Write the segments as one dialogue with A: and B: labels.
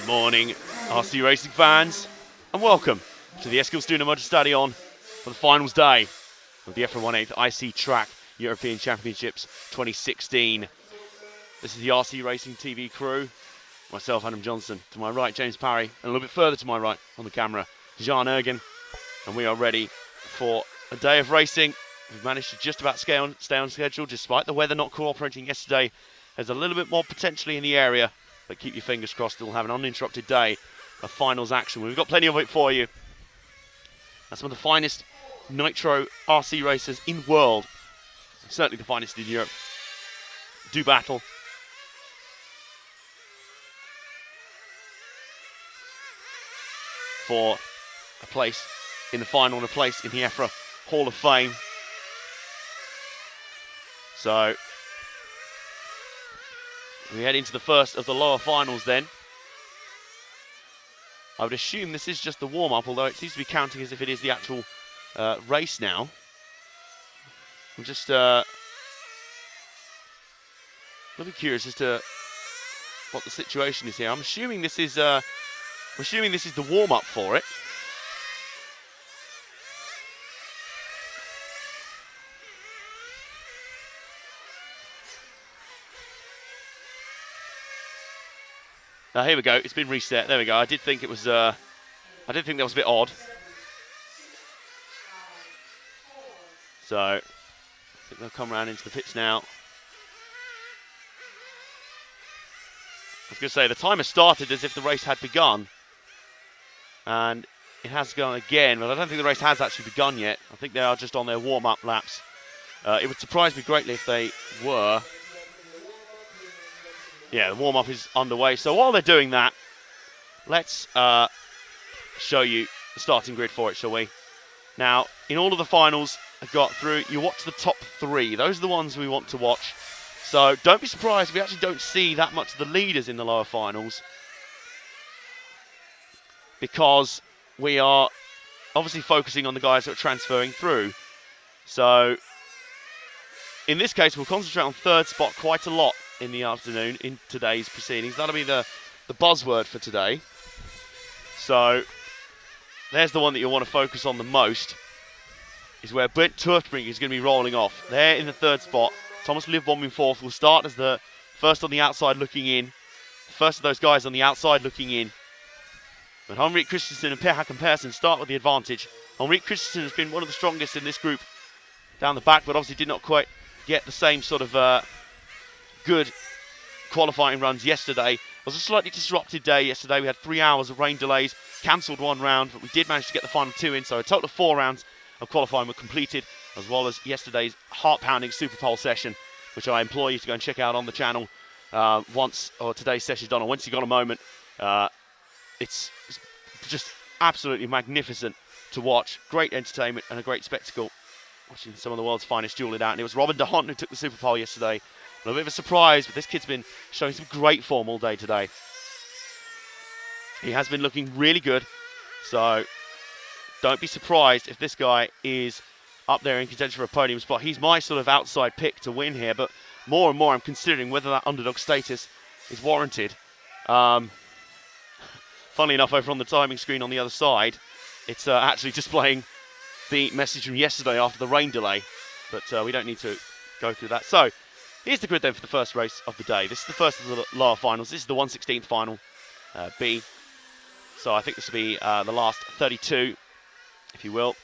A: Good morning, RC Racing fans, and welcome to the Eskilstuna Motorstadion for the finals day of the EFRA 1/8 IC Track European Championships 2016. This is the RC Racing TV crew, myself, Adam Johnson, to my right, James Parry, and a little bit further to my right on the camera, Jean Ergen, and we are ready for a day of racing. We've managed to just about stay on schedule, despite the weather not cooperating yesterday. There's a little bit more potentially in the area, but keep your fingers crossed we'll have an uninterrupted day of finals action. We've got plenty of it for you. And some of the finest nitro RC racers in the world, certainly the finest in Europe, do battle. For a place in the final and a place in the EFRA Hall of Fame. So we head into the first of the lower finals then. I would assume this is just the warm-up, although it seems to be counting as if it is the actual race now. I'm just a little bit curious as to what the situation is here. I'm assuming this is the warm-up for it. Here we go. It's been reset. There we go. I did think it was. I did think that was a bit odd. So I think they'll come around into the pits now. I was going to say the timer started as if the race had begun, and it has gone again. But I don't think the race has actually begun yet. I think they are just on their warm-up laps. It would surprise me greatly if they were. Yeah, the warm-up is underway. So while they're doing that, let's show you the starting grid for it, shall we? Now, in all of the finals I got through, you watch the top three. Those are the ones we want to watch. So don't be surprised if we actually don't see that much of the leaders in the lower finals, because we are obviously focusing on the guys that are transferring through. So in this case, we'll concentrate on third spot quite a lot in the afternoon in today's proceedings. That'll be the buzzword for today. So there's the one that you'll want to focus on the most, is where Brent Turfbrink is going to be rolling off. There in the third spot. Thomas Livbom in fourth will start as the first on the outside looking in. The first of those guys on the outside looking in. But Henrik Christensen and Per Håkan Persson start with the advantage. Henrik Christensen has been one of the strongest in this group down the back, but obviously did not quite get the same sort of good qualifying runs yesterday. It was a slightly disrupted day yesterday. We had 3 hours of rain delays, cancelled one round, but we did manage to get the final two in, so a total of 4 rounds of qualifying were completed, as well as yesterday's heart-pounding Super Pole session, which I implore you to go and check out on the channel once today's session is done, or once you've got a moment. It's just absolutely magnificent to watch. Great entertainment and a great spectacle, watching some of the world's finest duel it out. And it was Robin de Hont who took the Super Pole yesterday. A little bit of a surprise, but this kid's been showing some great form all day today. He has been looking really good, so don't be surprised if this guy is up there in contention for a podium spot. He's my sort of outside pick to win here, but more and more I'm considering whether that underdog status is warranted. Funnily enough, over on the timing screen on the other side, it's actually displaying the message from yesterday after the rain delay, but we don't need to go through that. So here's the grid then for the first race of the day. This is the first of the lower finals. This is the 1/16 final B. So I think this will be the last 32, if you will.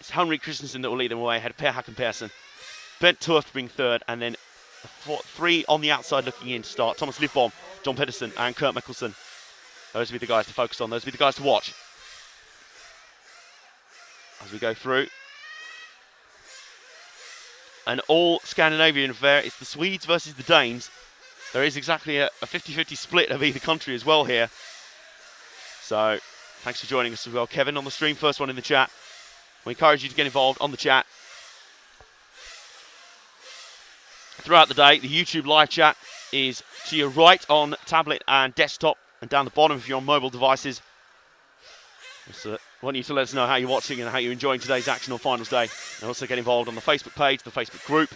A: It's Henrik Christensen that will lead them away ahead of Per Håkan Persson. Bent Turfbrink third, and then three on the outside looking in to start. Thomas Livbom, John Pedersen, and Kurt Mikkelsen. Those will be the guys to focus on. Those will be the guys to watch as we go through. An all Scandinavian affair. It's the Swedes versus the Danes. There is exactly a 50-50 split of either country as well here. So thanks for joining us as well, Kevin, on the stream. First one in the chat. We encourage you to get involved on the chat. Throughout the day, the YouTube live chat is to your right on tablet and desktop, and down the bottom if you're on mobile devices. So I want you to let us know how you're watching and how you're enjoying today's action on finals day. And also get involved on the Facebook page, the Facebook group,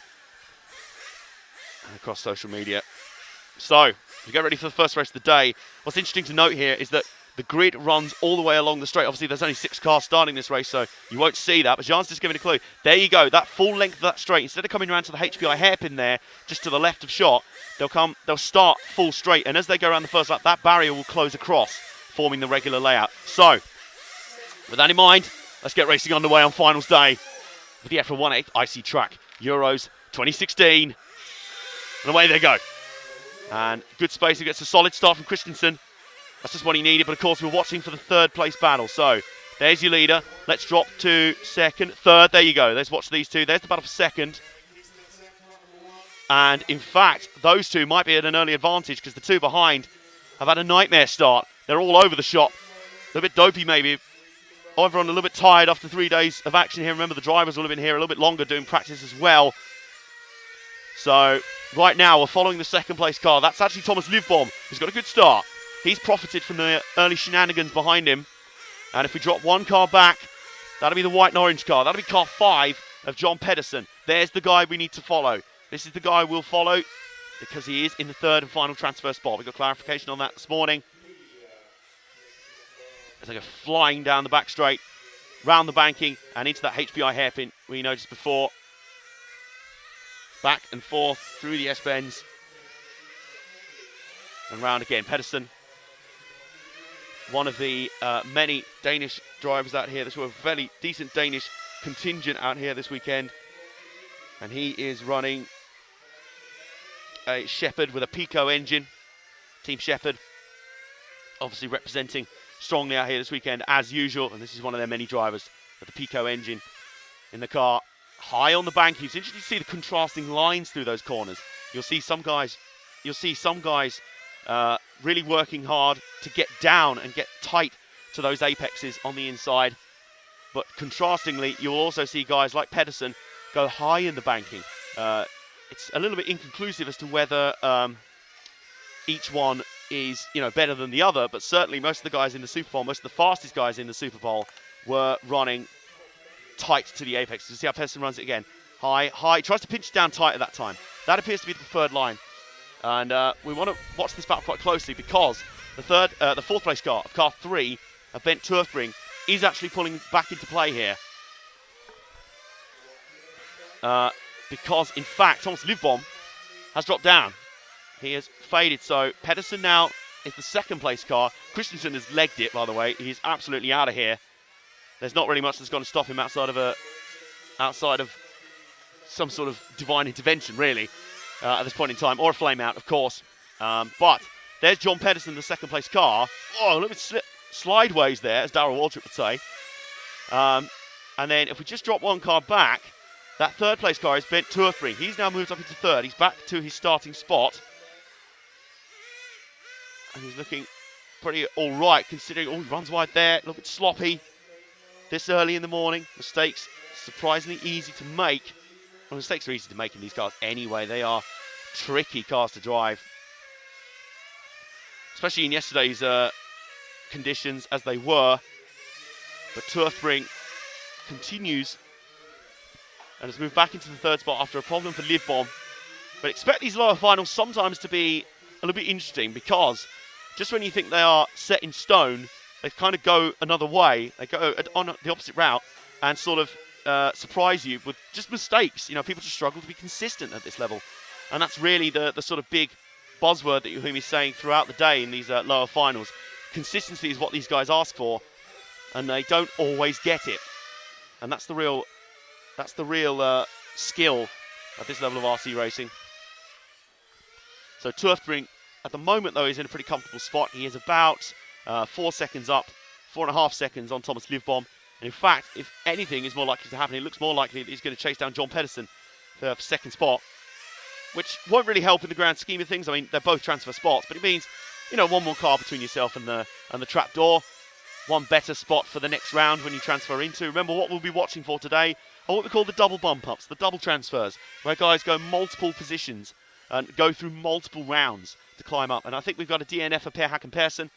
A: and across social media. So, we get ready for the first race of the day. What's interesting to note here is that the grid runs all the way along the straight. Obviously, there's only 6 cars starting this race, so you won't see that. But Jean's just giving a clue. There you go. That full length of that straight. Instead of coming around to the HPI hairpin there, just to the left of shot, they'll start full straight. And as they go around the first lap, that barrier will close across, forming the regular layout. So, with that in mind, let's get racing underway on finals day with the EFRA 1/8 IC track Euros 2016. And away they go. And good space. He gets a solid start from Christensen. That's just what he needed. But of course, we're watching for the third place battle. So there's your leader. Let's drop to second, third. There you go. Let's watch these two. There's the battle for second. And in fact, those two might be at an early advantage because the two behind have had a nightmare start. They're all over the shop. A little bit dopey maybe. Everyone a little bit tired after 3 days of action here. Remember, the drivers will have been here a little bit longer doing practice as well. So right now, we're following the second place car. That's actually Thomas Livbom, who's got a good start. He's profited from the early shenanigans behind him. And if we drop one car back, that'll be the white and orange car. That'll be car 5 of John Pedersen. There's the guy we need to follow. This is the guy we'll follow because he is in the third and final transfer spot. We got clarification on that this morning. As they go flying down the back straight, round the banking, and into that HPI hairpin we noticed before. Back and forth through the S-bends. And round again. Pedersen, one of the many Danish drivers out here. This was a fairly decent Danish contingent out here this weekend. And he is running a Shepherd with a Pico engine. Team Shepherd. Obviously representing strongly out here this weekend as usual. And this is one of their many drivers with the Pico engine in the car. High on the bank. It's interesting to see the contrasting lines through those corners. You'll see some guys really working hard to get down and get tight to those apexes on the inside. But contrastingly, you'll also see guys like Pedersen go high in the banking. It's a little bit inconclusive as to whether each one is better than the other, but certainly most of the guys in the Super Bowl, most of the fastest guys in the Super Bowl were running tight to the apex. You see how Pedersen runs it again. High, high. Tries to pinch down tight at that time. That appears to be the preferred line. And we want to watch this battle quite closely because the fourth place car of car 3 of Bent Turfbring is actually pulling back into play here. Because, in fact, Thomas Livbom has dropped down. He has faded. So Pedersen now is the second place car. Christensen has legged it, by the way. He's absolutely out of here. There's not really much that's going to stop him outside of some sort of divine intervention, really, at this point in time, or a flame out, of course. But there's John Pedersen, the second place car. Oh, a little bit slideways there, as Darryl Waltrip would say. And then if we just drop one car back, that third place car is Bent Turfring. He's now moved up into third. He's back to his starting spot. And he's looking pretty all right, considering, he runs wide there, a little bit sloppy. This early in the morning, mistakes surprisingly easy to make. Well, mistakes are easy to make in these cars anyway. They are tricky cars to drive. Especially in yesterday's conditions as they were. But Turfbring continues and has moved back into the third spot after a problem for Livbom. But expect these lower finals sometimes to be a little bit interesting because just when you think they are set in stone, they kind of go another way. They go on the opposite route and sort of surprise you with just mistakes. People just struggle to be consistent at this level. And that's really the sort of big buzzword that you hear me saying throughout the day in these lower finals. Consistency is what these guys ask for, and they don't always get it. And that's the real skill at this level of RC racing. So Turfbring, at the moment, though, is in a pretty comfortable spot. He is about 4 seconds up, 4.5 seconds on Thomas Livbom. And in fact, if anything is more likely to happen, it looks more likely that he's going to chase down John Pedersen for second spot, which won't really help in the grand scheme of things. I mean, they're both transfer spots, but it means, one more car between yourself and the trap door. One better spot for the next round when you transfer into. Remember what we'll be watching for today are what we call the double bump ups, the double transfers, where guys go multiple positions and go through multiple rounds to climb up. And I think we've got a DNF for Per Hacken Persson.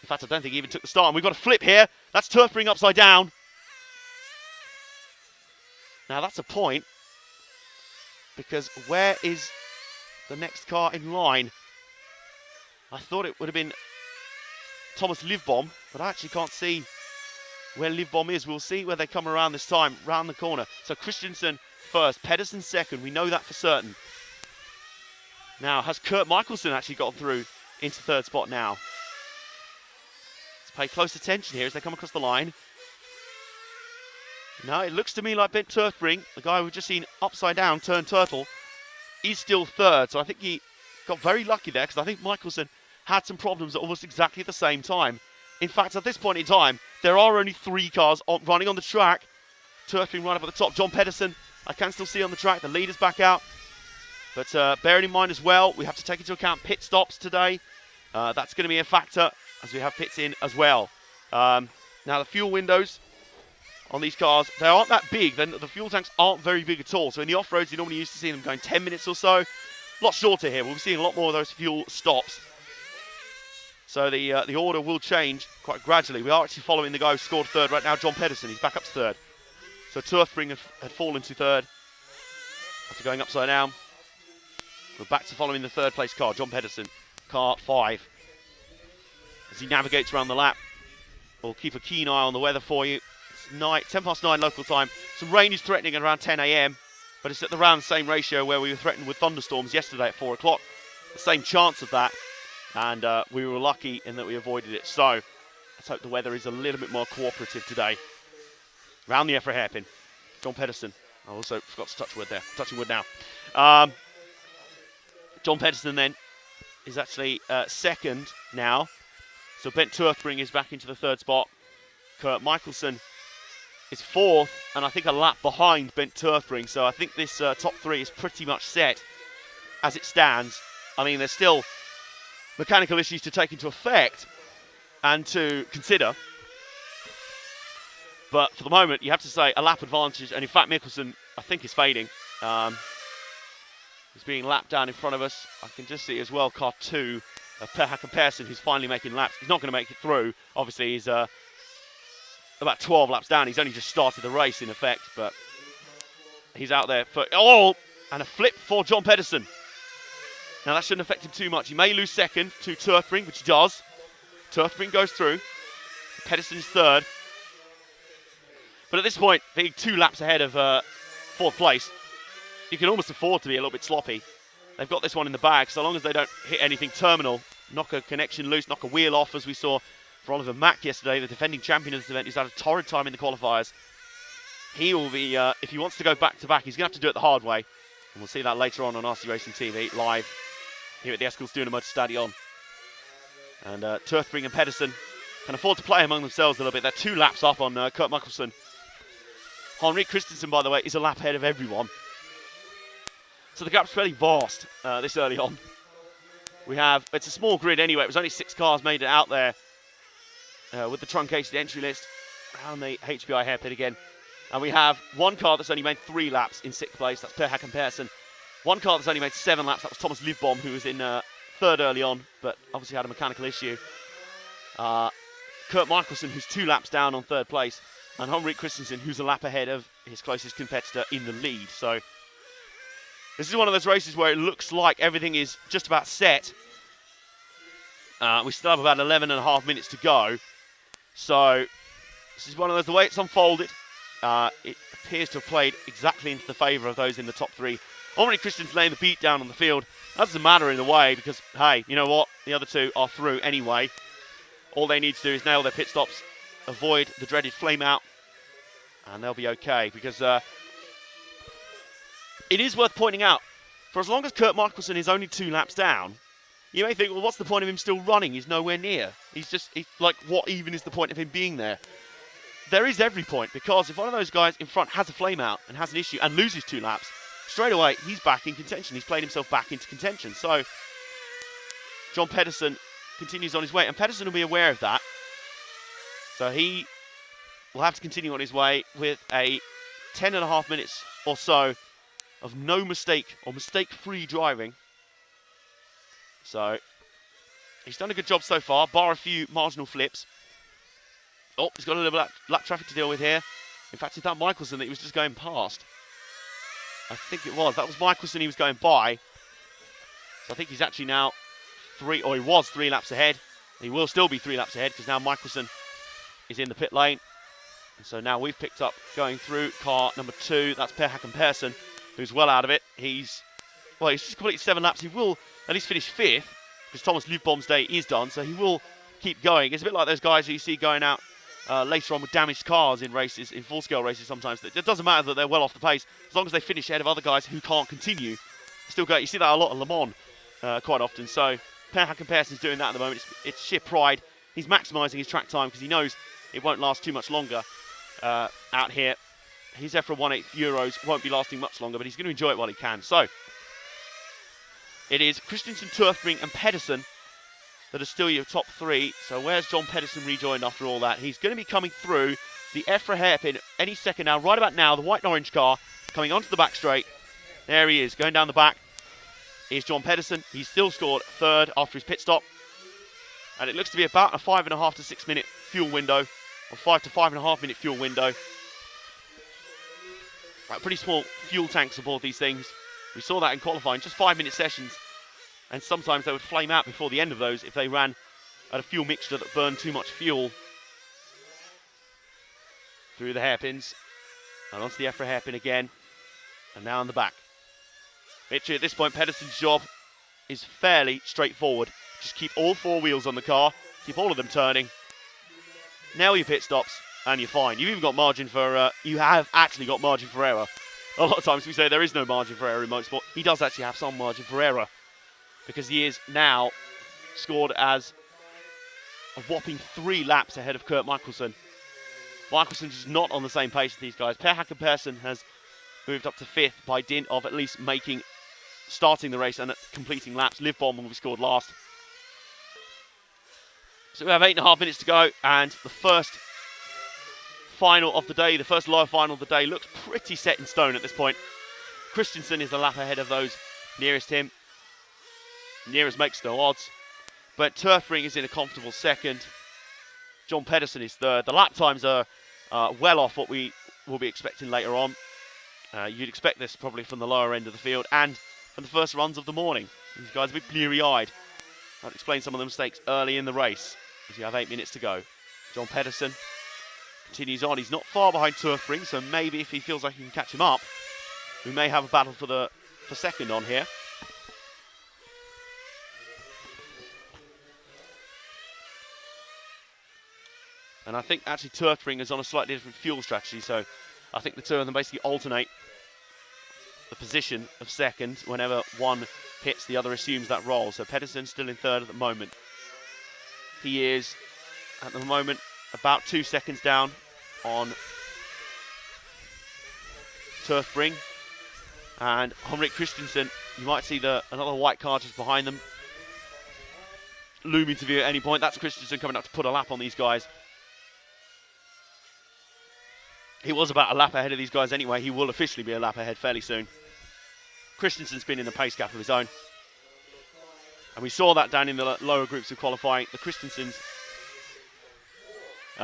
A: In fact, I don't think he even took the start. And we've got a flip here. That's Turfbring upside down. Now that's a point, because where is the next car in line? I thought it would have been Thomas Livbom, but I actually can't see where Livbom is. We'll see where they come around this time, round the corner. So Christensen first, Pedersen second. We know that for certain. Now, has Kurt Michelson actually got through into third spot now? Let's pay close attention here as they come across the line. No, it looks to me like Bent Turfbring, the guy we've just seen upside down turn turtle, is still third. So I think he got very lucky there, because I think Michelson had some problems at almost exactly the same time. In fact, at this point in time, there are only 3 cars running on the track. Turfbring right up at the top. John Pedersen, I can still see on the track. The leader's back out. But bearing in mind as well, we have to take into account pit stops today. That's going to be a factor as we have pits in as well. Now, the fuel windows on these cars, they aren't that big. The fuel tanks aren't very big at all. So in the off-roads, you normally used to see them going 10 minutes or so. A lot shorter here. We'll be seeing a lot more of those fuel stops. So the order will change quite gradually. We are actually following the guy who scored third right now, John Pedersen. He's back up to third. So Turfbring had fallen to third after going upside down. We're back to following the third place car, John Pedersen, car 5. As he navigates around the lap, we'll keep a keen eye on the weather for you. It's 10 past 9 local time. Some rain is threatening at around 10 a.m, but it's at around the same ratio where we were threatened with thunderstorms yesterday at 4 o'clock. The same chance of that. And we were lucky in that we avoided it. So let's hope the weather is a little bit more cooperative today. Round the EFRA hairpin. John Pedersen. I also forgot to touch wood there. Touching wood now. John Pedersen then is actually second now. So Bent Turfbring is back into the third spot. Kurt Michelson is fourth, and I think a lap behind Bent Turfbring. So I think this top 3 is pretty much set as it stands. I mean, there's still mechanical issues to take into effect and to consider. But for the moment, you have to say a lap advantage. And in fact, Michelson, I think, is fading. He's being lapped down in front of us. I can just see as well car 2, Per Hakan Persson, who's finally making laps. He's not going to make it through. Obviously, he's about 12 laps down. He's only just started the race, in effect. But he's out there for... Oh! And a flip for John Pedersen. Now, that shouldn't affect him too much. He may lose second to Turfbring, which he does. Turfbring goes through. Pedersen is third. But at this point, being 2 laps ahead of fourth place, you can almost afford to be a little bit sloppy. They've got this one in the bag, so long as they don't hit anything terminal, knock a connection loose, knock a wheel off, as we saw for Oliver Mack yesterday, the defending champion of this event, who's had a torrid time in the qualifiers. He will be, if he wants to go back-to-back, he's going to have to do it the hard way. And we'll see that later on RC Racing TV, live here at the Eskilstuna Motor Stadion. And Turfbring and Pedersen can afford to play among themselves a little bit. They're 2 laps up on Kurt Michelson. Henrik Christensen, by the way, is a lap ahead of everyone. So the gap's fairly vast this early on. It's a small grid anyway. It was only 6 cars made it out there with the truncated entry list around the HBI hairpin again. And we have 1 car that's only made 3 laps in 6th place. That's Per Hakan Persson. 1 car that's only made 7 laps. That was Thomas Livbom, who was in third early on, but obviously had a mechanical issue. Kurt Michelson, who's 2 laps down on 3rd place. And Henrik Christensen, who's a lap ahead of his closest competitor in the lead. So this is one of those races where it looks like everything is just about set. We still have about 11.5 minutes to go. So this is one of those, the way it's unfolded, it appears to have played exactly into the favour of those in the top 3. Henrik Christensen laying the beat down on the field. That doesn't matter in a way because, hey, you know what? The other 2 are through anyway. All they need to do is nail their pit stops, avoid the dreaded flame out, and they'll be okay. Because it is worth pointing out, for as long as Kurt Michelson is only 2 laps down, you may think, well, what's the point of him still running? He's nowhere near. He's like, what even is the point of him being there? There is every point, because if one of those guys in front has a flame out and has an issue and loses 2 laps, straight away, he's back in contention. He's played himself back into contention. So John Pedersen continues on his way, and Pedersen will be aware of that. So he will have to continue on his way with a 10.5 minutes or so of no mistake or mistake-free driving. So he's done a good job so far, bar a few marginal flips. Oh, he's got a little lap traffic to deal with here. In fact, is that Michelson that he was just going past? I think it was. That was Michelson he was going by. So I think he's actually now he was 3 laps ahead. He will still be 3 laps ahead because now Michelson is in the pit lane. And so now we've picked up going through car number 2. That's Per Hakan Persson, who's well out of it. He's just completed 7 laps. He will at least finish 5th because Thomas Lubbomb's day is done. So he will keep going. It's a bit like those guys who you see going out later on with damaged cars in races, in full-scale races sometimes. It doesn't matter that they're well off the pace. As long as they finish ahead of other guys who can't continue, still go. You see that a lot at Le Mans quite often. So Per Hakan Persson's doing that at the moment. It's sheer pride. He's maximising his track time because he knows it won't last too much longer out here. His EFRA 1/8 Euros won't be lasting much longer, but he's going to enjoy it while he can. So it is Christensen, Turfring and Pedersen that are still your top 3. So where's John Pedersen rejoined after all that? He's going to be coming through the EFRA hairpin any second now. Right about now, the white and orange car coming onto the back straight. There he is, going down the back. Here's John Pedersen. He's still scored 3rd after his pit stop. And it looks to be about a 5.5 to 6 minute fuel window, or 5 to 5.5 minute fuel window. Right, pretty small fuel tanks aboard these things. We saw that in qualifying, just 5-minute sessions. And sometimes they would flame out before the end of those if they ran at a fuel mixture that burned too much fuel. Through the hairpins. And onto the EFRA hairpin again. And now on the back. Literally at this point, Pedersen's job is fairly straightforward. Just keep all 4 wheels on the car. Keep all of them turning. Nail your pit stops and you're fine. You've even got margin for, you have actually got margin for error. A lot of times we say there is no margin for error in motorsport. He does actually have some margin for error, because he is now scored as a whopping 3 laps ahead of Kurt Michelson. Michelson is not on the same pace as these guys. Per Hakan Persson has moved up to 5th by dint of at least starting the race and completing laps. Livbom will be scored last. So we have 8.5 minutes to go, and the first final of the day, the first lower final of the day, looks pretty set in stone at this point. Christensen is a lap ahead of those nearest him. Nearest makes no odds. But Turfring is in a comfortable 2nd. John Pedersen is 3rd. The lap times are well off what we will be expecting later on. You'd expect this probably from the lower end of the field and from the first runs of the morning. These guys are a bit bleary-eyed. I'll explain some of the mistakes early in the race, as you have 8 minutes to go. John Pedersen continues on. He's not far behind Turfring, so maybe if he feels like he can catch him up, we may have a battle for 2nd on here. And I think actually Turfring is on a slightly different fuel strategy, so I think the 2 of them basically alternate the position of 2nd. Whenever one hits, the other assumes that role. So Pedersen's still in 3rd at the moment. He is, at the moment, about 2 seconds down on Turfring. And Henrik Christensen, you might see another white car just behind them, looming to view at any point. That's Christensen coming up to put a lap on these guys. He was about a lap ahead of these guys anyway. He will officially be a lap ahead fairly soon. Christensen's been in the pace gap of his own. And we saw that down in the lower groups of qualifying. The Christensens,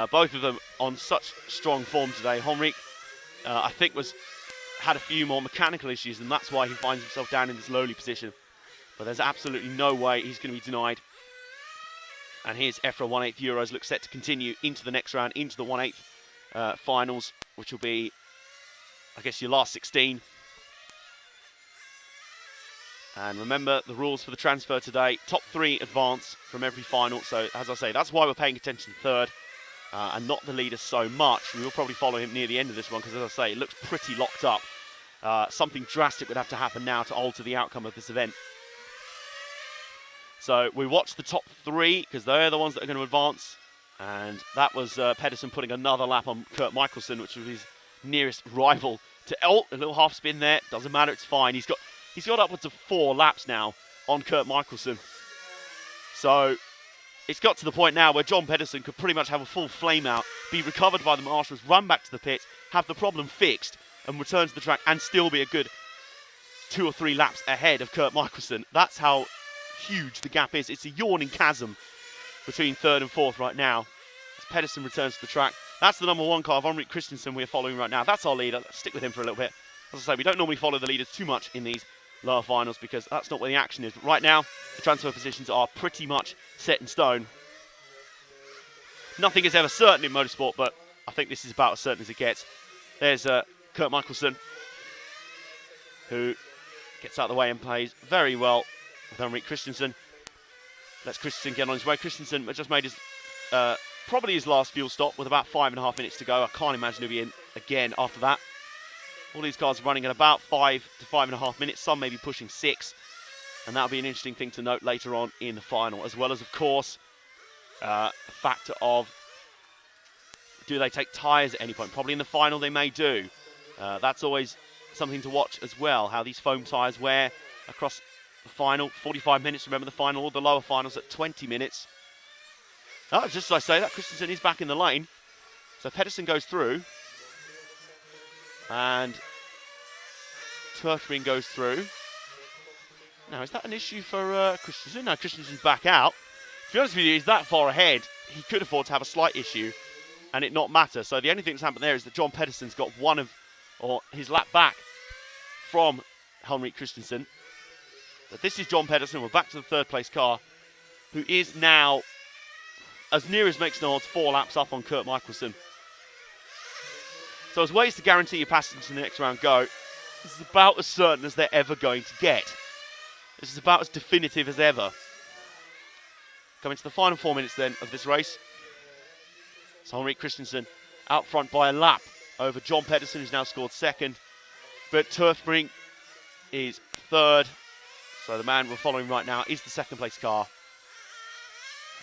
A: both of them on such strong form today. Henrik, I think, had a few more mechanical issues, and that's why he finds himself down in this lowly position. But there's absolutely no way he's going to be denied. And here's EFRA 1/8 Euros looks set to continue into the next round, into the 1/8 finals, which will be, I guess, your last 16. And remember the rules for the transfer today. Top 3 advance from every final. So, as I say, that's why we're paying attention to 3rd and not the leader so much. We will probably follow him near the end of this one because, as I say, it looks pretty locked up. Something drastic would have to happen now to alter the outcome of this event. So we watch the top 3 because they're the ones that are going to advance. And that was Pedersen putting another lap on Kurt Michelson, which was his nearest rival. A little half spin there. Doesn't matter, it's fine. He's got upwards of 4 laps now on Kurt Michelson. So it's got to the point now where John Pedersen could pretty much have a full flame out, be recovered by the marshals, run back to the pit, have the problem fixed, and return to the track and still be a good 2 or 3 laps ahead of Kurt Michelson. That's how huge the gap is. It's a yawning chasm between 3rd and 4th right now as Pedersen returns to the track. That's the number 1 car of Henrik Christensen we're following right now. That's our leader. Let's stick with him for a little bit. As I say, we don't normally follow the leaders too much in these lower finals, because that's not where the action is. But right now, the transfer positions are pretty much set in stone. Nothing is ever certain in motorsport, but I think this is about as certain as it gets. There's Kurt Michelson, who gets out of the way and plays very well with Henrik Christensen. Lets Christensen get on his way. Christensen just made his probably his last fuel stop with about 5.5 minutes to go. I can't imagine he'll be in again after that. All these cars are running at about 5 to 5.5 minutes. Some may be pushing 6. And that'll be an interesting thing to note later on in the final. As well as, of course, the factor of, do they take tyres at any point? Probably in the final they may do. That's always something to watch as well, how these foam tyres wear across the final. 45 minutes, remember the final, or the lower finals at 20 minutes. Oh, just as I say that, Christensen is back in the lane. So Pedersen goes through. And Turfring goes through. Now, is that an issue for Christensen? No, Christensen's back out. To be honest with you, he's that far ahead, he could afford to have a slight issue and it not matter. So the only thing that's happened there is that John Pedersen's got his lap back from Henrik Christensen. But this is John Pedersen. We're back to the third place car, who is now, as near as makes no odds, 4 laps up on Kurt Michelson. So as ways to guarantee your passage to the next round go, this is about as certain as they're ever going to get. This is about as definitive as ever. Coming to the final 4 minutes then of this race. So Henrik Christensen out front by a lap over John Pedersen, who's now scored second. But Turfbrink is third. So the man we're following right now is the second place car.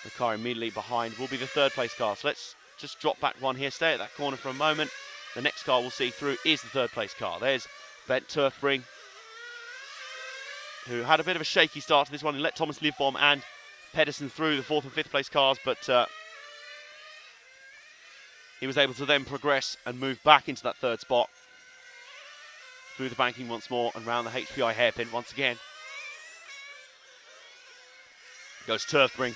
A: The car immediately behind will be the third place car. So let's just drop back one here, stay at that corner for a moment. The next car we'll see through is the third place car. There's Bent Turfbring, who had a bit of a shaky start to this one and let Thomas Livbom and Pedersen through the fourth and fifth place cars, but he was able to then progress and move back into that third spot. Through the banking once more and round the HPI hairpin once again. Goes Turfbring.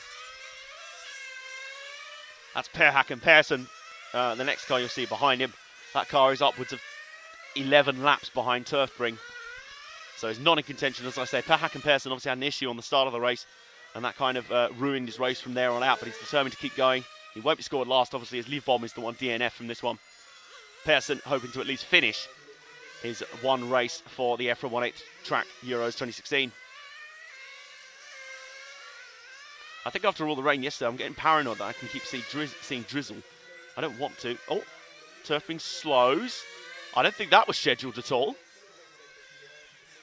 A: That's Per Hakan Persson. The next car you'll see behind him. That car is upwards of 11 laps behind Turfbring. So he's not in contention, as I say. Per Hakan Persson obviously had an issue on the start of the race, and that kind of ruined his race from there on out, but he's determined to keep going. He won't be scored last, obviously, as Livbom is the one DNF from this one. Persson hoping to at least finish his one race for the EFRA 1/8 track Euros 2016. I think after all the rain yesterday, I'm getting paranoid that I can keep seeing drizzle. I don't want to. Oh, Turfbring slows. I don't think that was scheduled at all.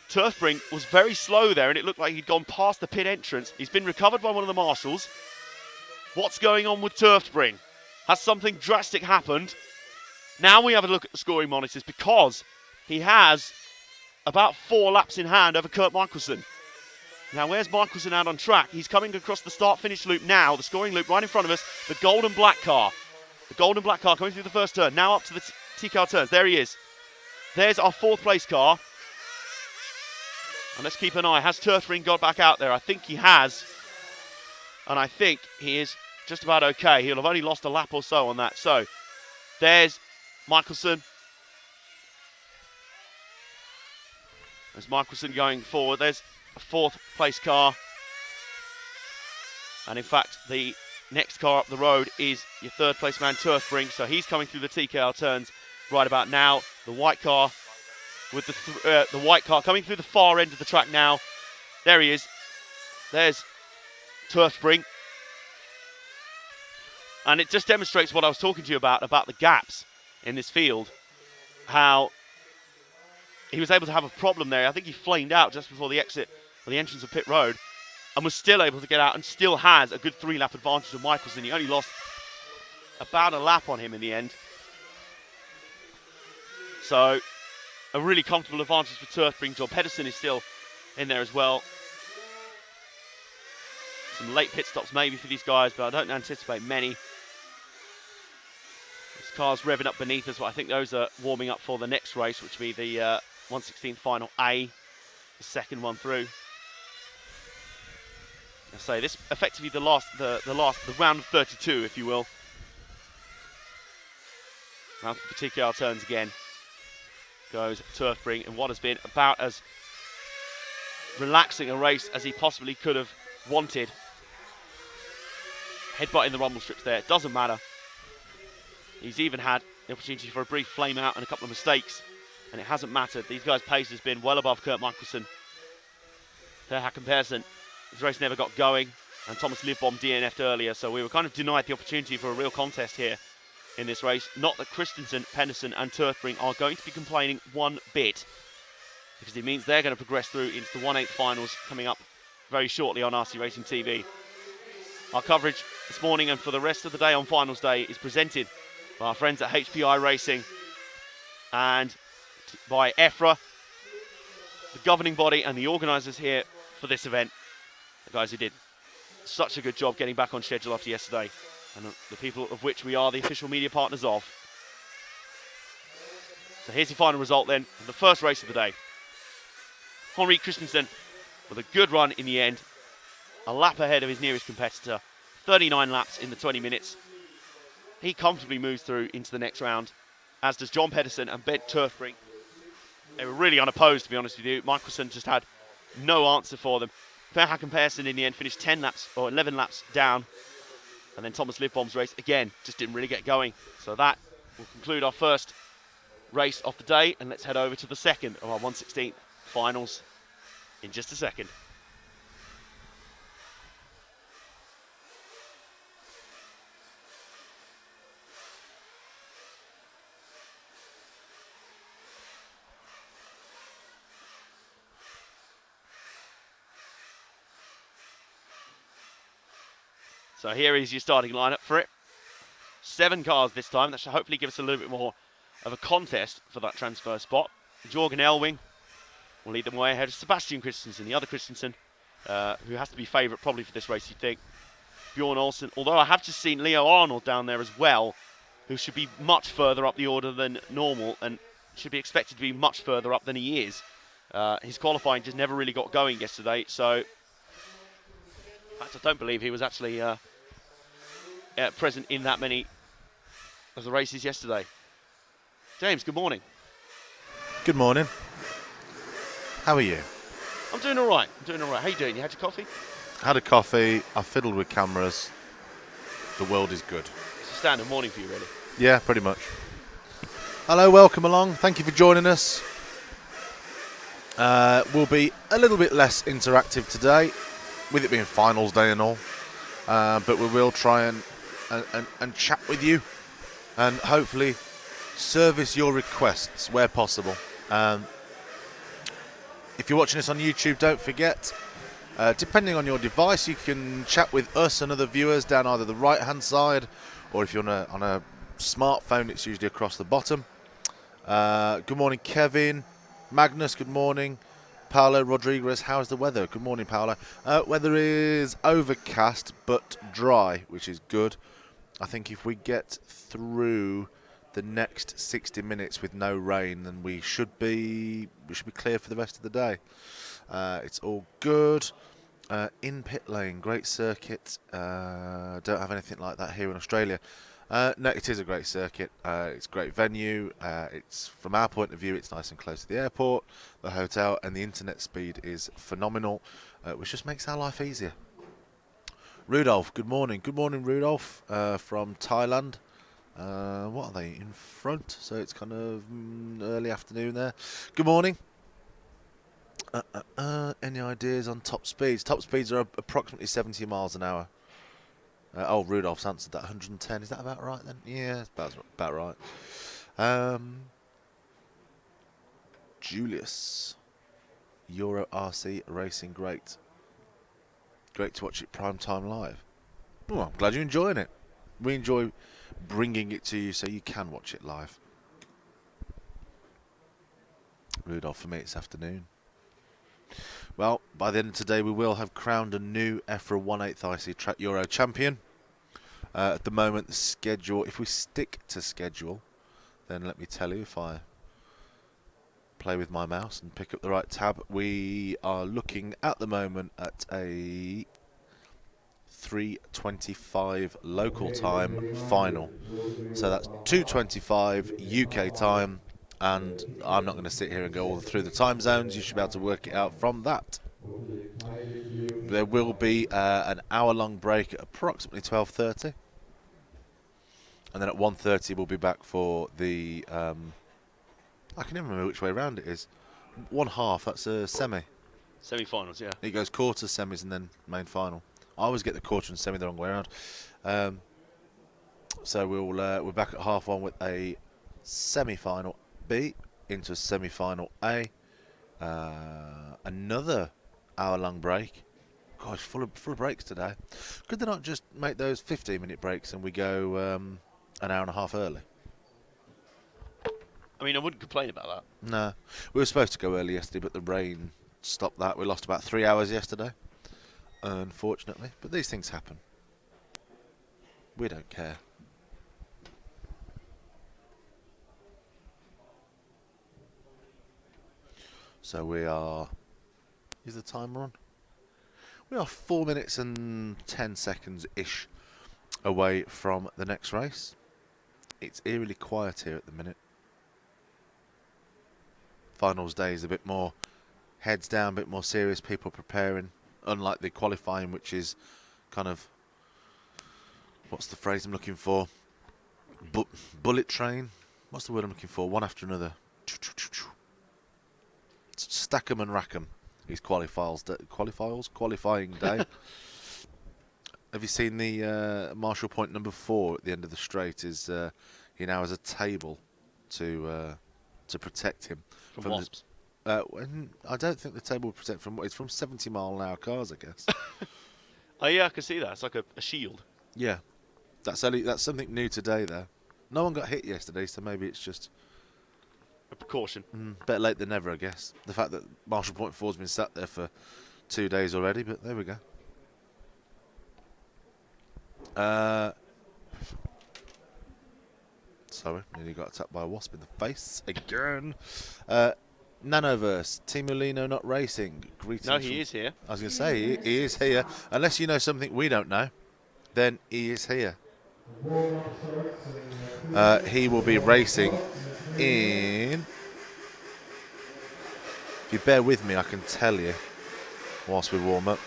A: Turfbring was very slow there, and it looked like he'd gone past the pit entrance. He's been recovered by one of the marshals. What's going on with Turfbring? Has something drastic happened? Now we have a look at the scoring monitors, because he has about 4 laps in hand over Kurt Michelson. Now, where's Michelson out on track? He's coming across the start-finish loop now, the scoring loop right in front of us, the gold and black car. The gold and black car coming through the first turn, now up to the TCAL turns. There he is. There's our fourth place car. And let's keep an eye. Has Turfring got back out there? I think he has. And I think he is just about okay. He'll have only lost a lap or so on that. So, there's Michelson. There's Michelson going forward. There's a fourth place car. And in fact, the next car up the road is your third place man, Turfbring. So he's coming through the TKR turns right about now. The white car with the white car coming through the far end of the track now. There he is. There's Turfbring. And it just demonstrates what I was talking to you about the gaps in this field. How he was able to have a problem there. I think he flamed out just before the exit or the entrance of pit road, and was still able to get out and still has a good 3-lap advantage of Michelson. He only lost about a lap on him in the end. So a really comfortable advantage for Turfbring. John Pedersen is still in there as well. Some late pit stops maybe for these guys, but I don't anticipate many. This car's revving up beneath us, but I think those are warming up for the next race, which will be the 1/16 final A, the second one through. I say this effectively the round of 32, if you will. Now the particular turns again. Goes Turfbring in what has been about as relaxing a race as he possibly could have wanted. Headbutting the rumble strips there, it doesn't matter. He's even had the opportunity for a brief flame out and a couple of mistakes, and it hasn't mattered. These guys' pace has been well above Kurt Michelson. Per Hacken Persson, his race never got going, and Thomas Livbom DNF'd earlier, so we were kind of denied the opportunity for a real contest here in this race. Not that Christensen, Pedersen and Turfbring are going to be complaining one bit, because it means they're going to progress through into the 1/8 finals coming up very shortly on RC Racing TV. Our coverage this morning and for the rest of the day on finals day is presented by our friends at HPI Racing and by EFRA, the governing body and the organisers here for this event. The guys who did such a good job getting back on schedule after yesterday, and the people of which we are the official media partners of. So here's the final result then, of the first race of the day. Henrik Christensen with a good run in the end, a lap ahead of his nearest competitor, 39 laps in the 20 minutes. He comfortably moves through into the next round, as does John Pedersen and Bent Turfbring. They were really unopposed, to be honest with you. Michelson just had no answer for them. Per Hacken Persson in the end finished 10 laps or 11 laps down, and then Thomas Livbom's race again just didn't really get going. So that will conclude our first race of the day, and let's head over to the second of our 1/16 finals in just a second. So here is your starting lineup for it. 7 cars this time. That should hopefully give us a little bit more of a contest for that transfer spot. Jorgen Elwing will lead them away ahead of Sebastian Christensen, the other Christensen, who has to be favourite probably for this race, you'd think. Bjorn Olsen, although I have just seen Leo Arnold down there as well, who should be much further up the order than normal and should be expected to be much further up than he is. His qualifying just never really got going yesterday, so in fact, I don't believe he was actually present in that many of the races yesterday. James, good morning.
B: Good morning. How are you?
A: I'm doing all right. How you doing? You had your coffee?
B: Had a coffee. I fiddled with cameras. The world is good.
A: It's a standard morning for you, really.
B: Yeah, pretty much. Hello, welcome along. Thank you for joining us. We'll be a little bit less interactive today, with it being finals day and all, but we will try and chat with you and hopefully service your requests where possible. If you're watching this on YouTube, don't forget, depending on your device, you can chat with us and other viewers down either the right hand side, or if you're on a smartphone, it's usually across the bottom. Good morning, Kevin. Magnus, good morning. Paolo Rodriguez, how's the weather? Good morning, Paolo. Weather is overcast but dry, which is good. I think if we get through the next 60 minutes with no rain, then we should be clear for the rest of the day. It's all good. In pit lane, great circuit. Don't have anything like that here in Australia. No, it is a great circuit. It's a great venue. It's, from our point of view, it's nice and close to the airport, the hotel, and the internet speed is phenomenal, which just makes our life easier. Rudolph, good morning. Good morning, Rudolph, from Thailand. What are they in front? So it's kind of early afternoon there. Good morning. Any ideas on top speeds? Top speeds are approximately 70 miles an hour. Oh, Rudolph's answered that 110. Is that about right then? Yeah, that's about right. Julius, Euro RC Racing, great. Great to watch it prime time live. Oh, I'm glad you're enjoying it. We enjoy bringing it to you so you can watch it live. Rudolph, for me, it's afternoon. Well, by the end of today, we will have crowned a new EFRA 1/8 IC Track Euro champion. At the moment, the schedule, if we stick to schedule, then let me tell you, if I play with my mouse and pick up the right tab, we are looking at the moment at a 3:25 local time final. So that's 2:25 UK time. And I'm not going to sit here and go all through the time zones. You should be able to work it out from that. There will be an hour-long break at approximately 12:30, and then at 1:30 we'll be back for the. I can never remember which way round it is. One half. That's a semi.
A: Semi-finals, yeah.
B: It goes quarters, semis, and then main final. I always get the quarter and semi the wrong way around. So we're back at half one with a semi-final B into a semi-final A. Another hour-long break. Gosh, full of breaks today. Could they not just make those 15-minute breaks and we go an hour and a half early?
A: I mean, I wouldn't complain about that.
B: No, we were supposed to go early yesterday, but the rain stopped that. We lost about 3 hours yesterday, unfortunately. But these things happen. We don't care. So we are. Is the timer on? We are 4 minutes and 10 seconds ish away from the next race. It's eerily quiet here at the minute. Finals day is a bit more heads down, a bit more serious, people preparing, unlike the qualifying, which is kind of, what's the phrase I'm looking for? Bullet train? What's the word I'm looking for? One after another. Stack 'em and rack 'em is qualifying day. Have you seen the Marshall point number 4 at the end of the straight? Is he now has a table to protect him
A: From wasps.
B: I don't think the table will protect from. It's from 70-mile-an-hour cars, I guess.
A: Oh yeah, I can see that. It's like a shield.
B: Yeah, that's something new today. There, no one got hit yesterday, so maybe it's just
A: A precaution.
B: better late than never, I guess. The fact that Marshall Point 4's been sat there for 2 days already, but there we go. Sorry, nearly got attacked by a wasp in the face again. Nanoverse, Team Molino not racing. Greetings.
A: No, he is here.
B: I was going to say, he is here. Unless you know something we don't know, then he is here. He will be racing in... If you bear with me, I can tell you whilst we warm up.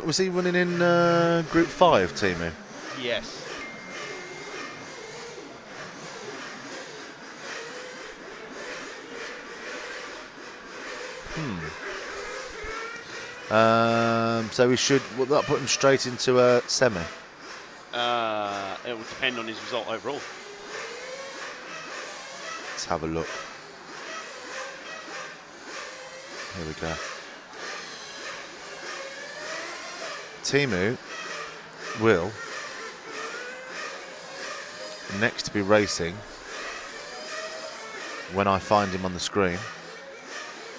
B: Was he running in Group 5, Timu?
A: Yes.
B: So will that put him straight into a semi?
A: It will depend on his result overall.
B: Let's have a look. Here we go. Timu will next be racing when I find him on the screen.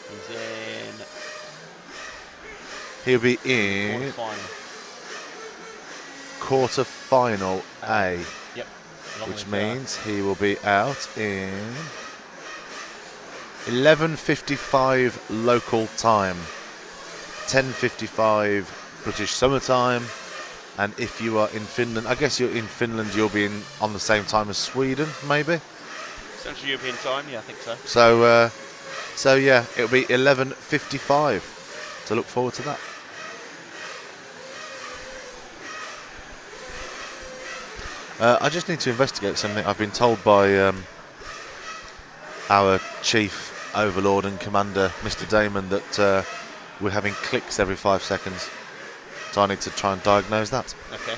A: He's in.
B: He'll be in quarter-final A.
A: Yep.
B: Which means he will be out in 11:55 local time, 10:55 British summer time, and if you are in Finland, I guess you're in Finland, you'll be on the same time as Sweden, maybe.
A: Central European time, yeah, I think so.
B: So yeah, it'll be 11:55. So look forward to that. I just need to investigate something. I've been told by our chief overlord and commander, Mr. Damon, that we're having clicks every 5 seconds. So I need to try and diagnose that.
A: Okay.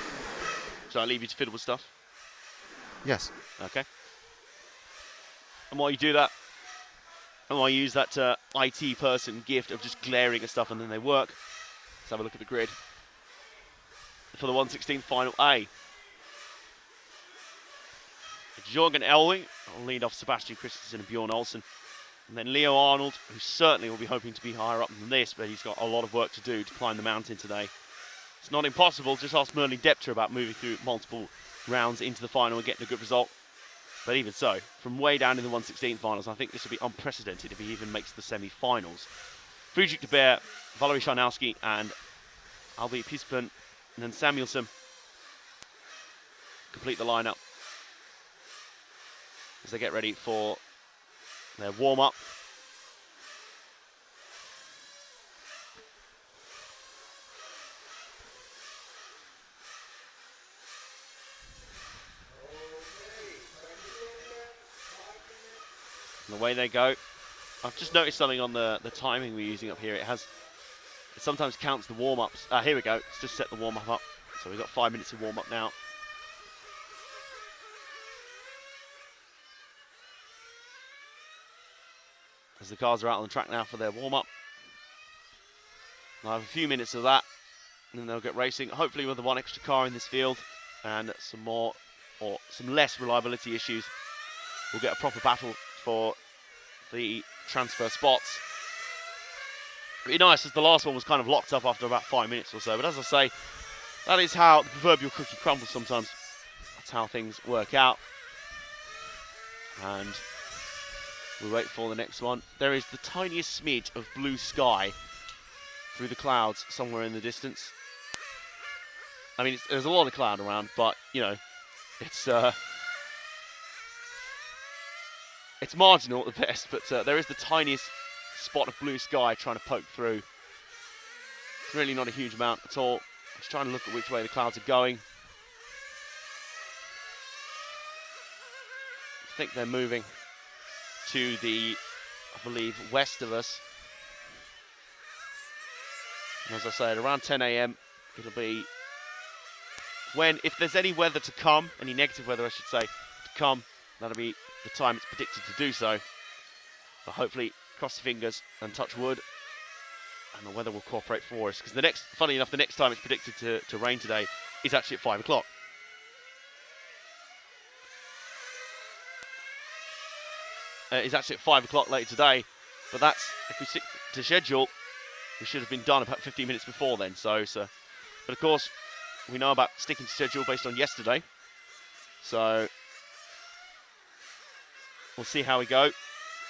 A: So I leave you to fiddle with stuff?
B: Yes.
A: Okay. And while you do that, and while you use that IT person gift of just glaring at stuff and then they work, let's have a look at the grid. For the 1/16 final A. Jorgen Elwing will lead off Sebastian Christensen and Bjorn Olsen. And then Leo Arnold, who certainly will be hoping to be higher up than this, but he's got a lot of work to do to climb the mountain today. It's not impossible, just ask Merlin Depter about moving through multiple rounds into the final and getting a good result. But even so, from way down in the 1/16 finals, I think this will be unprecedented if he even makes the semi-finals. Friedrich de Beer, Valery Sharnowski and Albi Pispen, and then Samuelson complete the lineup as they get ready for their warm-up. And away they go. I've just noticed something on the timing we're using up here. It sometimes counts the warm-ups. Here we go. It's just set the warm-up up. So we've got 5 minutes of warm-up now. As the cars are out on the track now for their warm-up. I'll have a few minutes of that, and then they'll get racing. Hopefully with the one extra car in this field and some more, or some less reliability issues, we'll get a proper battle for the transfer spots. It'd be nice, as the last one was kind of locked up after about 5 minutes or so. But as I say, that is how the proverbial cookie crumbles sometimes. That's how things work out. And we wait for the next one. There is the tiniest smidge of blue sky through the clouds somewhere in the distance. I mean, there's a lot of cloud around, but, you know, it's marginal at the best, but there is the tiniest spot of blue sky trying to poke through. It's really not a huge amount at all. Just trying to look at which way the clouds are going. I think they're moving to the, I believe, west of us. And as I said, around 10 AM, it'll be when, if there's any weather to come, any negative weather I should say, to come, that'll be the time it's predicted to do so. But hopefully, cross the fingers and touch wood, and the weather will cooperate for us. Because funny enough, the next time it's predicted to rain today is actually at 5 o'clock. It's actually at 5 o'clock later today, but that's, if we stick to schedule, we should have been done about 15 minutes before then. So, but of course, we know about sticking to schedule based on yesterday. So we'll see how we go.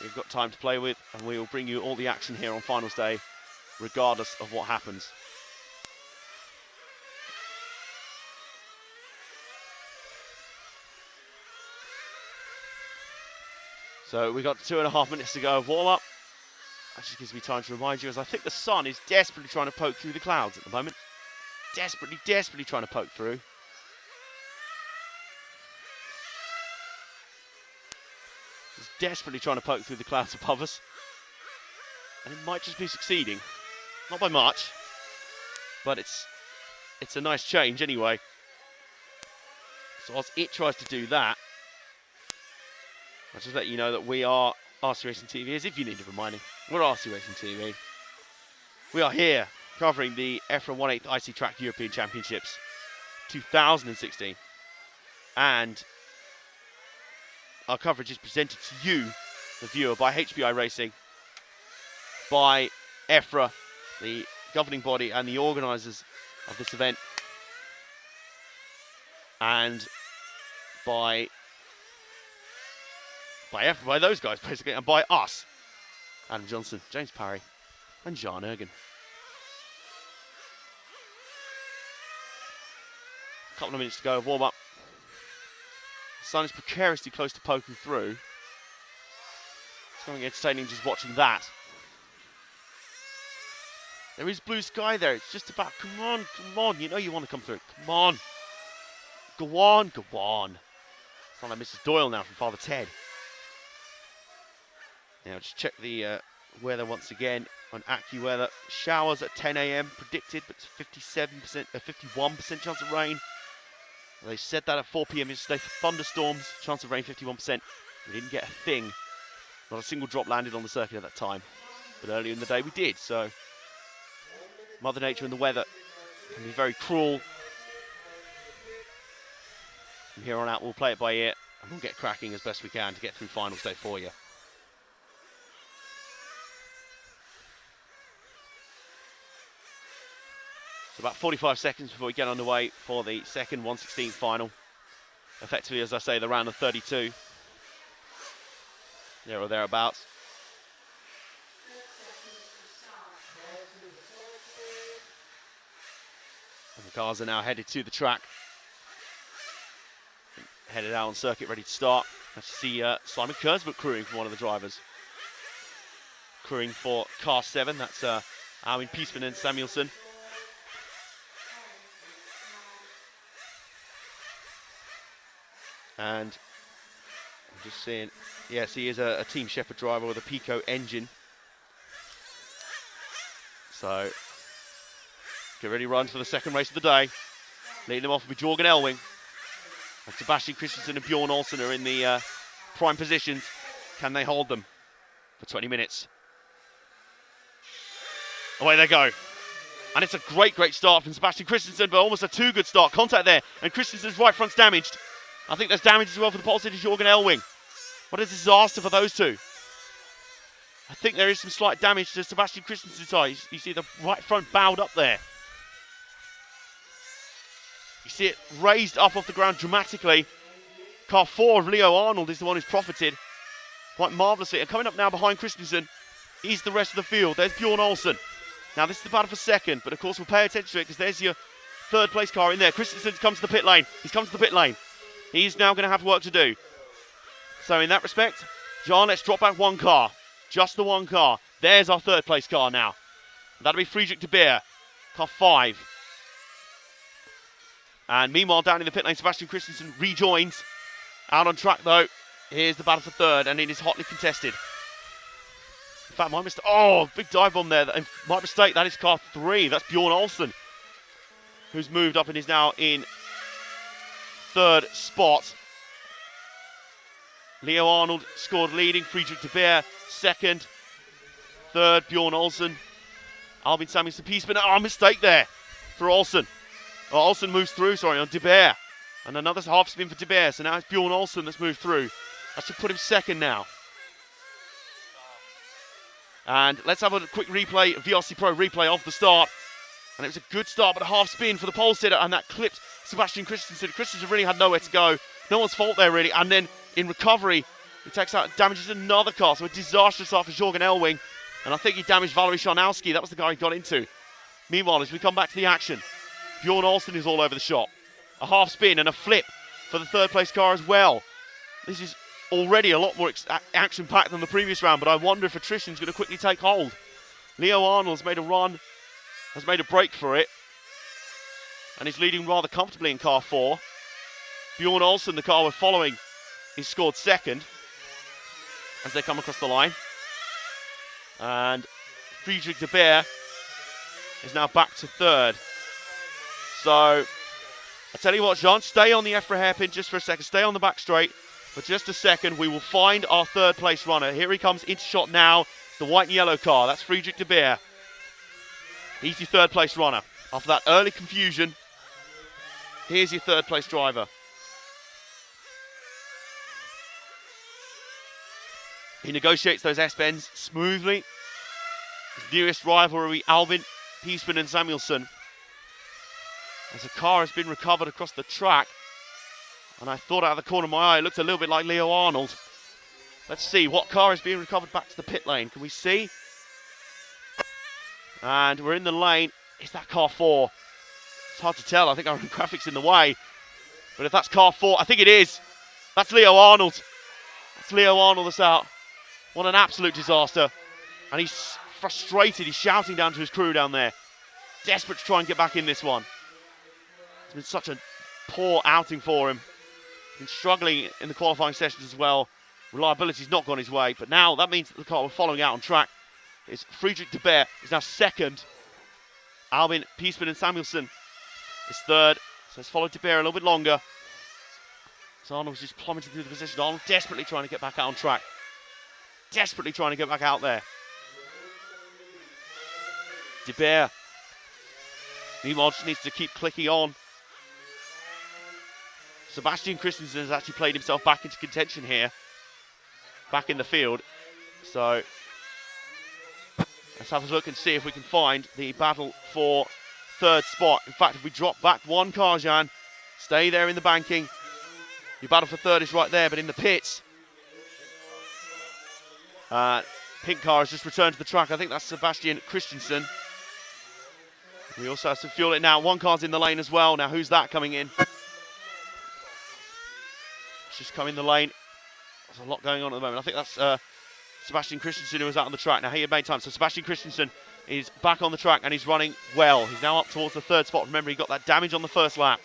A: We've got time to play with, and we will bring you all the action here on finals day, regardless of what happens. So we've got 2.5 minutes to go of warm-up. That just gives me time to remind you, as I think the sun is desperately trying to poke through the clouds at the moment. Desperately, desperately trying to poke through. It's desperately trying to poke through the clouds above us. And it might just be succeeding. Not by much, but it's a nice change anyway. So as it tries to do that, I'll just let you know that we are RC Racing TV, as if you need a reminding. We're RC Racing TV. We are here covering the EFRA 1/8 IC Track European Championships 2016. And our coverage is presented to you, the viewer, by HBI Racing, by EFRA, the governing body and the organisers of this event, and by EFRA, by those guys basically, and by us, Adam Johnson, James Parry, and Jan Ergen. A couple of minutes to go of warm up. The sun is precariously close to poking through. It's going to be entertaining just watching that. There is blue sky there. It's just about, come on. You know you want to come through. Come on. Go on. It's not like Mrs. Doyle now from Father Ted. Now just check the weather once again on AccuWeather. Showers at 10 AM predicted, but it's 51% chance of rain. They said that at 4 PM yesterday for thunderstorms, chance of rain 51%. We didn't get a thing. Not a single drop landed on the circuit at that time. But earlier in the day we did, so Mother Nature and the weather can be very cruel. From here on out, we'll play it by ear, and we'll get cracking as best we can to get through finals day for you. So about 45 seconds before we get underway for the second 1/16 final. Effectively, as I say, the round of 32. There or thereabouts. And the cars are now headed to the track. Headed out on circuit, ready to start. I see Simon Kurzbuck crewing for one of the drivers. Crewing for car 7, that's Armin Piesman and Samuelson. And Just seeing, yes, he is a Team Shepherd driver with a Pico engine. So, get ready runs for the second race of the day. Leading them off will be Jorgen Elwing. And Sebastian Christensen and Bjorn Olsen are in the prime positions. Can they hold them for 20 minutes? Away they go. And it's a great start from Sebastian Christensen, but almost a too good start. Contact there, and Christensen's right front's damaged. I think there's damage as well for the pole sitter Jorgen Elwing. What a disaster for those two. I think there is some slight damage to Sebastian Christensen's side. You see the right front bowed up there. You see it raised up off the ground dramatically. Car 4 of Leo Arnold is the one who's profited quite marvellously. And coming up now behind Christensen is the rest of the field. There's Bjorn Olsen. Now this is the battle for second, but of course we'll pay attention to it because there's your third place car in there. Christensen's come to the pit lane. He's come to the pit lane. He's now going to have work to do. So in that respect, John, let's drop back one car. Just the one car. There's our third place car now. That'll be Friedrich de Beer, car 5. And meanwhile, down in the pit lane, Sebastian Christensen rejoins. Out on track though, here's the battle for third, and it is hotly contested. In fact, my mistake. Oh, big dive bomb there. My mistake, that is car 3. That's Bjorn Olsen, who's moved up and is now in third spot. Leo Arnold scored leading. Friedrich de Beer second. Third, Bjorn Olsen. Albin Samuelsen Piesman. Oh, mistake there for Olsen. Oh, Olsen moves through, sorry, on de Beer. And another half spin for de Beer. So now it's Bjorn Olsen that's moved through. That should put him second now. And let's have a quick replay, VRC Pro replay of the start. And it was a good start, but a half spin for the pole sitter, and that clipped Sebastian Christensen. Christensen really had nowhere to go. No one's fault there, really. And then in recovery, he takes out, damages another car. So a disastrous start for Jorgen Elwing. And I think he damaged Valery Sharnowski. That was the guy he got into. Meanwhile, as we come back to the action, Bjorn Olsen is all over the shop. A half spin and a flip for the third place car as well. This is already a lot more action-packed than the previous round, but I wonder if attrition's going to quickly take hold. Leo Arnold's made a run, has made a break for it, and he's leading rather comfortably in car 4. Bjorn Olsen, the car we're following, he's scored second as they come across the line. And Friedrich de Beer is now back to third. So, I tell you what, Jean, stay on the EFRA hairpin just for a second. Stay on the back straight for just a second. We will find our third place runner. Here he comes into shot now. The white and yellow car. That's Friedrich de Beer. He's your third place runner. After that early confusion, here's your third place driver. He negotiates those S-bends smoothly. His newest rivalry, Albin Piesman and Samuelsen. As a car has been recovered across the track. And I thought out of the corner of my eye, it looked a little bit like Leo Arnold. Let's see, what car is being recovered back to the pit lane? Can we see? And we're in the lane. Is that car 4? It's hard to tell. I think our graphics in the way. But if that's car 4, I think it is. That's Leo Arnold. That's Leo Arnold that's out. What an absolute disaster. And he's frustrated. He's shouting down to his crew down there. Desperate to try and get back in this one. It's been such a poor outing for him. Been struggling in the qualifying sessions as well. Reliability's not gone his way. But now that means that the car we're following out on track is Friedrich de Beer is now second. Albin Piesman and Samuelsen is third. So it's followed de Beer a little bit longer. So Arnold's just plummeting through the position. Arnold desperately trying to get back out on track. Desperately trying to get back out there. De Beer, meanwhile, just needs to keep clicking on. Sebastian Christensen has actually played himself back into contention here. Back in the field. So let's have a look and see if we can find the battle for third spot. In fact, if we drop back one car, Jan, stay there in the banking. Your battle for third is right there, but in the pits. Pink car has just returned to the track. I think that's Sebastian Christensen. We also have to fuel it now. One car's in the lane as well. Now, who's that coming in? It's just come in the lane. There's a lot going on at the moment. I think that's Sebastian Christensen who was out on the track. Now, he had made time. So Sebastian Christensen is back on the track and he's running well. He's now up towards the third spot. Remember, he got that damage on the first lap.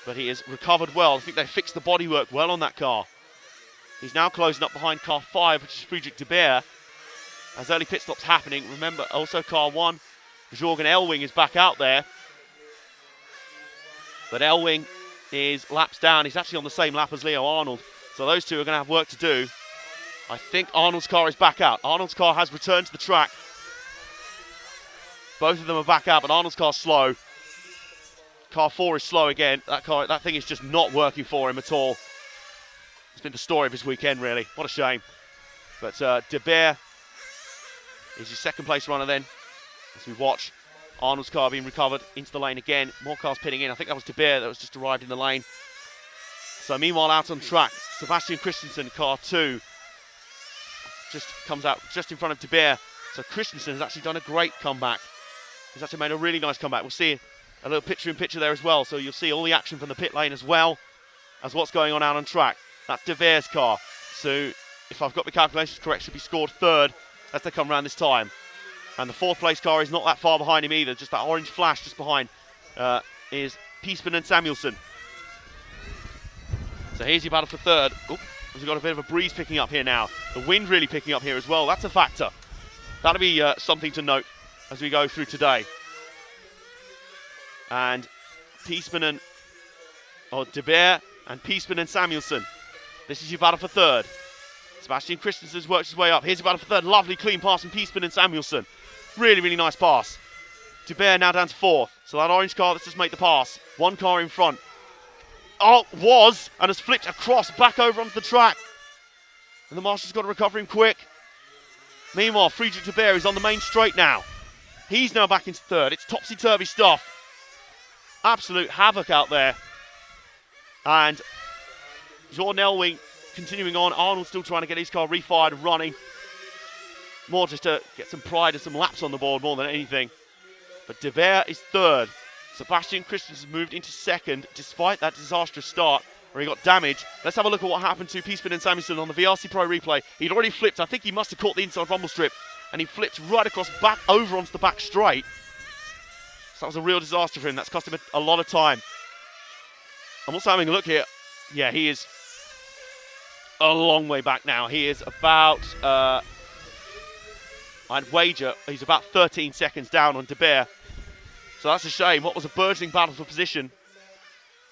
A: but he has recovered well. I think they fixed the bodywork well on that car. He's now closing up behind car 5, which is Friedrich de Beer. As early pit stops happening, remember also car 1, Jorgen Elwing is back out there. But Elwing is laps down. He's actually on the same lap as Leo Arnold. So those two are going to have work to do. I think Arnold's car is back out. Arnold's car has returned to the track. Both of them are back out, but Arnold's car's slow. Car 4 is slow again. That thing is just not working for him at all. It's been the story of his weekend, really. What a shame. But De Beer is his second place runner then. As we watch Arnold's car being recovered into the lane again. More cars pitting in. I think that was De Beer that was just arrived in the lane. So meanwhile, out on track, Sebastian Christensen, car 2, just comes out just in front of De Beer. So Christensen has actually done a great comeback. He's actually made a really nice comeback. We'll see a little picture-in-picture there as well. So you'll see all the action from the pit lane as well as what's going on out on track. That's De Beer's car. So if I've got the calculations correct, should be scored 3rd as they come around this time. And the 4th place car is not that far behind him either. Just that orange flash just behind is Piesman and Samuelson. So here's your battle for 3rd. Oh, we've got a bit of a breeze picking up here now. The wind really picking up here as well. That's a factor. That'll be something to note as we go through today. And Piesman De Beer and Piesman and Samuelson. This is your battle for 3rd. Sebastian Christensen's worked his way up. Here's your battle for 3rd. Lovely clean pass from Piesman and Samuelson. Really, really nice pass. De Beer now down to 4th. So that orange car that's just made the pass. One car in front. Oh, and has flipped across back over onto the track. And the marshal's got to recover him quick. Meanwhile, Friedrich de Beer is on the main straight now. He's now back into 3rd. It's topsy-turvy stuff. Absolute havoc out there. And Jordan Elwing continuing on. Arnold still trying to get his car refired and running. More just to get some pride and some laps on the board more than anything. But De Beer is 3rd. Sebastian Christensen moved into 2nd despite that disastrous start where he got damaged. Let's have a look at what happened to Piesman and Samuelson on the VRC Pro replay. He'd already flipped. I think he must have caught the inside rumble strip and he flipped right across back over onto the back straight. So that was a real disaster for him. That's cost him a lot of time. I'm also having a look here. Yeah, he is a long way back now. He is about, I'd wager, he's about 13 seconds down on De Beer. So that's a shame. What was a burgeoning battle for position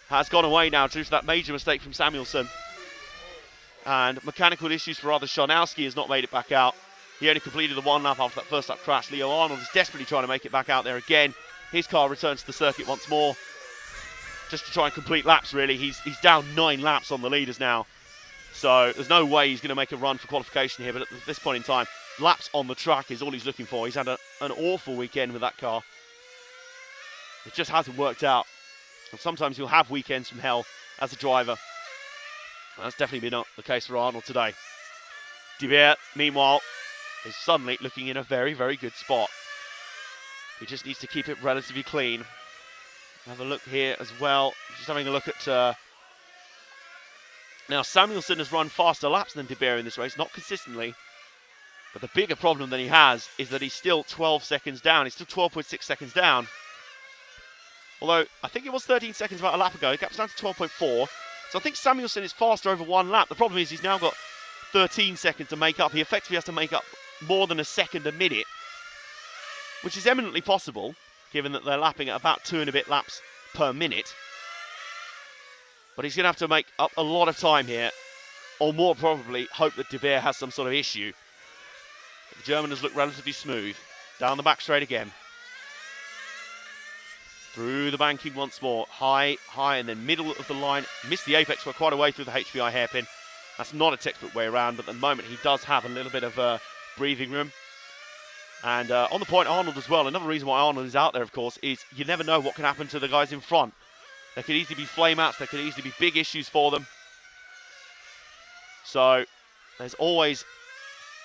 A: has gone away now due to that major mistake from Samuelson. And mechanical issues for other. Sharnowski has not made it back out. He only completed the 1 lap after that first lap crash. Leo Arnold is desperately trying to make it back out there again. His car returns to the circuit once more, just to try and complete laps, really. He's down 9 laps on the leaders now. So there's no way he's going to make a run for qualification here. But at this point in time, laps on the track is all he's looking for. He's had an awful weekend with that car. It just hasn't worked out. And sometimes you'll have weekends from hell as a driver. And that's definitely been the case for Arnold today. De Beer, meanwhile, is suddenly looking in a very, very good spot. He just needs to keep it relatively clean. Have a look here as well. Just having a look at... Now, Samuelson has run faster laps than De Beer in this race, not consistently. But the bigger problem that he has is that he's still 12 seconds down. He's still 12.6 seconds down. Although, I think it was 13 seconds about a lap ago. It gaps down to 12.4. So I think Samuelson is faster over 1 lap. The problem is he's now got 13 seconds to make up. He effectively has to make up more than a second a minute, which is eminently possible, given that they're lapping at about 2 and a bit laps per minute. But he's going to have to make up a lot of time here, or more probably hope that De Beer has some sort of issue. But the German has looked relatively smooth. Down the back straight again. Through the banking once more. High, and then middle of the line. Missed the apex for quite a way through the HPI hairpin. That's not a textbook way around, but at the moment he does have a little bit of breathing room. And on the point, Arnold as well. Another reason why Arnold is out there, of course, is you never know what can happen to the guys in front. There could easily be flame-outs. There could easily be big issues for them. So there's always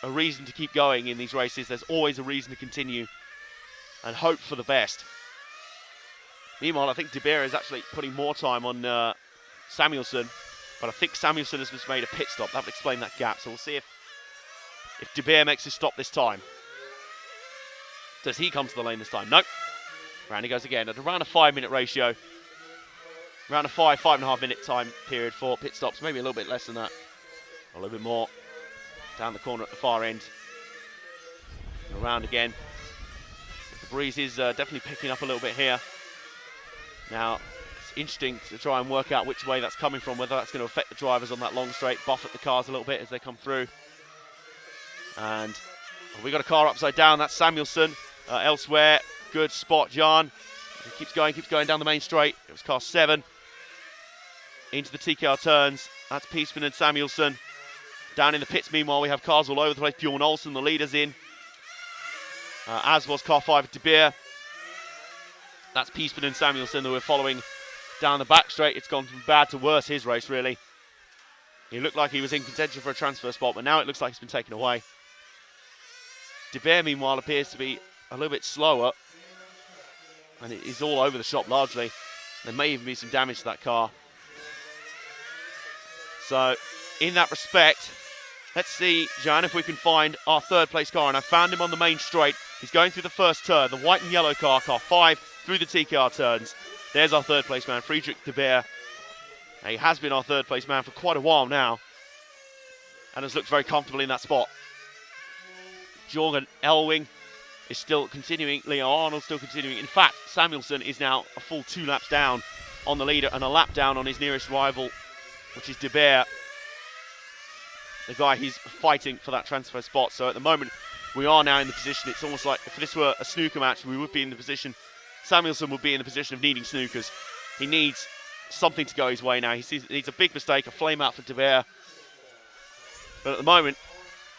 A: a reason to keep going in these races. There's always a reason to continue and hope for the best. Meanwhile, I think De Beer is actually putting more time on Samuelson. But I think Samuelson has just made a pit stop. That would explain that gap. So we'll see if De Beer makes his stop this time. Does he come to the lane this time? Nope. Round he goes again at around a 5-minute ratio. Around a 5.5 minute time period for pit stops, maybe a little bit less than that. A little bit more down the corner at the far end. Around again. The breeze is definitely picking up a little bit here. Now, it's interesting to try and work out which way that's coming from, whether that's going to affect the drivers on that long straight, buffet the cars a little bit as they come through. And we got a car upside down, that's Samuelson. Elsewhere, good spot, Jan. He keeps going down the main straight. It was car 7. Into the TKR turns, that's Peaceman and Samuelson. Down in the pits, meanwhile, we have cars all over the place. Bjorn Olsen, the leader's in. As was car 5 De Beer. That's Peaceman and Samuelson that we're following down the back straight. It's gone from bad to worse, his race, really. He looked like he was in contention for a transfer spot, but now it looks like it's been taken away. De Beer, meanwhile, appears to be a little bit slower. And it is all over the shop, largely. There may even be some damage to that car. So, in that respect, let's see, Jan, if we can find our third place car. And I found him on the main straight. He's going through the first turn, the white and yellow car 5, through the TKR turns. There's our third place man, Friedrich De Beer. He has been our third place man for quite a while now, and has looked very comfortable in that spot. Jorgen Elwing is still continuing, Leo Arnold still continuing. In fact, Samuelson is now a full 2 laps down on the leader and a lap down on his nearest rival, which is De Beer, the guy he's fighting for that transfer spot. So at the moment, we are now in the position, it's almost like if this were a snooker match, we would be in the position, Samuelson would be in the position of needing snookers. He needs something to go his way now. He needs a big mistake, a flame out for De Beer. But at the moment,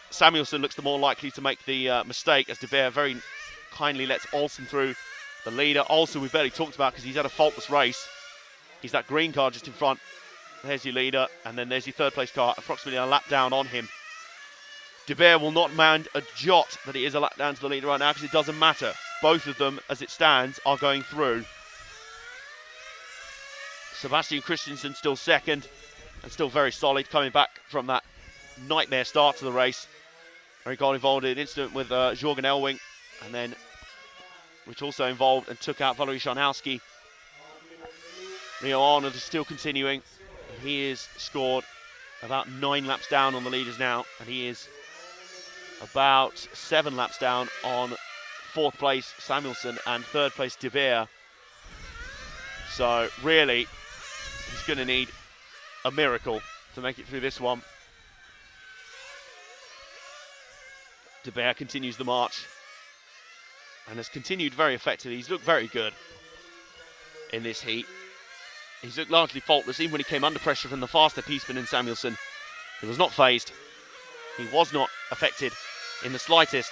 A: Samuelson looks the more likely to make the mistake, as De Beer very kindly lets Olsen through, the leader. Olsen we've barely talked about because he's had a faultless race. He's that green car just in front. There's your leader, and then there's your third place car, approximately a lap down on him. De Beer will not mind a jot that he is a lap down to the leader right now, because it doesn't matter. Both of them, as it stands, are going through. Sebastian Christensen still second, and still very solid, coming back from that nightmare start to the race, where he got involved in an incident with Jorgen Elwing, and then which also involved and took out Valery Scharnowski. Leo Arnold is still continuing. He is scored about 9 laps down on the leaders now, and he is about 7 laps down on 4th place Samuelson and 3rd place De Beer. So really, he's going to need a miracle to make it through this one. De Beer continues the march and has continued very effectively. He's looked very good in this heat. He's looked largely faultless, even when he came under pressure from the faster Peaceman and Samuelson. He was not phased. He was not affected in the slightest.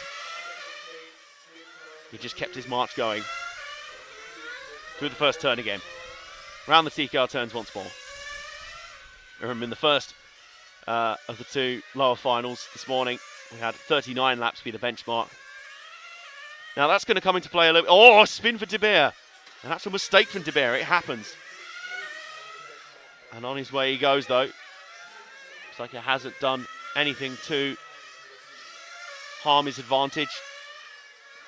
A: He just kept his march going. Through the first turn again. Round the TKR turns once more. Remember, in the first of the 2 lower finals this morning, we had 39 laps be the benchmark. Now that's going to come into play a little bit. Oh, a spin for De Beer. And that's a mistake from De Beer. It happens. And on his way he goes, though. Looks like it hasn't done anything to harm his advantage.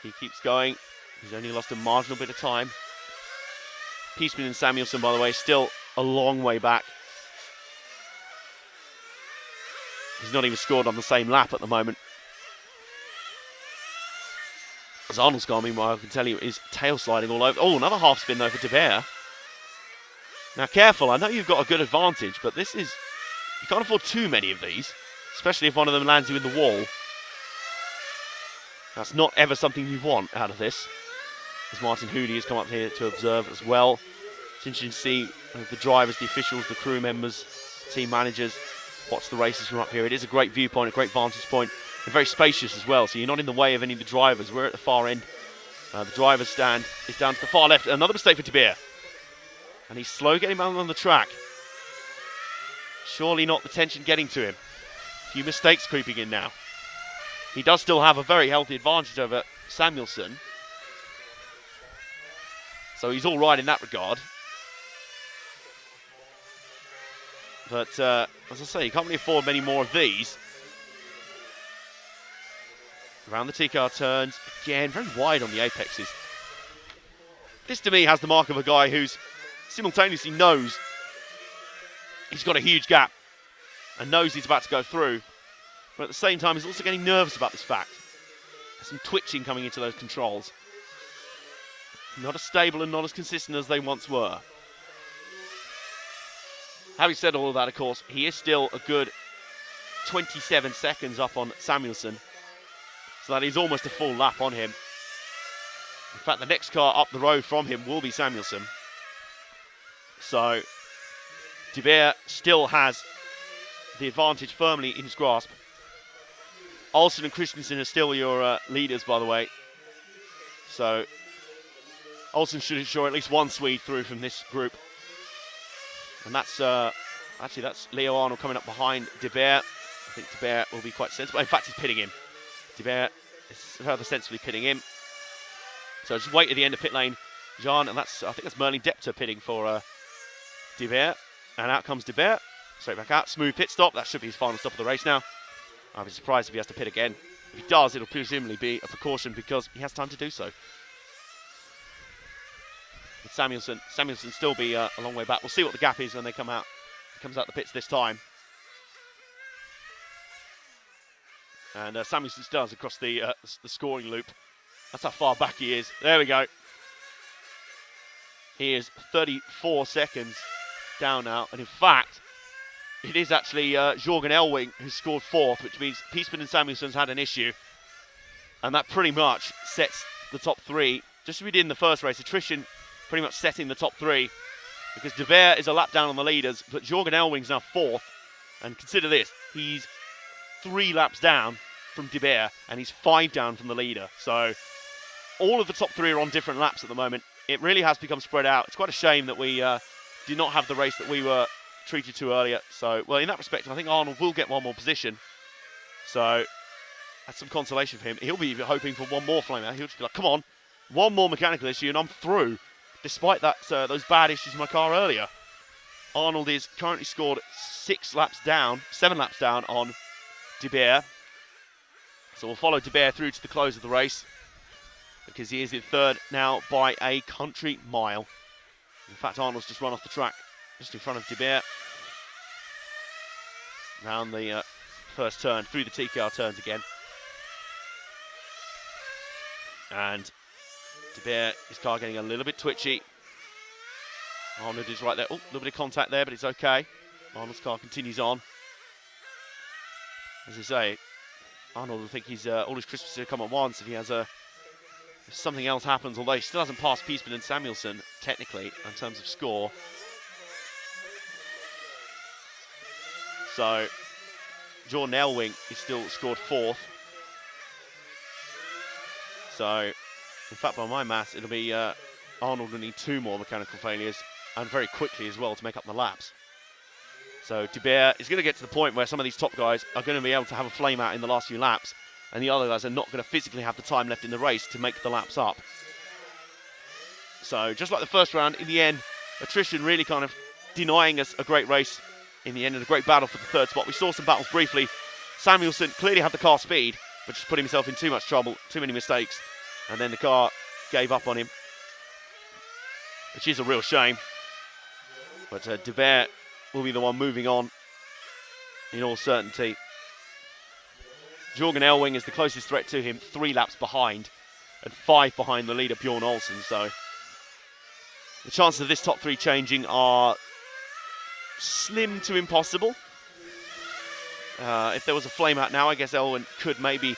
A: He keeps going. He's only lost a marginal bit of time. Peaceman and Samuelson, by the way, still a long way back. He's not even scored on the same lap at the moment. As Arnold's gone, meanwhile, I can tell you, is tail sliding all over. Oh, another half spin, though, for De Beer. Now, careful. I know you've got a good advantage, but this is... You can't afford too many of these, especially if one of them lands you in the wall. That's not ever something you want out of this. As Martin Hoody has come up here to observe as well. It's interesting to see the drivers, the officials, the crew members, team managers watch the races from up here. It is a great viewpoint, a great vantage point, and very spacious as well. So you're not in the way of any of the drivers. We're at the far end. The driver's stand is down to the far left. Another mistake for De Beer. And he's slow getting back on the track. Surely not the tension getting to him. A few mistakes creeping in now. He does still have a very healthy advantage over Samuelson. So he's all right in that regard. But as I say, you can't really afford many more of these. Around the TKR turns. Again, very wide on the apexes. This to me has the mark of a guy who's simultaneously knows he's got a huge gap and knows he's about to go through. But at the same time, he's also getting nervous about this fact. There's some twitching coming into those controls. Not as stable and not as consistent as they once were. Having said all of that, of course, he is still a good 27 seconds up on Samuelsson. So that is almost a full lap on him. In fact, the next car up the road from him will be Samuelsson. So De Beer still has the advantage firmly in his grasp. Olsen and Christensen are still your leaders, by the way. So Olsen should ensure at least one Swede through from this group. And that's, actually that's Leo Arnold coming up behind De Beer. I think De Beer will be quite sensible. In fact, he's pitting him. De Beer is rather sensibly pitting him. So just wait at the end of pit lane, Jean, and that's, I think that's Merlin Depter pitting for De Beer. And out comes De Beer. Straight back out. Smooth pit stop. That should be his final stop of the race now. I'd be surprised if he has to pit again. If he does, it'll presumably be a precaution because he has time to do so. With Samuelsson still be a long way back. We'll see what the gap is when they come out. He comes out the pits this time. And Samuelsson does across the scoring loop. That's how far back he is. There we go. He is 34 seconds down now. And in fact, it is actually Jorgen Elwing who scored fourth, which means Piesman and Samuelsson's had an issue. And that pretty much sets the top three. Just as we did in the first race, attrition pretty much setting the top three. Because De Beer is a lap down on the leaders, but Jorgen Elwing's now fourth. And consider this, he's 3 laps down from De Beer, and he's 5 down from the leader. So all of the top three are on different laps at the moment. It really has become spread out. It's quite a shame that we did not have the race that we were treated to earlier. So, well, in that respect, I think Arnold will get one more position. So that's some consolation for him. He'll be hoping for one more flame out. He'll just be like, come on, one more mechanical issue and I'm through. Despite that, those bad issues in my car earlier. Arnold is currently scored 7 laps down on De Beer. So we'll follow De Beer through to the close of the race because he is in third now by a country mile. In fact, Arnold's just run off the track just in front of De Beer. Round the first turn, through the TKR turns again. And De Beer, his car getting a little bit twitchy. Arnold is right there. Oh, a little bit of contact there, but it's okay. Arnold's car continues on. As I say, Arnold will think he's all his Christmas to come at once if he has if something else happens, although he still hasn't passed Piesman and Samuelsson, technically, in terms of score. So, Jorgen Elwing is still scored fourth. So, in fact, by my maths, it'll be Arnold will need 2 more mechanical failures, and very quickly as well to make up the laps. So De Beer is going to get to the point where some of these top guys are going to be able to have a flame out in the last few laps, and the other guys are not going to physically have the time left in the race to make the laps up. So just like the first round, in the end, attrition really kind of denying us a great race in the end and a great battle for the third spot. We saw some battles briefly. Samuelsson clearly had the car speed, but just put himself in too much trouble, too many mistakes, and then the car gave up on him, which is a real shame. But De Beer will be the one moving on in all certainty. Jorgen Elwing is the closest threat to him, 3 laps behind and 5 behind the leader Bjorn Olsen. So the chances of this top 3 changing are slim to impossible. If there was a flame out now, I guess Elwing could maybe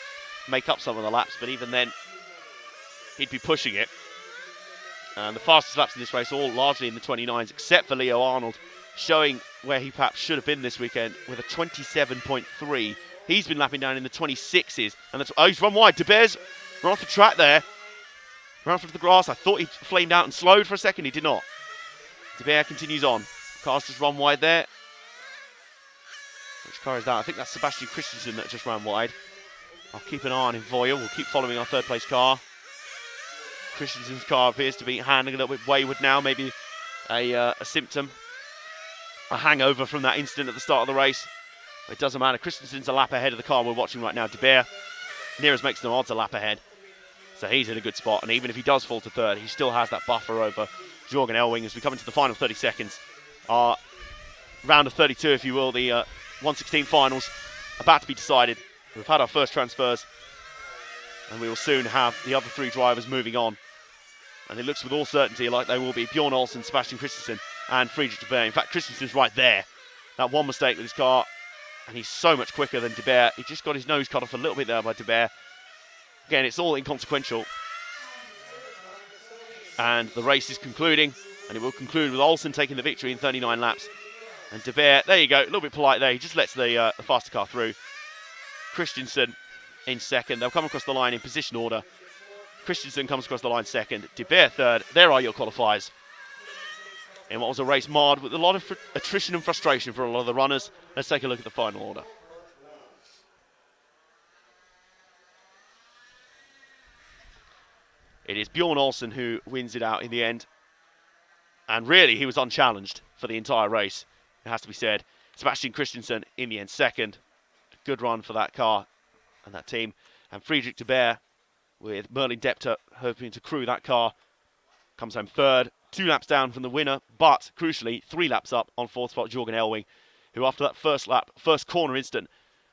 A: make up some of the laps, but even then he'd be pushing it. And the fastest laps in this race all largely in the 29s, except for Leo Arnold, showing where he perhaps should have been this weekend with a 27.3. He's been lapping down in the 26s. And that's, oh, he's run wide. De Beer's run off the track there. Run off the grass. I thought he flamed out and slowed for a second. He did not. De Beer continues on. Car's just run wide there. Which car is that? I think that's Sebastian Christensen that just ran wide. I'll keep an eye on him for you. We'll keep following our third place car. Christensen's car appears to be handling a little bit wayward now. Maybe a symptom. A hangover from that incident at the start of the race. But it doesn't matter. Christensen's a lap ahead of the car we're watching right now. De Beer, near as makes no odds, a lap ahead. So he's in a good spot, and even if he does fall to third, he still has that buffer over Jorgen Elwing as we come into the final 30 seconds. Our round of 32, if you will, the 1/16 finals about to be decided. We've had our first transfers, and we will soon have the other 3 drivers moving on. And it looks with all certainty like they will be Bjorn Olsen, Sebastian Christensen, and Friedrich de Beer. In fact, Christensen's right there. That one mistake with his car, and he's so much quicker than de Beer. He just got his nose cut off a little bit there by de Beer. Again, it's all inconsequential. And the race is concluding, and it will conclude with Olsen taking the victory in 39 laps. And de Beer, there you go, a little bit polite there. He just lets the faster car through. Christensen in second. They'll come across the line in position order. Christensen comes across the line second. De Beer third. There are your qualifiers. In what was a race marred with a lot of attrition and frustration for a lot of the runners. Let's take a look at the final order. It is Bjorn Olsen who wins it out in the end. And really, he was unchallenged for the entire race, it has to be said. Sebastian Christensen in the end second. A good run for that car and that team. And Friedrich de Beer, with Merlin Depter hoping to crew that car, comes home third. 2 laps down from the winner, but crucially 3 laps up on 4th spot Jorgen Elwing, who after that first lap, first corner instant,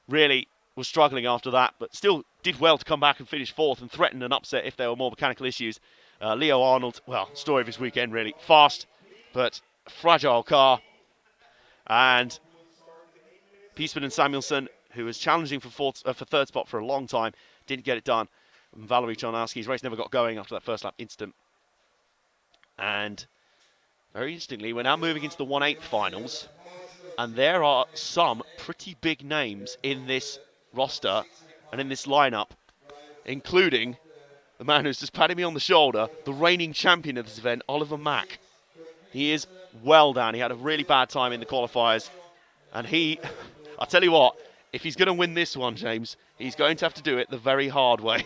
A: really was struggling after that, but still did well to come back and finish 4th and threaten an upset if there were more mechanical issues. Leo Arnold, well, story of his weekend really. Fast, but fragile car. And Piesman and Samuelson, who was challenging for 3rd spot for a long time, didn't get it done. And Valery Charnowski's race never got going after that first lap incident. And very interestingly, we're now moving into the 1/8 finals. And there are some pretty big names in this roster and in this lineup, including the man who's just patting me on the shoulder, the reigning champion of this event, Oliver Mack. He is well down. He had a really bad time in the qualifiers. And I'll tell you what, if he's going to win this one, James, he's going to have to do it the very hard way.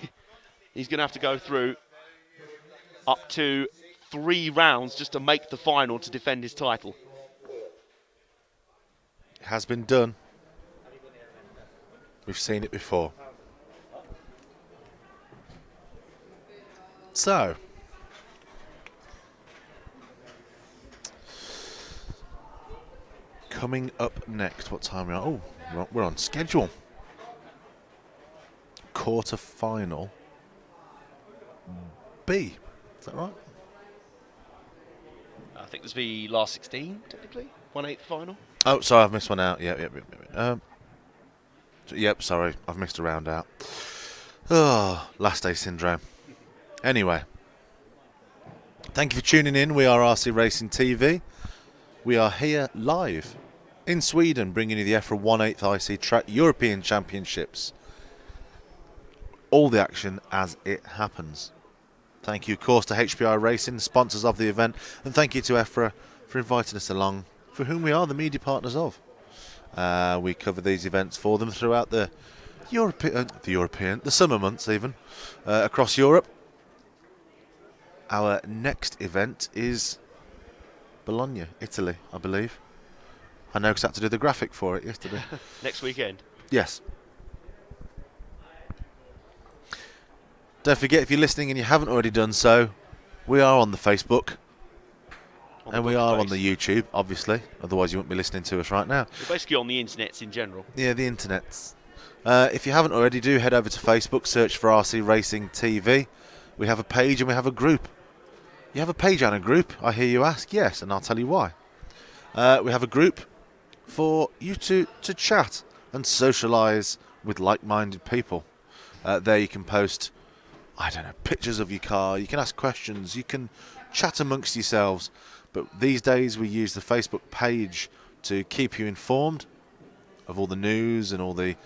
A: He's going to have to go through up to 3 rounds just to make the final to defend his title.
B: It has been done. We've seen it before. So, coming up next, what time are we on? Oh, we're on schedule. Quarter final B. Is that right?
A: I think this will be last 16, technically. 1/8 final.
B: Oh, sorry, I've missed one out. Yep, sorry, I've missed a round out. Oh, last day syndrome. Anyway, thank you for tuning in. We are RC Racing TV. We are here live in Sweden, bringing you the EFRA 1/8 IC Track European Championships. All the action as it happens. Thank you, of course, to HPI Racing, sponsors of the event, and thank you to EFRA for inviting us along, for whom we are the media partners of. We cover these events for them throughout the summer months even, across Europe. Our next event is Bologna, Italy, I believe. I know because I had to do the graphic for it yesterday.
A: Next weekend.
B: Yes. Don't forget, if you're listening and you haven't already done so, we are on the Facebook. And we are on the YouTube, obviously. Otherwise, you wouldn't be listening to us right now.
A: We're basically on the internets in general.
B: Yeah, the internets. If you haven't already, do head over to Facebook, search for RC Racing TV. We have a page and we have a group. You have a page and a group, I hear you ask? Yes, and I'll tell you why. We have a group for you to chat and socialise with like-minded people. There you can post, I don't know, pictures of your car. You can ask questions. You can chat amongst yourselves. But these days we use the Facebook page to keep you informed of all the news and all the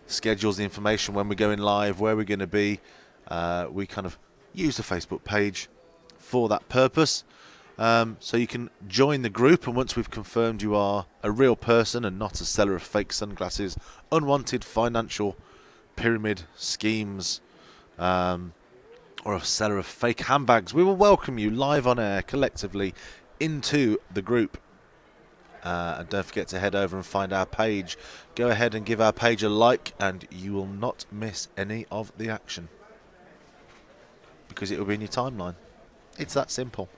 B: schedules, the information, when we're going live, where we're going to be. We kind of use the Facebook page for that purpose. So you can join the group, and once we've confirmed you are a real person and not a seller of fake sunglasses, unwanted financial pyramid schemes, or a seller of fake handbags, we will welcome you live on air collectively into the group. And don't forget to head over and find our page. Go ahead and give our page a like, and you will not miss any of the action. because it will be in your timeline. It's that simple.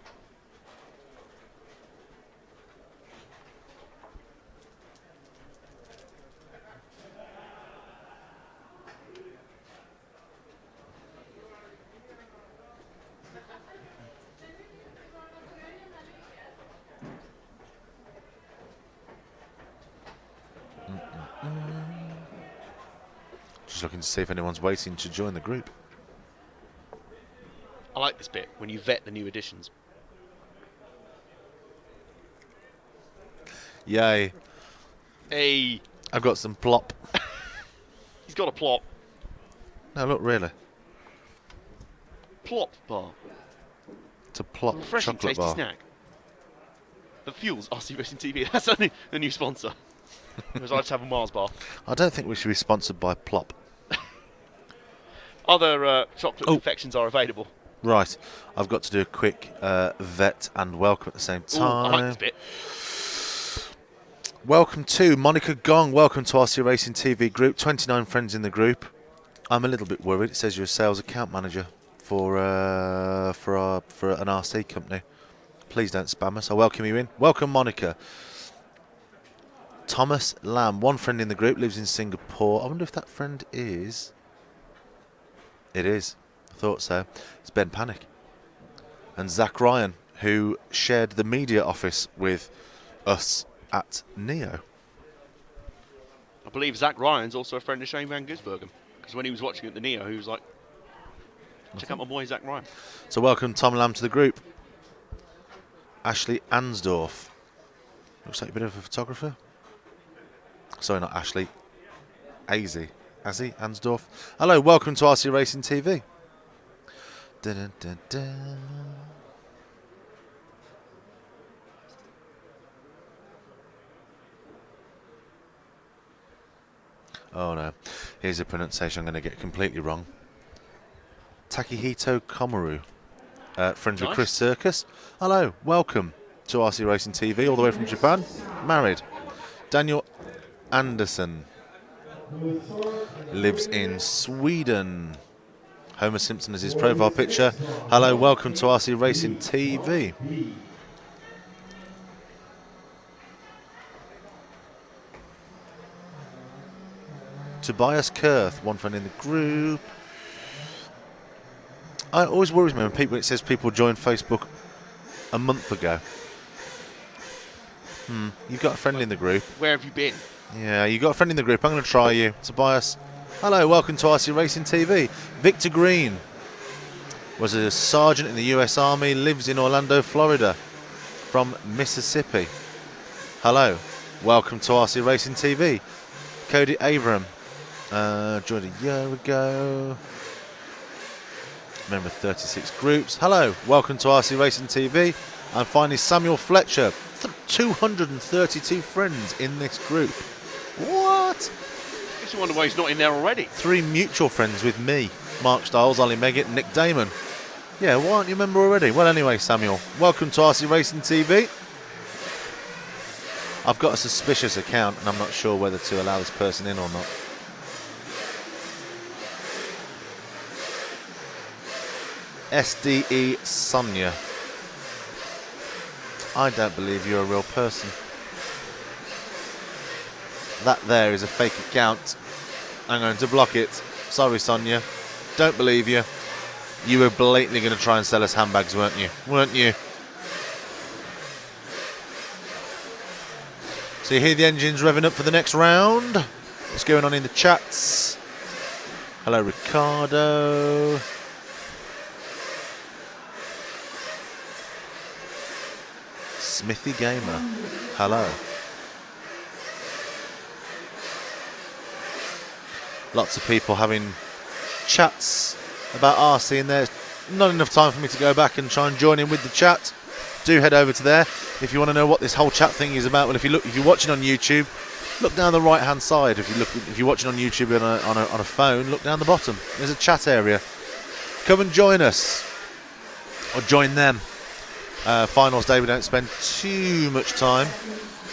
B: Just looking to see if anyone's waiting to join the group.
A: I like this bit when you vet the new additions.
B: Yay.
A: Hey,
B: I've got some plop.
A: he's got a plop.
B: No, look, really.
A: Plop bar.
B: It's a plop
A: Refreshing,
B: chocolate
A: tasty
B: bar.
A: snack. That fuels RC Racing TV. That's only the new sponsor. Because I just have a Mars bar.
B: I don't think we should be sponsored by plop.
A: Other chocolate confections are available.
B: Right, I've got to do a quick vet and welcome at the same
A: Ooh, I
B: time.
A: like this bit.
B: Welcome to Monica Gong. Welcome to RC Racing TV group. 29 friends in the group. I'm a little bit worried. It says you're a sales account manager for an RC company. Please don't spam us. I'll welcome you in. Welcome, Monica. Thomas Lamb, one friend in the group, lives in Singapore. I wonder if that friend is... It is. I thought so. It's Ben Panic. And Zach Ryan, who shared the media office with us at Neo.
A: I believe Zach Ryan's also a friend of Shane Van Gisbergen. Because when he was watching at the Neo, he was like, check out my boy Zach Ryan.
B: So welcome Tom Lamb to the group. Ashley Ansdorf. Looks like a bit of a photographer. Sorry, not Ashley. Azzy. Ansdorf. Hello, welcome to RC Racing TV. Dun, dun, dun. Oh no, here's a pronunciation I'm going to get completely wrong. Takehito Komaru. Friends with
A: Nice.
B: Chris Circus. Hello, welcome to RC Racing TV, all the way from Japan. Married. Daniel Anderson. Lives in Sweden. Homer Simpson is his profile picture. Hello, welcome to RC Racing TV. Tobias Kurth, one friend in the group. It always worries me when it says people joined Facebook a month ago. You've got a friend in the group.
A: Where have you been?
B: Yeah, you got a friend in the group. I'm going to try you. Tobias. Hello, welcome to RC Racing TV. Victor Green was a sergeant in the US Army, lives in Orlando, Florida, from Mississippi. Hello, welcome to RC Racing TV. Cody Abram, joined a year ago. Member of 36 groups. Hello, welcome to RC Racing TV. And finally, Samuel Fletcher. 232 friends in this group. What?
A: I just wonder why he's not in there already.
B: 3 mutual friends with me. Mark Stiles, Ollie Meggett, and Nick Damon. Yeah, why aren't you a member already? Well, anyway, Samuel, welcome to RC Racing TV. I've got a suspicious account, and I'm not sure whether to allow this person in or not. SDE Sonia. I don't believe you're a real person. That there is a fake account. I'm going to block it. Sorry, Sonia. Don't believe you. You were blatantly going to try and sell us handbags, weren't you? Weren't you? So you hear the engines revving up for the next round. What's going on in the chats? Hello, Ricardo. Smithy Gamer. Hello. Lots of people having chats about RC, and there's not enough time for me to go back and try and join in with the chat. Do head over to there if you want to know what this whole chat thing is about. Well, if you're watching on YouTube, look down the right hand side. If you're watching on YouTube on a phone, look down the bottom. There's a chat area. Come and join us, or join them. Finals day, we don't spend too much time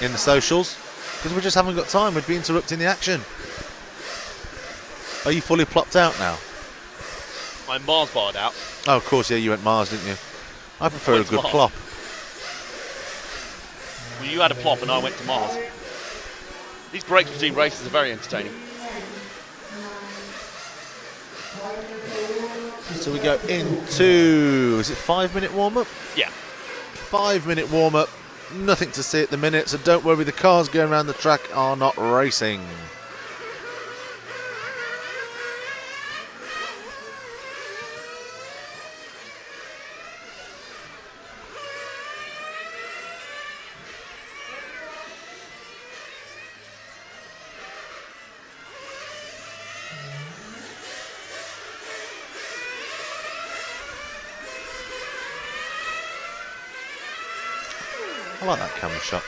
B: in the socials because we just haven't got time. We'd be interrupting the action. Are you fully plopped out now?
A: my Mars barred out.
B: Oh, of course, yeah, you went Mars, didn't you? I prefer a
A: went to
B: good
A: Mars.
B: plop.
A: Well, you had a plop and I went to Mars. These breaks between races are very entertaining.
B: So we go into, is it 5-minute warm-up?
A: Yeah.
B: 5-minute warm-up. Nothing to see at the minute, so don't worry, the cars going around the track are not racing. I like that camera shot.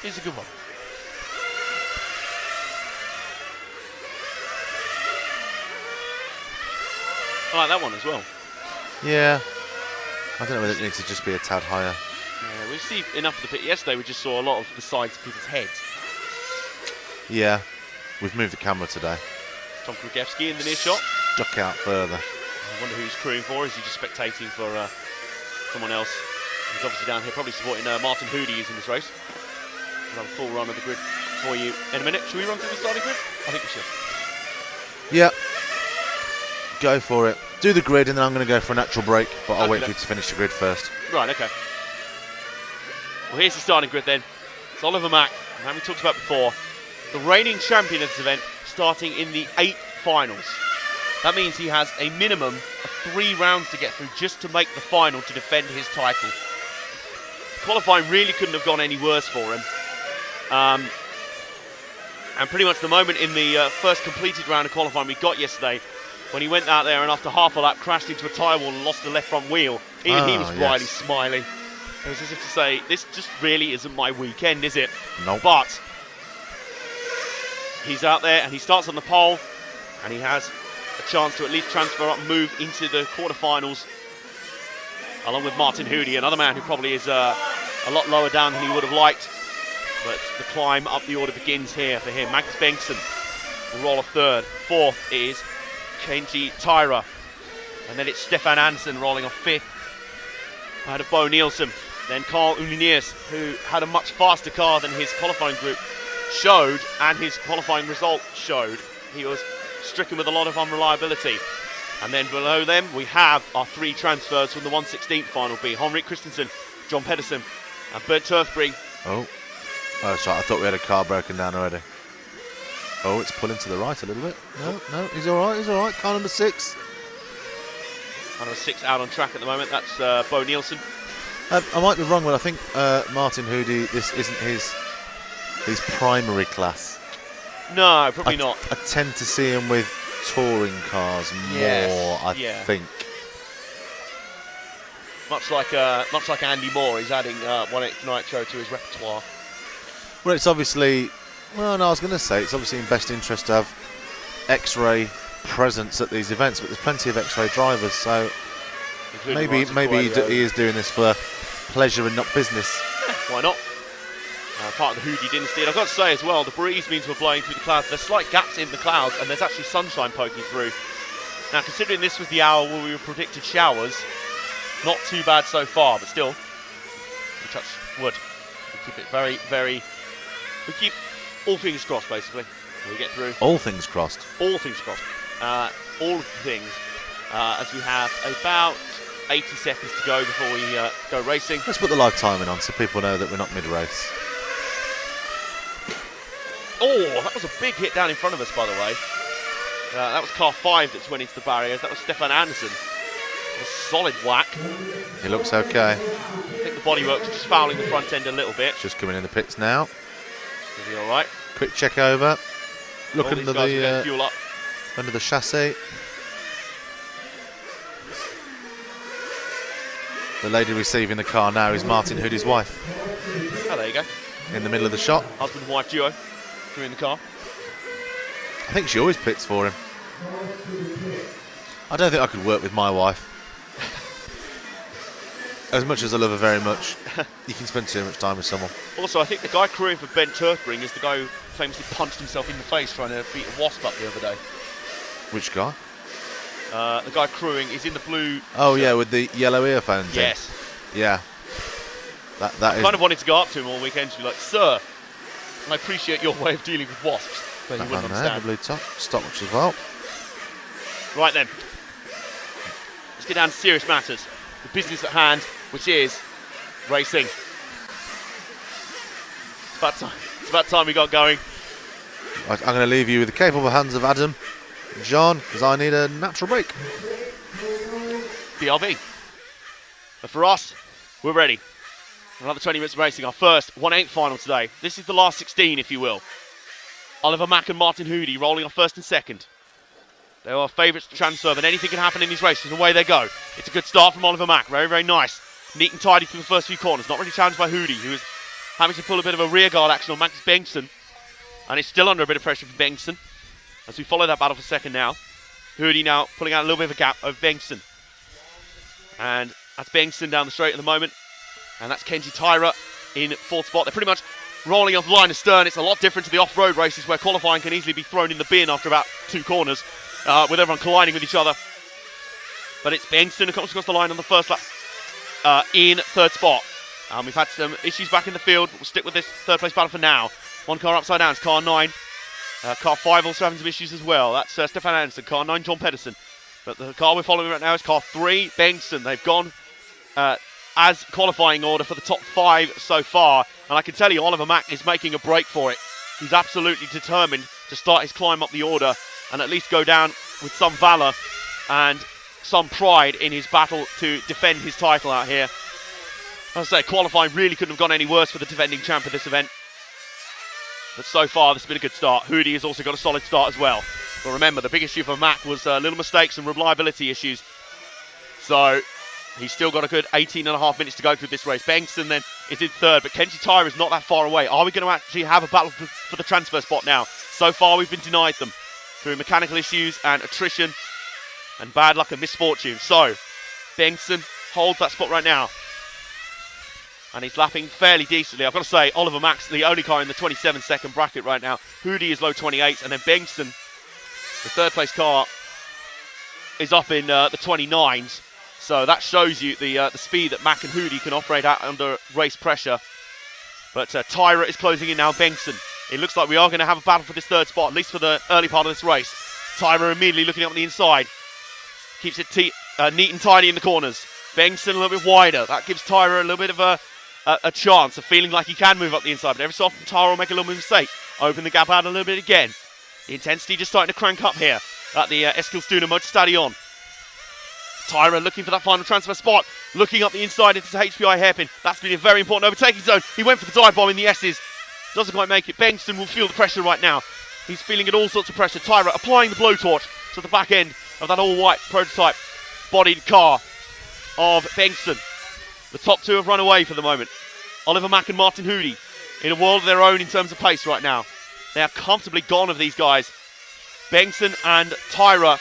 A: It's a good one. I like that one as well.
B: Yeah. I don't know whether it needs to just be a tad higher.
A: Yeah, we see enough of the pit. Yesterday we just saw a lot of the sides of people's heads.
B: Yeah. We've moved the camera today.
A: Tom Krugewski in the near shot.
B: Duck out further.
A: I wonder who he's crewing for. Is he just spectating for someone else? He's obviously down here probably supporting Martin Hoody in this race. We'll have a full run of the grid for you in a minute. Should we run through the starting grid? I think we should.
B: Yep. Go for it. Do the grid and then I'm going to go for a natural break, but I'll wait for you to finish the grid first.
A: Right, okay. Well, here's the starting grid then. It's Oliver Mack, and we talked about before, the reigning champion of this event, starting in the 8th finals. That means he has a minimum of 3 rounds to get through just to make the final to defend his title. Qualifying really couldn't have gone any worse for him. And pretty much the moment in the first completed round of qualifying we got yesterday, when he went out there and after half a lap crashed into a tyre wall and lost the left front wheel, even he was brightly smiling. It was as if to say, this just really isn't my weekend, is it?
B: Nope.
A: But he's out there and he starts on the pole and he has a chance to at least transfer up and move into the quarterfinals along with Martin Hoody, another man who probably is a lot lower down than he would have liked. But the climb up the order begins here for him. Magnus Bengtsson will roll a 3rd. 4th is Kenji Tyra. And then it's Stefan Andersen rolling off 5th. Ahead of Bo Nielsen. Then Carl Uninius, who had a much faster car than his qualifying group showed, and his qualifying result showed. He was stricken with a lot of unreliability. And then below them, we have our 3 transfers from the 1/16 final B. Henrik Christensen, John Pedersen, and Bernd Turfbring.
B: Oh, sorry, I thought we had a car broken down already. Oh, it's pulling to the right a little bit. No, he's all right, car number 6.
A: Car number 6 out on track at the moment, that's Bo Nielsen.
B: I might be wrong, but I think Martin Hoody, this isn't his primary class.
A: No, probably not.
B: I tend to see him with touring cars more, I think.
A: Much like Andy Moore, he's adding 1/8 Nitro to his repertoire.
B: Well, it's obviously, I was going to say, it's obviously in best interest to have X-Ray presence at these events, but there's plenty of X-Ray drivers, so maybe he is doing this for pleasure and not business.
A: Why not? Part of the Hoody dynasty. And I've got to say as well, the breeze means we're blowing through the clouds. There's slight gaps in the clouds, and there's actually sunshine poking through. Now, considering this was the hour where we were predicted showers, not too bad so far, but still, we touch wood. We keep it we keep all fingers crossed, basically. We get through.
B: All things crossed.
A: All things crossed. All of the things, as we have about 80 seconds to go before we go racing.
B: Let's put the live timing on so people know that we're not mid-race.
A: Oh, that was a big hit down in front of us, by the way. That was car 5 that's went into the barriers. That was Stefan Andersen. A solid whack.
B: He looks okay.
A: I think the bodywork's just fouling the front end a little bit.
B: Just coming in the pits now.
A: Is he all right?
B: Quick check over. Look under the
A: fuel up.
B: Under the chassis. The lady receiving the car now is Martin Hoody's wife.
A: Oh, there you go.
B: In the middle of the shot.
A: Husband and wife duo. In the car.
B: I think she always pits for him. I don't think I could work with my wife. As much as I love her very much, you can spend too much time with someone.
A: Also, I think the guy crewing for Ben Turfbring is the guy who famously punched himself in the face trying to beat a wasp up the other day.
B: Which guy?
A: The guy crewing is in the blue.
B: Oh
A: shirt.
B: yeah, with the yellow earphones.
A: Yes.
B: In. Yeah. That
A: I
B: is.
A: kind of wanted to go up to him all weekend to be like, sir, I appreciate your way of dealing with wasps. But he
B: That
A: wouldn't
B: man there, the
A: understand.
B: blue top, stopwatch as well.
A: Right then. Let's get down to serious matters. The business at hand, which is racing. It's about time we got going.
B: Right, I'm going to leave you with the capable hands of Adam and John, because I need a natural break.
A: BRB. But for us, we're ready. Another 20 minutes of racing. Our first 1/8 final today. This is the last 16, if you will. Oliver Mack and Martin Hoody rolling on first and second. They are favourites to transfer, but anything can happen in these races, and away they go. It's a good start from Oliver Mack. Very, very nice. Neat and tidy through the first few corners. Not really challenged by Hoody, who is having to pull a bit of a rear guard action on Magnus Bengtsson. And it's still under a bit of pressure from Bengtsson. As we follow that battle for second now. Hoody now pulling out a little bit of a gap over Bengtsson. And that's Bengtsson down the straight at the moment. And that's Kenji Tyra in fourth spot. They're pretty much rolling off the line of stern. It's a lot different to the off-road races where qualifying can easily be thrown in the bin after about 2 corners with everyone colliding with each other. But it's Bengtsson who comes across the line on the first lap in third spot. We've had some issues back in the field, but we'll stick with this third place battle for now. One car upside down, it's car 9. Car 5 also having some issues as well. That's Stefan Anderson. Car 9, John Pedersen. But the car we're following right now is car 3, Bengtsson. They've gone as qualifying order for the top 5 so far. And I can tell you, Oliver Mack is making a break for it. He's absolutely determined to start his climb up the order and at least go down with some valour and some pride in his battle to defend his title out here. As I say, qualifying really couldn't have gone any worse for the defending champ of this event. But so far, this has been a good start. Hoody has also got a solid start as well. But remember, the big issue for Mack was little mistakes and reliability issues. So he's still got a good 18.5 minutes to go through this race. Bengtsson then is in third, but Kenji Tyra is not that far away. Are we going to actually have a battle for the transfer spot now? So far, we've been denied them through mechanical issues and attrition and bad luck and misfortune. So Bengtsson holds that spot right now. And he's lapping fairly decently. I've got to say, Oliver Mack's the only car in the 27-second bracket right now. Hoody is low 28s, and then Bengtsson, the third place car, is up in the 29s. So that shows you the speed that Mack and Hoody can operate at under race pressure. But Tyra is closing in now, Bengtsson. It looks like we are going to have a battle for this third spot, at least for the early part of this race. Tyra immediately looking up on the inside. Keeps it neat and tidy in the corners. Bengtsson a little bit wider. That gives Tyra a little bit of a chance of feeling like he can move up the inside. But every so often, Tyra will make a little mistake. Open the gap out a little bit again. The intensity just starting to crank up here at the Eskilstuna Motorstadion. Tyra looking for that final transfer spot. Looking up the inside into the HPI hairpin. That's been a very important overtaking zone. He went for the dive bomb in the S's. Doesn't quite make it. Bengtsson will feel the pressure right now. He's feeling all sorts of pressure. Tyra applying the blowtorch to the back end of that all-white prototype bodied car of Bengtsson. The top 2 have run away for the moment. Oliver Mack and Martin Hoody in a world of their own in terms of pace right now. They are comfortably gone of these guys. Bengtsson and Tyra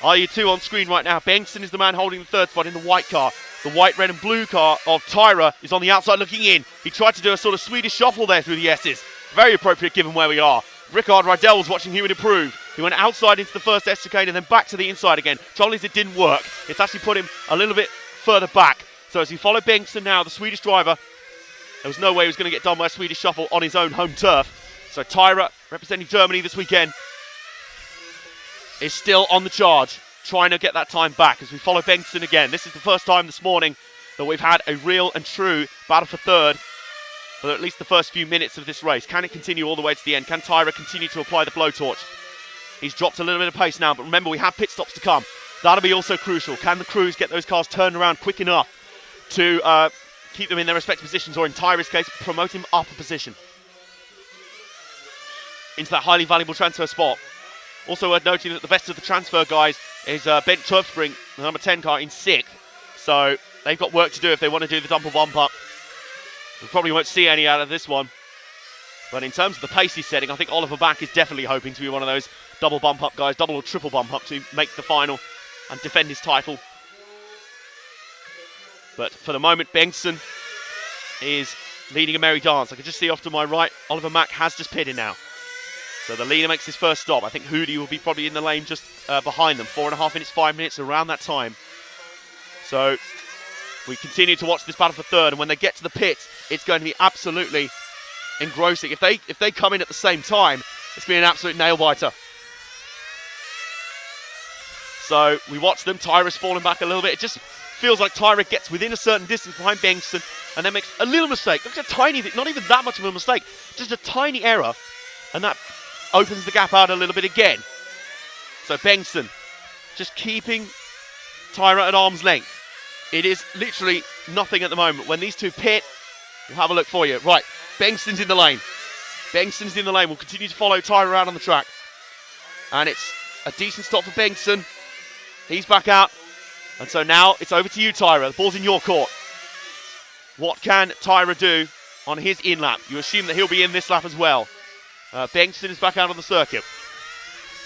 A: are your 2 on screen right now. Bengtsson is the man holding the third spot in the white car. The white, red and blue car of Tyra is on the outside looking in. He tried to do a sort of Swedish shuffle there through the S's. Very appropriate given where we are. Rickard Rydell was watching who would improve. He went outside into the first S chicane and then back to the inside again. Trouble is it didn't work. It's actually put him a little bit further back. So as he followed Bengtsson now, the Swedish driver, there was no way he was going to get done by a Swedish shuffle on his own home turf. So Tyra, representing Germany this weekend, is still on the charge, trying to get that time back as we follow Bengtsson again. This is the first time this morning that we've had a real and true battle for third for at least the first few minutes of this race. Can it continue all the way to the end? Can Tyra continue to apply the blowtorch? He's dropped a little bit of pace now, but remember we have pit stops to come. That'll be also crucial. Can the crews get those cars turned around quick enough to keep them in their respective positions, or in Tyra's case, promote him up a position into that highly valuable transfer spot? Also worth noting that the best of the transfer guys is Bent Turfspring, the number 10 car, in 6th. So they've got work to do if they want to do the double bump up. We probably won't see any out of this one. But in terms of the pace he's setting, I think Oliver Mack is definitely hoping to be one of those double bump up guys, double or triple bump up to make the final and defend his title. But for the moment, Bengtsson is leading a merry dance. I can just see off to my right, Oliver Mack has just pitted now. So the leader makes his first stop. I think Hootie will be probably in the lane just behind them. 4.5 minutes, 5 minutes, around that time. So we continue to watch this battle for third, and when they get to the pits, it's going to be absolutely engrossing. If they come in at the same time, it's been an absolute nail-biter. So we watch them. Tyra's falling back a little bit. It just feels like Tyra gets within a certain distance behind Bengtson and then makes a little mistake. Looks a tiny bit, not even that much of a mistake, just a tiny error, and that opens the gap out a little bit again. So Bengtson just keeping Tyra at arm's length. It is literally nothing at the moment. When these two pit, we'll have a look for you. Right, Bengston's in the lane. Bengston's in the lane. We'll continue to follow Tyra out on the track. And it's a decent stop for Bengtson. He's back out. And so now it's over to you, Tyra. The ball's in your court. What can Tyra do on his in-lap? You assume that he'll be in this lap as well. Bengston is back out on the circuit.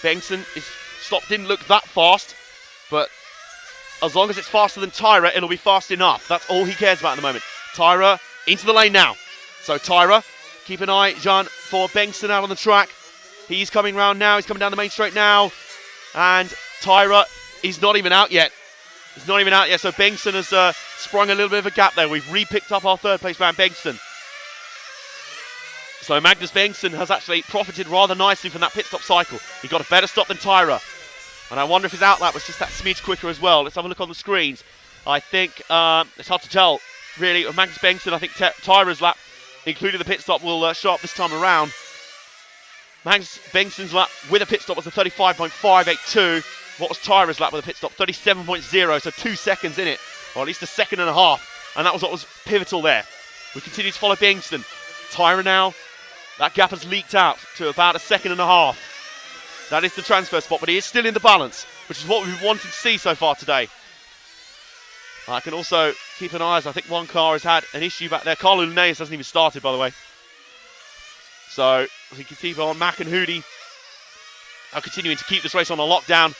A: Bengston is stopped, didn't look that fast, but as long as it's faster than Tyra, it'll be fast enough. That's all he cares about at the moment. Tyra into the lane now. So Tyra, keep an eye, Jean, for Bengston out on the track. He's coming round now. He's coming down the main straight now. And Tyra is not even out yet. He's not even out yet. So Bengston has sprung a little bit of a gap there. We've re-picked up our third place man, Bengston. So Magnus Bengston has actually profited rather nicely from that pit stop cycle. He got a better stop than Tyra. And I wonder if his outlap was just that smidge quicker as well. Let's have a look on the screens. I think it's hard to tell, really. Magnus Bengston, I think Tyra's lap, including the pit stop, will show up this time around. Magnus Bengston's lap with a pit stop was a 35.582. What was Tyra's lap with a pit stop? 37.0, so 2 seconds in it, or at least a second and a half. And that was what was pivotal there. We continue to follow Bengston. Tyra now, that gap has leaked out to about a second and a half. That is the transfer spot, but he is still in the balance, which is what we've wanted to see so far today. I can also keep an eye, as I think one car has had an issue back there. Carlo Linnaeus hasn't even started, by the way. So we can keep on. Mac and Hootie are continuing to keep this race on a lockdown.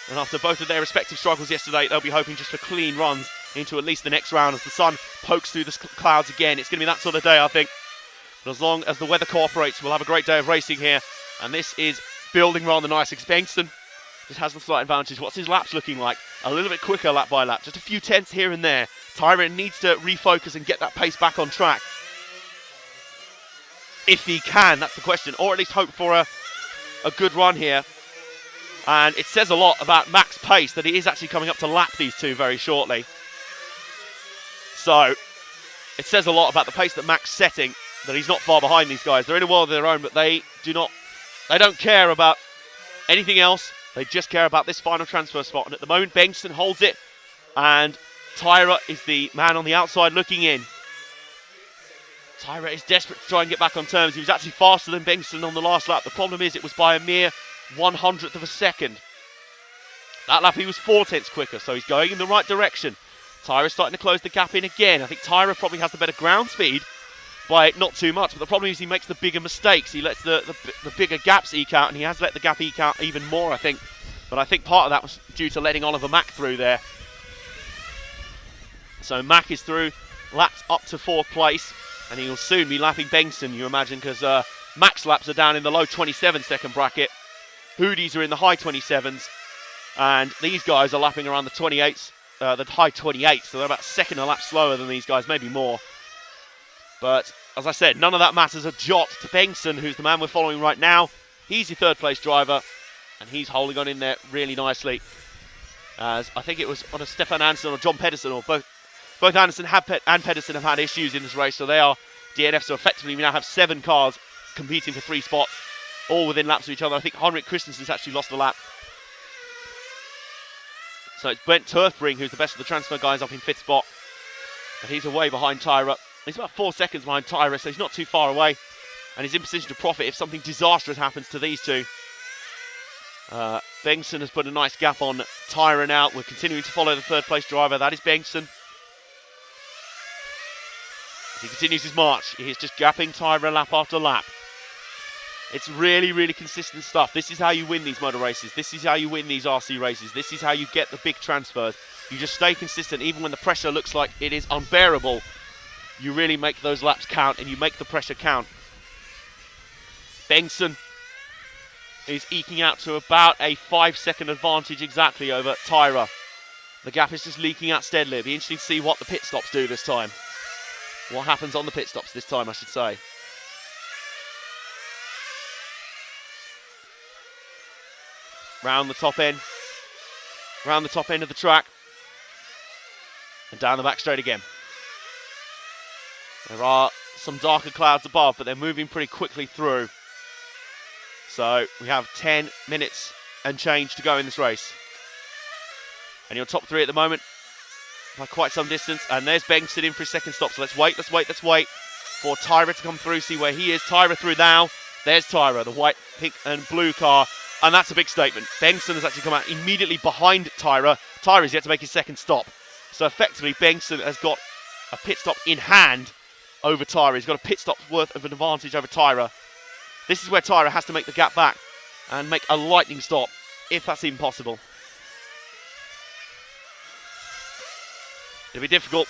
A: And after both of their respective struggles yesterday, they'll be hoping just for clean runs into at least the next round as the sun pokes through the clouds again. It's going to be that sort of day, I think. But as long as the weather cooperates, we'll have a great day of racing here. And this is building rather nicely. Bengston just has the slight advantage. What's his laps looking like? A little bit quicker lap by lap. Just a few tenths here and there. Tyra needs to refocus and get that pace back on track. If he can, that's the question. Or at least hope for a good run here. And it says a lot about Mac's pace that he is actually coming up to lap these two very shortly. So it says a lot about the pace that Mac's setting, that he's not far behind these guys. They're in a world of their own, but they don't care about anything else. They just care about this final transfer spot. And at the moment, Bengston holds it, and Tyra is the man on the outside looking in. Tyra is desperate to try and get back on terms. He was actually faster than Bengston on the last lap. The problem is it was by a mere 1/100th of a second. That lap he was 4 tenths quicker, so he's going in the right direction. Tyra's starting to close the gap in again. I think Tyra probably has the better ground speed by not too much, but the problem is he makes the bigger mistakes. He lets the bigger gaps eke out, and he has let the gap eke out even more, I think. But I think part of that was due to letting Oliver Mack through there. So Mack is through, lapped up to 4th place, and he will soon be lapping Bengston, you imagine, because Mack's laps are down in the low 27-second bracket. Hootie's are in the high 27s, and these guys are lapping around the 28s, the high 28s, so they're about a second a lap slower than these guys, maybe more. But as I said, none of that matters a jot to Bengston, who's the man we're following right now. He's the 3rd place driver, and he's holding on in there really nicely. As I think it was on a Stefan Andersson or John Pedersen, or both Andersson and Pedersen have had issues in this race, so they are DNF. So effectively, we now have 7 cars competing for 3 spots, all within laps of each other. I think Henrik Christensen's actually lost a lap. So it's Brent Turfbring who's the best of the transfer guys up in 5th spot. But he's away behind Tyra. He's about 4 seconds behind Tyra, so he's not too far away. And he's in position to profit if something disastrous happens to these two. Bengston has put a nice gap on Tyra now. We're continuing to follow the 3rd place driver. That is Bengston. As he continues his march, he is just gapping Tyra lap after lap. It's really, really consistent stuff. This is how you win these motor races. This is how you win these RC races. This is how you get the big transfers. You just stay consistent even when the pressure looks like it is unbearable. You really make those laps count and you make the pressure count. Bengston is eking out to about a 5-second advantage exactly over Tyra. The gap is just leaking out steadily. It'll be interesting to see what the pit stops do this time. What happens on the pit stops this time, I should say. Round the top end. Round the top end of the track. And down the back straight again. There are some darker clouds above, but they're moving pretty quickly through. So we have 10 minutes and change to go in this race. And your top three at the moment by quite some distance. And there's Bengtson in for his second stop. So let's wait for Tyra to come through, see where he is. Tyra through now. There's Tyra, the white, pink and blue car. And that's a big statement. Bengtson has actually come out immediately behind Tyra. Tyra's yet to make his second stop. So effectively, Bengtson has got a pit stop in hand over Tyra. He's got a pit stop's worth of an advantage over Tyra. This is where Tyra has to make the gap back and make a lightning stop, if that's even possible. It'll be difficult.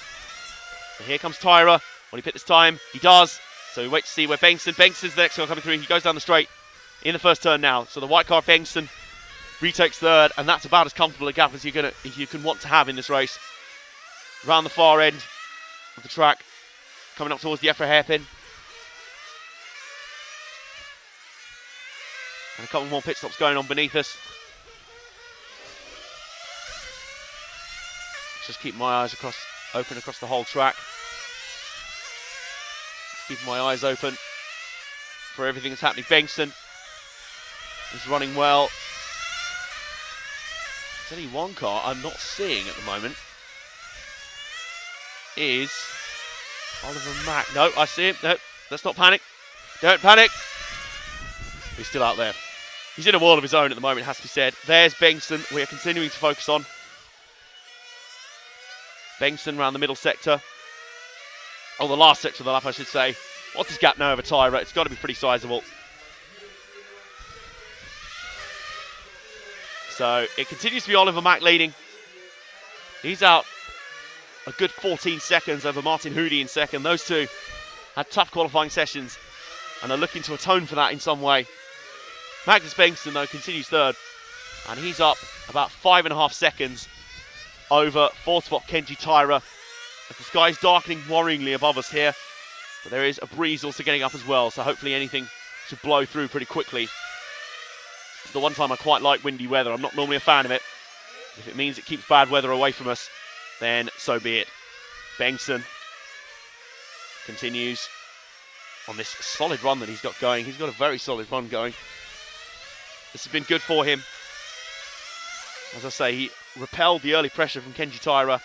A: And here comes Tyra. Will he pit this time? He does. So we wait to see where Bengtson's the next one coming through. He goes down the straight in the first turn now. So the white car Bengtson retakes third, and that's about as comfortable a gap as you can want to have in this race. Around the far end of the track, coming up towards the EFRA hairpin. And a couple more pit stops going on beneath us. Just keep my eyes open across the whole track. Keeping my eyes open for everything that's happening. Bengtson is running well. There's only one car I'm not seeing at the moment. Is Oliver Mack. No, I see him. No, let's not panic. Don't panic. He's still out there. He's in a world of his own at the moment, it has to be said. There's Bengtson. We are continuing to focus on Bengtson around the middle sector. Oh, the last sector of the lap, I should say. What's his gap now over Tyra? It's got to be pretty sizable. So it continues to be Oliver Mack leading. He's out a good 14 seconds over Martin Hoody in second. Those two had tough qualifying sessions and are looking to atone for that in some way. Magnus Bengtson, though, continues third. And he's up about 5.5 seconds over fourth spot Kenji Tyra. The sky is darkening worryingly above us here. But there is a breeze also getting up as well. So hopefully anything should blow through pretty quickly. It's the one time I quite like windy weather. I'm not normally a fan of it. If it means it keeps bad weather away from us, then so be it. Bengtson continues on this solid run that he's got going. He's got a very solid run going. This has been good for him. As I say, he repelled the early pressure from Kenji Tyra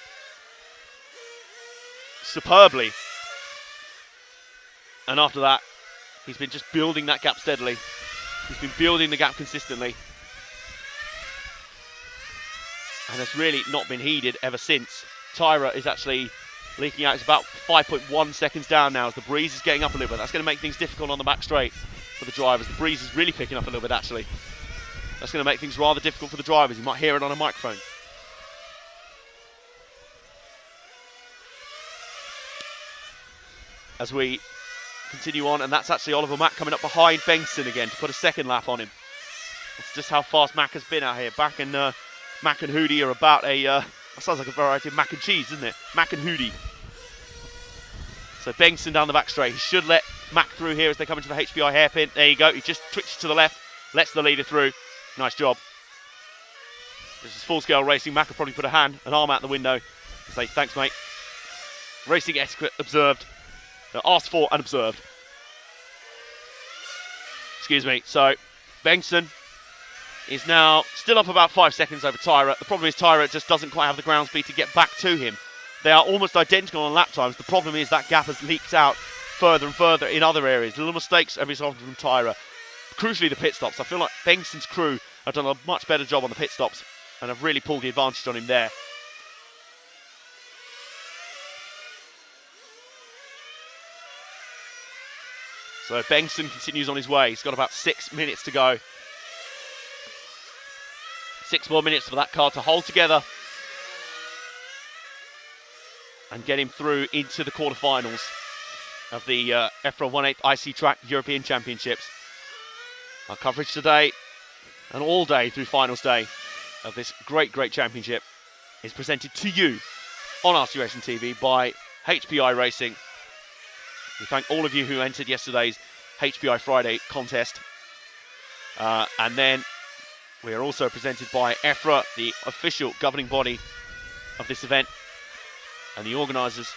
A: superbly. And after that, he's been just building that gap steadily. He's been building the gap consistently. And has really not been heeded ever since. Tyra is actually leaking out. It's about 5.1 seconds down now as the breeze is getting up a little bit. That's going to make things difficult on the back straight for the drivers. The breeze is really picking up a little bit, actually. That's going to make things rather difficult for the drivers. You might hear it on a microphone. As we continue on, and that's actually Oliver Mack coming up behind Bengtson again to put a second lap on him. That's just how fast Mack has been out here. Mack and Hoody are about a... that sounds like a variety of mac and cheese, doesn't it? Mack and Hoody. So Bengtson down the back straight. He should let Mack through here as they come into the HBI hairpin. There you go. He just twitches to the left, lets the leader through. Nice job. This is full-scale racing. Mack will probably put an arm out the window and say, thanks, mate. Racing etiquette observed. Asked for and observed. Excuse me. So, Bengtson is now still up about 5 seconds over Tyra. The problem is Tyra just doesn't quite have the ground speed to get back to him. They are almost identical on lap times. The problem is that gap has leaked out further and further in other areas. Little mistakes every so often from Tyra. Crucially, the pit stops. I feel like Bengtson's crew have done a much better job on the pit stops and have really pulled the advantage on him there. So Bengtson continues on his way. He's got about 6 minutes to go. 6 more minutes for that car to hold together and get him through into the quarterfinals of the EFRA 1/8 IC Track European Championships. Our coverage today and all day through finals day of this great championship is presented to you on RC Racing TV by HPI Racing. We thank all of you who entered yesterday's HPI Friday contest. And then we are also presented by EFRA, the official governing body of this event and the organisers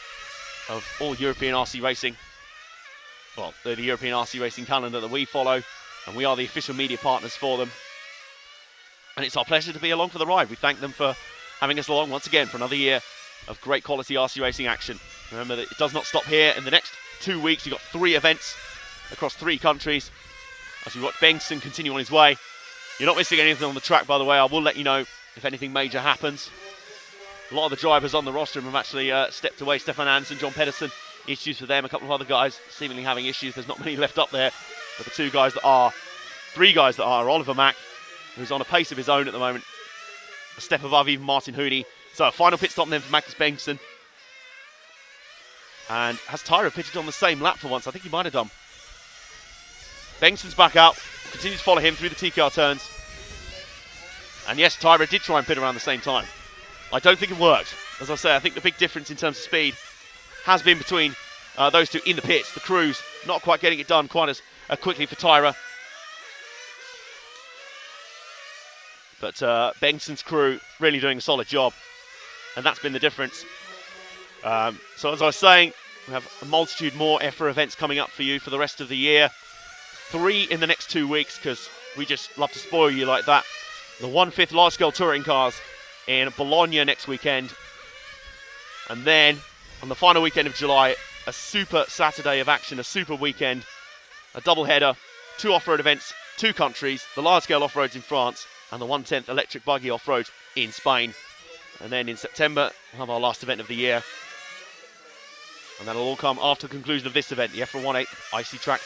A: of all European RC racing. Well, they're the European RC racing calendar that we follow, and we are the official media partners for them. And it's our pleasure to be along for the ride. We thank them for having us along once again for another year of great quality RC racing action. Remember that it does not stop here. In the next 2 weeks, you've got 3 events across 3 countries as we watch Bengtson continue on his way. You're not missing anything on the track, by the way. I will let you know if anything major happens. A lot of the drivers on the roster have actually stepped away. Stefan Andersen, John Pedersen, issues for them. A couple of other guys seemingly having issues. There's not many left up there. But the 3 guys that are Oliver Mack, who's on a pace of his own at the moment, a step above even Martin Hoody. So a final pit stop then for Magnus Bengtson. And has Tyra pitted on the same lap for once? I think he might have done. Bengtson's back out, continues to follow him through the TKR turns. And yes, Tyra did try and pit around the same time. I don't think it worked. As I say, I think the big difference in terms of speed has been between those two in the pits. The crews not quite getting it done quite as quickly for Tyra. But Bengtson's crew really doing a solid job. And that's been the difference. So as I was saying, we have a multitude more EFRA events coming up for you for the rest of the year. 3 in the next 2 weeks, because we just love to spoil you like that. The 1/5 large-scale touring cars in Bologna next weekend. And then, on the final weekend of July, a super Saturday of action, a super weekend, a double-header, 2 off-road events, 2 countries, the large-scale off-roads in France, and the 1/10 electric buggy off-road in Spain. And then in September, we'll have our last event of the year. And that'll all come after the conclusion of this event, the EFRA 1/8 IC Track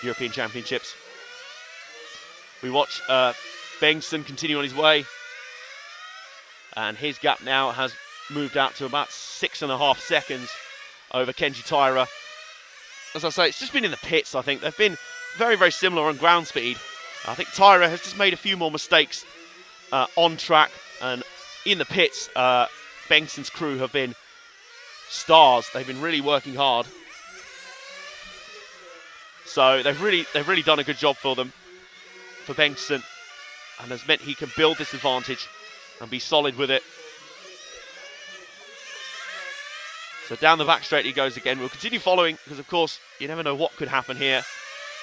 A: European Championships. We watch Bengtson continue on his way. And his gap now has moved out to about 6.5 seconds over Kenji Taira. As I say, it's just been in the pits, I think. They've been very, very similar on ground speed. I think Taira has just made a few more mistakes on track. And in the pits, Bengtson's crew have been stars. They've been really working hard. So they've really done a good job for them, for Bengtson, and has meant he can build this advantage and be solid with it. So down the back straight he goes again. We'll continue following because, of course, you never know what could happen here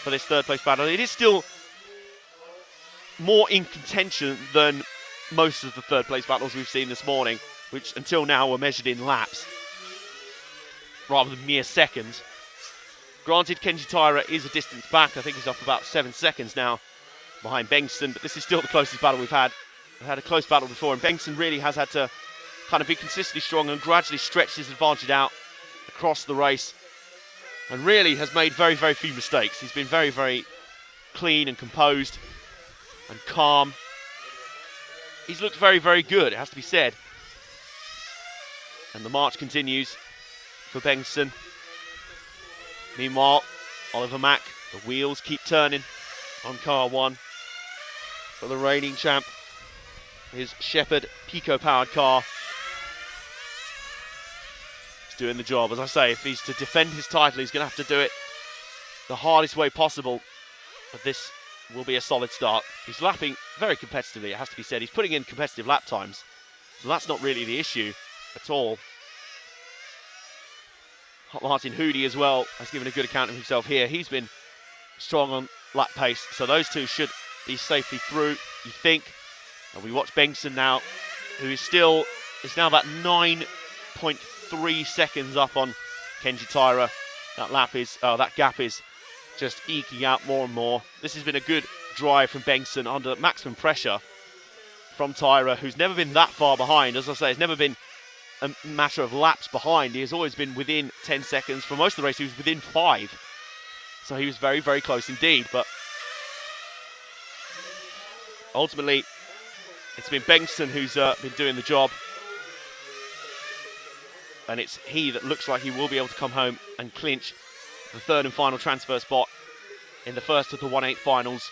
A: for this 3rd place battle. It is still more in contention than most of the 3rd place battles we've seen this morning, which until now were measured in laps rather than mere seconds. Granted, Kenji Taira is a distance back. I think he's up about 7 seconds now behind Bengtson, but this is still the closest battle we've had. We've had a close battle before, and Bengtson really has had to kind of be consistently strong and gradually stretch his advantage out across the race, and really has made very, very few mistakes. He's been very, very clean and composed and calm. He's looked very, very good, it has to be said. And the march continues for Bengtson. Meanwhile, Oliver Mack, the wheels keep turning on car 1 for the reigning champ. His Shepherd Pico-powered car is doing the job. As I say, if he's to defend his title, he's going to have to do it the hardest way possible. But this will be a solid start. He's lapping very competitively, it has to be said. He's putting in competitive lap times, so that's not really the issue at all. Martin Hoody as well has given a good account of himself here. He's been strong on lap pace, so those two should be safely through, you think. And we watch Bengtson now, who is now about 9.3 seconds up on Kenji Taira. That gap is just eking out more and more. This has been a good drive from Bengtson under maximum pressure from Taira, who's never been that far behind. As I say, it's never been a matter of laps behind. He has always been within 10 seconds. For most of the race, he was within 5. So he was very, very close indeed. But ultimately, it's been Bengtson who's been doing the job. And it's he that looks like he will be able to come home and clinch the 3rd and final transfer spot in the first of the 1/8 finals.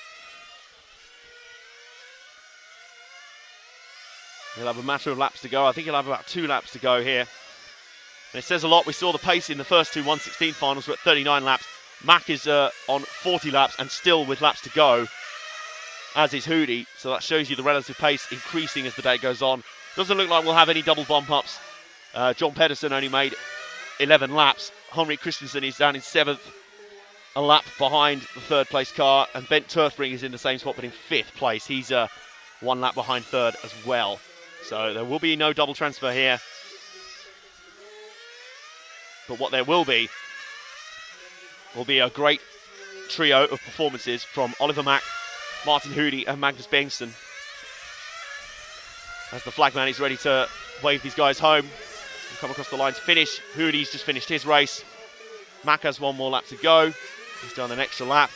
A: He'll have a matter of laps to go. I think he'll have about 2 laps to go here. And it says a lot. We saw the pace in the first two 116 finals. We're at 39 laps. Mack is on 40 laps and still with laps to go, as is Hootie. So that shows you the relative pace increasing as the day goes on. Doesn't look like we'll have any double bump ups. John Pedersen only made 11 laps. Henrik Christensen is down in 7th, a lap behind the 3rd place car. And Bent Turfbring is in the same spot but in 5th place. He's 1 lap behind 3rd as well. So there will be no double transfer here. But what there will be a great trio of performances from Oliver Mack, Martin Hootie and Magnus Bengtsson. As the flagman is ready to wave these guys home. We'll come across the line to finish. Hootie's just finished his race. Mack has 1 more lap to go. He's done an extra lap.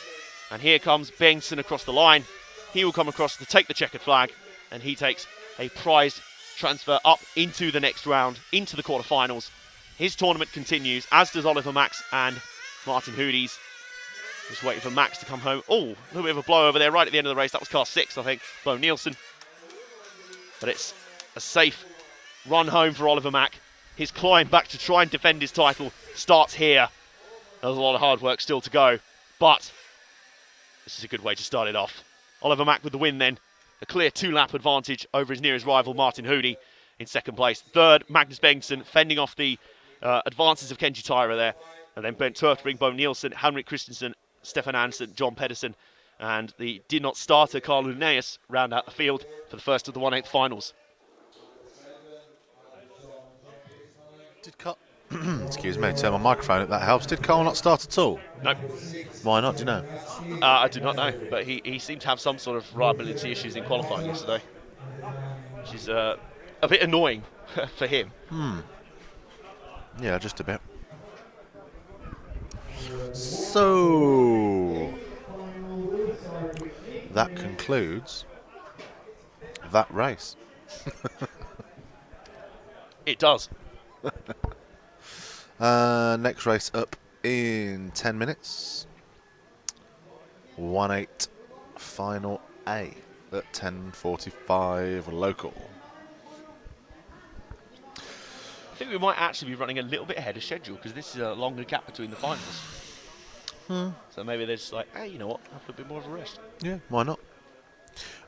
A: And here comes Bengtsson across the line. He will come across to take the checkered flag. And he takes a prized transfer up into the next round, into the quarterfinals. His tournament continues, as does Oliver Max and Martin Hootie's. Just waiting for Max to come home. Oh, a little bit of a blow over there right at the end of the race. That was car 6, I think, Bo Nielsen. But it's a safe run home for Oliver Mack. His climb back to try and defend his title starts here. There's a lot of hard work still to go, but this is a good way to start it off. Oliver Mack with the win then. A clear 2-lap advantage over his nearest rival, Martin Hootie, in 2nd place. 3rd, Magnus Bengtsson, fending off the advances of Kenji Tyra there. And then Bent Turfbring, Bo Nielsen, Henrik Christensen, Stefan Andersen, John Pedersen, and the did not starter Carl Linnaeus round out the field for the first of the 1/8 finals.
B: Did Carl... Excuse me, turn my microphone if that helps. Did Carl not start at all?
A: No.
B: Why not, do you know?
A: I do not know, but he seemed to have some sort of reliability issues in qualifying yesterday, which is a bit annoying for him.
B: Yeah, just a bit. So that concludes that race.
A: It does.
B: Next race up in 10 minutes. 1/8 final A at 10:45 local.
A: I think we might actually be running a little bit ahead of schedule because this is a longer gap between the finals. So maybe they're just like, hey, you know what, have a bit more of a rest.
B: Yeah, why not?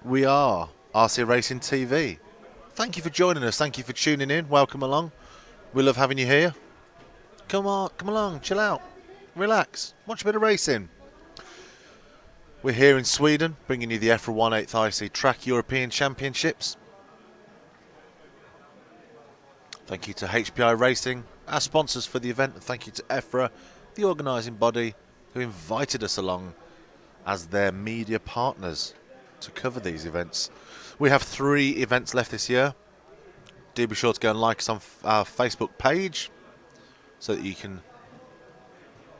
B: We are RC Racing TV. Thank you for joining us. Thank you for tuning in. Welcome along. We love having you here. Come on, come along, chill out, relax, watch a bit of racing. We're here in Sweden, bringing you the EFRA 1/8 IC Track European Championships. Thank you to HPI Racing, our sponsors for the event, and thank you to EFRA, the organising body, who invited us along as their media partners to cover these events. We have 3 events left this year. Do be sure to go and like us on our Facebook page so that you can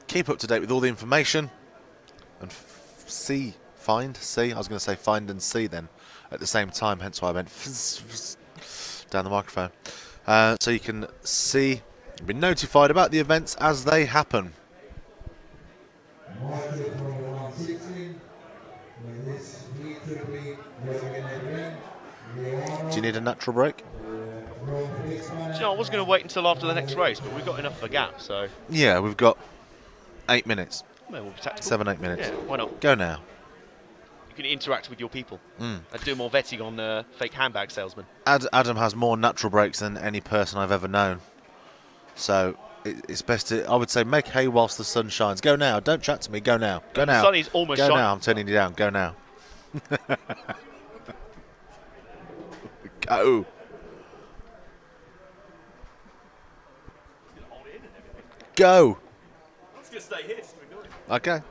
B: keep up to date with all the information and find and see then at the same time, hence why I went down the microphone. So you can see and be notified about the events as they happen. Do you need a natural break?
A: You know, I was going to wait until after the next race, but we've got enough of a gap, so...
B: Yeah, we've got 8 minutes.
A: Well, we'll be tactical.
B: 7-8 minutes.
A: Yeah, why not?
B: Go now.
A: You can interact with your people. And do more vetting on fake handbag salesmen.
B: Adam has more natural breaks than any person I've ever known. So it's best to, I would say, make hay whilst the sun shines. Go now. Don't chat to me. Go now. Go now.
A: The sun is almost shining.
B: Go now. I'm turning you down. Go now. Go. Go.
A: I'm just going to stay here.
B: Okay.
A: Do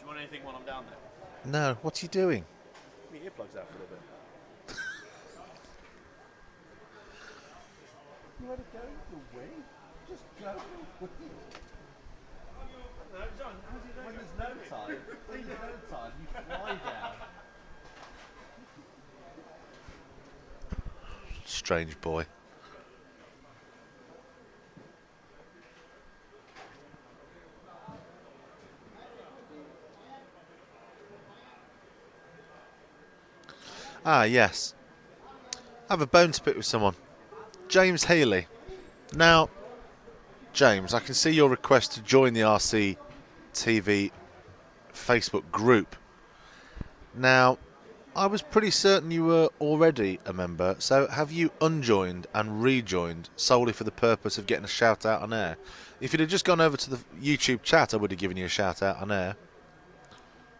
A: you want anything while I'm down there?
B: No. What's he doing?
A: Get your earplugs out for a little bit.
B: You want to go away? Just go.
A: No, John, how's he doing?
B: When there's no time, you fly down. Strange boy. Ah, yes. I have a bone to pick with someone. James Healy. Now, James, I can see your request to join the RC TV Facebook group. Now, I was pretty certain you were already a member, so have you unjoined and rejoined solely for the purpose of getting a shout out on air? If you'd have just gone over to the YouTube chat, I would have given you a shout out on air.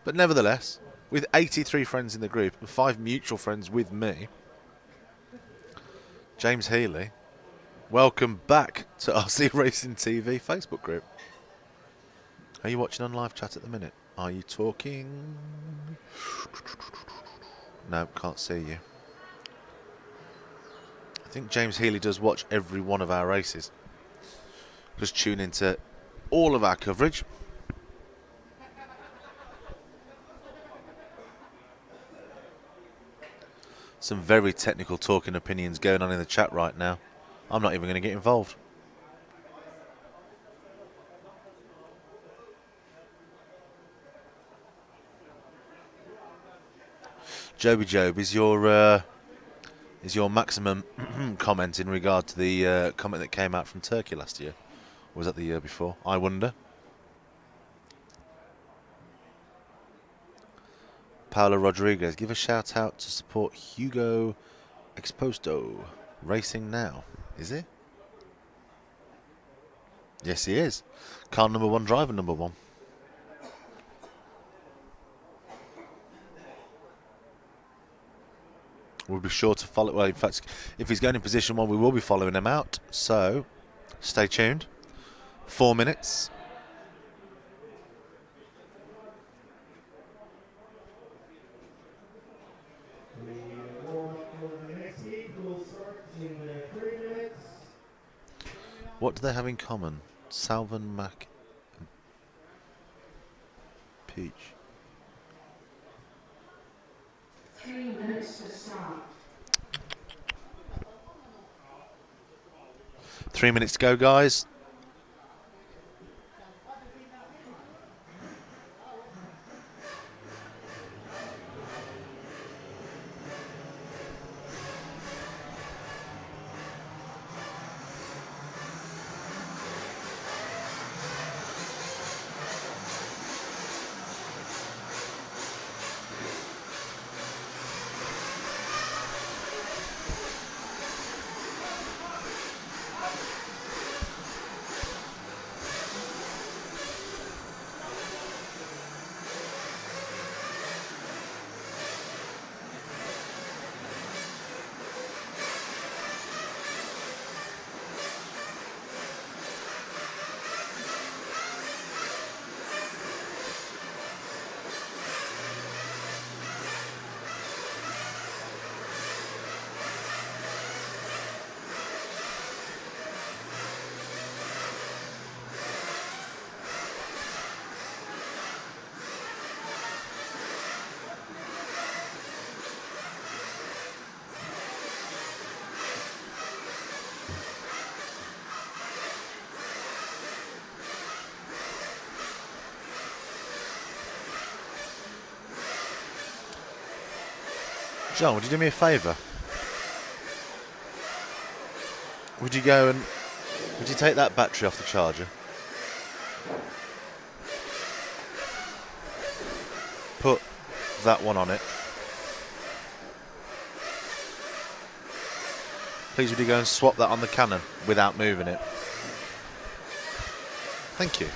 B: But nevertheless, with 83 friends in the group and 5 mutual friends with me, James Healy, welcome back to RC Racing TV Facebook group. Are you watching on live chat at the minute? Are you talking? No, can't see you. I think James Healy does watch every one of our races. Just tune into all of our coverage. Some very technical talking opinions going on in the chat right now. I'm not even going to get involved. Joby Job, is your maximum comment in regard to the comment that came out from Turkey last year? Or was that the year before? I wonder. Paolo Rodriguez, give a shout out to support Hugo Exposto racing now. Is he? Yes, he is. Car number 1, driver number 1. We'll be sure to follow. Well, in fact, if he's going in position 1, we will be following him out. So, stay tuned. 4 minutes. What do they have in common? Salvan, Mac, and Peach.
C: 3 minutes to start.
B: 3 minutes to go, guys. John, would you do me a favour? Would you go and would you take that battery off the charger? Put that one on it. Please would you go and swap that on the Canon without moving it? Thank you.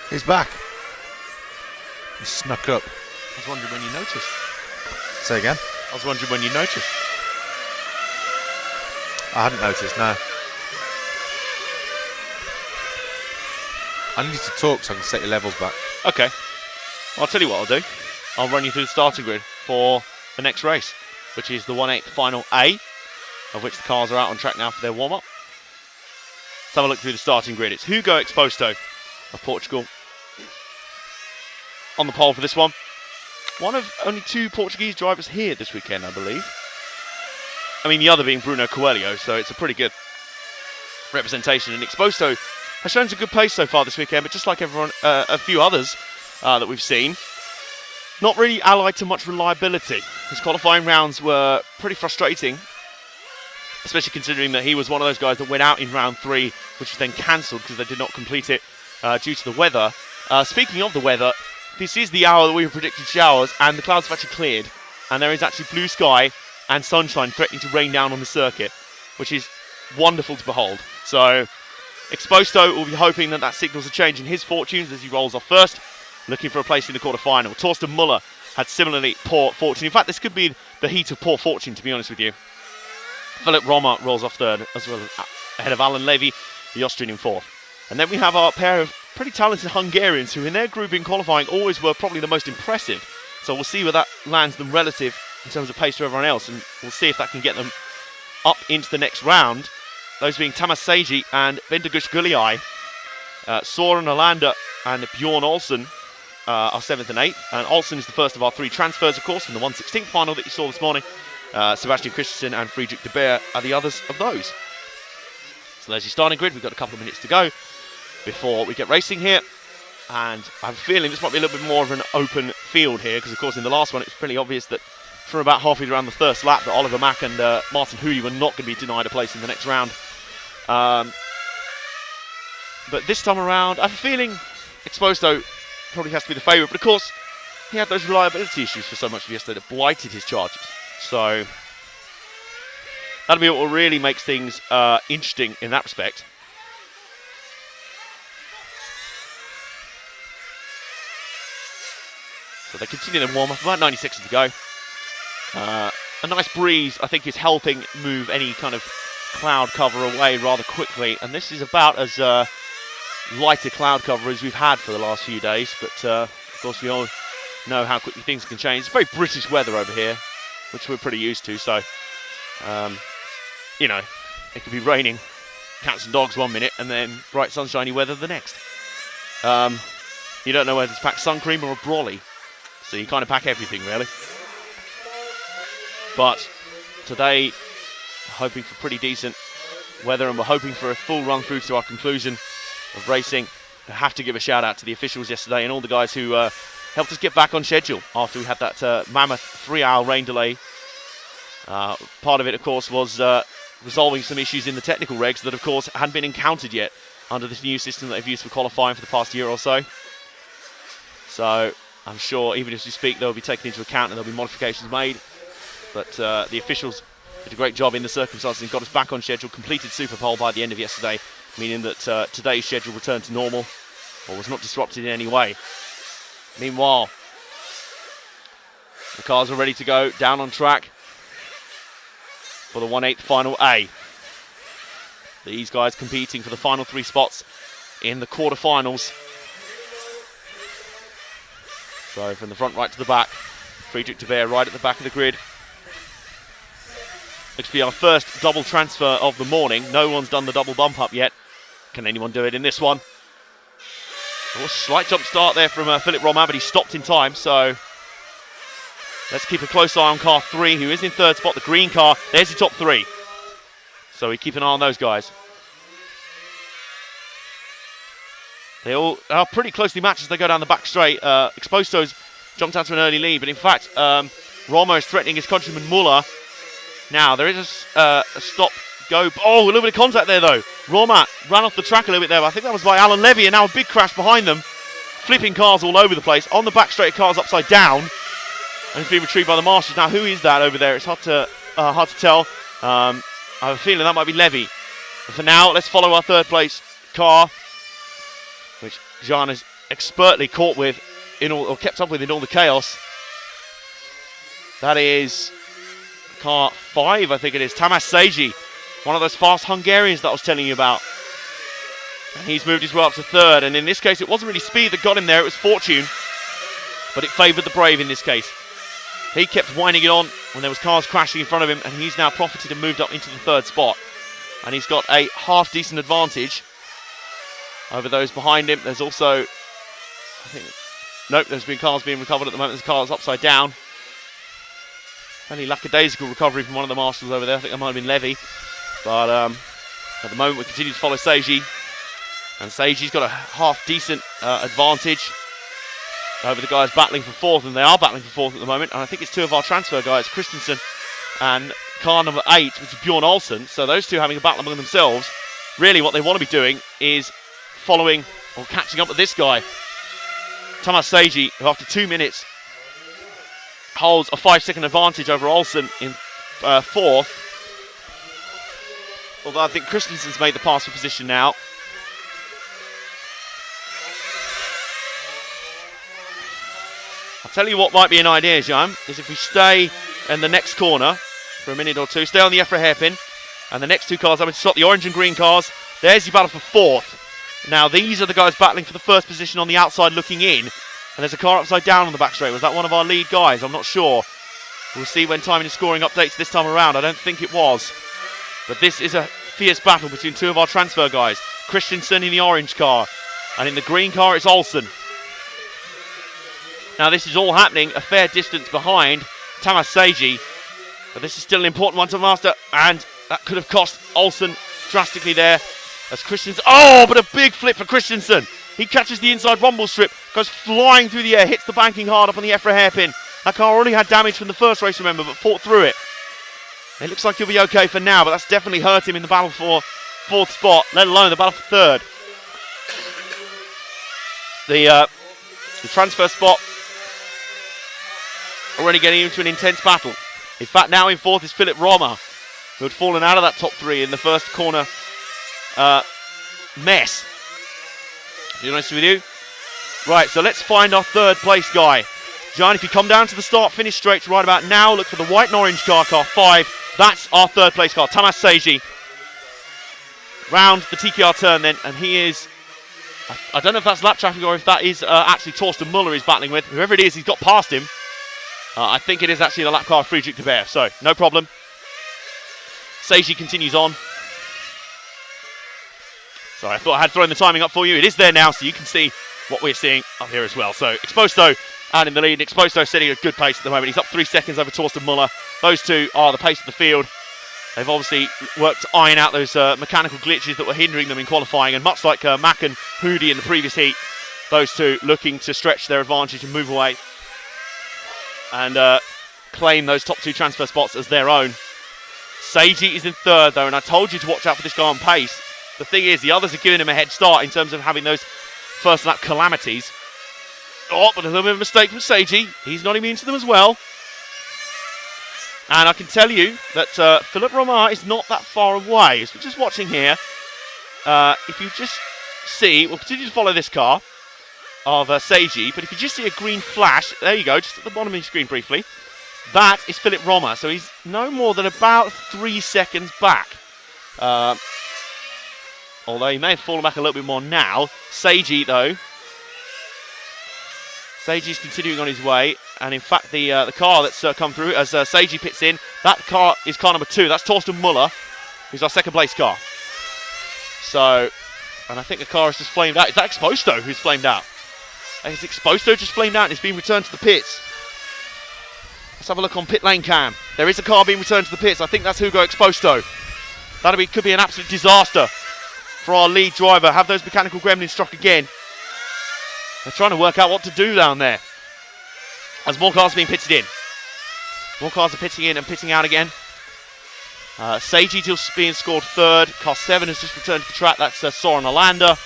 B: He's back. He snuck up.
A: I was wondering when you noticed.
B: Say again?
A: I was wondering when you noticed.
B: I hadn't noticed, no. I need you to talk so I can set your levels back.
A: Okay. Well, I'll tell you what I'll do. I'll run you through the starting grid for the next race, which is the 1/8 final A, of which the cars are out on track now for their warm-up. Let's have a look through the starting grid. It's Hugo Exposto of Portugal on the pole for this one. One of only 2 Portuguese drivers here this weekend, I believe. I mean, the other being Bruno Coelho, so it's a pretty good representation. And Exposto has shown some good pace so far this weekend, but just like everyone, a few others that we've seen, not really allied to much reliability. His qualifying rounds were pretty frustrating, especially considering that he was one of those guys that went out in round 3, which was then cancelled because they did not complete it due to the weather. Speaking of the weather, this is the hour that we were predicting showers, and the clouds have actually cleared, and there is actually blue sky and sunshine threatening to rain down on the circuit, which is wonderful to behold. So Exposto will be hoping that signals a change in his fortunes as he rolls off first, looking for a place in the quarter-final. Torsten Muller had similarly poor fortune. In fact, this could be the heat of poor fortune, to be honest with you. Philip Romer rolls off third, as well as ahead of Alan Levy, the Austrian, in fourth. And then we have our pair of pretty talented Hungarians who in their group in qualifying always were probably the most impressive. So we'll see where that lands them relative in terms of pace to everyone else, and we'll see if that can get them up into the next round. Those being Tamas Seiji and Vendagush Guliai. Soren Olander and Bjorn Olsen are 7th and 8th. And Olsen is the first of our 3 transfers, of course, from the 1/16 final that you saw this morning. Sebastian Christensen and Friedrich de Beer are the others of those. So there's your starting grid. We've got a couple of minutes to go before we get racing here. And I have a feeling this might be a little bit more of an open field here, because of course in the last one it was pretty obvious that from about halfway around the first lap that Oliver Mack and Martin Hooley were not going to be denied a place in the next round. But this time around, I have a feeling Exposto probably has to be the favourite. But of course, he had those reliability issues for so much of yesterday that blighted his charges. So that'll be what really makes things interesting in that respect. So they continue their warm-up, about 90 seconds to go. A nice breeze, I think, is helping move any kind of cloud cover away rather quickly. And this is about as light a cloud cover as we've had for the last few days. But, of course, we all know how quickly things can change. It's very British weather over here, which we're pretty used to. So, you know, it could be raining cats and dogs one minute and then bright sunshiny weather the next. You don't know whether to pack sun cream or a brolly. So you kind of pack everything, really. But today, hoping for pretty decent weather, and we're hoping for a full run through to our conclusion of racing. I have to give a shout out to the officials yesterday and all the guys who helped us get back on schedule after we had that mammoth 3-hour rain delay. Part of it, of course, was resolving some issues in the technical regs that, of course, hadn't been encountered yet under this new system that they've used for qualifying for the past year or so. So I'm sure even as we speak they'll be taken into account and there'll be modifications made. But the officials did a great job in the circumstances and got us back on schedule, completed Super Pole by the end of yesterday, meaning that today's schedule returned to normal or was not disrupted in any way. Meanwhile, the cars are ready to go down on track for the 1/8 final A. These guys competing for the final 3 spots in the quarterfinals. So from the front right to the back, Friedrich de Beer right at the back of the grid. Looks to be our first double transfer of the morning. No one's done the double bump up yet. Can anyone do it in this one? Oh, slight jump start there from Philip Romain, but he stopped in time, so let's keep a close eye on car 3, who is in third spot, the green car. There's your top 3. So we keep an eye on those guys. They all are pretty closely matched as they go down the back straight. Exposto's jumped out to an early lead, but in fact, Romo is threatening his countryman Muller. Now, there is a stop, go. Oh, a little bit of contact there, though. Roma ran off the track a little bit there, but I think that was by Alan Levy, and now a big crash behind them. Flipping cars all over the place. On the back straight, cars upside down. And it's being retrieved by the marshals. Now, who is that over there? It's hard to tell. I have a feeling that might be Levy. But for now, let's follow our third place car, which Jean has expertly caught with, or kept up with in all the chaos. That is car 5, I think it is. Tamás Seiji, one of those fast Hungarians that I was telling you about. And he's moved his way up to third. And in this case, it wasn't really speed that got him there. It was fortune. But it favoured the brave in this case. He kept winding it on when there was cars crashing in front of him. And he's now profited and moved up into the third spot. And he's got a half-decent advantage over those behind him. There's also, there's been cars being recovered at the moment. There's cars upside down. Fairly lackadaisical recovery from one of the marshals over there. I think that might have been Levy. But at the moment, we continue to follow Seiji. And Seiji's got a half-decent advantage over the guys battling for fourth. And they are battling for fourth at the moment. And I think it's 2 of our transfer guys, Christensen and car number 8, which is Bjorn Olsen. So those 2 having a battle among themselves. Really, what they want to be doing is following or catching up with this guy, Tamás Seiji, who after 2 minutes holds a 5-second advantage over Olsen in fourth. Although I think Christensen's made the pass for position now. I'll tell you what might be an idea, Jean, is if we stay in the next corner for a minute or two, stay on the EFRA hairpin, and the next 2 cars, I'm going to stop the orange and green cars. There's your battle for fourth. Now, these are the guys battling for the first position on the outside looking in. And there's a car upside down on the back straight. Was that one of our lead guys? I'm not sure. We'll see when timing and scoring updates this time around. I don't think it was. But this is a fierce battle between 2 of our transfer guys. Christensen in the orange car. And in the green car, it's Olsen. Now, this is all happening a fair distance behind Tamás Seiji. But this is still an important one to master. And that could have cost Olsen drastically there. As Christensen, but a big flip for Christensen. He catches the inside rumble strip, goes flying through the air, hits the banking hard up on the EFRA hairpin. That car already had damage from the first race, remember, but fought through it. It looks like he'll be okay for now, but that's definitely hurt him in the battle for fourth spot, let alone the battle for third. The transfer spot already getting into an intense battle. In fact, now in fourth is Philip Roma, who had fallen out of that top 3 in the first corner mess. To be honest with you. Right, so let's find our third place guy. John, if you come down to the start-finish straight right about now, look for the white and orange car 5. That's our third place car, Tamás Seiji. Round the TKR turn then, and he is, I don't know if that's lap traffic or if that is actually Torsten Muller he's battling with. Whoever it is, he's got past him. I think it is actually the lap car of Friedrich de Beer, so no problem. Seiji continues on. Sorry, I thought I had thrown the timing up for you. It is there now, so you can see what we're seeing up here as well. So Exposto out in the lead. Exposto setting a good pace at the moment. He's up 3 seconds over Torsten Muller. Those 2 are the pace of the field. They've obviously worked to iron out those mechanical glitches that were hindering them in qualifying. And much like Mack and Hoody in the previous heat, those 2 looking to stretch their advantage and move away and claim those top 2 transfer spots as their own. Seiji is in third, though, and I told you to watch out for this guy on pace. The thing is, the others are giving him a head start in terms of having those first lap calamities. But a little bit of a mistake from Seiji. He's not immune to them as well. And I can tell you that Philip Romain is not that far away. As we're just watching here, if you just see, we'll continue to follow this car of Seiji, but if you just see a green flash, there you go, just at the bottom of your screen briefly, that is Philip Romain. So he's no more than about 3 seconds back although he may have fallen back a little bit more now. Seiji, though. Seiji's continuing on his way, and in fact the car that's come through as Seiji pits in, that car is car number 2. That's Torsten Muller, who's our second place car. So, and I think the car has just flamed out. Is that Exposto who's flamed out? Is Exposto just flamed out and it's been returned to the pits? Let's have a look on pit lane cam. There is a car being returned to the pits. I think that's Hugo Exposto. Could be an absolute disaster for our lead driver. Have those mechanical gremlins struck again? They're trying to work out what to do down there. As more cars are being pitted in. More cars are pitting in and pitting out again. Seiji just being scored 3rd. Car 7 has just returned to the track. That's Soren Olander.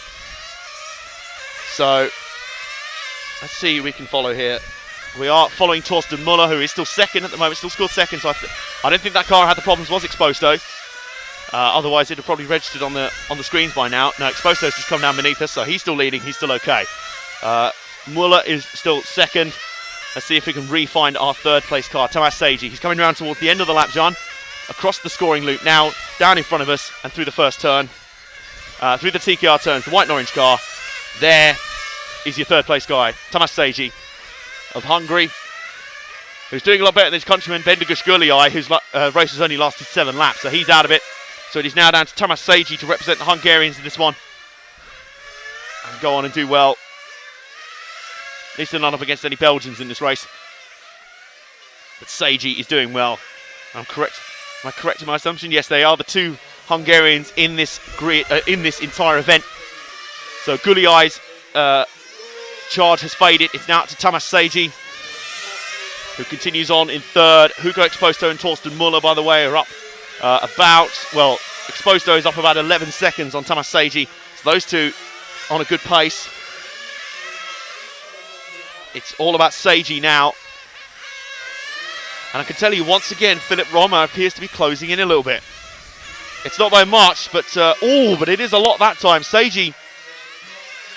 A: So, let's see who we can follow here. We are following Torsten Muller, who is still 2nd at the moment. Still scored 2nd. So I don't think that car had the problems. Was Exposto. Otherwise, it'd have probably registered on the screens by now. No, Exposto's just come down beneath us, so he's still leading. He's still okay. Muller is still 2nd. Let's see if we can re-find our 3rd place car, Thomas Seiji. He's coming around towards the end of the lap, John. Across the scoring loop now, down in front of us, and through the first turn. Through the TKR turns, the white and orange car. There is your 3rd place guy, Thomas Seiji of Hungary, who's doing a lot better than his countryman, Bendigus Guliai, whose race has only lasted 7 laps, so he's out of it. So it is now down to Thomas Seiji to represent the Hungarians in this one. And go on and do well. At least they're not up against any Belgians in this race. But Seiji is doing well. I'm correct. Am I correct in my assumption? Yes, they are the 2 Hungarians in this entire event. So Guliai's charge has faded. It's now up to Thomas Seiji, who continues on in 3rd. Hugo Exposto and Torsten Muller, by the way, are up Exposto is up about 11 seconds on Thomas Seiji. So those 2 on a good pace. It's all about Seiji now. And I can tell you once again, Philip Romer appears to be closing in a little bit. It's not by much, but it is a lot that time. Seiji,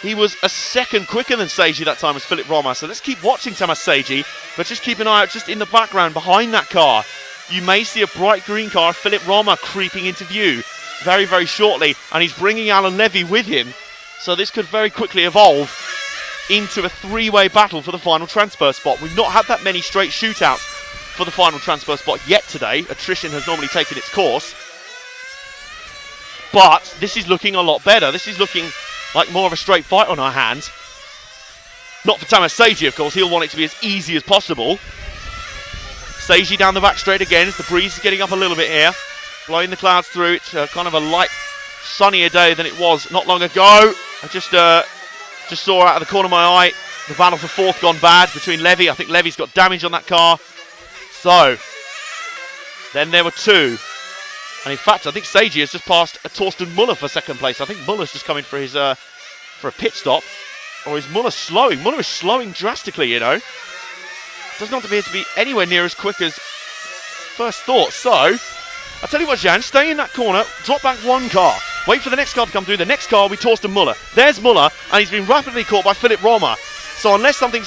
A: he was a second quicker than Seiji that time as Philip Romer. So let's keep watching Thomas Seiji, but just keep an eye out just in the background behind that car. You may see a bright green car, Philip Romer, creeping into view very, very shortly. And he's bringing Alan Levy with him. So this could very quickly evolve into a 3-way battle for the final transfer spot. We've not had that many straight shootouts for the final transfer spot yet today. Attrition has normally taken its course. But this is looking a lot better. This is looking like more of a straight fight on our hands. Not for Thomas Seiji, of course. He'll want it to be as easy as possible. Seiji down the back straight again as the breeze is getting up a little bit here. Blowing the clouds through. It's kind of a light, sunnier day than it was not long ago. I just saw out of the corner of my eye the battle for 4th gone bad between Levy. I think Levy's got damage on that car. So, then there were 2. And in fact, I think Seiji has just passed Torsten Muller for 2nd place. I think Muller's just coming for his for a pit stop. Or is Muller slowing? Muller is slowing drastically, you know. Does not appear to be anywhere near as quick as first thought. So, I'll tell you what, Jan, stay in that corner, drop back 1 car. Wait for the next car to come through. The next car will be Torsten Muller. There's Muller, and he's been rapidly caught by Philip Romer. So unless something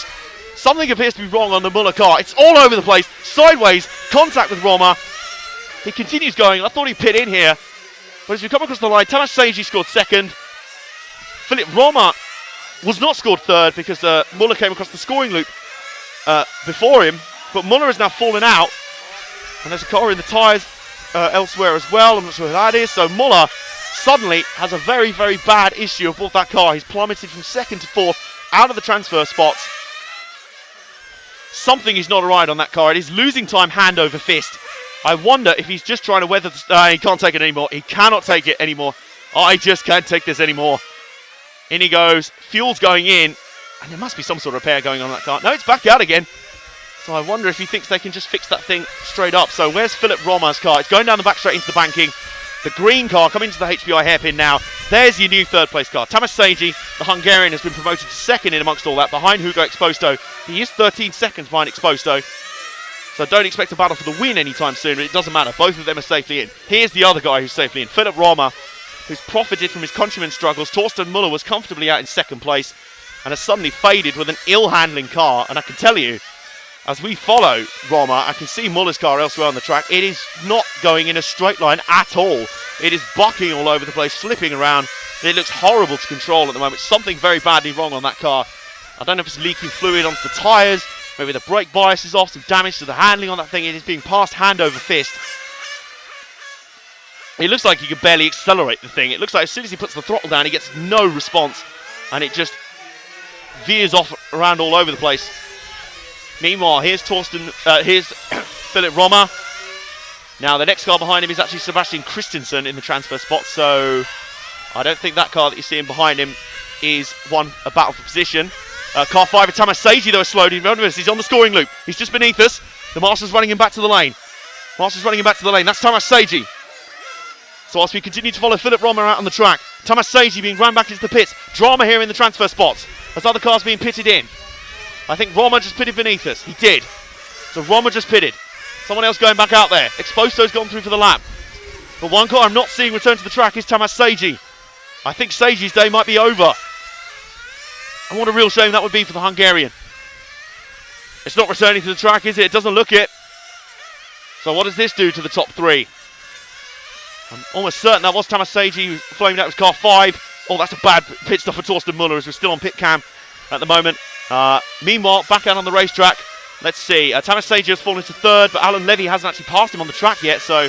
A: appears to be wrong on the Muller car, it's all over the place. Sideways, contact with Romer. He continues going. I thought he'd pit in here. But as we come across the line, Thomas Seiji scored 2nd. Philip Romer was not scored 3rd because Muller came across the scoring loop before him. But Muller has now fallen out. And there's a car in the tyres elsewhere as well. I'm not sure who that is. So Muller suddenly has a very, very bad issue aboard that car. He's plummeted from 2nd to 4th out of the transfer spots. Something is not right on that car. It is losing time hand over fist. I wonder if he's just trying to weather the... he can't take it anymore. He cannot take it anymore. I just can't take this anymore. In he goes. Fuel's going in. And there must be some sort of repair going on that car. No, it's back out again. So I wonder if he thinks they can just fix that thing straight up. So where's Philip Romer's car? It's going down the back straight into the banking. The green car coming into the HBI hairpin now. There's your new 3rd place car. Thomas Seiji, the Hungarian, has been promoted to 2nd in amongst all that, behind Hugo Exposto. He is 13 seconds behind Exposto. So don't expect a battle for the win anytime soon, but it doesn't matter. Both of them are safely in. Here's the other guy who's safely in, Philip Romer, who's profited from his countryman's struggles. Torsten Muller was comfortably out in 2nd place and has suddenly faded with an ill-handling car. And I can tell you, as we follow Romer, I can see Muller's car elsewhere on the track. It is not going in a straight line at all. It is bucking all over the place, slipping around. It looks horrible to control at the moment. Something very badly wrong on that car. I don't know if it's leaking fluid onto the tyres. Maybe the brake bias is off. Some damage to the handling on that thing. It is being passed hand over fist. It looks like he could barely accelerate the thing. It looks like as soon as he puts the throttle down, he gets no response. And it just veers off around all over the place. Meanwhile, here's here's Philip Romer. Now, the next car behind him is actually Sebastian Christensen in the transfer spot. So I don't think that car that you're seeing behind him is a battle for position. Car 5 of Tamas Seiji, though, is slowed in. He's on the scoring loop. He's just beneath us. The Master's running him back to the lane. That's Tamas Seiji. So whilst we continue to follow Philip Romer out on the track, Tamas Seiji being ran back into the pits. Drama here in the transfer spots as other cars being pitted in. I think Romer just pitted beneath us. He did. So Romer just pitted. Someone else going back out there. Exposto's gone through for the lap. But one car I'm not seeing return to the track is Tamas Seiji. I think Seiji's day might be over. And what a real shame that would be for the Hungarian. It's not returning to the track, is it? It doesn't look it. So what does this do to the top 3? I'm almost certain that was Tamas Seiji who flamed out his car 5. Oh, that's a bad pit stop for Torsten Muller as we're still on pit cam at the moment. Meanwhile, back out on the racetrack. Let's see. Tamas Seiji has fallen to 3rd, but Alan Levy hasn't actually passed him on the track yet. So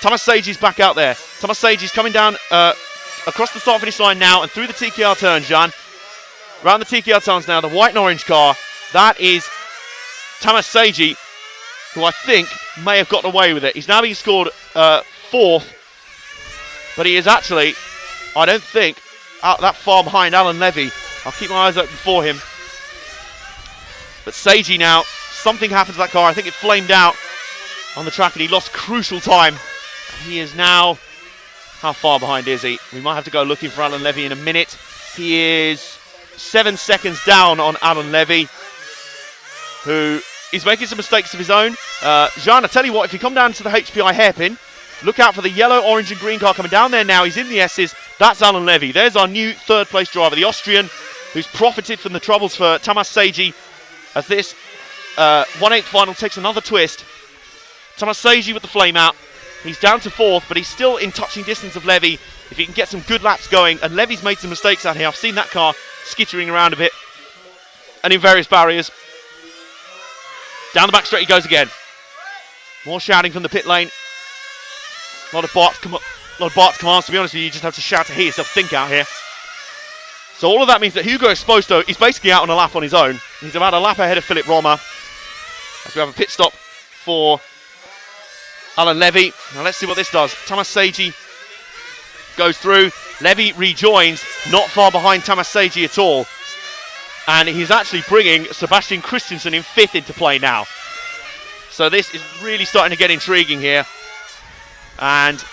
A: Tamas Seiji's back out there. Tamas Seiji's coming down across the start-finish line now and through the TKR turn, Jan. Around the TKR turns now, the white and orange car. That is Tamas Seiji, who I think may have gotten away with it. He's now being scored 4th, but he is actually, I don't think, out that far behind Alan Levy. I'll keep my eyes open for him. But Seiji now, something happened to that car. I think it flamed out on the track and he lost crucial time. He is now, how far behind is he? We might have to go looking for Alan Levy in a minute. He is 7 seconds down on Alan Levy, who is making some mistakes of his own. Jean, I tell you what, if you come down to the HPI hairpin, look out for the yellow, orange and green car coming down there now. He's in the S's. That's Alan Levy. There's our new 3rd place driver, the Austrian, who's profited from the troubles for Tamas Seiji as this 1/8 final takes another twist. Tamas Seiji with the flame out. He's down to 4th, but he's still in touching distance of Levy. If he can get some good laps going, and Levy's made some mistakes out here. I've seen that car skittering around a bit and in various barriers. Down the back straight he goes again. More shouting from the pit lane. A lot of Bart's commands, to be honest with you. You just have to shout to hear yourself think out here. So all of that means that Hugo Exposto is basically out on a lap on his own. He's about a lap ahead of Philip Romer. As we have a pit stop for Alan Levy. Now let's see what this does. Tamas Seiji goes through. Levy rejoins, not far behind Tamas Seiji at all. And he's actually bringing Sebastian Christensen in 5th into play now. So this is really starting to get intriguing here. And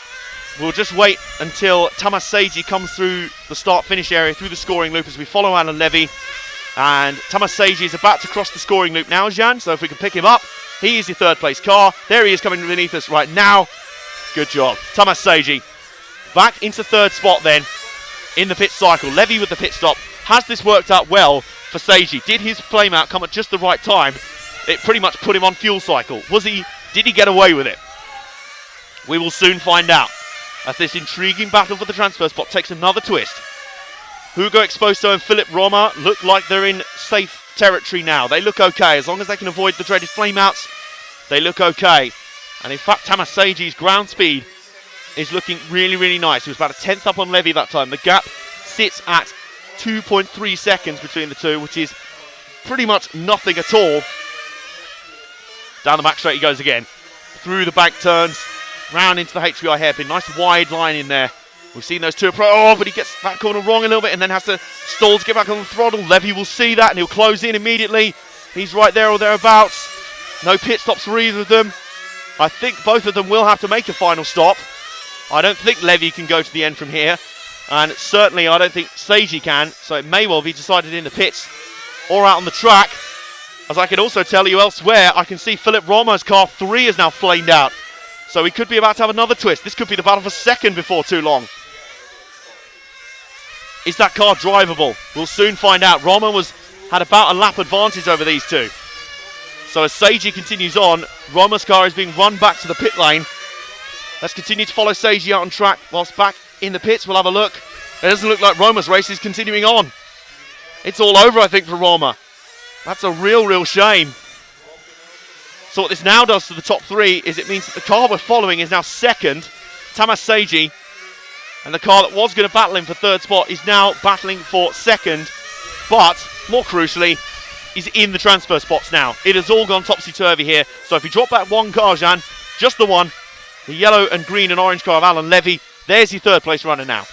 A: we'll just wait until Tamas Seiji comes through the start-finish area, through the scoring loop as we follow Alan Levy. And Tamas Seiji is about to cross the scoring loop now, Jan. So if we can pick him up, he is the 3rd place car. There he is coming beneath us right now. Good job. Tamas Seiji back into 3rd spot then in the pit cycle. Levy with the pit stop. Has this worked out well for Seiji? Did his flame out come at just the right time? It pretty much put him on fuel cycle. Did he get away with it? We will soon find out as this intriguing battle for the transfer spot takes another twist. Hugo Exposto and Philip Romer look like they're in safe territory now. They look okay. As long as they can avoid the dreaded flameouts, they look okay. And in fact, Tamas Seiji's ground speed is looking really, really nice. He was about a 10th up on Levy that time. The gap sits at 2.3 seconds between the two, which is pretty much nothing at all. Down the back straight he goes again. Through the bank turns, round into the HPI hairpin. Nice wide line in there. We've seen those two approach. Oh, but he gets that corner wrong a little bit and then has to stall to get back on the throttle. Levy will see that and he'll close in immediately. He's right there or thereabouts. No pit stops for either of them. I think both of them will have to make a final stop. I don't think Levy can go to the end from here. And certainly I don't think Seiji can. So it may well be decided in the pits or out on the track. As I can also tell you elsewhere, I can see Philip Romer's car 3 is now flamed out. So he could be about to have another twist. This could be the battle for second before too long. Is that car drivable? We'll soon find out. Romer had about a lap advantage over these two. So as Seiji continues on, Romer's car is being run back to the pit lane. Let's continue to follow Seiji out on track whilst back in the pits. We'll have a look. It doesn't look like Roma's race is continuing on. It's all over, I think, for Roma. That's a real shame. So what this now does to the top three is it means that the car we're following is now second, Tamas Seiji, and the car that was going to battle him for third spot is now battling for second, but more crucially, is in the transfer spots now. It has all gone topsy-turvy here, so if you drop back one car, Jean, just the one, the yellow and green and orange car of Alan Levy, there's your third place runner now.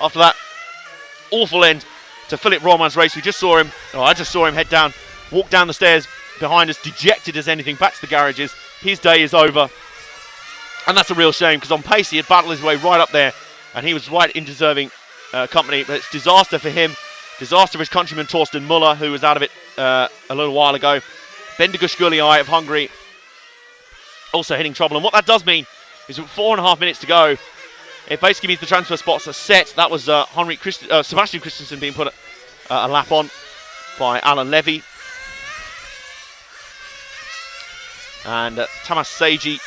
A: After that awful end to Philip Roman's race, I just saw him head down, walk down the stairs behind us, dejected as anything, back to the garages. His day is over, and that's a real shame, because on pace he had battled his way right up there, and he was right in deserving company. But it's disaster for him, disaster for his countryman Torsten Muller, who was out of it a little while ago. Bendigo Shkuliai of Hungary also hitting trouble, and what that does mean is with 4.5 minutes to go, it basically means the transfer spots are set. That was Sebastian Christensen being put a lap on by Alan Levy. And Tamas Seiji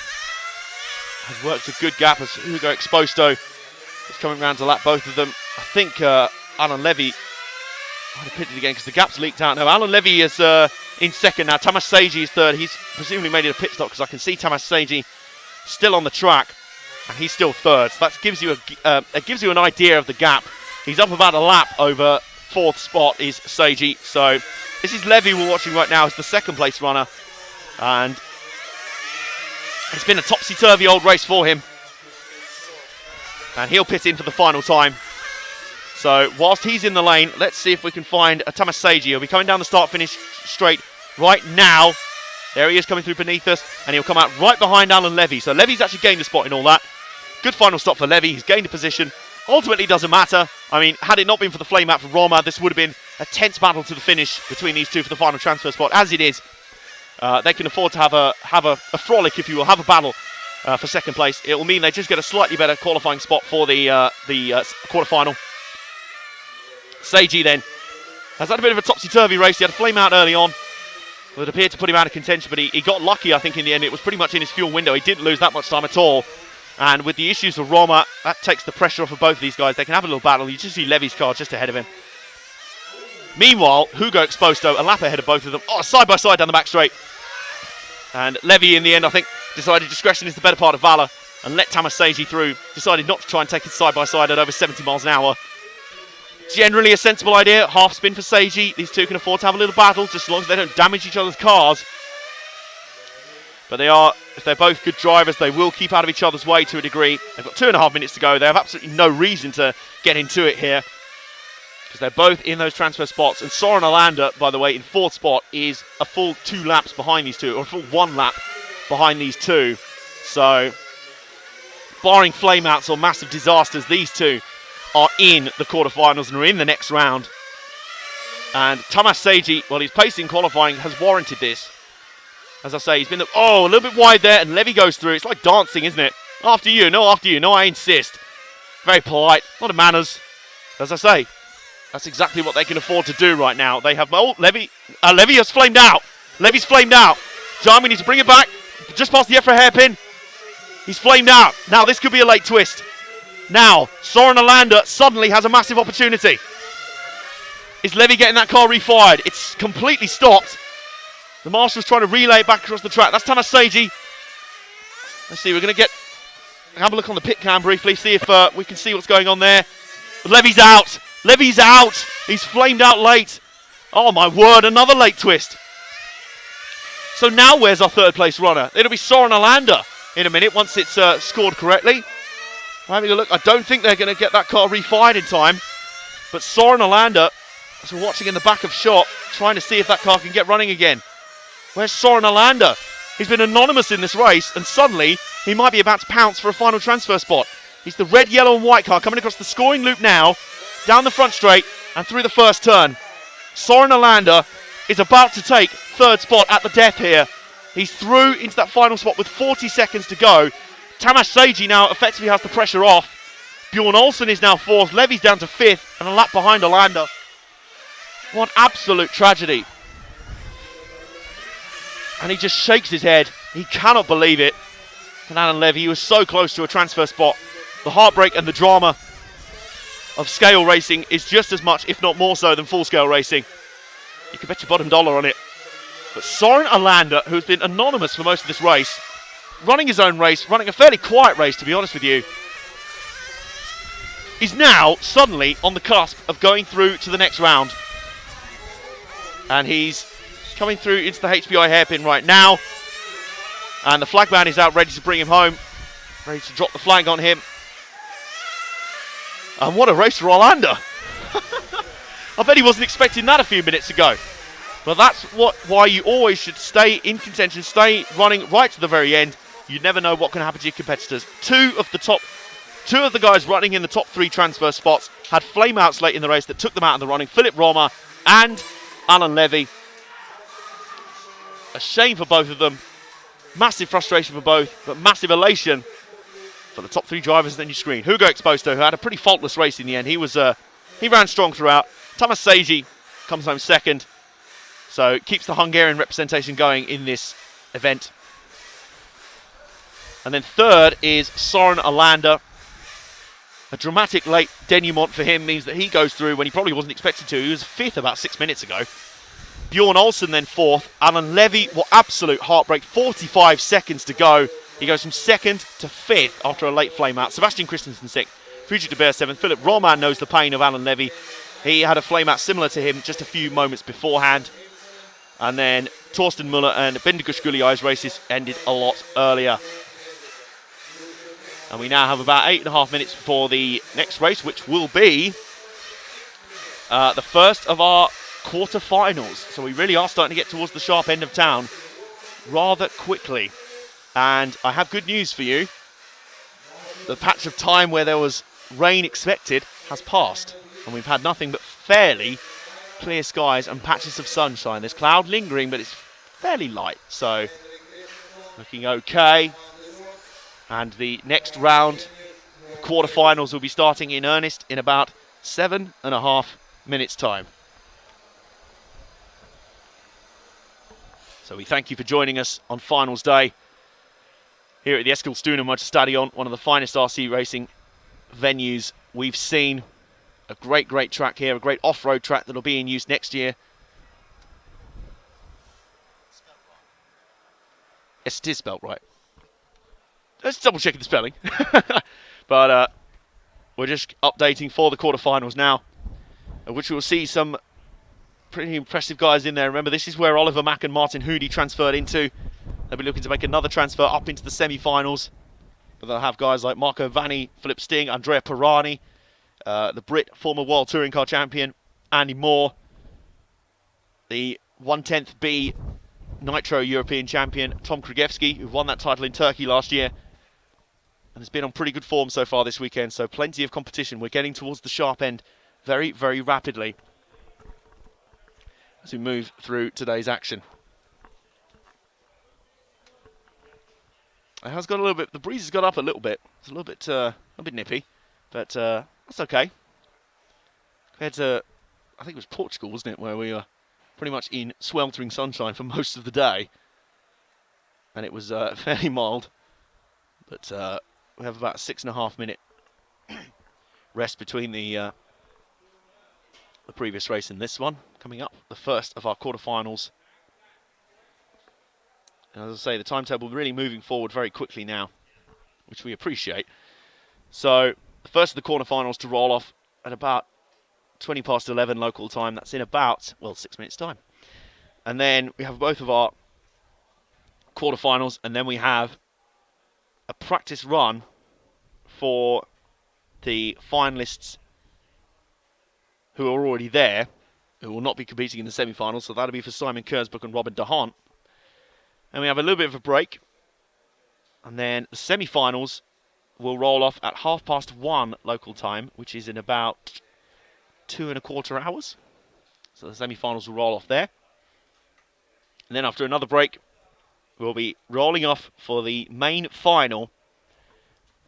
A: has worked a good gap as Hugo Exposto is coming round to lap both of them. I think Alan Levy might have pitted again because the gap's leaked out. No, Alan Levy is in second now. Tamas Seiji is third. He's presumably made it a pit stop because I can see Tamas Seiji still on the track, and he's still third. So that gives you an idea of the gap. He's up about a lap over fourth spot is Seiji. So this is Levy we're watching right now as the second place runner, and it's been a topsy-turvy old race for him, and he'll pit in for the final time. So whilst he's in the lane, let's see if we can find a Tamas Seiji. He'll be coming down the start-finish straight right now. There he is coming through beneath us, and he'll come out right behind Alan Levy. So Levy's actually gained a spot in all that. Good final stop for Levy. He's gained a position. Ultimately, doesn't matter. I mean, had it not been for the flame out for Roma, this would have been a tense battle to the finish between these two for the final transfer spot. As it is, they can afford to have a frolic, if you will, have a battle for second place. It will mean they just get a slightly better qualifying spot for the quarterfinal. Seiji then has had a bit of a topsy-turvy race. He had a flame out early on that appeared to put him out of contention, but he got lucky, I think, in the end. It was pretty much in his fuel window. He didn't lose that much time at all. And with the issues of Roma, that takes the pressure off of both of these guys. They can have a little battle. You just see Levy's car just ahead of him. Meanwhile, Hugo Exposto a lap ahead of both of them. Oh, side by side down the back straight. And Levy, in the end, I think, decided discretion is the better part of valour and let Tamas Seiji through. Decided not to try and take it side by side at over 70 miles an hour. Generally a sensible idea. Half spin for Seiji. These two can afford to have a little battle, just as long as they don't damage each other's cars. But if they're both good drivers, they will keep out of each other's way to a degree. They've got 2.5 minutes to go. They have absolutely no reason to get into it here, because they're both in those transfer spots. And Soren Alander, by the way, in fourth spot, is a full 2 laps behind these two, or a full 1 lap behind these two. So, barring flameouts or massive disasters, these two are in the quarterfinals and are in the next round. And Tamas Seiji, well, his pace in qualifying has warranted this. As I say, he's been a little bit wide there, and Levy goes through. It's like dancing, isn't it? After you, no, I insist. Very polite, a lot of manners. As I say, that's exactly what they can afford to do right now. They have, Levy has flamed out. Levy's flamed out. John, we need to bring it back. Just past the EFRA hairpin. He's flamed out. Now, this could be a late twist. Now, Soren Alander suddenly has a massive opportunity. Is Levy getting that car refired? It's completely stopped. The marshal's trying to relay it back across the track. That's Tamas Seiji. Let's see, we're going to have a look on the pit cam briefly, see if we can see what's going on there. Levy's out. Levy's out. He's flamed out late. Oh my word, another late twist. So now where's our third place runner? It'll be Soren Alander in a minute once it's scored correctly. I'm having a look. I don't think they're going to get that car refired in time. But Soren Alander, as we're watching in the back of shot, trying to see if that car can get running again. Where's Soren Alander? He's been anonymous in this race, and suddenly he might be about to pounce for a final transfer spot. He's the red, yellow and white car coming across the scoring loop now, down the front straight and through the first turn. Soren Alander is about to take third spot at the death here. He's through into that final spot with 40 seconds to go. Tamas Seiji now effectively has the pressure off. Bjorn Olsen is now fourth. Levy's down to fifth and a lap behind Alander. What absolute tragedy. And he just shakes his head. He cannot believe it. And Alan Levy, he was so close to a transfer spot the heartbreak and the drama of scale racing is just as much, if not more so, than full-scale racing. You can bet your bottom dollar on it. But Soren Alander, who's been anonymous for most of this race, running his own race, running a fairly quiet race, to be honest with you, is now suddenly on the cusp of going through to the next round. And he's coming through into the HBI hairpin right now. And the flag man is out ready to bring him home, ready to drop the flag on him. And what a race for Olander. I bet he wasn't expecting that a few minutes ago. But that's why you always should stay in contention, stay running right to the very end. You never know what can happen to your competitors. Two of the guys running in the top 3 transfer spots had flameouts late in the race that took them out of the running. Philip Romer and Alan Levy. A shame for both of them. Massive frustration for both, but massive elation for the top 3 drivers on your screen. Hugo Exposto, who had a pretty faultless race in the end. He ran strong throughout. Thomas Seiji comes home second. So keeps the Hungarian representation going in this event. And then third is Soren Alander. A dramatic late denouement for him means that he goes through when he probably wasn't expected to. He was 5th about 6 minutes ago. Bjorn Olsen then 4th. Alan Levy, what absolute heartbreak. 45 seconds to go. He goes from 2nd to 5th after a late flame out. Sebastian Christensen 6th. Friedrich de Beer 7th. Philip Roman knows the pain of Alan Levy. He had a flame out similar to him just a few moments beforehand. And then Torsten Müller and Bendigus Guliai's races ended a lot earlier. And we now have about 8.5 minutes before the next race, which will be the first of our quarter-finals. So we really are starting to get towards the sharp end of town rather quickly. And I have good news for you. The patch of time where there was rain expected has passed. And we've had nothing but fairly clear skies and patches of sunshine. There's cloud lingering, but it's fairly light. So looking okay. And the next round, quarterfinals, will be starting in earnest in about 7.5 minutes' time. So we thank you for joining us on finals day here at the Eskilstuna Motorstadion, one of the finest RC racing venues we've seen. A great, great track here, a great off-road track that'll be in use next year. Yes, it is spelled right. Let's double check the spelling. But we're just updating for the quarterfinals now, which we'll see some pretty impressive guys in there. Remember, this is where Oliver Mack and Martin Hoody transferred into. They'll be looking to make another transfer up into the semi-finals. But they'll have guys like Marco Vanni, Philip Sting, Andrea Pirani, the Brit, former World Touring Car Champion, Andy Moore, the 1/10 B Nitro European Champion, Tom Krugevsky, who won that title in Turkey last year. And has been on pretty good form so far this weekend, so plenty of competition. We're getting towards the sharp end very, very rapidly as we move through today's action. It has got a little bit, the breeze has got up a little bit. It's a bit nippy, but that's okay. Compared to, I think it was Portugal, wasn't it, where we were pretty much in sweltering sunshine for most of the day. And it was fairly mild, but we have about a 6.5 minute rest between the previous race and this one. Coming up, the first of our quarterfinals. And as I say, the timetable really moving forward very quickly now, which we appreciate. So the first of the quarterfinals to roll off at about 20 past 11 local time. That's in about, well, 6 minutes time. And then we have both of our quarterfinals, and then we have a practice run for the finalists who are already there, who will not be competing in the semi-finals. So that'll be for Simon Kersbrook and Robin DeHaan. And we have a little bit of a break. And then the semi-finals will roll off at 1:30 local time, which is in about 2.25 hours. So the semi-finals will roll off there. And then after another break, we'll be rolling off for the main final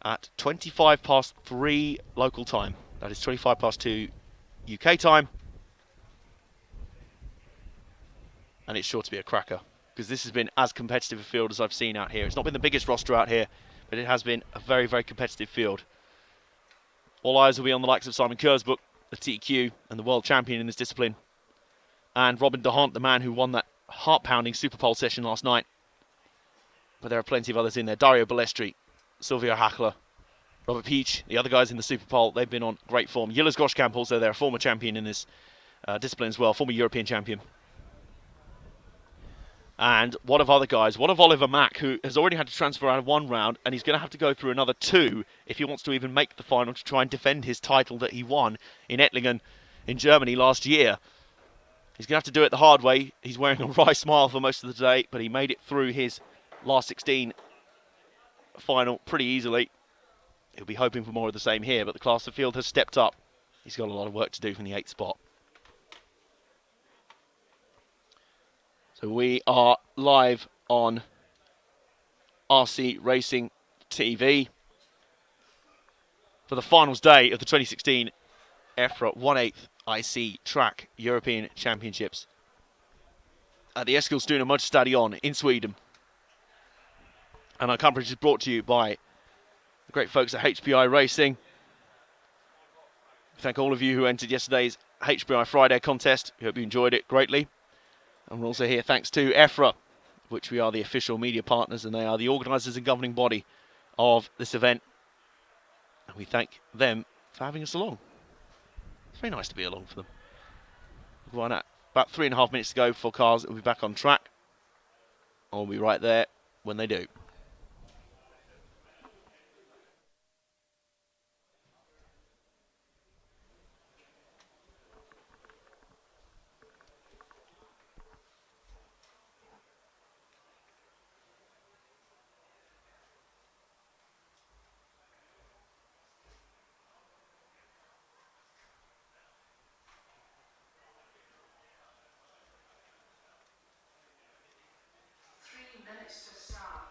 A: at 3:25 local time. That is 2 UK time. And it's sure to be a cracker, because this has been as competitive a field as I've seen out here. It's not been the biggest roster out here, but it has been a very, very competitive field. All eyes will be on the likes of Simon Kurzbuch, the TQ and the world champion in this discipline, and Robin DeHant, the man who won that heart-pounding Super Pole session last night. But there are plenty of others in there. Dario Balestri, Silvio Hackler, Robert Peach, the other guys in the Super Pole, they've been on great form. Gilles Goschkamp also there, a former champion in this discipline as well, former European champion. And what of other guys? What of Oliver Mack, who has already had to transfer out of one round, and he's going to have to go through another two if he wants to even make the final to try and defend his title that he won in Ettlingen in Germany last year. He's going to have to do it the hard way. He's wearing a wry smile for most of the day, but he made it through his last 16 final pretty easily. He'll be hoping for more of the same here, but the class of field has stepped up. He's got a lot of work to do from the 8th spot. So we are live on RC Racing TV for the finals day of the 2016 EFRA 1/8 IC Track European Championships at the Eskilstuna Motorstadion in Sweden. And our coverage is brought to you by the great folks at HPI Racing. Thank all of you who entered yesterday's HPI Friday contest. We hope you enjoyed it greatly. And we're also here thanks to EFRA, which we are the official media partners, and they are the organisers and governing body of this event. And we thank them for having us along. It's very nice to be along for them. Right at about 3.5 minutes to go before cars will be back on track. I'll be right there when they do.
C: Minutes to start.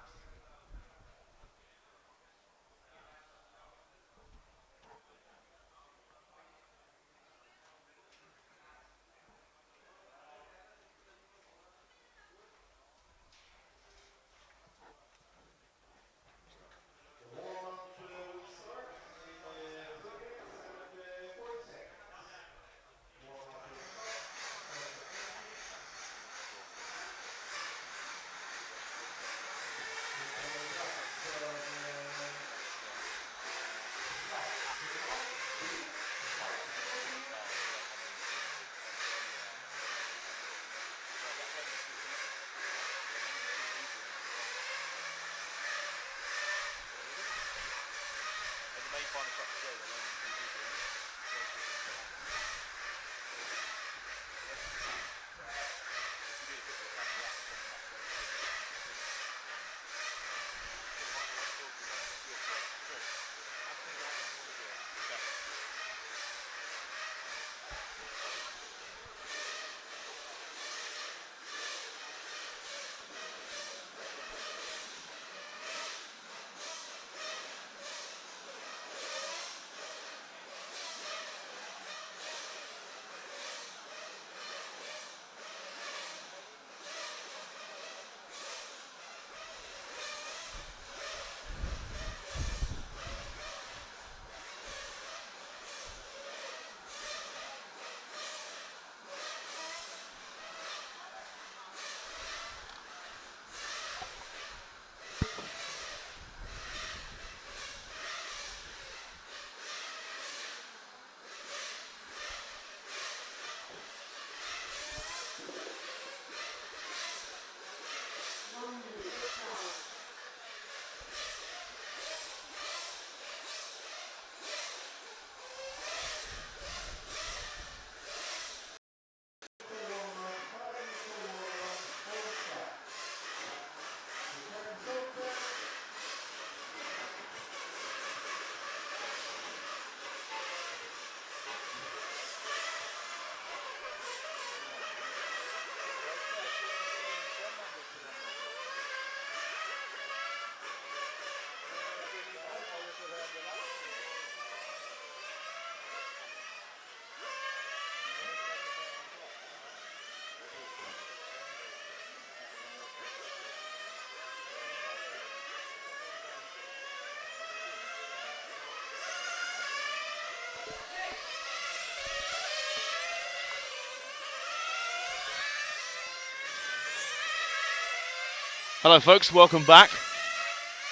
A: Hello folks, welcome back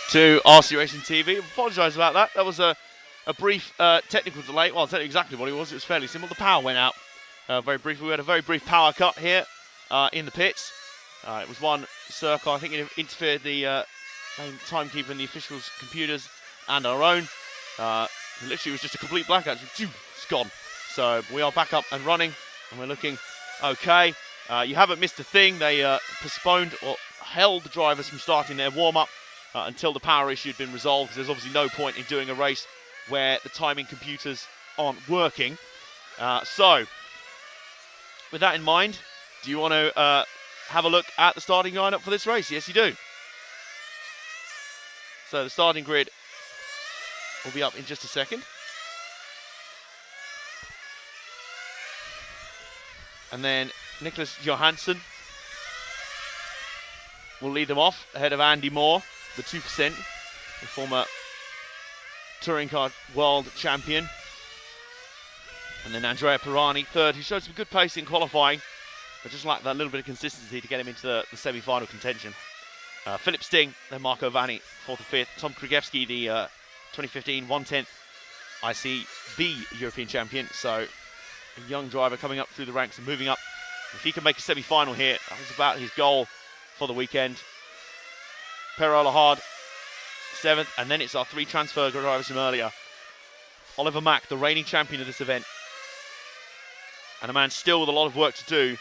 A: to RC Racing TV. Apologise about that. That was a brief technical delay. Well, I'll tell you exactly what it was. It was fairly simple. The power went out very briefly. We had a very brief power cut here in the pits. It was one circle. I think it interfered the timekeeper and the officials' computers and our own. Literally, it was just a complete blackout. It's gone. So we are back up and running, and we're looking okay. You haven't missed a thing. They postponed or held the drivers from starting their warm-up until the power issue had been resolved, because there's obviously no point in doing a race where the timing computers aren't working. So, with that in mind, do you want to have a look at the starting lineup for this race? Yes, you do. So the starting grid will be up in just a second. And then Nicholas Johansson will lead them off ahead of Andy Moore, the 2%, the former touring car world champion. And then Andrea Pirani, third, who showed some good pace in qualifying, but just lacked that little bit of consistency to get him into the semi-final contention. Philip Sting, then Marco Vanni, fourth and fifth. Tom Krugewski, the 2015 1/10 ICB European champion. So a young driver coming up through the ranks and moving up. If he can make a semi-final here, that was about his goal for the weekend. Perola Hard, seventh, and then it's our three transfer drivers from earlier. Oliver Mack, the reigning champion of this event, and a man still with a lot of work to do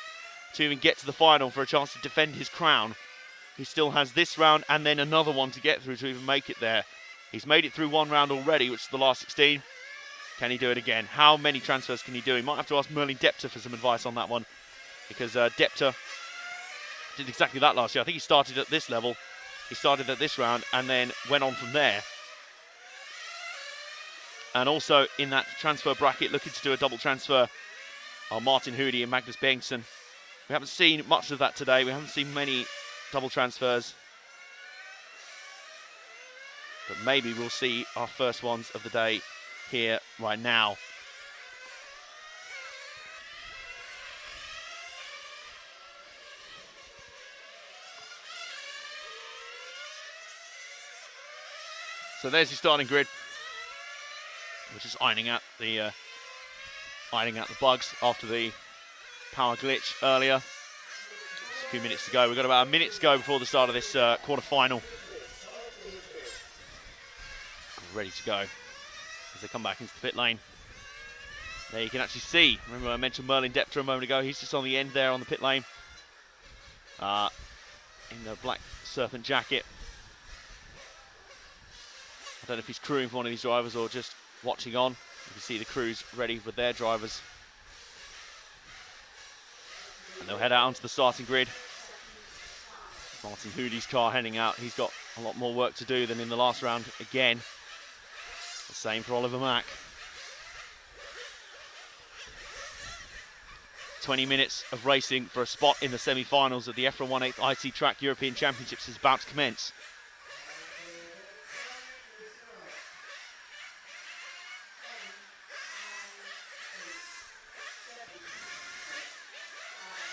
A: to even get to the final for a chance to defend his crown. He still has this round and then another one to get through to even make it there. He's made it through one round already, which is the last 16. Can he do it again? How many transfers can he do? He might have to ask Merlin Depter for some advice on that one, because Depter did exactly that last year. I think he started at this level. He started at this round and then went on from there. And also in that transfer bracket, looking to do a double transfer, are Martin Hoody and Magnus Bengtsson. We haven't seen much of that today. We haven't seen many double transfers. But maybe we'll see our first ones of the day here right now. So there's your starting grid. We're just ironing out the bugs after the power glitch earlier. Just a few minutes to go. We've got about a minute to go before the start of this quarter-final. Ready to go as they come back into the pit lane. There you can actually see, remember I mentioned Merlin Depter a moment ago, he's just on the end there on the pit lane. In the black serpent jacket. I don't know if he's crewing for one of these drivers or just watching on. You can see the crews ready with their drivers. And they'll head out onto the starting grid. Martin Hoody's car heading out. He's got a lot more work to do than in the last round again. The same for Oliver Mack. 20 minutes of racing for a spot in the semi-finals of the EFRA 1/8 IC Track European Championships is about to commence.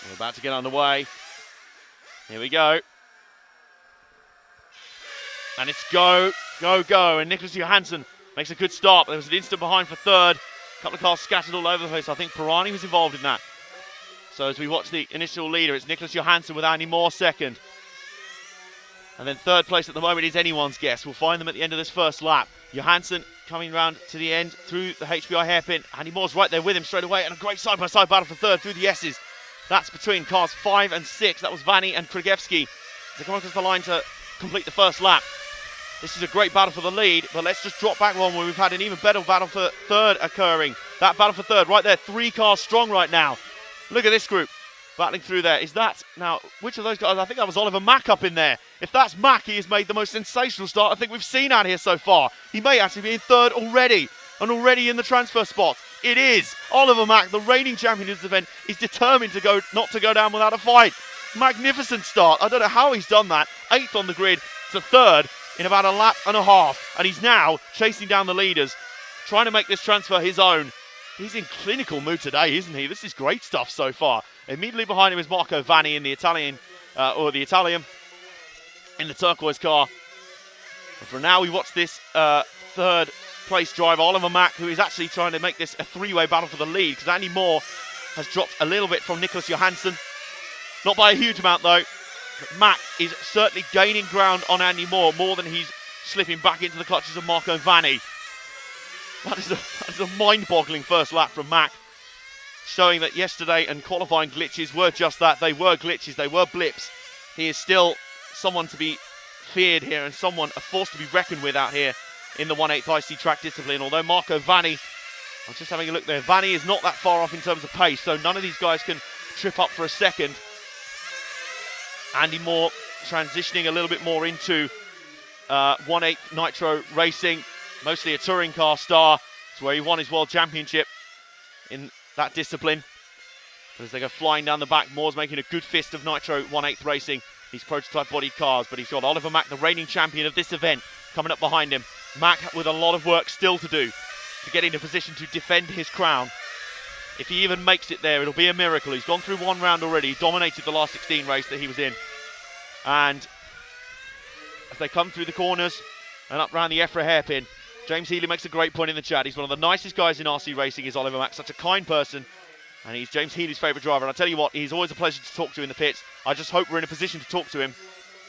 A: We're about to get underway. Here we go. And it's go, go, go. And Nicholas Johansson makes a good start. There was an instant behind for third. A couple of cars scattered all over the place. I think Pirani was involved in that. So as we watch the initial leader, it's Nicholas Johansson with Andy Moore second. And then third place at the moment is anyone's guess. We'll find them at the end of this first lap. Johansson coming round to the end through the HBI hairpin. Andy Moore's right there with him straight away. And a great side-by-side battle for third through the S's. That's between cars 5 and 6. That was Vanni and Krugewski. They come across the line to complete the first lap. This is a great battle for the lead, but let's just drop back one where we've had an even better battle for third occurring. That battle for third right there, 3 cars strong right now. Look at this group battling through there. Is that, now, which of those guys? I think that was Oliver Mack up in there. If that's Mack, he has made the most sensational start I think we've seen out here so far. He may actually be in third already, and already in the transfer spot. It is Oliver Mack, the reigning champion of this event, is determined to not to go down without a fight. Magnificent start. I don't know how he's done that. 8th on the grid to third in about a lap and a half. And he's now chasing down the leaders, trying to make this transfer his own. He's in clinical mood today, isn't he? This is great stuff so far. Immediately behind him is Marco Vanni in the Italian, in the turquoise car. But for now, we watch this third place driver, Oliver Mack, who is actually trying to make this a three-way battle for the lead, because Andy Moore has dropped a little bit from Nicholas Johansson. Not by a huge amount, though. But Mack is certainly gaining ground on Andy Moore more than he's slipping back into the clutches of Marco Vanni. That is a mind-boggling first lap from Mack, showing that yesterday and qualifying glitches were just that. They were glitches, they were blips. He is still someone to be feared here and someone, a force to be reckoned with out here in the 1/8 IC track discipline. Although Marco Vanni, I'm just having a look there, Vanni is not that far off in terms of pace, so none of these guys can trip up for a second. Andy Moore transitioning a little bit more into 1/8 Nitro racing, mostly a touring car star. It's where he won his world championship in that discipline. But as they go flying down the back, Moore's making a good fist of Nitro 1/8 racing, these prototype bodied cars. But he's got Oliver Mack, the reigning champion of this event, coming up behind him. Mack with a lot of work still to do to get into position to defend his crown. If he even makes it there, it'll be a miracle. He's gone through one round already, dominated the last 16 race that he was in. And as they come through the corners and up round the EFRA hairpin, James Healy makes a great point in the chat. He's one of the nicest guys in RC racing, is Oliver Mack, such a kind person. And he's James Healy's favourite driver. And I tell you what, he's always a pleasure to talk to in the pits. I just hope we're in a position to talk to him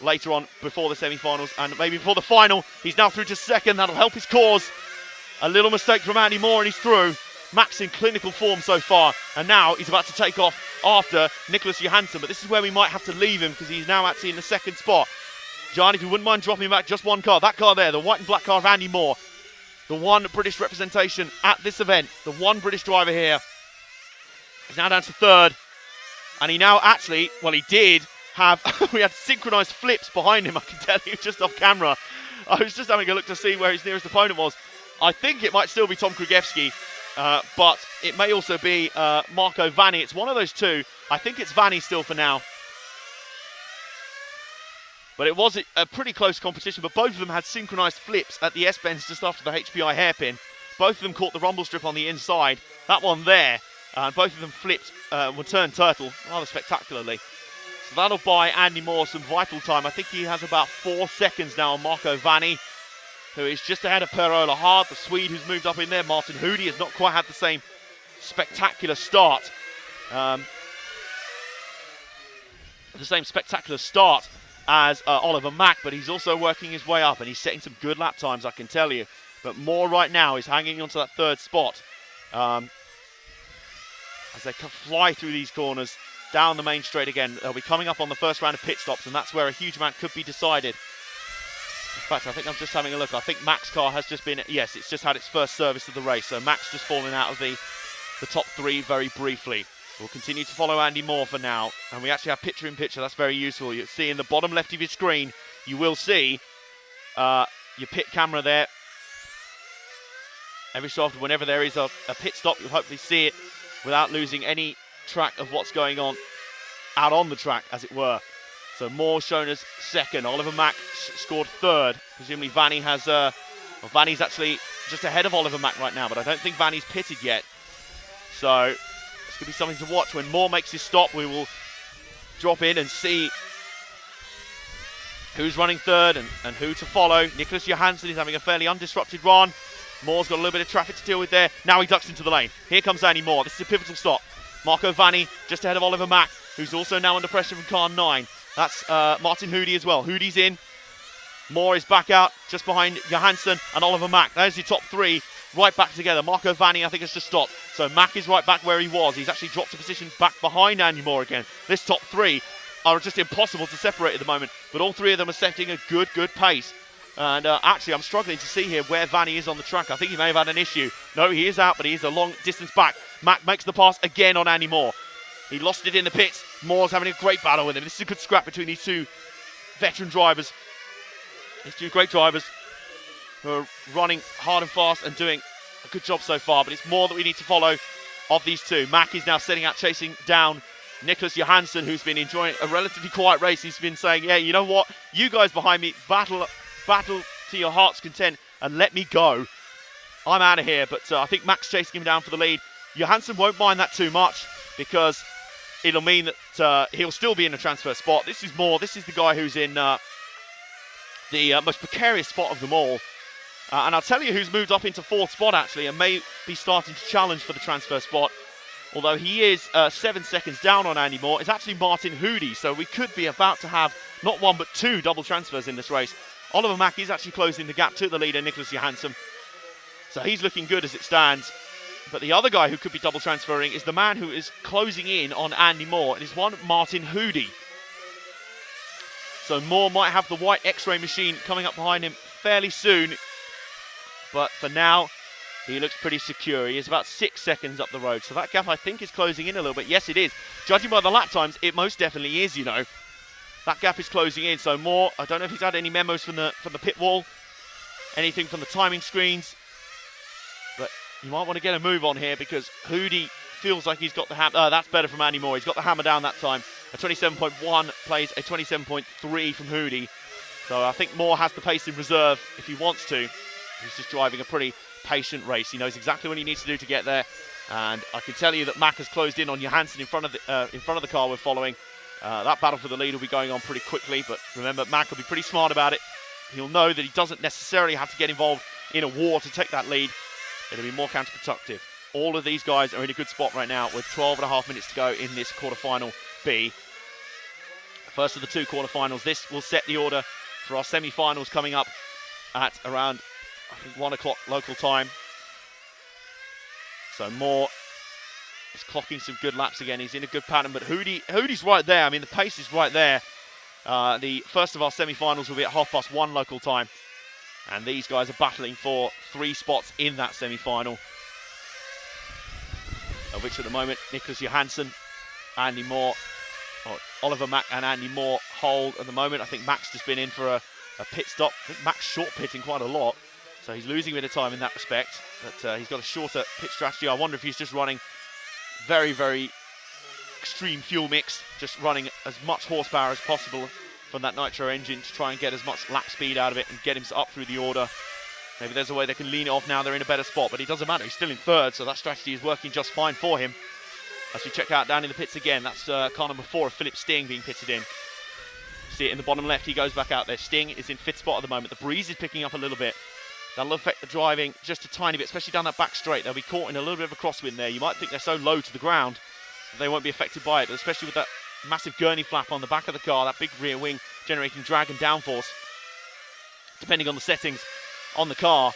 A: later on before the semi-finals and maybe before the final. He's now through to second. That'll help his cause. A little mistake from Andy Moore and he's through. Max in clinical form so far, and now he's about to take off after Nicholas Johansson, but this is where we might have to leave him because he's now actually in the second spot. John, if you wouldn't mind dropping back just one car, that car there, the white and black car of Andy Moore, the one British representation at this event, the one British driver here, is now down to third, and he now actually, well, he did have, we had synchronised flips behind him, I can tell you, just off camera. I was just having a look to see where his nearest opponent was. I think it might still be Tom Krugewski, but it may also be Marco Vanni. It's one of those two. I think it's Vanni still for now. But it was a pretty close competition, but both of them had synchronised flips at the S-bends just after the HPI hairpin. Both of them caught the rumble strip on the inside. That one there, and both of them flipped, were turned turtle rather spectacularly. So that'll buy Andy Moore some vital time. I think he has about 4 seconds now on Marco Vanni, who is just ahead of Per-Ola Hard, the Swede who's moved up in there. Martin Hoody has not quite had the same spectacular start. As Oliver Mack, but he's also working his way up and he's setting some good lap times, I can tell you. But Moore right now is hanging onto that third spot as they fly through these corners down the main straight again. They'll be coming up on the first round of pit stops, and that's where a huge amount could be decided. In fact, I think I'm just having a look. I think Mack's car has just been, yes, it's just had its first service of the race. So Mack's just fallen out of the top three very briefly. We'll continue to follow Andy Moore for now. And we actually have picture-in-picture. That's very useful. You'll see in the bottom left of your screen, you will see your pit camera there. Every so often, whenever there is a pit stop, you'll hopefully see it without losing any track of what's going on out on the track, as it were. So Moore shown as second. Oliver Mack scored third. Presumably Vanni has, Vanni's actually just ahead of Oliver Mack right now, but I don't think Vanni's pitted yet. So it's going to be something to watch. When Moore makes his stop, we will drop in and see who's running third and who to follow. Nicholas Johansson is having a fairly undisrupted run. Moore's got a little bit of traffic to deal with there. Now he ducks into the lane. Here comes Andy Moore. This is a pivotal stop. Marco Vanni just ahead of Oliver Mack, who's also now under pressure from car 9. That's Martin Hoody as well. Hoody's in. Moore is back out just behind Johansson and Oliver Mack. There's your top three right back together. Marco Vanni, I think, has just stopped. So Mack is right back where he was. He's actually dropped a position back behind Andy Moore again. This top three are just impossible to separate at the moment, but all three of them are setting a good pace. And actually, I'm struggling to see here where Vanni is on the track. I think he may have had an issue. No, he is out, but he is a long distance back. Mack makes the pass again on Andy Moore. He lost it in the pits. Moore's having a great battle with him. This is a good scrap between these two veteran drivers. These two great drivers who are running hard and fast and doing a good job so far, but it's Moore that we need to follow of these two. Mack is now setting out chasing down Nicholas Johansson, who's been enjoying a relatively quiet race. He's been saying, yeah, you know what? You guys behind me, battle to your heart's content and let me go. I'm out of here, but I think Mack's chasing him down for the lead. Johansson won't mind that too much because it'll mean that he'll still be in a transfer spot. This is Moore. This is the guy who's in the most precarious spot of them all. And I'll tell you who's moved up into 4th spot, actually, and may be starting to challenge for the transfer spot. Although he is 7 seconds down on Andy Moore, it's actually Martin Hoody. So we could be about to have not 1 but 2 double transfers in this race. Oliver Mack is actually closing the gap to the leader, Nicholas Johansson. So he's looking good as it stands. But the other guy who could be double transferring is the man who is closing in on Andy Moore. It is one Martin Hoody. So Moore might have the white X-ray machine coming up behind him fairly soon. But for now, he looks pretty secure. He is about 6 seconds up the road. So that gap, I think, is closing in a little bit. Yes, it is. Judging by the lap times, it most definitely is, you know. That gap is closing in. So Moore, I don't know if he's had any memos from the pit wall, anything from the timing screens. But you might want to get a move on here because Hoody feels like he's got the hammer. That's better from Andy Moore. He's got the hammer down that time. A 27.1 plays a 27.3 from Hoody. So I think Moore has the pace in reserve if he wants to. He's just driving a pretty patient race. He knows exactly what he needs to do to get there. And I can tell you that Mack has closed in on Johansson in front of the car we're following. That battle for the lead will be going on pretty quickly. But remember, Mack will be pretty smart about it. He'll know that he doesn't necessarily have to get involved in a war to take that lead. It'll be more counterproductive. All of these guys are in a good spot right now with 12.5 minutes to go in this quarterfinal B. First of the 2 quarterfinals. This will set the order for our semi-finals coming up at around, I think, 1 o'clock local time. So Moore is clocking some good laps again. He's in a good pattern, but Hoody's right there. I mean, the pace is right there. The first of our semi-finals will be at 1:30 local time. And these guys are battling for 3 spots in that semi-final. Of which at the moment, Nicholas Johansson, Andy Moore, Oliver Mack and Andy Moore hold at the moment. I think Mack's just been in for a pit stop. I think Mack's short pitting quite a lot. So he's losing a bit of time in that respect. But he's got a shorter pit strategy. I wonder if he's just running very, very extreme fuel mix. Just running as much horsepower as possible from that nitro engine to try and get as much lap speed out of it and get him up through the order. Maybe there's a way they can lean it off now. They're in a better spot, but it doesn't matter. He's still in 3rd, so that strategy is working just fine for him. As we check out down in the pits again, that's car number 4 of Philip Sting being pitted in. See it in the bottom left, he goes back out there. Sting is in 5th spot at the moment. The breeze is picking up a little bit. That'll affect the driving just a tiny bit, especially down that back straight. They'll be caught in a little bit of a crosswind there. You might think they're so low to the ground that they won't be affected by it, but especially with that massive gurney flap on the back of the car, that big rear wing generating drag and downforce, depending on the settings on the car,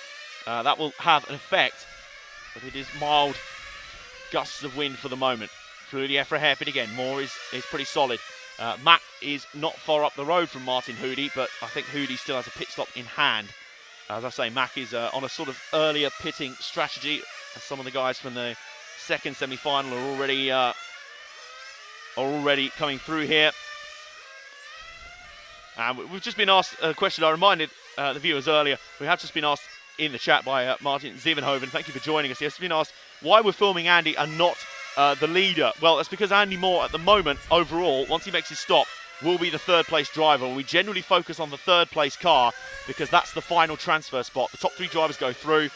A: that will have an effect. But it is mild gusts of wind for the moment. Through the EFRA hairpin again, Moore is pretty solid. Matt is not far up the road from Martin Hoody, but I think Hoody still has a pit stop in hand. As I say, Mack is on a sort of earlier pitting strategy. As some of the guys from the 2nd semi-final are already coming through here. We've just been asked a question. I reminded the viewers earlier. We have just been asked in the chat by Martin Zevenhoven. Thank you for joining us. He has been asked why we're filming Andy and not the leader. Well, that's because Andy Moore, at the moment, overall, once he makes his stop, will be the 3rd place driver. We generally focus on the 3rd place car because that's the final transfer spot. The top 3 drivers go through.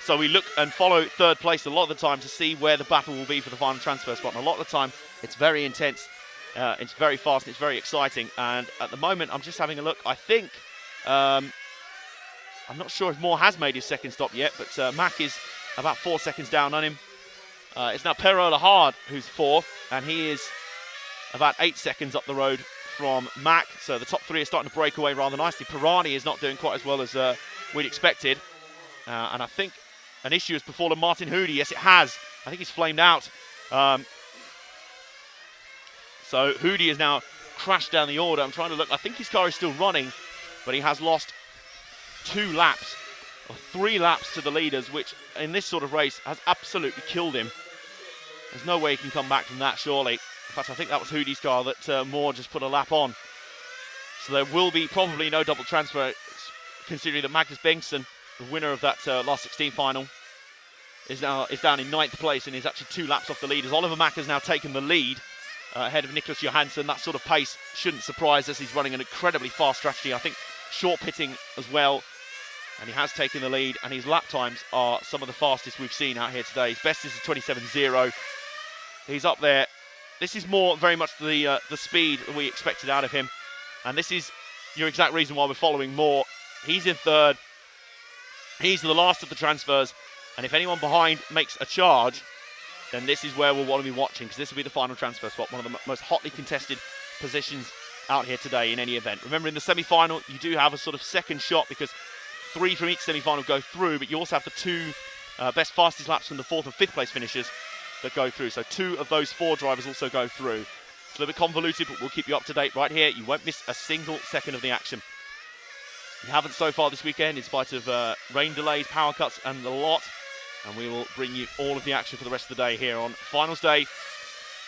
A: So we look and follow 3rd place a lot of the time to see where the battle will be for the final transfer spot. And a lot of the time, it's very intense. It's very fast and it's very exciting. And at the moment, I'm just having a look. I think, I'm not sure if Moore has made his 2nd stop yet, but Mack is about 4 seconds down on him. It's now Perola Hard who's 4th, and he is about 8 seconds up the road from Mack. So the top 3 are starting to break away rather nicely. Pirani is not doing quite as well as we'd expected. And I think an issue has befallen Martin Hoody. Yes, it has. I think he's flamed out. So Hoody has now crashed down the order. I'm trying to look. I think his car is still running, but he has lost 2 laps, or 3 laps to the leaders, which in this sort of race has absolutely killed him. There's no way he can come back from that, surely. In fact, I think that was Hoody's car that Moore just put a lap on. So there will be probably no double transfer, considering that Magnus Bengtsson, the winner of that last 16 final, is down in 9th place and is actually 2 laps off the leaders. Oliver Mack has now taken the lead ahead of Nicholas Johansson. That sort of pace shouldn't surprise us. He's running an incredibly fast strategy. I think short pitting as well. And he has taken the lead, and his lap times are some of the fastest we've seen out here today. His best is a 27.0. He's up there. This is more very much the speed that we expected out of him. And this is your exact reason why we're following more. He's in third. He's the last of the transfers. And if anyone behind makes a charge, then this is where we'll want to be watching, because this will be the final transfer spot, one of the most hotly contested positions out here today in any event. Remember, in the semi-final, you do have a sort of second shot, because 3 from each semi-final go through, but you also have the 2 best fastest laps from the 4th and 5th place finishers that go through. So 2 of those 4 drivers also go through. It's a little bit convoluted, but we'll keep you up to date right here. You won't miss a single second of the action. You haven't so far this weekend, in spite of rain delays, power cuts, and a lot. And we will bring you all of the action for the rest of the day here on Finals Day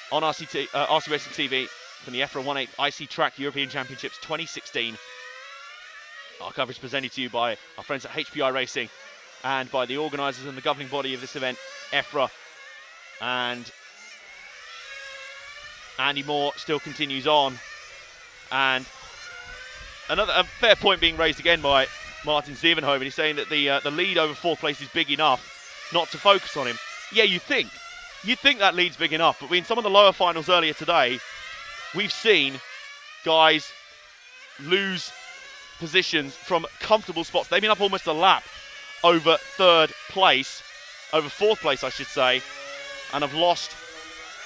A: on RC Racing TV from the EFRA 1/8 IC Track European Championships 2016. Our coverage presented to you by our friends at HPI Racing and by the organisers and the governing body of this event, EFRA. And Andy Moore still continues on. And a fair point being raised again by Martin Zevenhoven. He's saying that the lead over 4th place is big enough not to focus on him. Yeah, you'd think that lead's big enough, but in some of the lower finals earlier today, we've seen guys lose positions from comfortable spots. They've been up almost a lap over 3rd place, over 4th place I should say, and have lost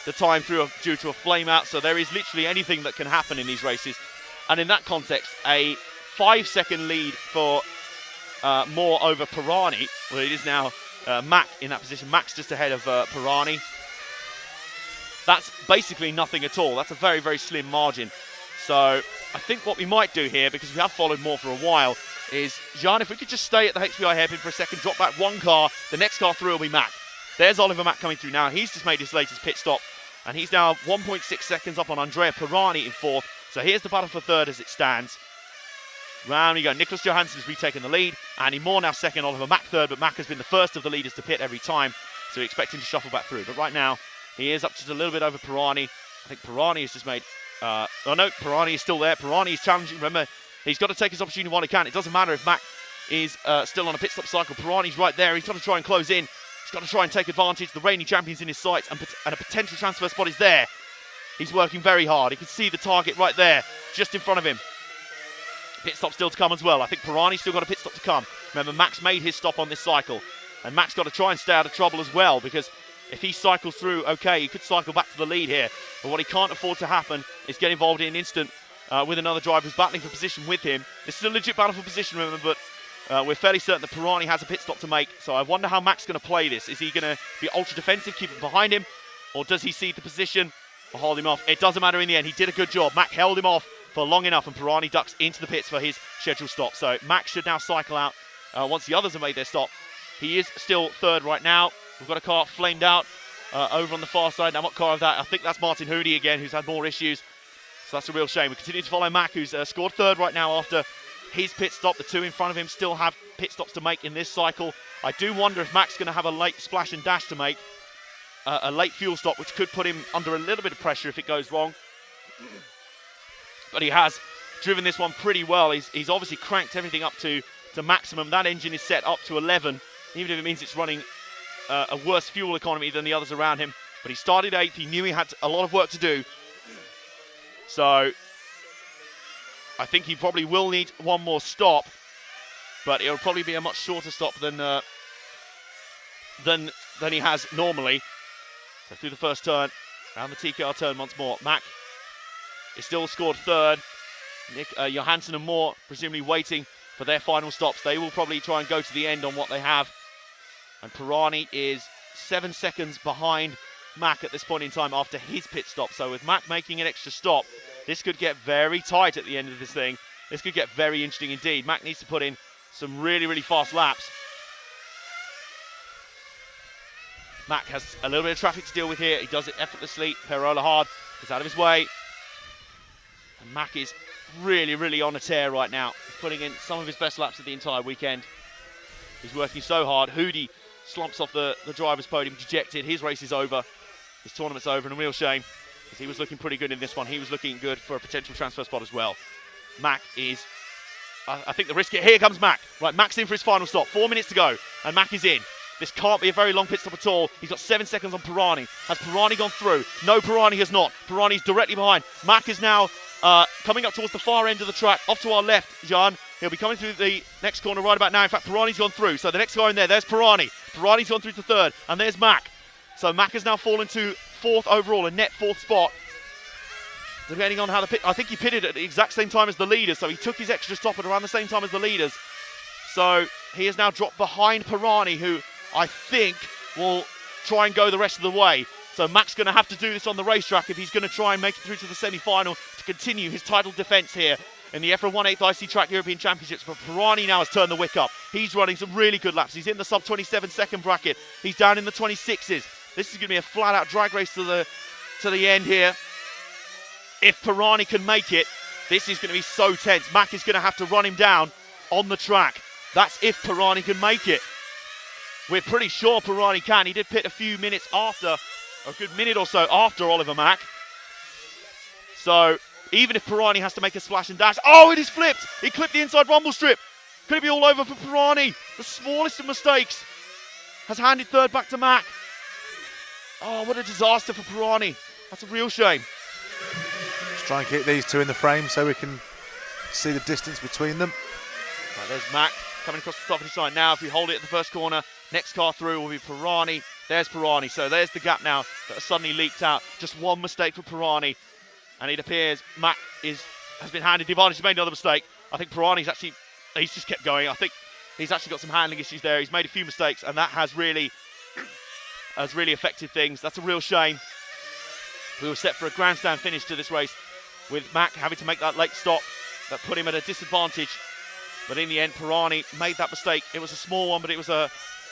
A: the time through due to a flame out. So there is literally anything that can happen in these races. And in that context, a 5-second lead for Moore over Pirani. Well, it is now Mack in that position. Mack's just ahead of Pirani. That's basically nothing at all. That's a very, very slim margin. So I think what we might do here, because we have followed Moore for a while, is, Jean, if we could just stay at the HPI hairpin for a second, drop back 1 car, the next car through will be Mack. There's Oliver Mack coming through now. He's just made his latest pit stop, and he's now 1.6 seconds up on Andrea Pirani in 4th. So here's the battle for 3rd as it stands. Round we go. Nicholas Johansson's retaken the lead. Andy Moore now 2nd, Oliver Mack 3rd, but Mack has been the first of the leaders to pit every time, so we expect him to shuffle back through. But right now, he is up just a little bit over Pirani. I think Pirani has just made... oh no, Pirani is still there. Pirani is challenging. Remember, he's got to take his opportunity while he can. It doesn't matter if Mack is still on a pit stop cycle. Pirani's right there. He's got to try and close in. He's got to try and take advantage. The reigning champion's in his sights, and a potential transfer spot is there. He's working very hard. He can see the target right there, just in front of him. Pit stop still to come as well. I think Pirani's still got a pit stop to come. Remember, Max made his stop on this cycle, and Max got to try and stay out of trouble as well, because if he cycles through, okay, he could cycle back to the lead here, but what he can't afford to happen is get involved in an instant with another driver who's battling for position with him. This is a legit battle for position, remember, but we're fairly certain that Pirani has a pit stop to make, so I wonder how Max is going to play this. Is he going to be ultra defensive, keep it behind him, or does he see the position or hold him off? It doesn't matter in the end. He did a good job. Mac held him off for long enough, and Pirani ducks into the pits for his scheduled stop. So Max should now cycle out once the others have made their stop. He is still 3rd right now. We've got a car flamed out over on the far side. Now, what car of that? I think that's Martin Hoody again, who's had more issues. So that's a real shame. We continue to follow Mack, who's scored 3rd right now after his pit stop. The 2 in front of him still have pit stops to make in this cycle. I do wonder if Mack's going to have a late splash and dash to make, a late fuel stop, which could put him under a little bit of pressure if it goes wrong. But he has driven this one pretty well. He's obviously cranked everything up to maximum. That engine is set up to 11, even if it means it's running a worse fuel economy than the others around him. But he started 8th. He knew he had a lot of work to do. So I think he probably will need one more stop, but it'll probably be a much shorter stop than he has normally. So through the first turn, around the TKR turn once more. Mack is still scored 3rd. Nick Johansson and Moore presumably waiting for their final stops. They will probably try and go to the end on what they have. And Pirani is 7 seconds behind Mack at this point in time after his pit stop. So with Mack making an extra stop, this could get very tight at the end of this thing. This could get very interesting indeed. Mack needs to put in some really, really fast laps. Mack has a little bit of traffic to deal with here. He does it effortlessly. Perola hard, gets out of his way. And Mack is really, really on a tear right now. He's putting in some of his best laps of the entire weekend. He's working so hard. Hoody slumps off the driver's podium, dejected. His race is over. His tournament's over, and a real shame, because he was looking pretty good in this one. He was looking good for a potential transfer spot as well. Mack is... I think the risk... Here comes Mack. Right, Mack's in for his final stop. 4 minutes to go, and Mack is in. This can't be a very long pit stop at all. He's got 7 seconds on Pirani. Has Pirani gone through? No, Pirani has not. Pirani's directly behind. Mack is now coming up towards the far end of the track, off to our left, Jan. He'll be coming through the next corner right about now. In fact, Pirani's gone through. So the next guy in there's Pirani. Pirani's gone through to third, and there's Mac. So Mac has now fallen to fourth overall, a net fourth spot. Depending on how the pit, I think he pitted at the exact same time as the leaders, so he took his extra stop at around the same time as the leaders. So he has now dropped behind Pirani, who I think will try and go the rest of the way. So Mac's going to have to do this on the racetrack if he's going to try and make it through to the semi-final to continue his title defence here in the EFRA 1/8 IC Track European Championships. But Pirani now has turned the wick up. He's running some really good laps. He's in the sub 27 second bracket. He's down in the 26s. This is going to be a flat-out drag race to the end here. If Pirani can make it, this is going to be so tense. Mac is going to have to run him down on the track. That's if Pirani can make it. We're pretty sure Pirani can. He did pit a few minutes after, a good minute or so after Oliver Mack. So even if Pirani has to make a splash and dash, oh, it is flipped. He clipped the inside rumble strip. Could it be all over for Pirani? The smallest of mistakes has handed third back to Mack. Oh, what a disaster for Pirani. That's a real shame.
B: Let's try and keep these two in the frame so we can see the distance between them.
A: Right, there's Mack coming across the top of the side now. If we hold it at the first corner, next car through will be Pirani. There's Pirani. So there's the gap now that has suddenly leaked out. Just one mistake for Pirani. And it appears Mack has been handed the advantage. He's made another mistake. I think Pirani's actually, he's just kept going. I think he's actually got some handling issues there. He's made a few mistakes, and that has really affected things. That's a real shame. We were set for a grandstand finish to this race with Mack having to make that late stop that put him at a disadvantage. But in the end, Pirani made that mistake. It was a small one, but it was a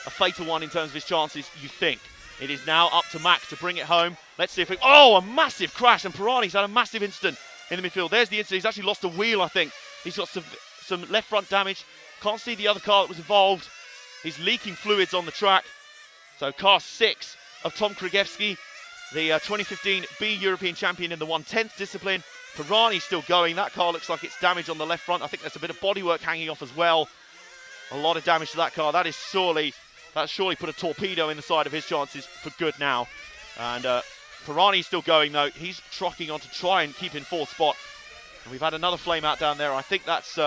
A: fatal one in terms of his chances, you think. It is now up to Mack to bring it home. Let's see if we... Oh, a massive crash, and Pirani's had a massive incident in the midfield. There's the incident. He's actually lost a wheel, I think. He's got some left front damage. Can't see the other car that was involved. He's leaking fluids on the track. So car 6 of Tom Krygewski, the 2015 B European champion in the 1/10th discipline. Pirani's still going. That car looks like it's damaged on the left front. I think there's a bit of bodywork hanging off as well. A lot of damage to that car. That's surely put a torpedo in the side of his chances for good now. And Pirani's still going though. He's trucking on to try and keep in fourth spot. And we've had another flame out down there. I think that's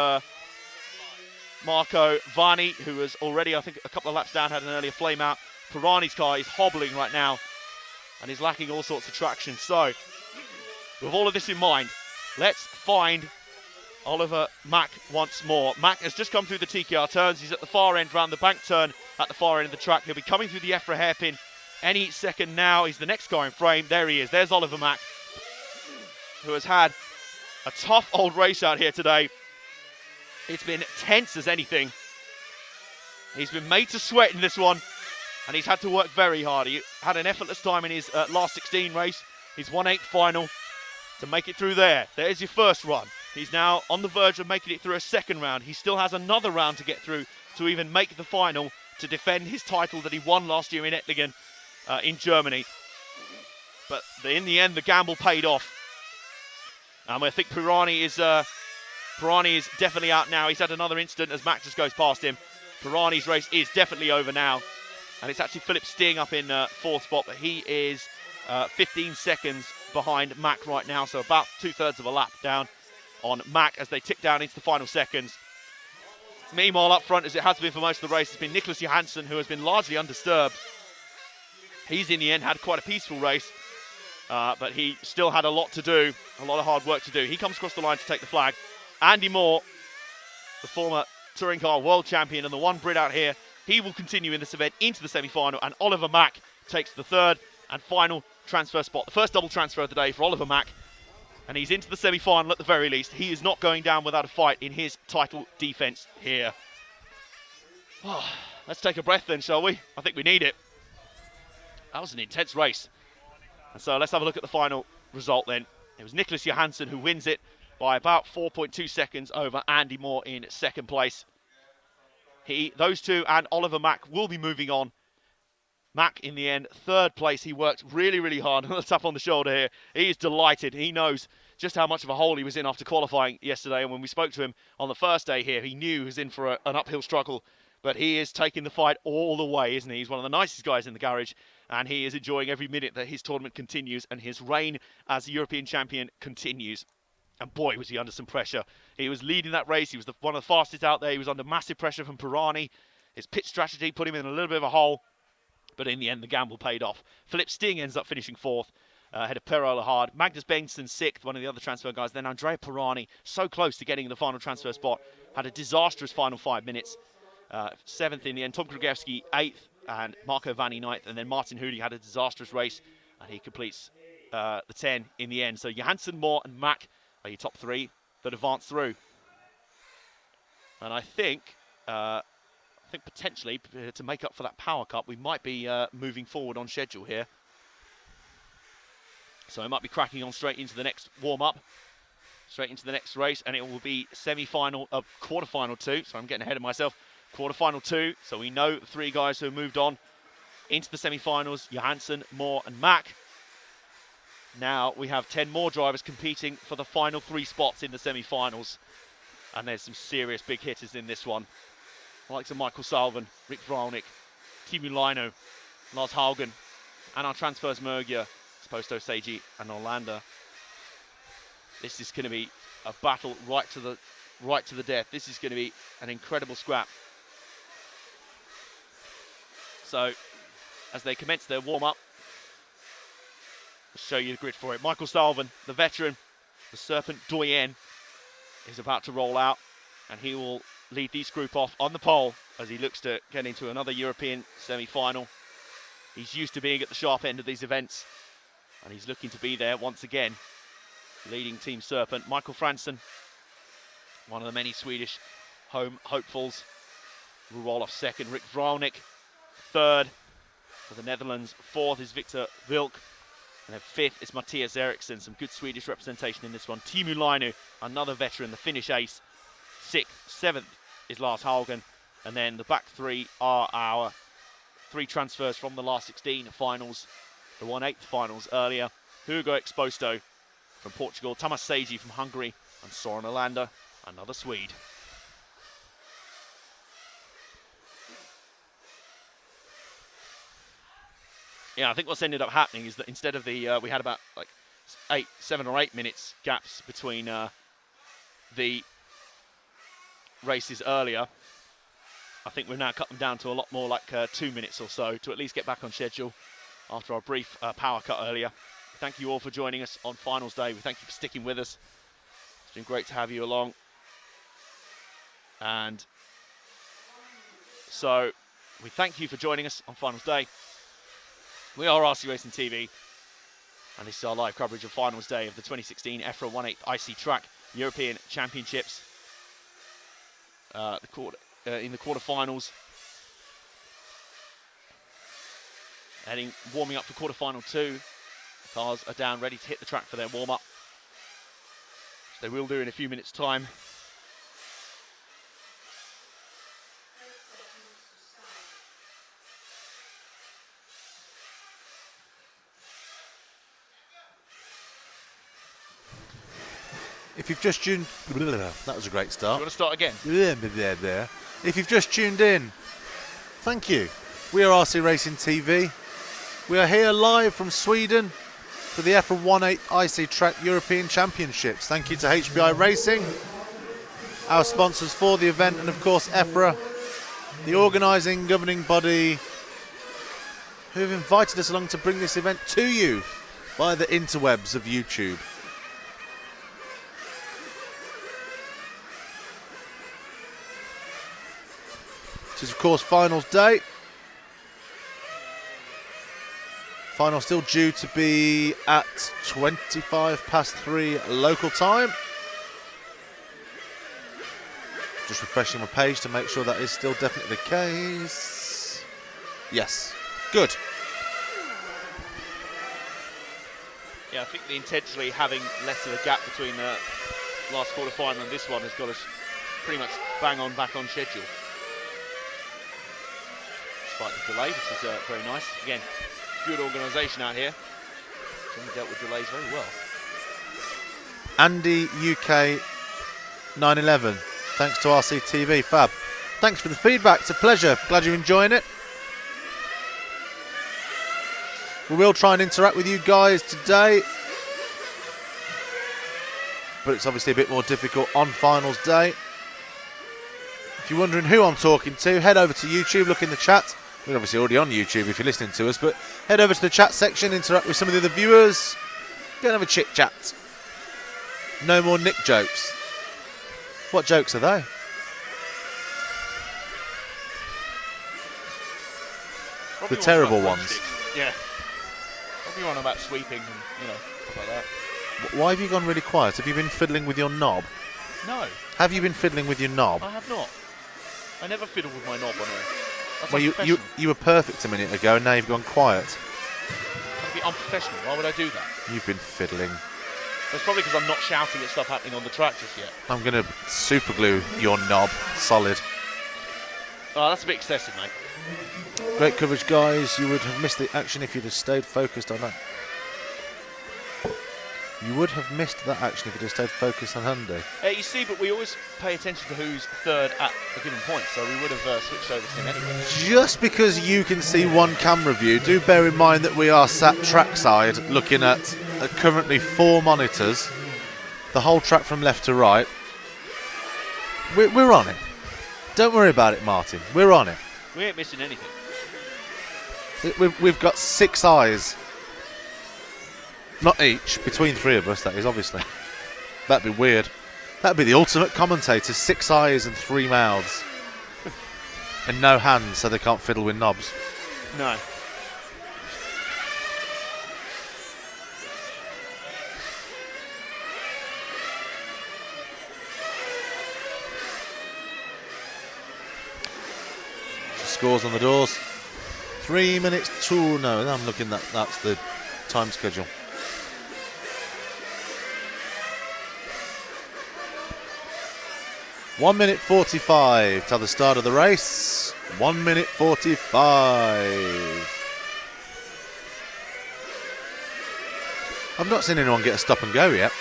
A: Marco Vani, who was already, I think, a couple of laps down, had an earlier flame out. Pirani's car is hobbling right now and is lacking all sorts of traction. So, with all of this in mind, let's find Oliver Mack once more. Mack has just come through the TKR turns. He's at the far end, round the bank turn at the far end of the track. He'll be coming through the EFRA hairpin any second now. He's the next guy in frame. There he is. There's Oliver Mack, who has had a tough old race out here today. It's been tense as anything. He's been made to sweat in this one, and he's had to work very hard. He had an effortless time in his last 16 race, his 1/8 final, to make it through there. There's your first run. He's now on the verge of making it through a second round. He still has another round to get through to even make the final to defend his title that he won last year in Ettlingen in Germany. But in the end, the gamble paid off. And I think Pirani is definitely out now. He's had another incident as Max just goes past him. Pirani's race is definitely over now. And it's actually Philip Sting up in fourth spot, but he is 15 seconds behind Mack right now, so about 2/3 of a lap down on Mack as they tick down into the final seconds. Meanwhile, up front, as it has been for most of the race, it's been Nicholas Johansson, who has been largely undisturbed. He's in the end had quite a peaceful race, but he still had a lot to do, a lot of hard work to do. He comes across the line to take the flag. Andy Moore, the former touring car world champion and the one Brit out here, he will continue in this event into the semi-final, and Oliver Mack takes the third and final transfer spot. The first double transfer of the day for Oliver Mack, and he's into the semi-final at the very least. He is not going down without a fight in his title defence here. Oh, let's take a breath then, shall we? I think we need it. That was an intense race. And so let's have a look at the final result then. It was Nicholas Johansson who wins it by about 4.2 seconds over Andy Moore in second place. Those two and Oliver Mack will be moving on. Mack, in the end, third place. He worked really, really hard. A tap on the shoulder here. He is delighted. He knows just how much of a hole he was in after qualifying yesterday. And when we spoke to him on the first day here, he knew he was in for an uphill struggle. But he is taking the fight all the way, isn't he? He's one of the nicest guys in the garage. And he is enjoying every minute that his tournament continues and his reign as European champion continues. And boy, was he under some pressure. He was leading that race. He was one of the fastest out there. He was under massive pressure from Pirani. His pit strategy put him in a little bit of a hole. But in the end, the gamble paid off. Philip Sting ends up finishing 4th. Ahead of Pero Lahard. Magnus Bengtsson 6th, one of the other transfer guys. Then Andrea Pirani, so close to getting the final transfer spot. Had a disastrous final 5 minutes. 7th in the end. Tom Krugevsky 8th. And Marco Vanni 9th. And then Martin Hoody had a disastrous race. And he completes the 10 in the end. So Johansson, Moore and Mack are your top 3 that advance through. And I think potentially to make up for that Power Cup, we might be moving forward on schedule here. So I might be cracking on straight into the next warm-up, straight into the next race, and it will be semi-final, quarter-final 2. So I'm getting ahead of myself. Quarter-final 2. So we know 3 guys who have moved on into the semi-finals: Johansson, Moore, and Mack. Now we have 10 more drivers competing for the final 3 spots in the semi-finals, and there's some serious big hitters in this one. The likes of Michael Salvin, Rick Vralnik, Timu Laino, Lars Haugen, and our transfers Mergia, Sposto Seiji, and Orlando. This is going to be a battle right to the death. This is going to be an incredible scrap. So, as they commence their warm-up, I'll show you the grid for it. Michael Salvin, the veteran, the Serpent Doyen, is about to roll out, and he will lead this group off on the pole as he looks to get into another European semi-final. He's used to being at the sharp end of these events, and he's looking to be there once again, leading Team Serpent. Michael Fransson, one of the many Swedish home hopefuls, will roll off 2nd. Rick Vralnik, 3rd for the Netherlands. 4th is Victor Wilk. And then 5th is Matthias Eriksson. Some good Swedish representation in this one. Timu Lainu, another veteran, the Finnish ace. 6th. 7th is Lars Haugen. And then the back 3 are our 3 transfers from the last 16 finals. The 1/8 finals earlier. Hugo Exposto from Portugal. Tamas Seiji from Hungary. And Soren Olander, another Swede. Yeah, I think what's ended up happening is that instead of the, we had about like 7 or 8 minutes gaps between the races earlier. I think we've now cut them down to a lot more like 2 minutes or so to at least get back on schedule after our brief power cut earlier. Thank you all for joining us on finals day. We thank you for sticking with us. It's been great to have you along. And so we thank you for joining us on finals day. We are RC Racing TV, and this is our live coverage of finals day of the 2016 EFRA 1/8 IC Track European Championships. In the quarterfinals, warming up for quarterfinal 2. Cars are down, ready to hit the track for their warm-up, which they will do in a few minutes' time.
B: If you've just tuned... That was a great start.
A: You want to start again?
B: If you've just tuned in, thank you. We are RC Racing TV. We are here live from Sweden for the EFRA 1/8 IC Track European Championships. Thank you to HBI Racing, our sponsors for the event, and of course EFRA, the organising governing body who have invited us along to bring this event to you via the interwebs of YouTube. This is, of course, finals day. Final still due to be at 3:25 local time. Just refreshing my page to make sure that is still definitely the case. Yes, good.
A: Yeah, I think the intentionally having less of a gap between the last quarter-final and this one has got us pretty much bang on back on schedule. Despite the delay, this is very nice. Again, good organisation out here. Jimmy dealt with delays very well.
B: Andy UK 911. Thanks to RCTV. Fab. Thanks for the feedback. It's a pleasure. Glad you're enjoying it. We will try and interact with you guys today. but it's obviously a bit more difficult on finals day. If you're wondering who I'm talking to, head over to YouTube, look in the chat. We're obviously already on YouTube if you're listening to us, but head over to the chat section, interact with some of the other viewers, go and have a chit chat. No more Nick jokes. What jokes are they?
A: Probably
B: The terrible
A: about
B: ones.
A: broomsticks. Yeah. Probably one about sweeping and, stuff like that.
B: Why have you gone really quiet? Have you been fiddling with your knob?
A: No,
B: Have you been fiddling with your knob?
A: I have not. I never fiddle with my knob on air. That's
B: Well,
A: unprofessional.
B: you were perfect a minute ago, and now you've gone quiet.
A: That'd be unprofessional. Why would I do that?
B: You've been fiddling.
A: It's probably because I'm not shouting at stuff happening on the track just yet.
B: I'm going to super glue your knob solid.
A: Oh, that's a bit excessive, mate.
B: Great coverage, guys. You would have missed the action if you'd have stayed focused on that. You would have missed that action if you'd have stayed focused on Hyundai.
A: You see, but we always pay attention to who's third at a given point, so we would have switched over to him anyway.
B: Just because you can see one camera view, do bear in mind that we are sat trackside looking at currently 4 monitors, the whole track from left to right. We're on it. Don't worry about it, Martin. We're on it.
A: We ain't missing anything.
B: We've got 6 eyes. Not each, between 3 of us, that is, obviously. That'd be weird. That'd be the ultimate commentator, 6 eyes and 3 mouths. And no hands, so they can't fiddle with knobs.
A: No.
B: Scores on the doors. 3 minutes to... No, I'm looking that's the time schedule. One minute 45 till the start of the race. 1 minute 45. I've not seen anyone get a stop and go yet.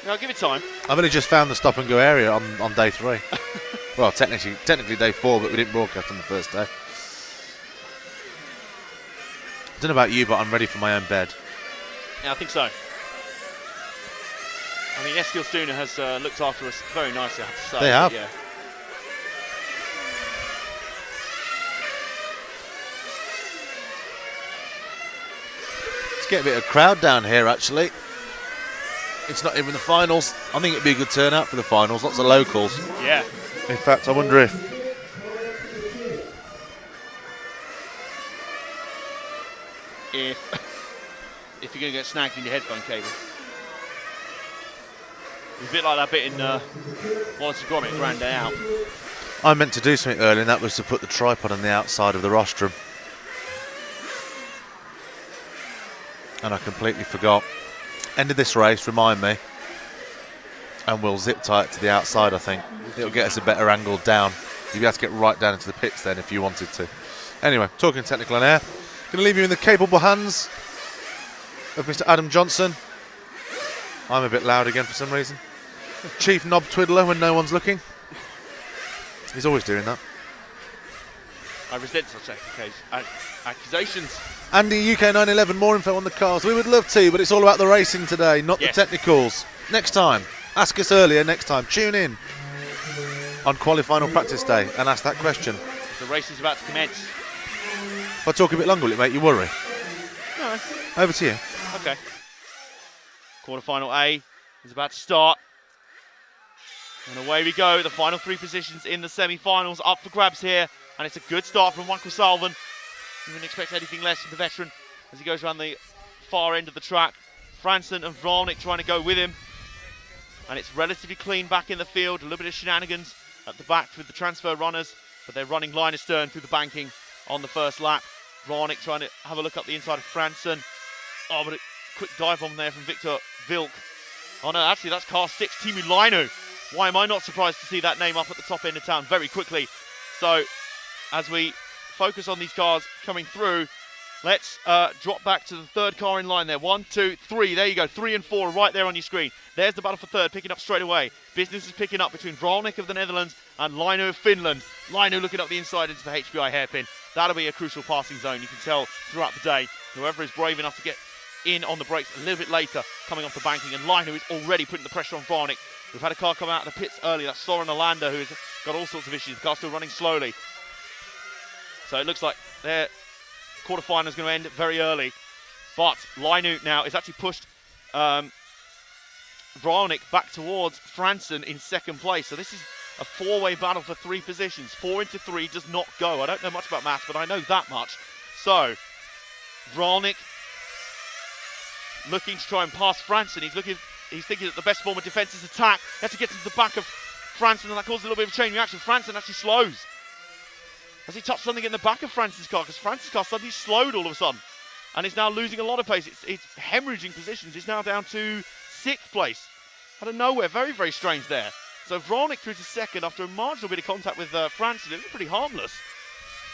A: No, give it time.
B: I've only just found the stop and go area on day 3. Well, technically day 4, but we didn't broadcast on the first day. Don't know about you, but I'm ready for my own bed.
A: Yeah, I think so. I mean, Eskilstuna has looked after us very nicely, I have to say.
B: They have.
A: Yeah.
B: Let's get a bit of crowd down here, actually. It's not even the finals. I think it'd be a good turnout for the finals. Lots of locals.
A: Yeah.
B: In fact, I wonder if...
A: If you're going to get snagged in your headphone cable. It's a bit like that bit in Wallace and Gromit, Grand Day Out.
B: I meant to do something earlier, and that was to put the tripod on the outside of the rostrum. And I completely forgot. End of this race, remind me. And we'll zip tie it to the outside, I think. It'll get us a better angle down. You'll be able to get right down into the pits then if you wanted to. Anyway, talking technical on air. Going to leave you in the capable hands of Mr. Adam Johnson. I'm a bit loud again for some reason. Chief knob twiddler when no one's looking. He's always doing that.
A: I resent such accusations.
B: Andy, UK 911, more info on the cars. We would love to, but it's all about the racing today, not
A: Yes.
B: the technicals. Next time. Ask us earlier next time. Tune in on qualifying or practice day and ask that question.
A: The race is about to commence.
B: If I talk a bit longer, will it make you worry?
A: No.
B: Over to you.
A: Okay. Quarterfinal A is about to start. And away we go. The final 3 positions in the semi-finals up for grabs here. And it's a good start from Michael Salvan. You wouldn't expect anything less from the veteran as he goes around the far end of the track. Franson and Vralnik trying to go with him. And it's relatively clean back in the field. A little bit of shenanigans at the back with the transfer runners. But they're running line astern through the banking on the first lap. Vralnik trying to have a look up the inside of Franson. Oh, but a quick dive bomb there from Victor Vilk. Oh no, actually that's car 6, Timu Lainu. Why am I not surprised to see that name up at the top end of town very quickly? So, as we focus on these cars coming through, let's drop back to the third car in line there. 1, 2, 3, there you go. 3 and 4 right there on your screen. There's the battle for third, picking up straight away. Business is picking up between Vralnik of the Netherlands and Lainu of Finland. Lainu looking up the inside into the HBI hairpin. That'll be a crucial passing zone, you can tell throughout the day. Whoever is brave enough to get in on the brakes a little bit later, coming off the banking, and Lino is already putting the pressure on Vranic. We've had a car come out of the pits early. That's Soren Olander, who has got all sorts of issues. The car's still running slowly. So it looks like their quarterfinal is going to end very early. But Lino now is actually pushed Vranic back towards Franson in second place. So this is a four-way battle for 3 positions. 4 into 3 does not go. I don't know much about maths, but I know that much. So Vranic looking to try and pass Franson. He's thinking that the best form of defence is attack. He has to get to the back of Franson, and that causes a little bit of a chain reaction. Franson actually slows. Has he touched something in the back of Franson's car? Because Franson's car suddenly slowed all of a sudden. And is now losing a lot of pace. It's hemorrhaging positions. It's now down to 6th place. Out of nowhere. Very, very strange there. So Vranic through to second after a marginal bit of contact with Franson. It was pretty harmless.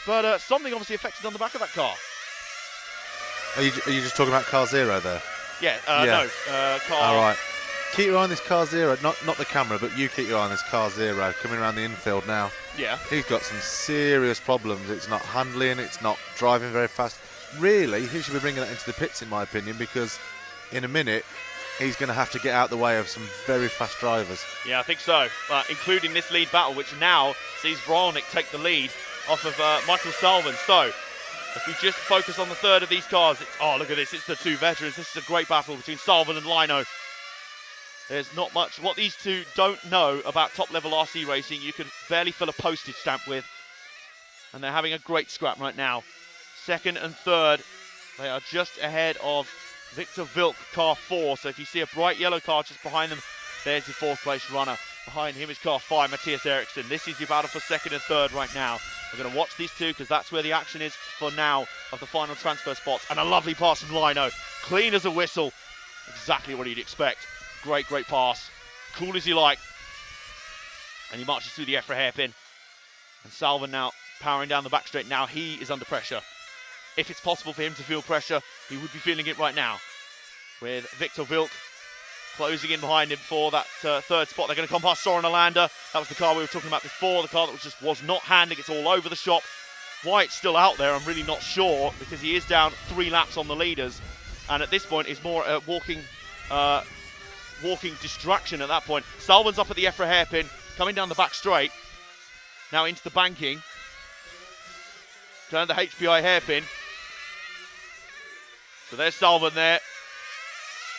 A: But something obviously affected on the back of that car.
B: Are you just talking about car 0 there?
A: Yeah,
B: Yeah.
A: no. Car.
B: All right. Keep your eye on this car 0. Not the camera, but you keep your eye on this car 0 coming around the infield now.
A: Yeah.
B: He's got some serious problems. It's not handling. It's not driving very fast. Really, he should be bringing that into the pits, in my opinion, because in a minute he's going to have to get out the way of some very fast drivers.
A: Yeah, I think so. Including this lead battle, which now sees Vranic take the lead off of Michael Salvin. So if we just focus on the third of these cars, look at this. It's the 2 veterans. This is a great battle between Salvin and Lino. There's not much. What these two don't know about top-level RC racing, you can barely fill a postage stamp with. And they're having a great scrap right now. Second and third, they are just ahead of Victor Vilk, car 4. So if you see a bright yellow car just behind them, there's your 4th place runner. Behind him is car 5, Matthias Eriksson. This is your battle for second and third right now. We're going to watch these two because that's where the action is for now of the final transfer spots. And a lovely pass from Lino. Clean as a whistle. Exactly what you'd expect. Great, great pass. Cool as you like. And he marches through the EFRA hairpin. And Salvin now powering down the back straight. Now he is under pressure. If it's possible for him to feel pressure, he would be feeling it right now. With Victor Vilk closing in behind him for that third spot. They're going to come past Soren Olander. That was the car we were talking about before. The car that was not handling. It's all over the shop. Why it's still out there, I'm really not sure, because he is down 3 laps on the leaders. And at this point, it's more walking distraction at that point. Salvin's up at the EFRA hairpin, coming down the back straight. Now into the banking. Down the HPI hairpin. So there's Salvin there.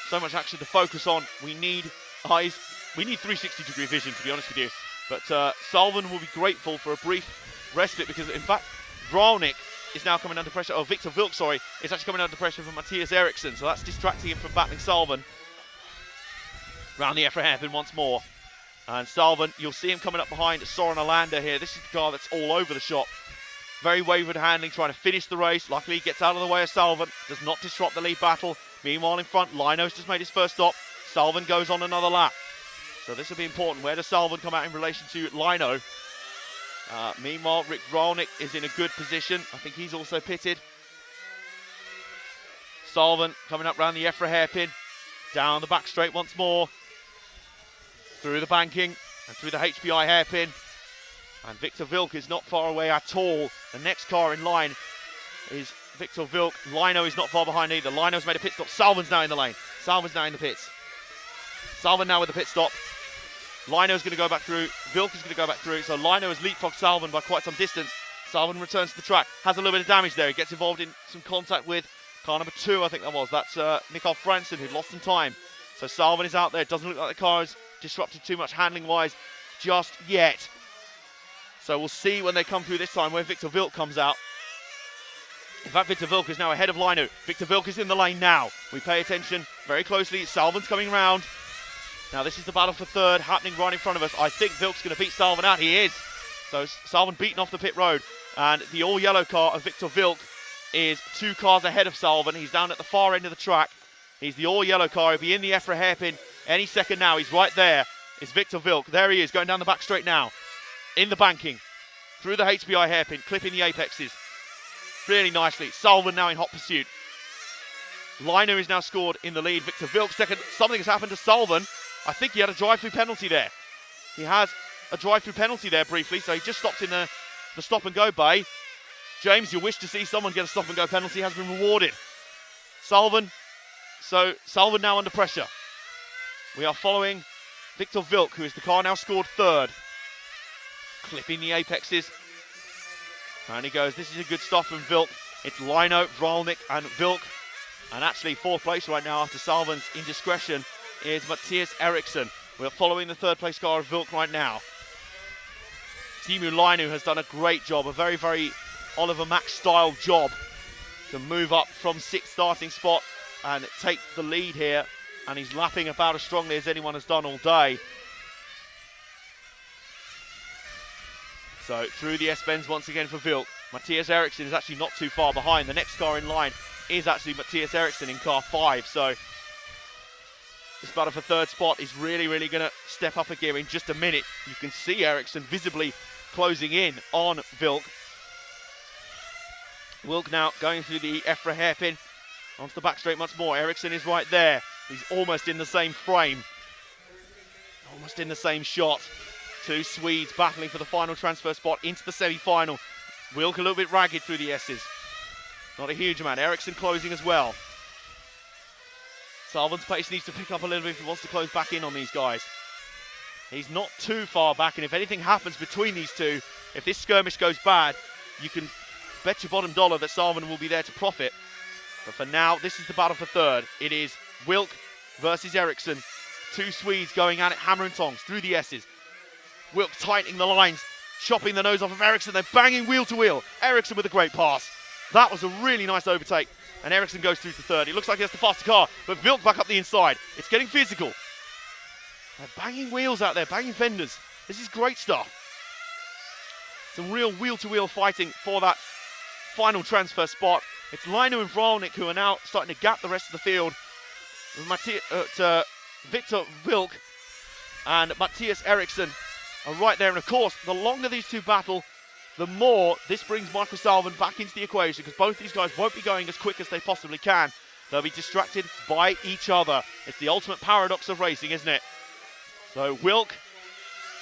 A: So much action to focus on. We need eyes. We need 360-degree vision, to be honest with you. But Salvin will be grateful for a brief respite because, in fact, Vranic is now coming under pressure. Oh, Victor Vilk, sorry, is actually coming under pressure from Matthias Eriksson. So that's distracting him from battling Salvin. Round the EFRA hairpin once more. And Salvin, you'll see him coming up behind Soren Olander here. This is the car that's all over the shop. Very wayward handling, trying to finish the race. Luckily, he gets out of the way of Salvin. Does not disrupt the lead battle. Meanwhile, in front, Lino's just made his first stop. Salvin goes on another lap. So this will be important. Where does Salvin come out in relation to Lino? Meanwhile, Rick Vranic is in a good position. I think he's also pitted. Salvin coming up round the EFRA hairpin. Down the back straight once more. Through the banking and through the HPI hairpin. And Victor Vilk is not far away at all. The next car in line is Victor Vilk. Lino is not far behind either. Lino's made a pit stop. Salvin's now in the lane. Salvin's now in the pits. Salvin now with the pit stop. Lino's going to go back through. Vilk is going to go back through. So Lino has leapfrogged Salvin by quite some distance. Salvin returns to the track. Has a little bit of damage there. He gets involved in some contact with car number 2, I think that was. That's Mikael Franson, who lost some time. So Salvin is out there. Doesn't look like the car is disrupted too much handling-wise just yet. So we'll see when they come through this time where Victor Vilk comes out. In fact, Victor Vilk is now ahead of Lino. Victor Vilk is in the lane now. We pay attention very closely. Salvin's coming round. Now this is the battle for third happening right in front of us. I think Vilk's going to beat Salvin out. He is. So Salvin beaten off the pit road. And the all-yellow car of Victor Vilk is 2 cars ahead of Salvin. He's down at the far end of the track. He's the all-yellow car. He'll be in the EFRA hairpin any second now. He's right there. It's Victor Vilk. There he is, going down the back straight now. In the banking. Through the HBI hairpin, clipping the apexes. Really nicely. Salvin now in hot pursuit. Lino is now scored in the lead. Victor Vilk second. Something has happened to Salvin. I think he had a drive-through penalty there. He has a drive-through penalty there briefly, so he just stopped in the stop-and-go bay. James, you'll wish to see someone get a stop-and-go penalty, has been rewarded. Salvin So Salvan now under pressure. We are following Victor Vilk, who is the car now scored third. Clipping the apexes. And he goes, this is a good stop from Vilk. It's Lino, Vralnik and Vilk. And actually fourth place right now after Salvan's indiscretion is Matthias Eriksson. We're following the third place car of Vilk right now. Timu Lainu has done a great job, a very, very Oliver Max style job to move up from sixth starting spot and take the lead here. And he's lapping about as strongly as anyone has done all day. So through the S-bends once again for Vilk. Matthias Eriksson is actually not too far behind. The next car in line is actually Matthias Eriksson in car 5. So this battle for third spot is really, really going to step up a gear in just a minute. You can see Eriksson visibly closing in on Vilk. Vilk now going through the EFRA hairpin onto the back straight once more. Eriksson is right there. He's almost in the same frame. Almost in the same shot. Two Swedes battling for the final transfer spot into the semi-final. Vilk a little bit ragged through the S's. Not a huge amount. Eriksson closing as well. Salvan's pace needs to pick up a little bit if he wants to close back in on these guys. He's not too far back, and if anything happens between these two, if this skirmish goes bad, you can bet your bottom dollar that Salvan will be there to profit. But for now, this is the battle for third. It is Vilk versus Eriksson. Two Swedes going at it, hammer and tongs through the S's. Vilk tightening the lines, chopping the nose off of Eriksson. They're banging wheel to wheel. Eriksson with a great pass. That was a really nice overtake. And Eriksson goes through to third. It looks like he has the faster car, but Vilk back up the inside. It's getting physical. They're banging wheels out there, banging fenders. This is great stuff. Some real wheel-to-wheel fighting for that final transfer spot. It's Lino and Vralnik who are now starting to gap the rest of the field. Victor Vilk and Matthias Eriksson are right there. And of course, the longer these two battle, the more this brings Michael Salvan back into the equation, because both these guys won't be going as quick as they possibly can. They'll be distracted by each other. It's the ultimate paradox of racing, isn't it? So Vilk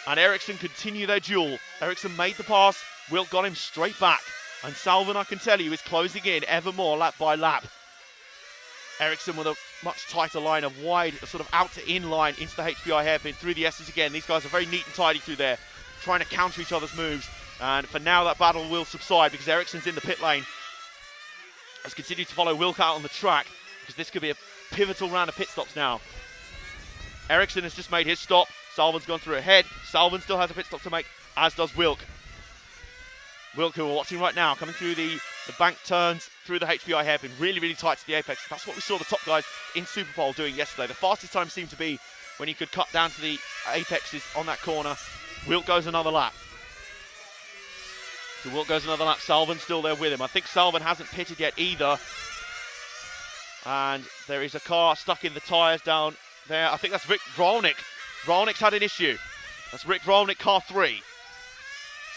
A: and Eriksson continue their duel. Eriksson made the pass, Vilk got him straight back. And Salvan, I can tell you, is closing in ever more lap by lap. Eriksson with a much tighter line, a wide sort of out to in line into the HPI hairpin through the S's again. These guys are very neat and tidy through there, trying to counter each other's moves. And for now, that battle will subside because Eriksson's in the pit lane. Let's continue to follow Vilk out on the track because this could be a pivotal round of pit stops now. Eriksson has just made his stop. Salvan's gone through ahead. Salvan still has a pit stop to make, as does Vilk. Vilk, who we're watching right now, coming through the bank turns through the HPI hairpin, really, really tight to the apex. That's what we saw the top guys in Superpole doing yesterday. The fastest time seemed to be when he could cut down to the apexes on that corner. Vilk goes another lap. So Vilk goes another lap. Salvan's still there with him. I think Salvan hasn't pitted yet either. And there is a car stuck in the tyres down there. I think that's Rick Vralnik. Vralnik's had an issue. That's Rick Vralnik, car 3.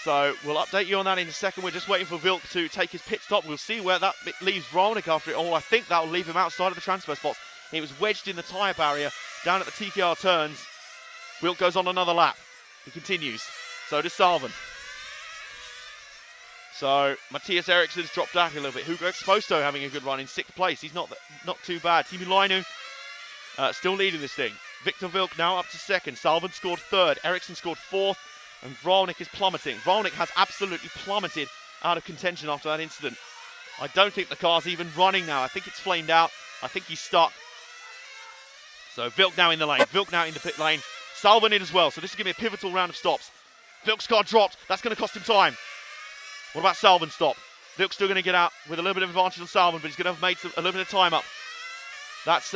A: So we'll update you on that in a second. We're just waiting for Vilk to take his pit stop. We'll see where that leaves Vralnik after it all. I think that will leave him outside of the transfer spots. He was wedged in the tyre barrier down at the TKR turns. Vilk goes on another lap. He continues. So does Salvan. So Matthias Eriksson's dropped out a little bit. Hugo Exposto having a good run in 6th place. He's not too bad. Timu Lainu still leading this thing. Victor Vilk now up to 2nd. Salvan scored 3rd. Eriksson scored 4th. And Vralnik is plummeting. Vralnik has absolutely plummeted out of contention after that incident. I don't think the car's even running now. I think it's flamed out. I think he's stuck. So Vilk now in the lane. Vilk now in the pit lane. Salvan in as well. So this is going to be a pivotal round of stops. Vilk's car dropped. That's going to cost him time. What about Salvan's stop? Vilk's still going to get out with a little bit of advantage on Salvan, but he's going to have made a little bit of time up. That's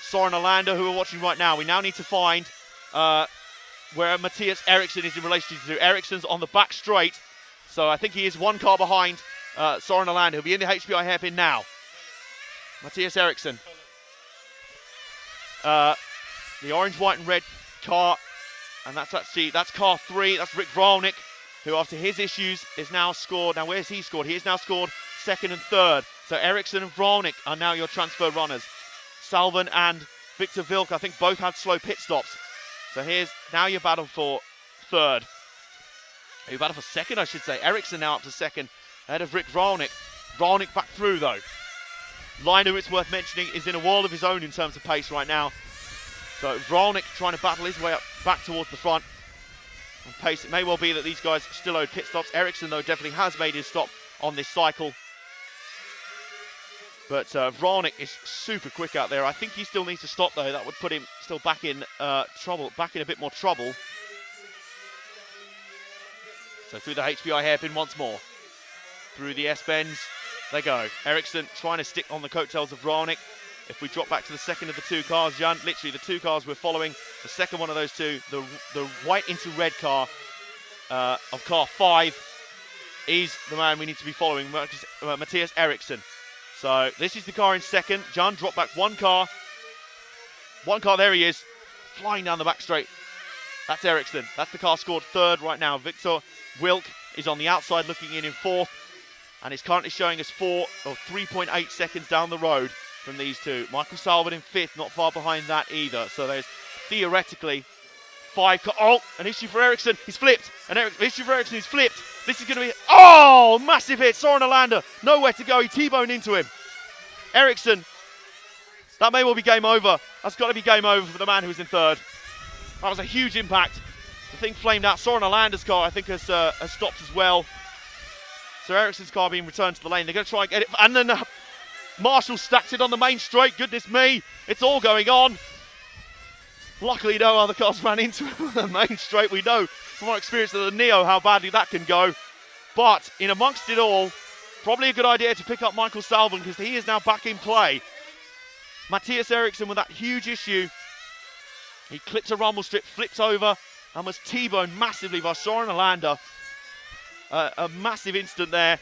A: Soren Orlando, who we're watching right now. We now need to find where Matthias Eriksson is in relation to. Eriksson's on the back straight, so I think he is one car behind Soren Orlando. He'll be in the HPI hairpin now. Matthias Eriksson. The orange, white and red car, and that's car 3. That's Rick Vralnik, who after his issues is now scored. Now where's he scored? He is now scored 2nd and 3rd. So Eriksson and Vralnik are now your transfer runners. Salvan and Victor Vilk, I think both had slow pit stops. So here's now your battle for 3rd. Your battle for 2nd, I should say. Eriksson now up to 2nd, ahead of Rick Vralnik. Vralnik back through though. Liner, it's worth mentioning, is in a world of his own in terms of pace right now. So Vrolnik trying to battle his way up back towards the front. On pace, it may well be that these guys still owed pit stops. Ericsson, though, definitely has made his stop on this cycle. But Vrolnik is super quick out there. I think he still needs to stop, though. That would put him still back in trouble, back in a bit more trouble. So through the HPI hairpin once more. Through the S-bends, they go. Ericsson trying to stick on the coattails of Vrolnik. If we drop back to the second of the two cars, Jan, literally the two cars we're following, the second one of those two, the white into red car of car 5 is the man we need to be following, Matthias Ericsson. So this is the car in second. Jan, drop back one car. One car, there he is, flying down the back straight. That's Ericsson. That's the car scored third right now. Victor Wilk is on the outside looking in fourth, and is currently showing us 3.8 seconds down the road from these two. Michael Salvin in fifth, not far behind that either. So there's theoretically 5 cars. Oh, an issue for Ericsson. He's flipped. Issue for Ericsson, he's flipped. This is going to be, oh, massive hit. Soren Olander, nowhere to go. He T-boned into him. Ericsson, that may well be game over. That's got to be game over for the man who was in third. That was a huge impact. The thing flamed out. Soren Olander's car, I think, has stopped as well. So Ericsson's car being returned to the lane. They're going to try and get it. And then Marshall stacked it on the main straight. Goodness me. It's all going on. Luckily, no other cars ran into the main straight. We know from our experience of the Neo how badly that can go. But in amongst it all, probably a good idea to pick up Michael Salvin because he is now back in play. Matthias Ericsson with that huge issue. He clipped a rumble strip, flipped over, and was T-boned massively by Soren Olander. A massive instant there.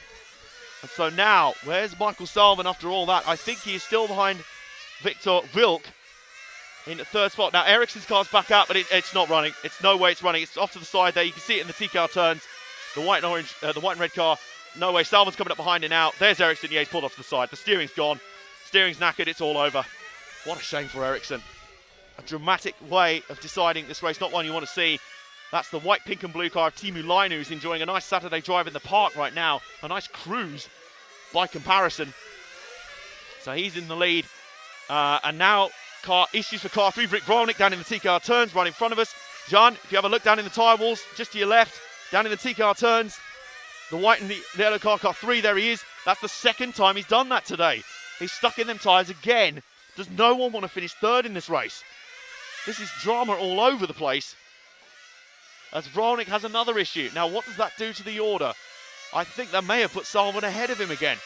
A: And so now, where's Michael Salvin after all that? I think he is still behind Victor Wilk in the third spot. Now, Ericsson's car's back out, but it's not running. It's no way it's running. It's off to the side there. You can see it in the TCAR turns. The white and orange, the white and red car. No way. Salvin's coming up behind it now. There's Ericsson. Yeah, he's pulled off to the side. The steering's gone. Steering's knackered. It's all over. What a shame for Ericsson. A dramatic way of deciding this race. Not one you want to see. That's the white, pink and blue car of Teemu Laine, who's enjoying a nice Saturday drive in the park right now. A nice cruise by comparison. So he's in the lead. And now car issues for car 3. Rick Vrolnik down in the TCAR turns right in front of us. John, if you have a look down in the tyre walls, just to your left, down in the TCAR turns, the white and the yellow car 3, there he is. That's the second time he's done that today. He's stuck in them tyres again. Does no one want to finish third in this race? This is drama all over the place. As Vrolnik has another issue. Now, what does that do to the order? I think that may have put Salvin ahead of him again.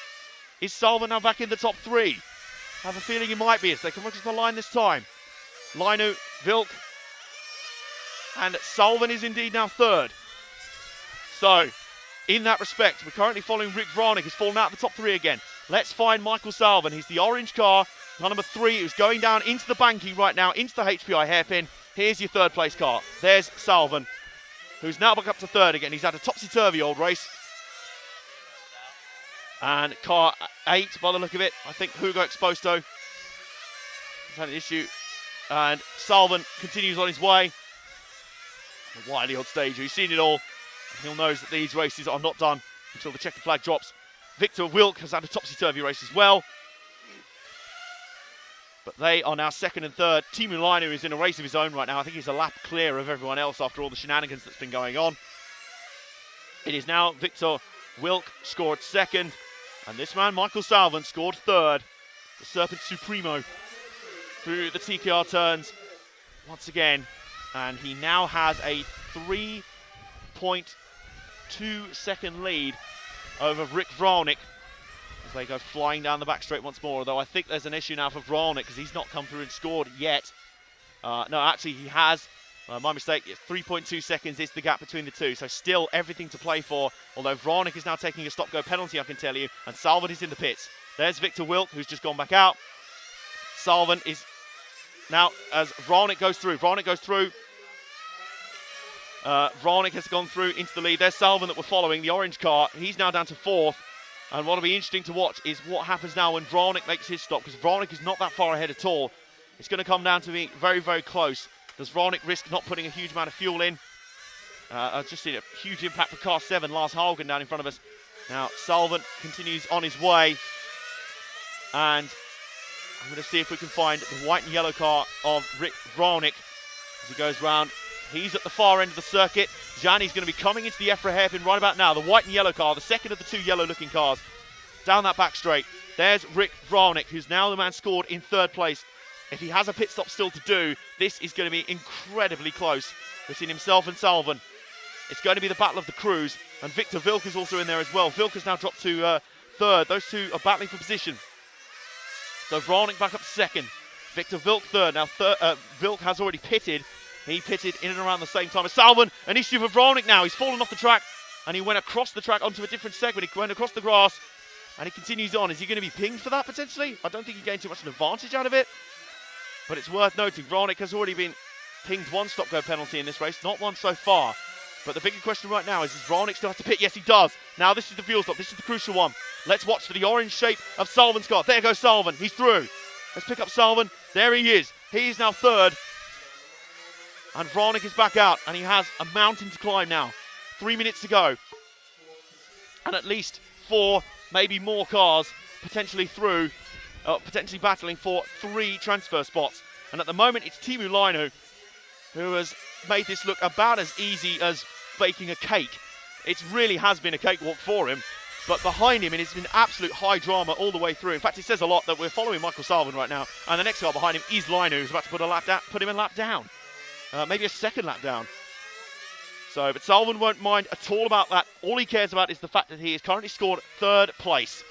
A: Is Salvin now back in the top 3? I have a feeling he might be as they come across the line this time. Lainu, Vilk, and Salvin is indeed now third. So, in that respect, we're currently following Rick Vrolnik, who's fallen out of the top 3 again. Let's find Michael Salvin. He's the orange car, car number 3, who's going down into the banking right now, into the HPI hairpin. Here's your third place car. There's Salvin, who's now back up to third again. He's had a topsy-turvy old race. And car 8, by the look of it, I think Hugo Exposto has had an issue. And Salvin continues on his way. A wily old stage. He's seen it all. And he knows that these races are not done until the checkered flag drops. Victor Wilk has had a topsy-turvy race as well. But they are now second and third. Teemu Laine is in a race of his own right now. I think he's a lap clear of everyone else after all the shenanigans that's been going on. It is now Victor Wilk scored second. And this man, Michael Salvin, scored third. The Serpent Supremo through the TKR turns once again. And he now has a 3.2 second lead over Rick Vrolnik as they go flying down the back straight once more. Although I think there's an issue now for Vrolnik because he's not come through and scored yet. No, actually he has. My mistake, 3.2 seconds is the gap between the two, so still everything to play for, although Vrolnik is now taking a stop-go penalty, I can tell you, and Salvin is in the pits. There's Victor Wilk, who's just gone back out. Salvin is now, as Vrolnik goes through, Vrolnik has gone through into the lead. There's Salvin that we're following, the orange car. He's now down to fourth, and what'll be interesting to watch is what happens now when Vrolnik makes his stop, because Vrolnik is not that far ahead at all. It's going to come down to being very, very close. Does Vrolnik risk not putting a huge amount of fuel in? I've just seen a huge impact for car 7, Lars Haugen down in front of us. Now, Salvin continues on his way. And I'm going to see if we can find the white and yellow car of Rick Vralnik as he goes round. He's at the far end of the circuit. Gianni's going to be coming into the EFRA hairpin right about now. The white and yellow car, the second of the two yellow-looking cars, down that back straight. There's Rick Vralnik, who's now the man scored in third place. If he has a pit stop still to do, this is going to be incredibly close between himself and Salvan. It's going to be the battle of the crews, and Victor Vilk is also in there as well. Vilk has now dropped to third. Those two are battling for position. So Vralnik back up to second. Victor Vilk third. Now Vilk has already pitted. He pitted in and around the same time as Salvan. An issue for Vralnik now. He's fallen off the track, and he went across the track onto a different segment. He went across the grass, and he continues on. Is he going to be pinged for that, potentially? I don't think he gained too much of an advantage out of it. But it's worth noting, Vralnik has already been pinged one stop-go penalty in this race, not one so far. But the bigger question right now is, does Vralnik still have to pit? Yes, he does. Now this is the fuel stop. This is the crucial one. Let's watch for the orange shape of Salvan's car. There goes Salvan. He's through. Let's pick up Salvan. There he is. He is now third. And Vralnik is back out. And he has a mountain to climb now. 3 minutes to go. And at least 4, maybe more cars potentially through, potentially battling for 3 transfer spots. And at the moment, it's Teemu Lainu who has made this look about as easy as baking a cake. It really has been a cakewalk for him. But behind him, it has been absolute high drama all the way through. In fact, it says a lot that we're following Michael Salvan right now. And the next car behind him is Lainu, who's about to put him a lap down. Maybe a second lap down. So, but Salvan won't mind at all about that. All he cares about is the fact that he has currently scored third place.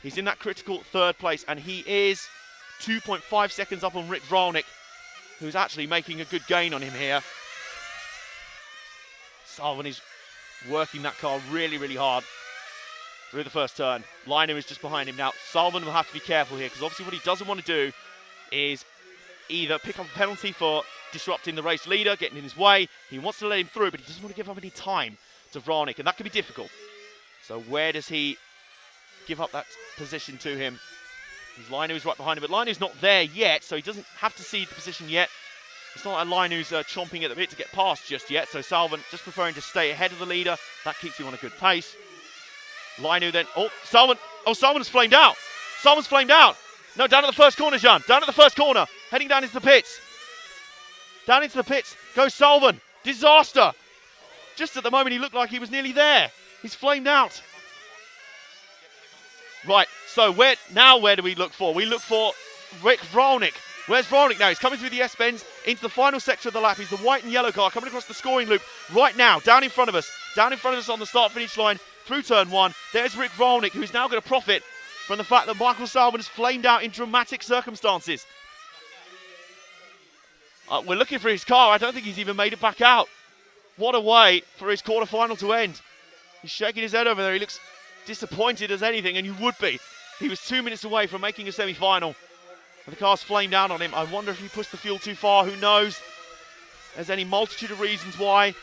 A: He's in that critical third place, and he is 2.5 seconds up on Rick Vralnik, who's actually making a good gain on him here. Salvan is working that car really, really hard through the first turn. Lainu is just behind him now. Salvan will have to be careful here, because obviously what he doesn't want to do is either pick up a penalty for disrupting the race leader, getting in his way. He wants to let him through, but he doesn't want to give up any time to Vralnik, and that can be difficult. So where does he give up that position to him? Lainu is right behind him, but Lainu's not there yet, so he doesn't have to cede the position yet. It's not like Lainu's chomping at the bit to get past just yet, so Salvan just preferring to stay ahead of the leader. That keeps him on a good pace. Lainu then, Salvan has flamed out. Salvan's flamed out. No, down at the first corner, Jean. Down at the first corner, heading down into the pits. Down into the pits goes Salvan. Disaster. Just at the moment he looked like he was nearly there. He's flamed out. Right, so where do we look for? We look for Rick Vralnik. Where's Vralnik now? He's coming through the S-bends into the final sector of the lap. He's the white and yellow car coming across the scoring loop right now, down in front of us. Down in front of us on the start-finish line through turn 1. There's Rick Vralnik, who's now going to profit from the fact that Michael Salvan has flamed out in dramatic circumstances. We're looking for his car. I don't think he's even made it back out. What a way for his quarter-final to end. He's shaking his head over there. He looks disappointed as anything, and you would be. He was 2 minutes away from making a semi-final, and the car's flamed out on him. I wonder if he pushed the fuel too far. Who knows? There's any multitude of reasons why.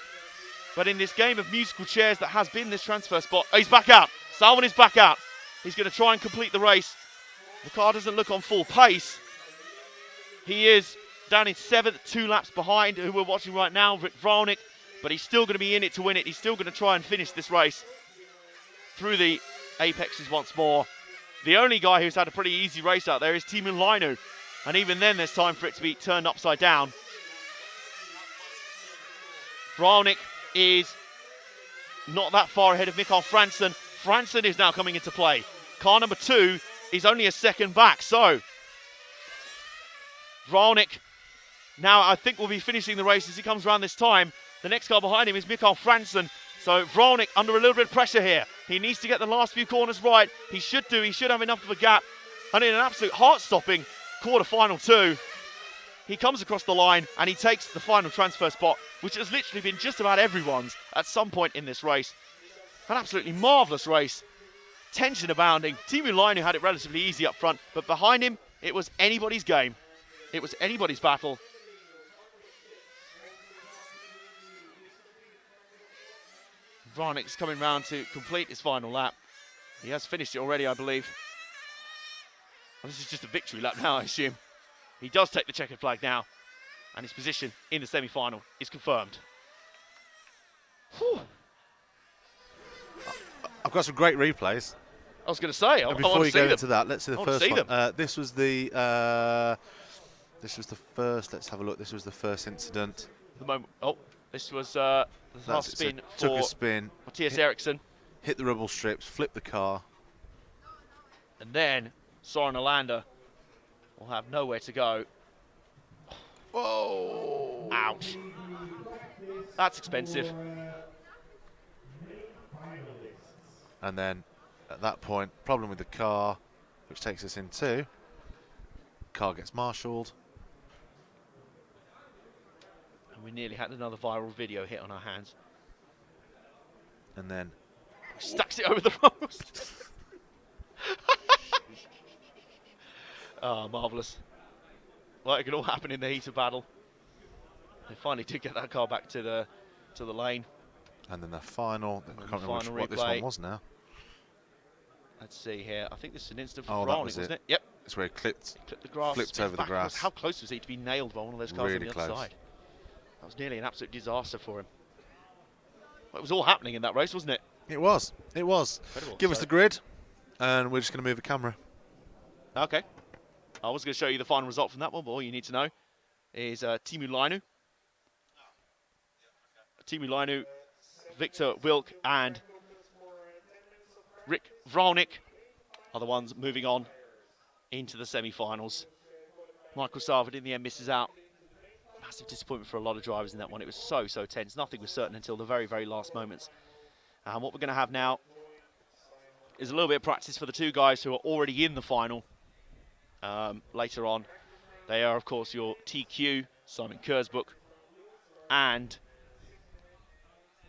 A: But in this game of musical chairs that has been this transfer spot, he's back out. Salvan is back out. He's going to try and complete the race. The car doesn't look on full pace. He is down in 7th, 2 laps behind who we're watching right now, Rick Vralnik. But he's still going to be in it to win it. He's still going to try and finish this race through the apexes once more. The only guy who's had a pretty easy race out there is Teemu Lainu. And even then, there's time for it to be turned upside down. Vralnik is not that far ahead of Mikael Fransson. Fransson is now coming into play. Car number 2 is only a second back. So, Vralnik now I think will be finishing the race as he comes around this time. The next car behind him is Mikael Fransson. So Vralnik under a little bit of pressure here. He needs to get the last few corners right. He should do. He should have enough of a gap. And in an absolute heart-stopping quarter-final 2, he comes across the line and he takes the final transfer spot, which has literally been just about everyone's at some point in this race. An absolutely marvellous race. Tension abounding. Teemu Lainu had it relatively easy up front, but behind him, it was anybody's game. It was anybody's battle. Vralnik's coming round to complete his final lap. He has finished it already, I believe. Well, this is just a victory lap now, I assume. He does take the checkered flag now, and his position in the semi-final is confirmed.
B: Whew. I've got some great replays.
A: I was going to say, I
B: And
A: want
B: before
A: to
B: you
A: see
B: go
A: them.
B: into that, let's see the
A: I wanna
B: first
A: see
B: one.
A: them.
B: This was the first. Let's have a look. This was the first incident.
A: The moment. Oh, this was the
B: That's
A: last
B: it. So
A: spin
B: took a
A: for
B: spin,
A: Matthias Eriksson.
B: hit the rubble strips, flipped the car.
A: And then Soren Olander will have nowhere to go.
B: Whoa!
A: Ouch. That's expensive.
B: And then at that point, problem with the car, which takes us into car gets marshalled.
A: And we nearly had another viral video hit on our hands.
B: And then
A: Stacks it over the post. Oh, marvellous. Well, it could all happen in the heat of battle. They finally did get that car back to the lane.
B: And then the final. I
A: And then
B: can't
A: the
B: remember
A: final
B: what this
A: replay.
B: one was now.
A: Let's see here. I think this is an instant for
B: Oh, that
A: Vranic,
B: was
A: wasn't
B: it.
A: it? Yep.
B: It's where he clipped.
A: Clipped the grass.
B: Flipped
A: spins
B: over the
A: backwards.
B: grass.
A: How close was he to be nailed by one of those cars
B: Really
A: on the other
B: close.
A: side? That was nearly an absolute disaster for him. Well, it was all happening in that race, wasn't it?
B: It was. It was.
A: Incredible.
B: Give us the grid, and we're just going to move the camera.
A: Okay. I was going to show you the final result from that one, but all you need to know is Timu Lainu, Victor Wilk, and Rick Vranic are the ones moving on into the semi-finals. Michael Sarvard in the end misses out. Massive disappointment for a lot of drivers in that one. It was so tense. Nothing was certain until the very last moments. And what we're going to have now is a little bit of practice for the two guys who are already in the final. Later on, they are, of course, your TQ, Simon Kurzbuch, and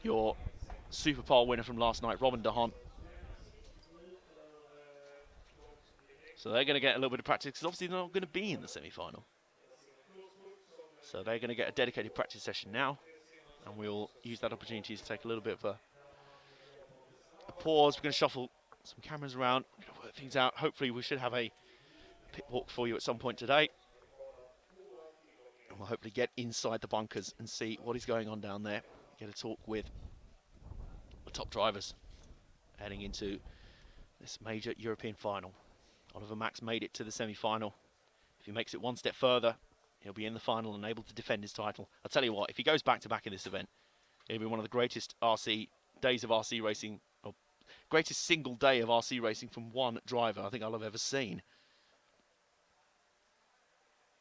A: your Super Pole winner from last night, Robin de Haan. So they're going to get a little bit of practice, because obviously they're not going to be in the semi-final. So they're going to get a dedicated practice session now, and we'll use that opportunity to take a little bit of a pause. We're going to shuffle some cameras around, we're going to work things out. Hopefully we should have a pit walk for you at some point today. And we'll hopefully get inside the bunkers and see what is going on down there. Get a talk with the top drivers heading into this major European final. Oliver Max made it to the semi-final. If he makes it one step further, he'll be in the final and able to defend his title. I'll tell you what, if he goes back-to-back in this event, it'll be one of the greatest days of RC racing, or greatest single day of RC racing from one driver I think I'll have ever seen.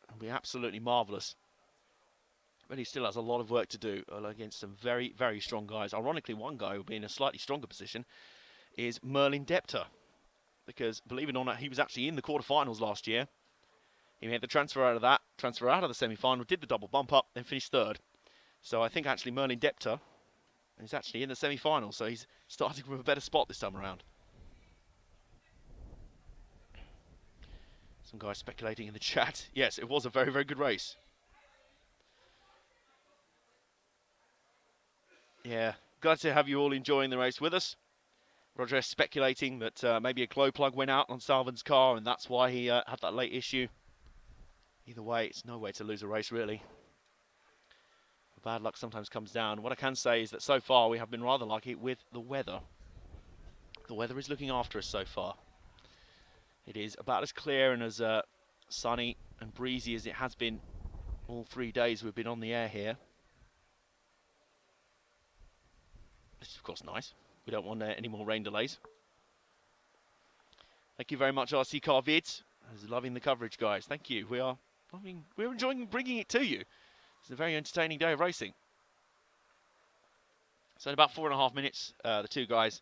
A: It'll be absolutely marvellous. But he still has a lot of work to do against some very strong guys. Ironically, one guy who will be in a slightly stronger position is Merlin Depter. Because, believe it or not, he was actually in the quarterfinals last year. He made the transfer out of the semi-final, did the double bump up, then finished third. So I think actually Merlin Depter is actually in the semi-final, so he's starting from a better spot this time around. Some guys speculating in the chat. Yes, it was a very good race. Yeah, glad to have you all enjoying the race with us. Roger is speculating that maybe a glow plug went out on Salvin's car and that's why he had that late issue. Either way, it's no way to lose a race, really. Bad luck sometimes comes down. What I can say is that so far we have been rather lucky with the weather. The weather is looking after us so far. It is about as clear and as sunny and breezy as it has been all 3 days we've been on the air here. Which is, of course, nice. We don't want any more rain delays. Thank you very much, RC Car Vids. I was loving the coverage, guys. Thank you. We're enjoying bringing it to you. It's a very entertaining day of racing. So in about 4.5 minutes, the two guys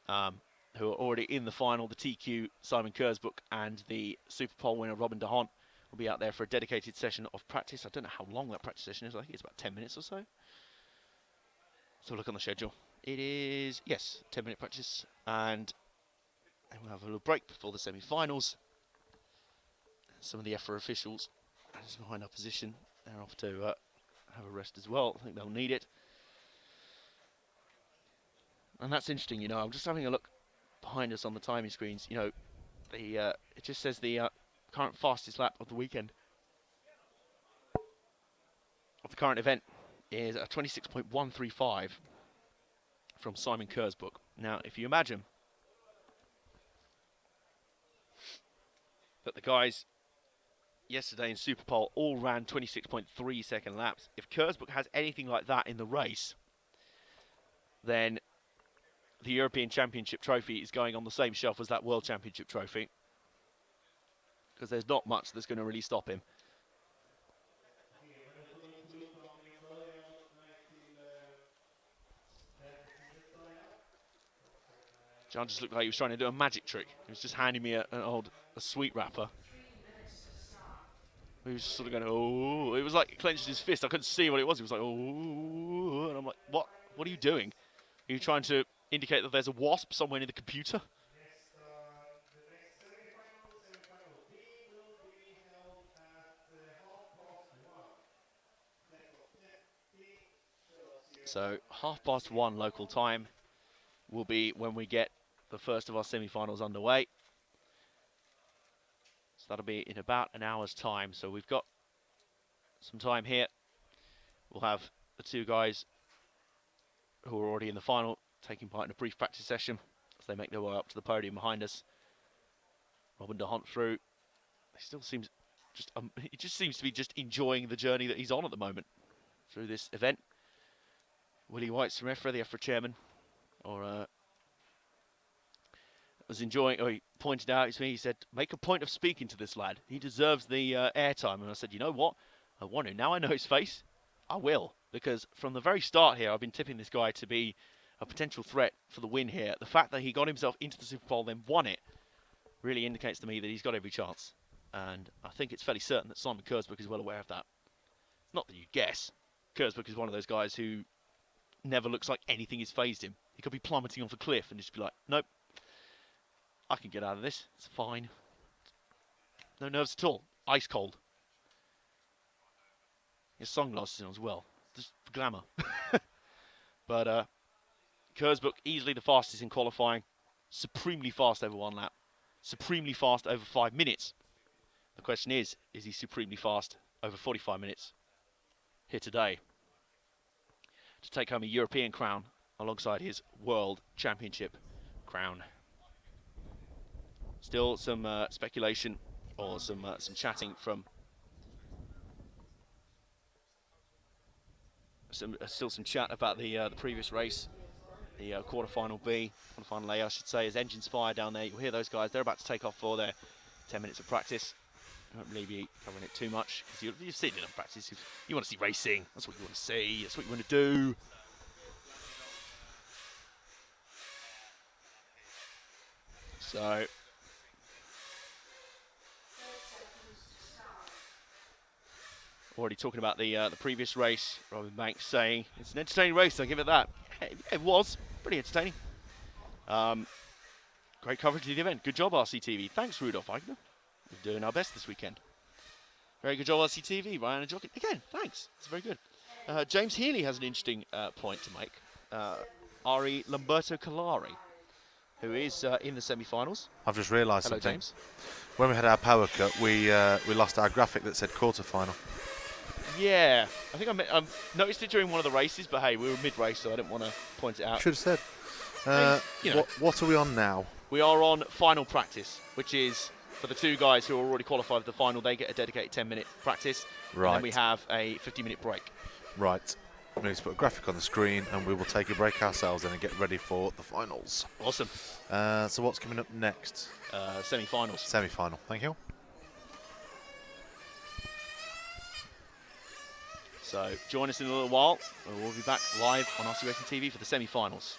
A: who are already in the final, the TQ Simon Kurzbuch and the Super Pole winner Robin de Haan, will be out there for a dedicated session of practice. I don't know how long that practice session is. I think it's about 10 minutes or so. So look on the schedule. It is, yes, 10-minute practice, and we'll have a little break before the semi-finals. Some of the EFRA officials just behind our position, they're off to have a rest as well. I think they'll need it. And that's interesting, you know, I'm just having a look behind us on the timing screens. You know, it just says the current fastest lap of the weekend, of the current event, is a 26.135 from Simon Kurzbuch. Now, if you imagine But the guys yesterday in Superpole all ran 26.3 second laps. If Kurzbuch has anything like that in the race, then the European Championship trophy is going on the same shelf as that World Championship trophy, because there's not much that's going to really stop him. John just looked like he was trying to do a magic trick. He was just handing me a sweet wrapper.
C: 3 minutes to start.
A: He was just sort of going, oh. It was like he clenched his fist. I couldn't see what it was. He was like, oh. And I'm like, what? What are you doing? Are you trying to indicate that there's a wasp somewhere in the computer?
D: The next semi-final B will be held at 1:30.
A: So 1:30 local time will be when we get the first of our semi-finals underway. So that'll be in about an hour's time. So we've got some time here. We'll have the two guys who are already in the final taking part in a brief practice session as they make their way up to the podium behind us. Robin de Hont through. He still seems just he just seems to be just enjoying the journey that he's on at the moment through this event. Willie White's from EFRA, the EFRA chairman, was enjoying, or he pointed out to me, he said, make a point of speaking to this lad. He deserves the airtime. And I said, you know what? I want to. Now I know his face, I will. Because from the very start here, I've been tipping this guy to be a potential threat for the win here. The fact that he got himself into the Super Bowl, then won it, really indicates to me that he's got every chance. And I think it's fairly certain that Simon Kurzbuch is well aware of that. Not that you guess. Kurzbuch is one of those guys who never looks like anything has phased him. He could be plummeting off a cliff and just be like, nope, I can get out of this. It's fine. No nerves at all. Ice cold. His sunglasses on as well. Just for glamour. But Kurzbuch, easily the fastest in qualifying. Supremely fast over 1 lap. Supremely fast over 5 minutes. The question is he supremely fast over 45 minutes here today to take home a European crown alongside his World Championship crown? Still some speculation or some chatting from still some chat about the previous race, the quarterfinal B, quarterfinal A, I should say, as Engine Spire down there. You'll hear those guys. They're about to take off for their 10 minutes of practice. I won't really be covering it too much because you've seen enough practice. You want to see racing. That's what you want to see. That's what you want to do. So
C: 30 seconds to start.
A: already talking about the previous race. Robin Banks saying it's an entertaining race. I'll give it that. It was pretty entertaining. Great coverage of the event. Good job, RCTV. Thanks, Rudolph Eigner. We're doing our best this weekend. Very good job, RCTV. Ryan and Jockey. Again, thanks. It's very good. James Healy has an interesting point to make. Ari Lamberto Calari, who is in the semi-finals.
B: I've just realised
A: Hello,
B: something.
A: James.
B: When we had our power cut, we lost our graphic that said quarter-final.
A: Yeah, I think I noticed it during one of the races, but hey, we were mid-race, so I didn't want to point it out.
B: Should have said.
A: You know.
B: What are we on now?
A: We are on final practice, which is for the two guys who are already qualified for the final. They get a dedicated 10-minute practice,
B: Right.
A: and then we have a 50-minute break.
B: Right. We need to put a graphic on the screen, and we will take a break ourselves and get ready for the finals.
A: Awesome.
B: So what's coming up next?
A: Semi-finals.
B: Semi-final. Thank you.
A: So join us in a little while. We'll be back live on RC Racing TV for the semi-finals.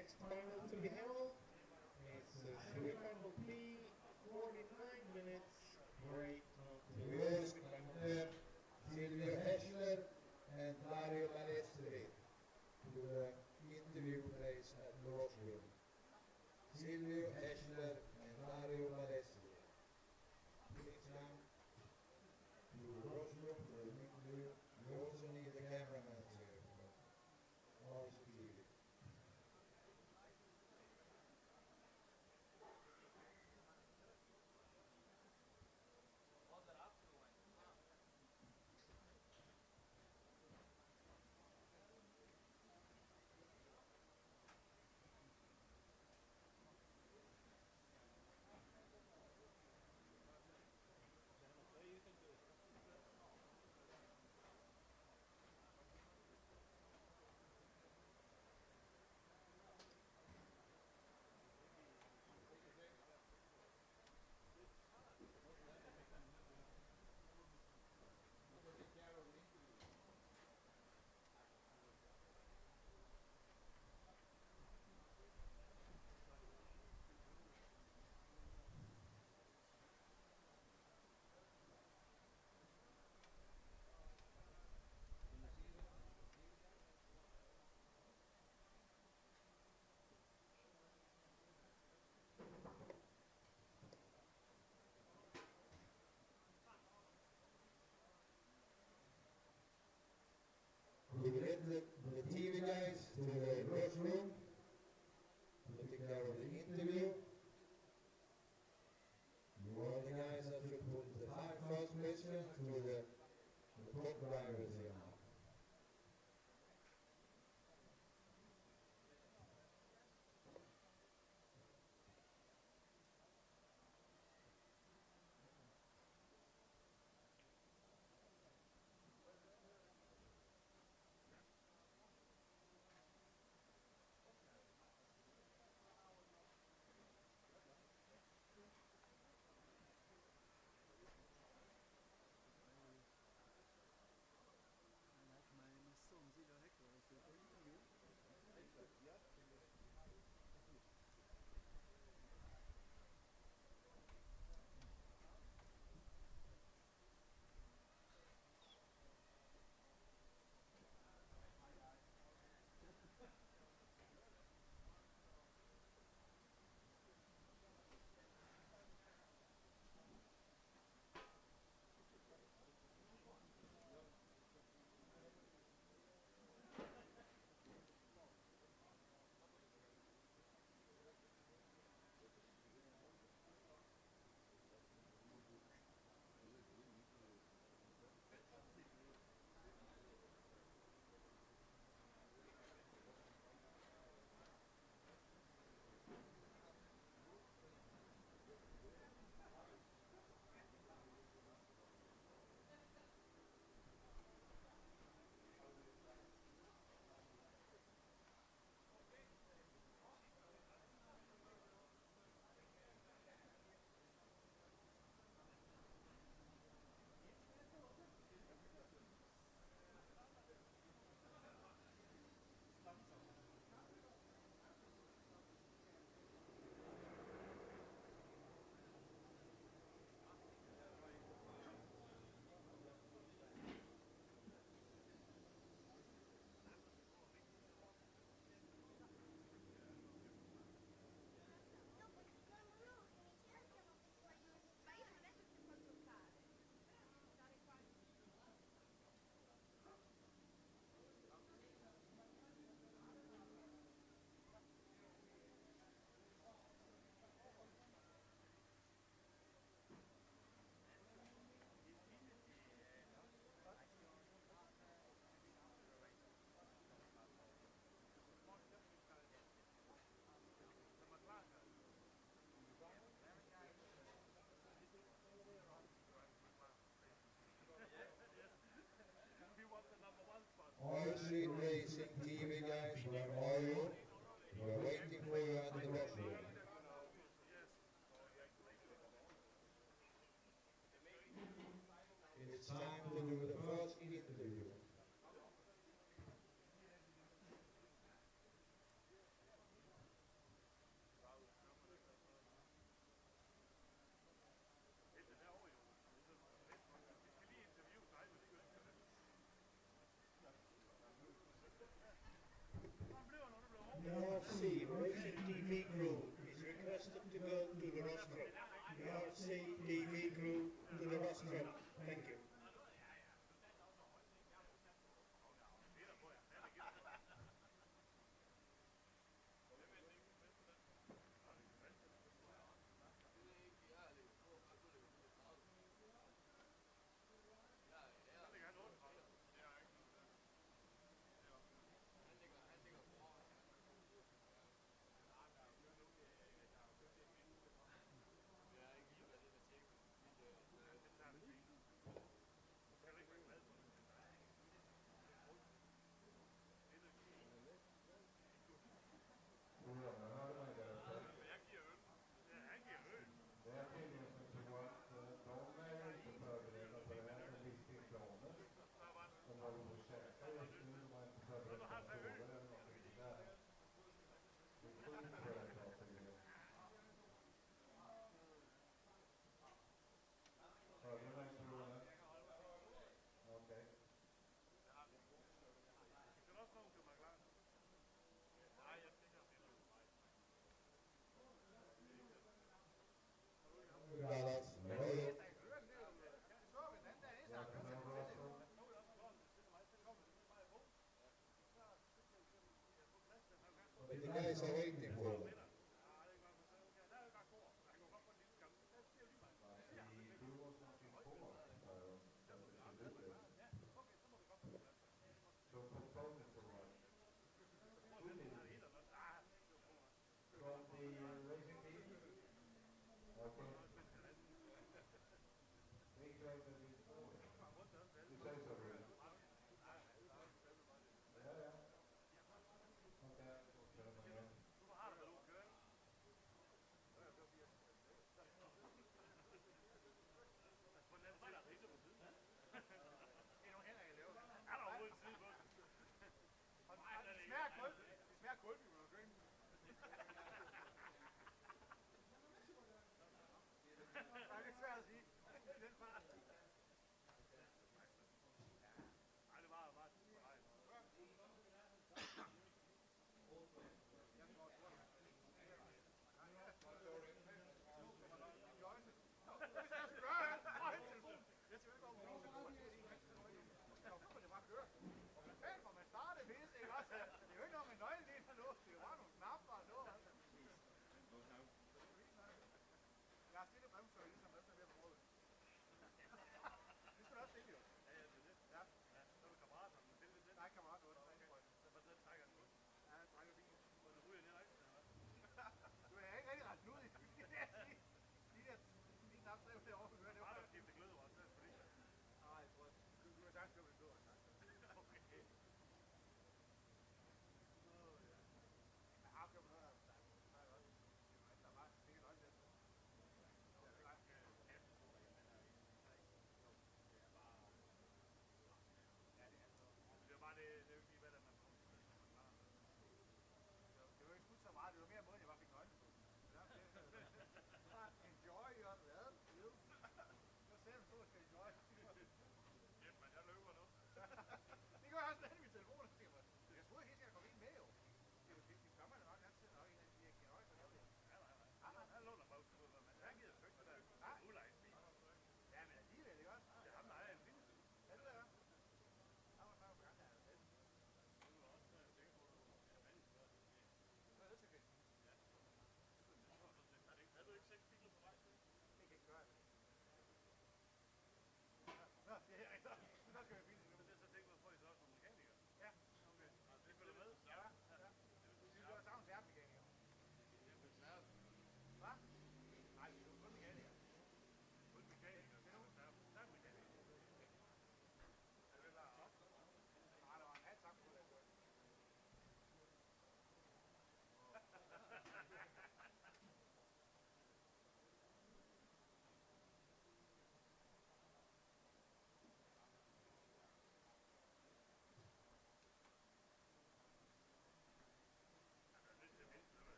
D: next final to be held is semi-final B, 49 minutes, great
E: Vi
D: until
E: önskar Silvio Hässler and Dario Balestri to the interview place at Roswell. Silvio Hässler and Dario Balestri. Please come to Roswell for an interview. We also need the cameraman here for Mars TV. The North Sea Racing TV crew is requested to go to the rostrum. The North Sea TV crew to the rostrum. Thank you. But the guys are waiting for them.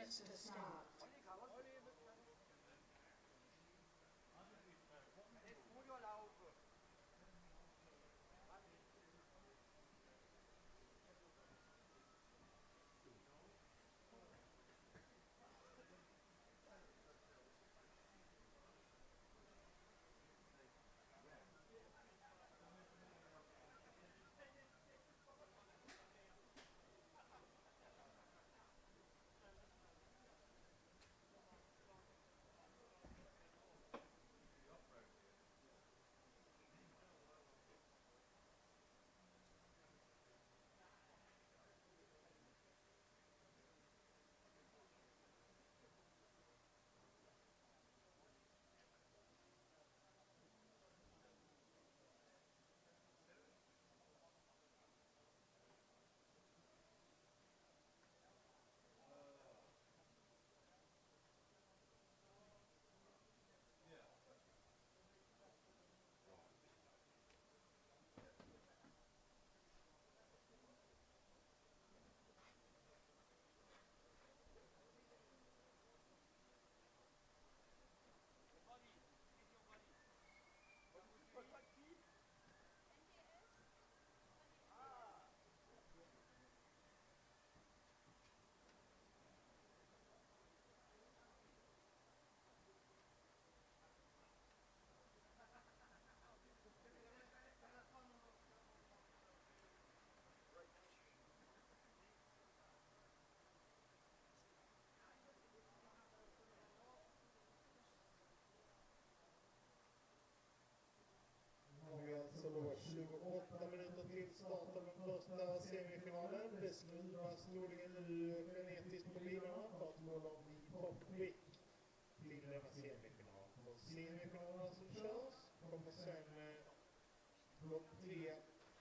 C: minutes to start.
D: Nu har vi alltså då 28 minuter till start av den första semifinalen. Det skruvas troligen nu frenetiskt på bilarna för att få dem i toppskick till denna semifinal. Och semifinalerna som körs kommer sen de 3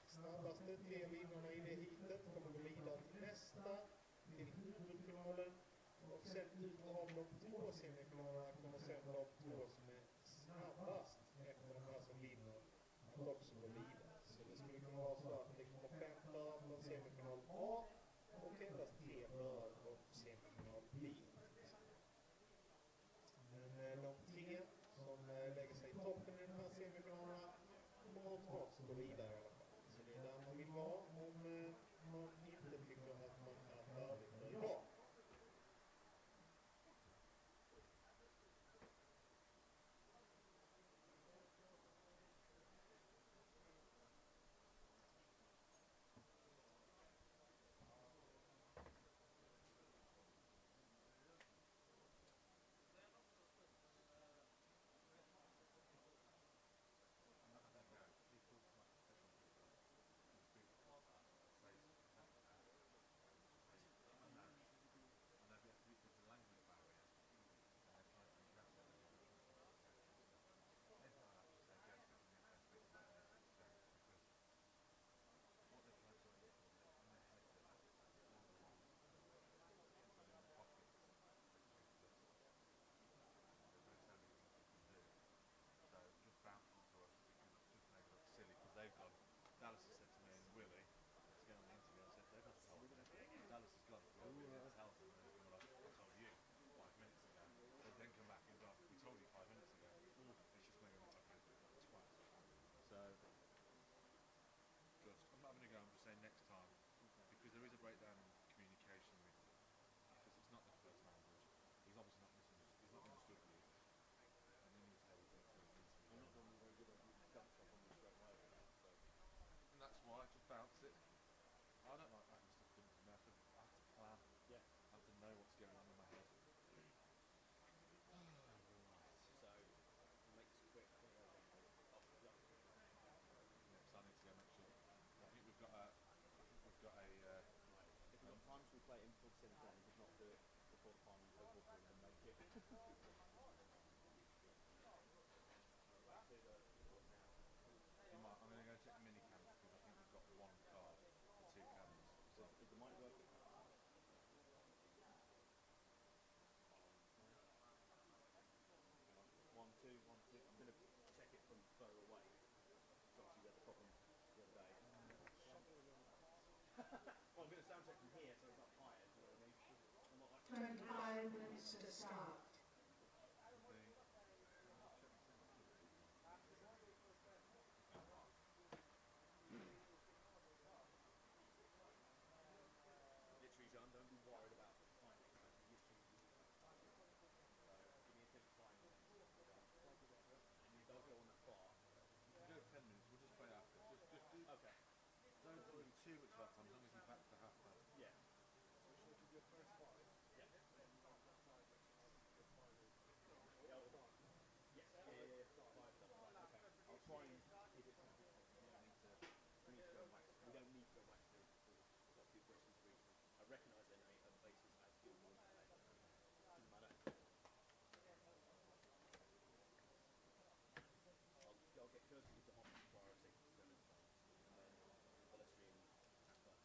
D: snabbaste 3 vinnarna i det heatet kommer gå vidare till nästa, till huvudfinalen. Och sen utav de 2 semifinalerna kommer sen de 2 som är snabbast efter den här som vinner att också gå vidare. Så det skulle kunna vara så att det kommer 5 förare från semifinal A och endast 3 förare från semifinal B. Men de 3 som lägger sig i toppen i de här semifinalerna kommer automatiskt gå vidare i alla fall. Så det är där man vill vara om man inte tycker att man är färdig för idag.
B: They've gone. Dallas has said to me and Willie, let's go on the interview. I said they've not told me. Dallas has gone to Willie and tell them, and he's gone like, I told you 5 minutes ago. They then come back and go, we told you 5 minutes ago. It's just maybe like okay, twice. So just I'm not having a go. I'm just saying next time because there is a breakdown in communication with because it's not the first language. He's obviously not misunderstood. He's not understood you. And then you tell him to I'm not normally very good at jump shot on me straight away. And that's why I just bounce it. I don't like having stuff done to me. I have to plan. Yeah. I have to know what's going on in my head.
F: So makes quick.
B: Yes, I need to go make sure. I think we've got a.
F: If we've got time, should we play it in full semi-final and just not do it before the final and so forth and then make it?
B: I'm going to go check the mini cams because I think we've got 1 card for 2 cams. So
F: Is the mic working? 1, 2, 1, 2. I'm going to check it from further away. So obviously we had the problem the other day. Well, I'm going to sound check from here so it's up higher. You know what I mean? I'm not like
C: 25 minutes to start.
F: Literally, John, don't be worried about timing. Like, you used to use the time. So give me a bit of time on it. And you don't go on that far.
B: You can go 10 minutes, we'll just play after. Just do,
F: Okay.
B: don't do too much of that time, as long as you're back to half time.
F: Yeah.
D: So should we do your first 5?
F: Yeah.
D: Yeah.
F: Yes. Yeah. 5 done. Right. Okay. I'll try and keep it simple. You don't need to. We need to go wax. We don't need to go wax through all the Bristol regional. I recognise their name faces as Gilmore and Calais. Doesn't matter. I'll get Kirsty to Hoffman priority, 7, and then Valestrian Tapper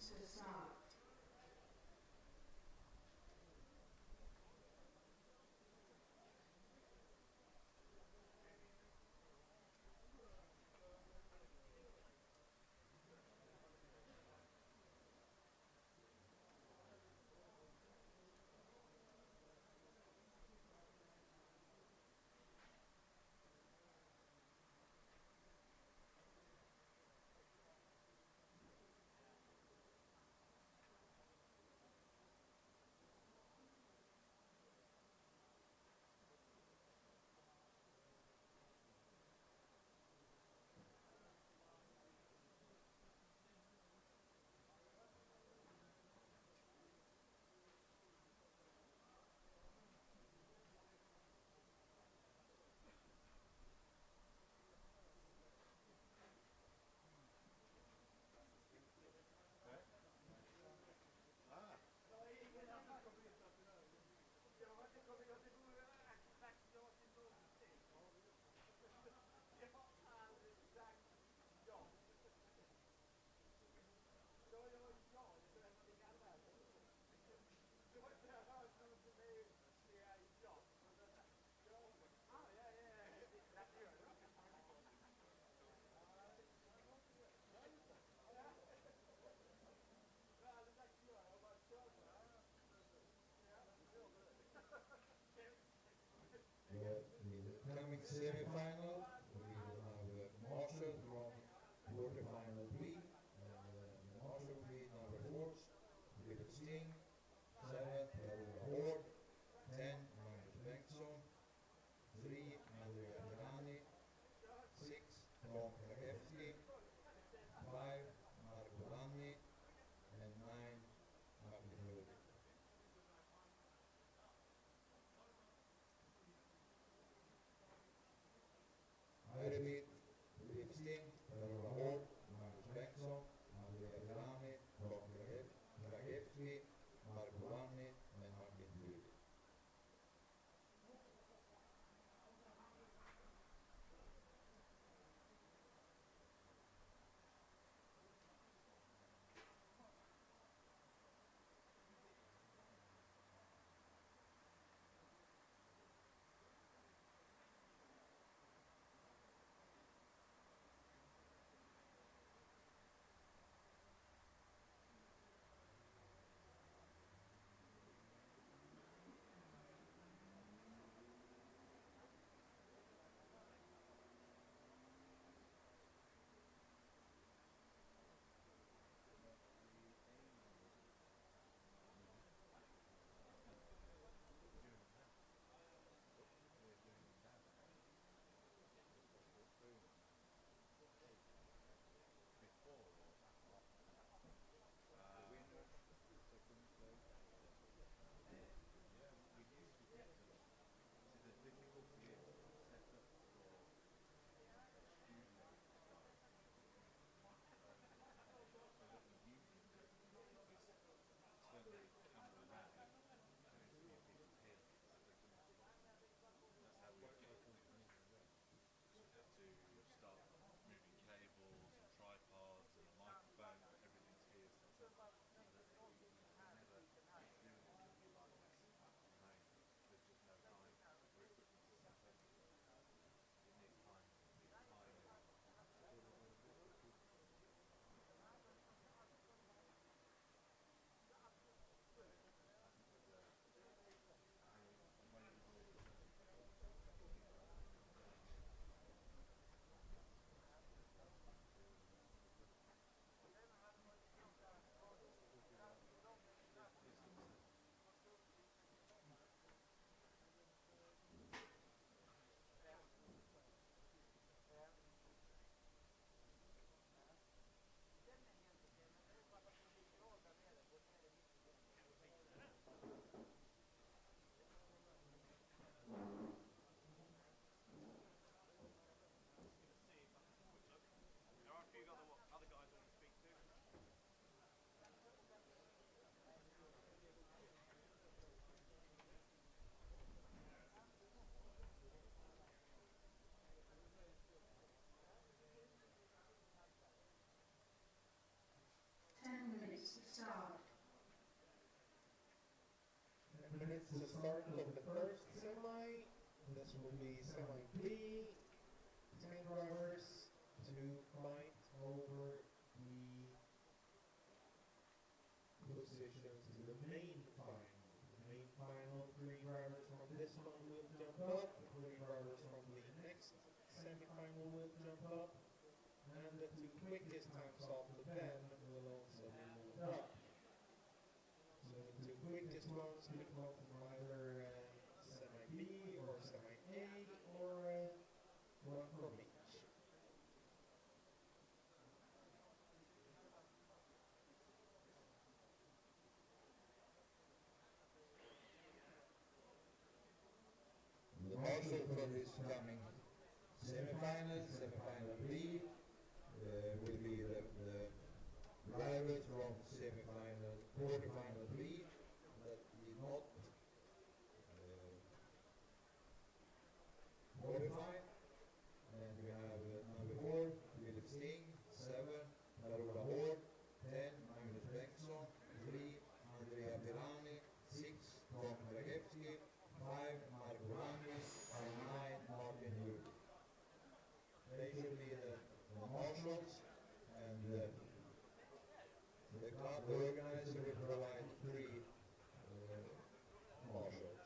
C: ska start.
E: In the coming semi-final, we will have Marshall from quarter-final 3, and Marshall will be number 4, Philip Sting, 7, Per-Ola Hård, 10, Magnus Bengtsson, 3, Andrea Pirani, 6, Tom Ragevski, 5, Marco Vanni, and 9, Martin Rudi.
D: it's the start of the first semi. This will be semi B. 10 drivers to fight over the positions to the main final. The main final, 3 drivers from this one will jump up, 3 drivers from the next semi-final will jump up, and the 2 quickest times after them will also be moved up. So the 2 quickest ones will come from either semi-B or semi-A, or one from each.
E: The marshal for this coming semi-final B, will be the drivers from semi-final, quarter-final B that did not qualify. And we have number 4, Philip Sting, 7, Carola Hård, 10, Magnus Bengtsson, 3, Andrea Pirani, 6, Tom Krajewski, 5, Marco Rangis, and 9, Martin Juli. They should be the marshals, and the club organizer will provide 3 marshals.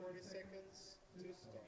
D: 40 seconds to start.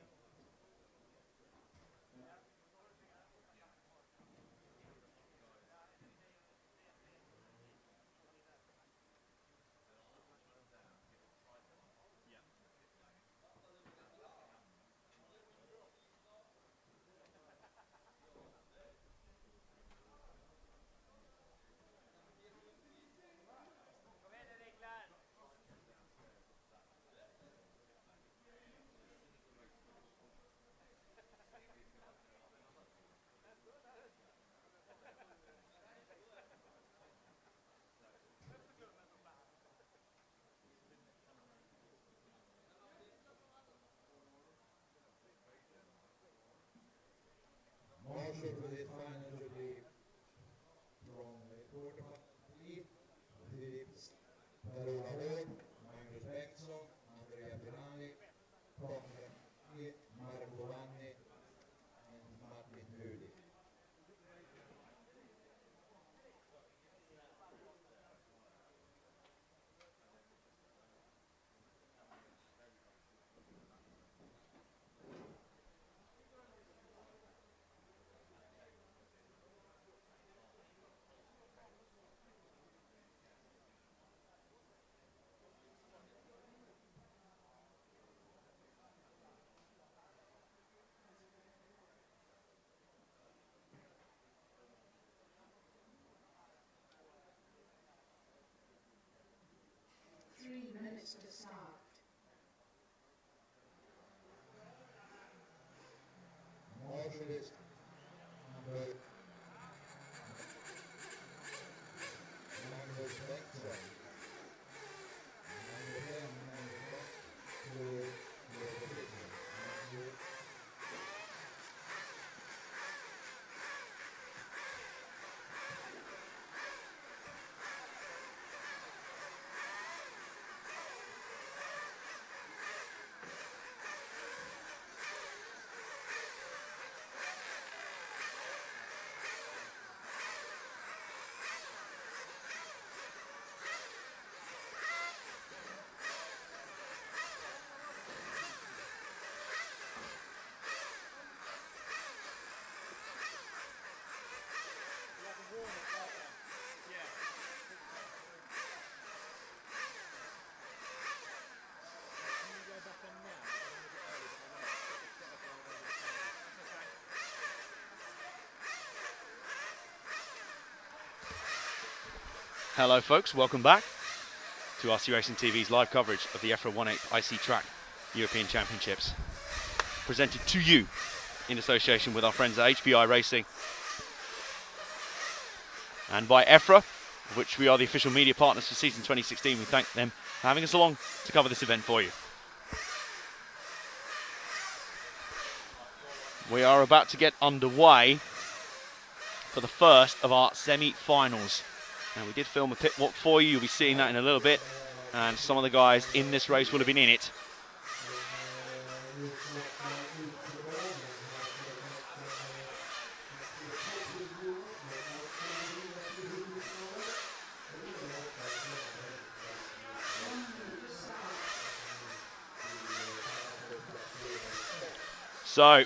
E: Marshal for this final should be from the quarterfinal three, Philips Per-Ola Hård, Magnus Bengtsson, Andrea Pirani, Tom Granati, Marco Vanni, and Martin Hudi.
C: Minutes to start.
E: Marshal is number Magnus Bengtsson. Number 10, Magnus Bengtsson, to your position. Thank you.
A: Hello folks, welcome back to RC Racing TV's live coverage of the EFRA 1/8 IC Track European Championships, presented to you in association with our friends at HBI Racing and by EFRA, of which we are the official media partners for season 2016. We thank them for having us along to cover this event for you. We are about to get underway for the first of our semi-finals. Now, we did film a pit walk for you. You'll be seeing that in a little bit. And some of the guys in this race will have been in it. So, we're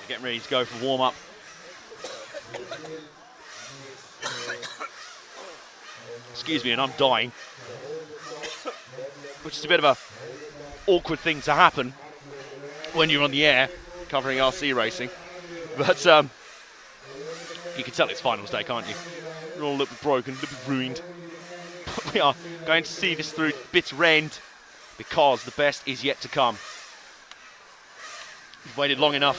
A: getting ready to go for warm-up. Excuse me, and I'm dying, which is a bit of a awkward thing to happen when you're on the air covering RC racing. But you can tell it's finals day, can't you? We're all a little bit broken, a little bit ruined. But we are going to see this through bitter end because the best is yet to come. We've waited long enough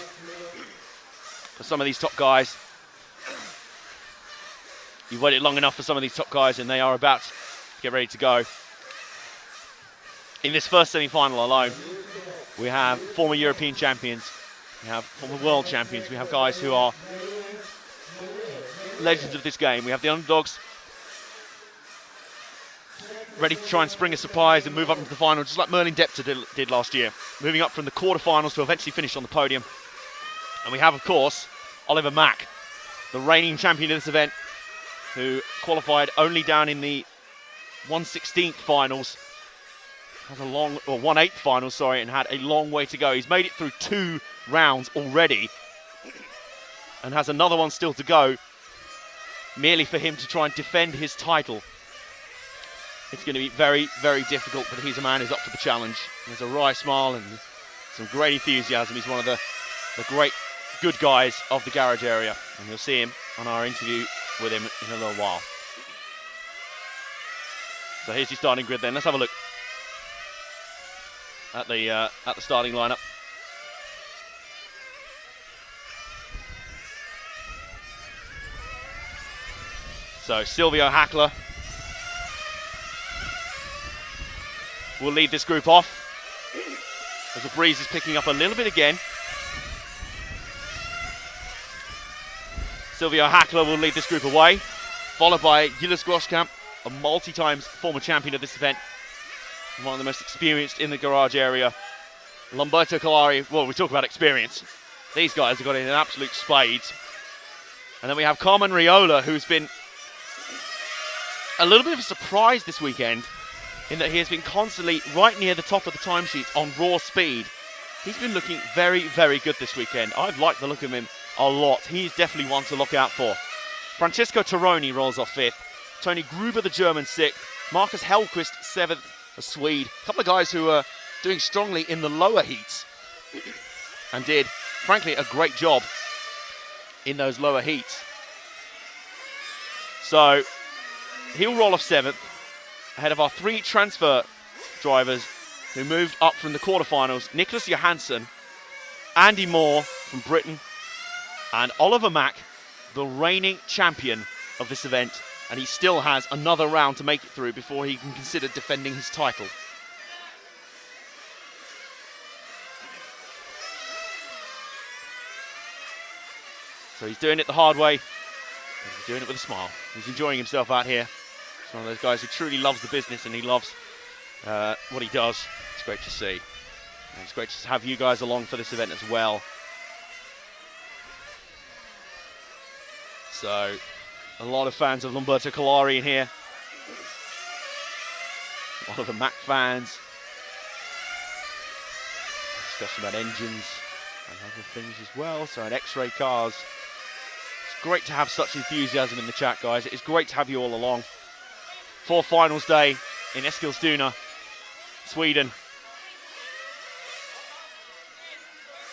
A: for some of these top guys. You've waited long enough for some of these top guys, and they are about to get ready to go. In this first semi-final alone, we have former European champions, we have former world champions, we have guys who are legends of this game. We have the underdogs ready to try and spring a surprise and move up into the final, just like Merlin Depter did last year, moving up from the quarterfinals to eventually finish on the podium. And we have, of course, Oliver Mack, the reigning champion of this event, who qualified only down in the 1/16 finals has a long, or 1/8 final, sorry, and had a long way to go. He's made it through 2 rounds already and has another one still to go, merely for him to try and defend his title. It's going to be very, very difficult, but he's a man who's up for the challenge. There's a wry smile and some great enthusiasm. He's one of the great good guys of the garage area, and you'll see him on our interview with him in a little while. So here's your starting grid then. Let's have a look at the starting lineup. So Silvio Hackler will lead this group off as the breeze is picking up a little bit again. Silvio Hackler will lead this group away, followed by Gilles Groskamp, a multi-times former champion of this event, one of the most experienced in the garage area. Lamberto Colari, well, we talk about experience. These guys have got in an absolute spades. And then we have Carmen Riola, who's been a little bit of a surprise this weekend in that he has been constantly right near the top of the timesheet on raw speed. He's been looking very, very good this weekend. I've liked the look of him a lot. He's definitely one to look out for. Francesco Taroni rolls off 5th. Tony Gruber, the German, 6th. Marcus Hellquist, 7th, a Swede. A couple of guys who are doing strongly in the lower heats and did, frankly, a great job in those lower heats. So he'll roll off 7th, ahead of our 3 transfer drivers who moved up from the quarterfinals. Nicholas Johansson, Andy Moore from Britain, and Oliver Mack, the reigning champion of this event. And he still has another round to make it through before he can consider defending his title. So he's doing it the hard way, but he's doing it with a smile. He's enjoying himself out here. He's one of those guys who truly loves the business and he loves what he does. It's great to see. And it's great to have you guys along for this event as well. So, a lot of fans of Lamberto Colari in here. A lot of the Mac fans. Discussion about engines and other things as well. So, in X-ray cars. It's great to have such enthusiasm in the chat, guys. It is great to have you all along for finals day in Eskilstuna, Sweden.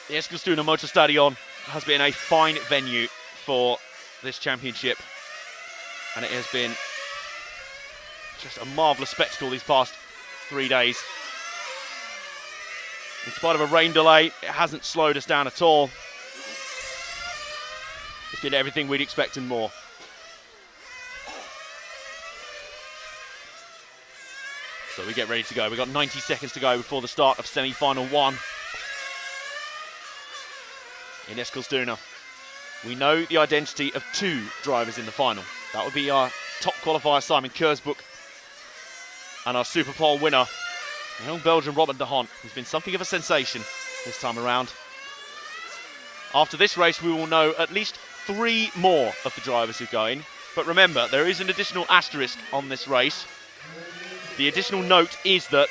A: The Eskilstuna Motorstadion has been a fine venue for this championship, and it has been just a marvellous spectacle these past 3 days. In spite of a rain delay, it hasn't slowed us down at all. It's been everything we'd expect and more. So we get ready to go. We've got 90 seconds to go before the start of semi-final 1 in Eskilstuna. We know the identity of 2 drivers in the final. That would be our top qualifier Simon Kersbrook and our Super Pole winner, the young Belgian Robert de Hont, who's been something of a sensation this time around. After this race, we will know at least 3 more of the drivers who go in. But remember, there is an additional asterisk on this race. The additional note is that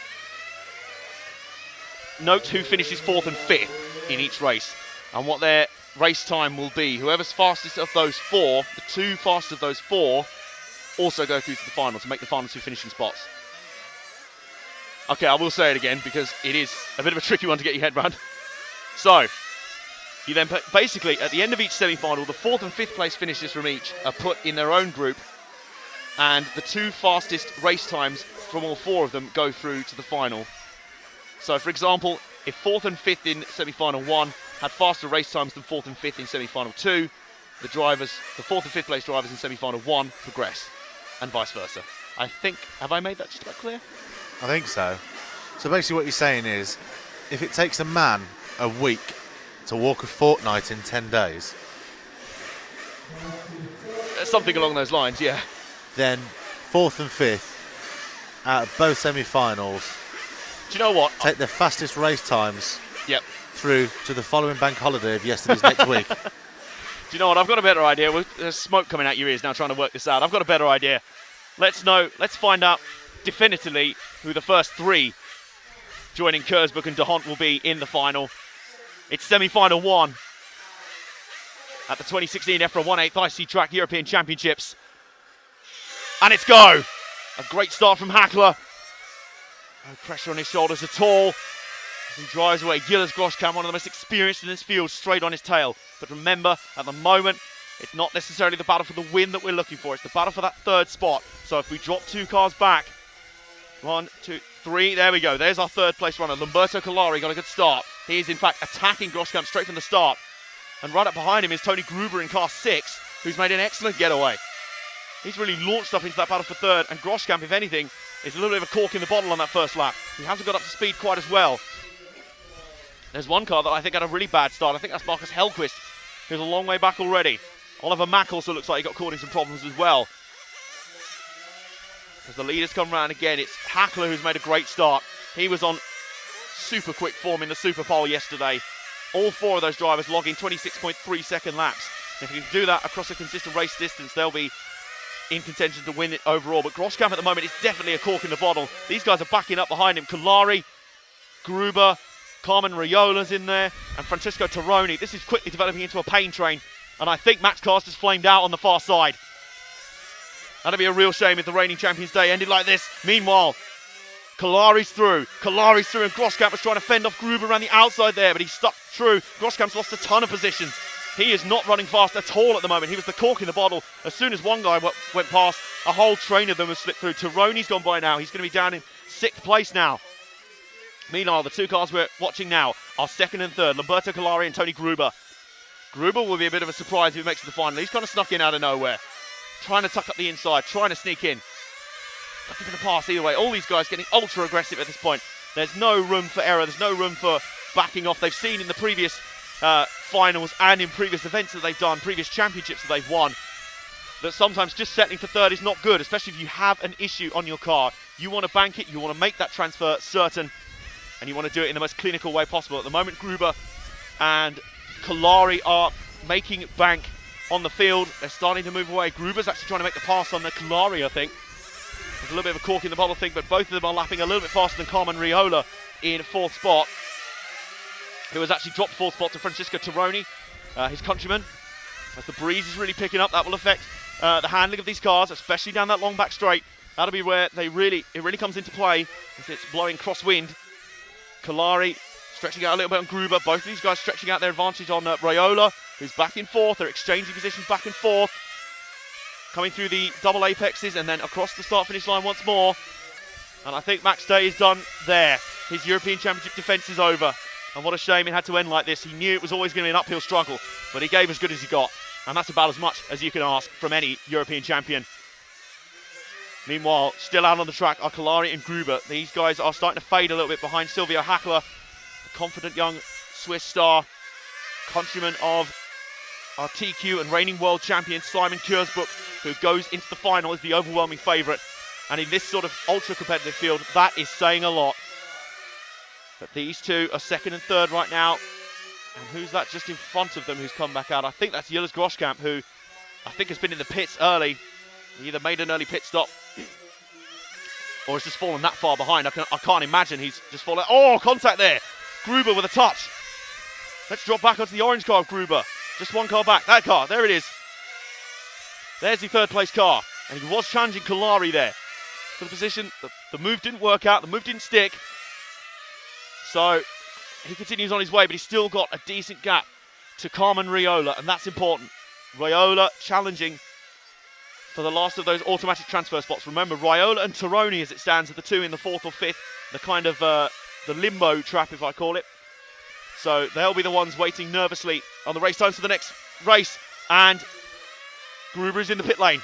A: note who finishes 4th and 5th in each race and what their race time will be. Whoever's fastest of those 4, the 2 fastest of those 4, also go through to the final to make the final 2 finishing spots. Okay, I will say it again because it is a bit of a tricky one to get your head around. So, you then basically, at the end of each semi-final, the 4th and 5th place finishes from each are put in their own group, and the 2 fastest race times from all 4 of them go through to the final. So, for example, if 4th and 5th in semi-final 1 had faster race times than 4th and 5th in semi-final 2, the 4th and 5th place drivers in semi-final 1 progress, and vice versa. I think, have I made that just about clear?
B: I think so. So basically what you're saying is, if it takes a man a week to walk a fortnight in 10 days,
A: something along those lines, yeah.
B: Then 4th and 5th out of both semi-finals,
A: do you know what?
B: take the fastest race times
A: Yep.
B: through to the following bank holiday of yesterday's next week.
A: Do you know what? I've got a better idea. There's smoke coming out your ears now trying to work this out. I've got a better idea. Let's find out definitively who the first 3 joining Kersburg and De Hont will be in the final. It's semi-final 1 at the 2016 EFRA 1/8 IC Track European Championships. And it's go! A great start from Hackler. No pressure on his shoulders at all. He drives away. Gilles Groschkamp, one of the most experienced in this field, straight on his tail. But remember, at the moment, it's not necessarily the battle for the win that we're looking for. It's the battle for that third spot. So if we drop 2 cars back, 1, 2, 3, there we go. There's our third place runner. Lamberto Collari got a good start. He is in fact attacking Groschkamp straight from the start. And right up behind him is Tony Gruber in car 6, who's made an excellent getaway. He's really launched up into that battle for third, and Groschkamp, if anything, is a little bit of a cork in the bottle on that first lap. He hasn't got up to speed quite as well. There's one car that I think had a really bad start. I think that's Marcus Hellquist, who's a long way back already. Oliver Mack also looks like he got caught in some problems as well. As the leaders come round again, it's Hackler who's made a great start. He was on super quick form in the Super Pole yesterday. All 4 of those drivers logging 26.3 second laps. And if you can do that across a consistent race distance, they'll be in contention to win it overall. But Groschkamp at the moment is definitely a cork in the bottle. These guys are backing up behind him. Collari, Gruber, Carmen Riola's in there, and Francesco Taroni. This is quickly developing into a pain train, and I think Max Cars just flamed out on the far side. That'd be a real shame if the reigning Champions Day ended like this. Meanwhile, Collari's through, and Groschkamp was trying to fend off Gruber around the outside there, but he stuck true. Groschkamp's lost a ton of positions. He is not running fast at all at the moment. He was the cork in the bottle. As soon as one guy went past, a whole train of them has slipped through. Taroni's gone by now. He's going to be down in 6th place now. Meanwhile, the 2 cars we're watching now are 2nd and 3rd, Lamberto Collari and Tony Gruber. Gruber will be a bit of a surprise if he makes it to the final. He's kind of snuck in out of nowhere, trying to tuck up the inside, trying to sneak in. Looking for the pass either way. All these guys getting ultra aggressive at this point. There's no room for error. There's no room for backing off. They've seen in the previous finals and in previous events that they've done, previous championships that they've won, that sometimes just settling for 3rd is not good, especially if you have an issue on your car. You want to bank it, you want to make that transfer certain, and you want to do it in the most clinical way possible. At the moment, Gruber and Collari are making bank on the field. They're starting to move away. Gruber's actually trying to make the pass on the Collari, I think. There's a little bit of a cork in the bottle thing, but both of them are lapping a little bit faster than Carmen Riola in 4th spot, who has actually dropped 4th spot to Francisco Taroni, his countryman. As the breeze is really picking up, that will affect the handling of these cars, especially down that long back straight. That'll be where it really comes into play, as it's blowing crosswind. Collari stretching out a little bit on Gruber. Both of these guys stretching out their advantage on Raiola, who's back in 4th. They're exchanging positions back and forth. Coming through the double apexes and then across the start-finish line once more. And I think Max Day is done there. His European Championship defence is over. And what a shame it had to end like this. He knew it was always going to be an uphill struggle, but he gave as good as he got. And that's about as much as you can ask from any European champion. Meanwhile, still out on the track are Collari and Gruber. These guys are starting to fade a little bit behind Silvio Hackler, the confident young Swiss star, countryman of our TQ and reigning world champion Simon Kersburg, who goes into the final as the overwhelming favourite. And in this sort of ultra-competitive field, that is saying a lot. But these 2 are 2nd and 3rd right now. And who's that just in front of them who's come back out? I think that's Gilles Groschkamp, who I think has been in the pits early. He either made an early pit stop or has just fallen that far behind. I can't imagine he's just fallen. Oh, contact there. Gruber with a touch. Let's drop back onto the orange car of Gruber. Just one car back. That car, there it is. There's the 3rd place car. And he was challenging Collari there for the position. The move didn't work out. The move didn't stick. So he continues on his way, but he's still got a decent gap to Carmen Riola, and that's important. Riola challenging for the last of those automatic transfer spots. Remember, Riola and Taroni, as it stands, are the 2 in the 4th or 5th, the kind of the limbo trap, if I call it. So they'll be the ones waiting nervously on the race times for the next race. And Gruber is in the pit lane.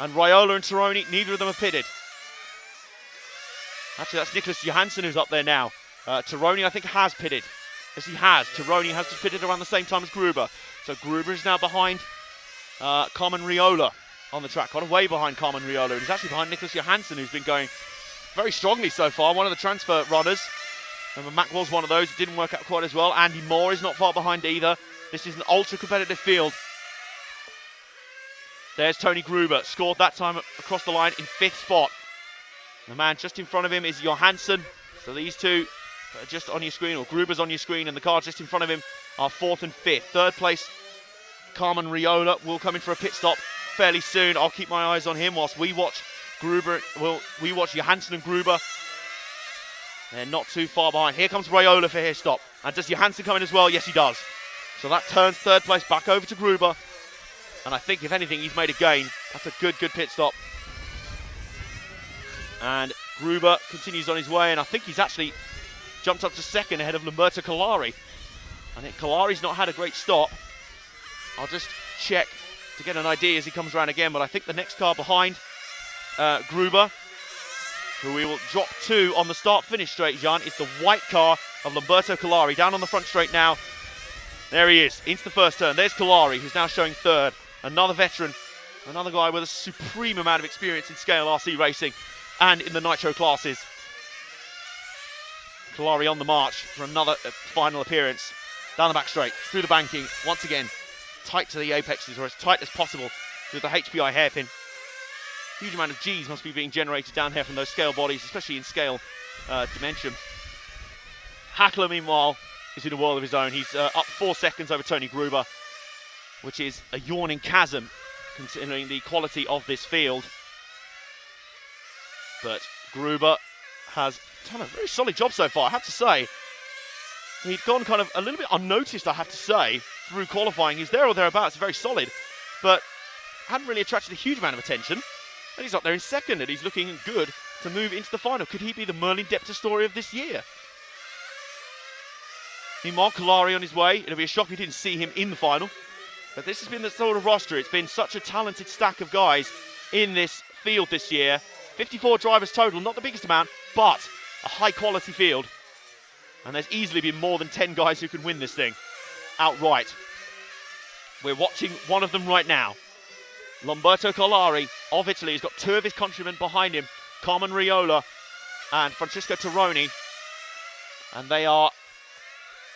A: And Riola and Taroni, neither of them have pitted. Actually, that's Nicholas Johansson who's up there now. Taroni, I think, has pitted. Yes, he has. Taroni has just pitted around the same time as Gruber. So Gruber is now behind Carmen Riola on the track. Quite a way behind Carmen Riola. He's actually behind Nicholas Johansson, who's been going very strongly so far. One of the transfer runners. Remember, Mack was one of those. It didn't work out quite as well. Andy Moore is not far behind either. This is an ultra-competitive field. There's Tony Gruber. Scored that time across the line in 5th spot. The man just in front of him is Johansson. So these two are just on your screen, or Gruber's on your screen, and the cars just in front of him are 4th and 5th. 3rd place, Carmen Riola will come in for a pit stop fairly soon. I'll keep my eyes on him whilst we watch Gruber. Well, we watch Johansson and Gruber. They're not too far behind. Here comes Riola for his stop. And does Johansson come in as well? Yes, he does. So that turns 3rd place back over to Gruber. And I think, if anything, he's made a gain. That's a good pit stop. And Gruber continues on his way, and I think he's actually jumped up to 2nd ahead of Lamberto Collari. I think Collari's not had a great stop. I'll just check to get an idea as he comes around again, but I think the next car behind Gruber, who we will drop to on the start-finish straight, Jan, is the white car of Lamberto Collari. Down on the front straight now. There he is, into the first turn. There's Collari, who's now showing 3rd. Another veteran, another guy with a supreme amount of experience in scale RC racing and in the nitro classes. Collari on the march for another final appearance. Down the back straight, through the banking, once again, tight to the apexes, or as tight as possible with the HPI hairpin. Huge amount of G's must be being generated down here from those scale bodies, especially in scale dimension. Hackler, meanwhile, is in a world of his own. He's up 4 seconds over Tony Gruber, which is a yawning chasm considering the quality of this field. But Gruber has done a very solid job so far, I have to say. He'd gone kind of a little bit unnoticed, I have to say, through qualifying. He's there or thereabouts, very solid, but hadn't really attracted a huge amount of attention. And he's up there in 2nd, and he's looking good to move into the final. Could he be the Merlin Depta story of this year? Meanwhile, Collari on his way. It'll be a shock we didn't see him in the final. But this has been the sort of roster. It's been such a talented stack of guys in this field this year. 54 drivers total, not the biggest amount, but a high-quality field. And there's easily been more than 10 guys who can win this thing outright. We're watching one of them right now. Lamberto Collari of Italy has got 2 of his countrymen behind him, Carmen Riola and Francesco Tironi. And they are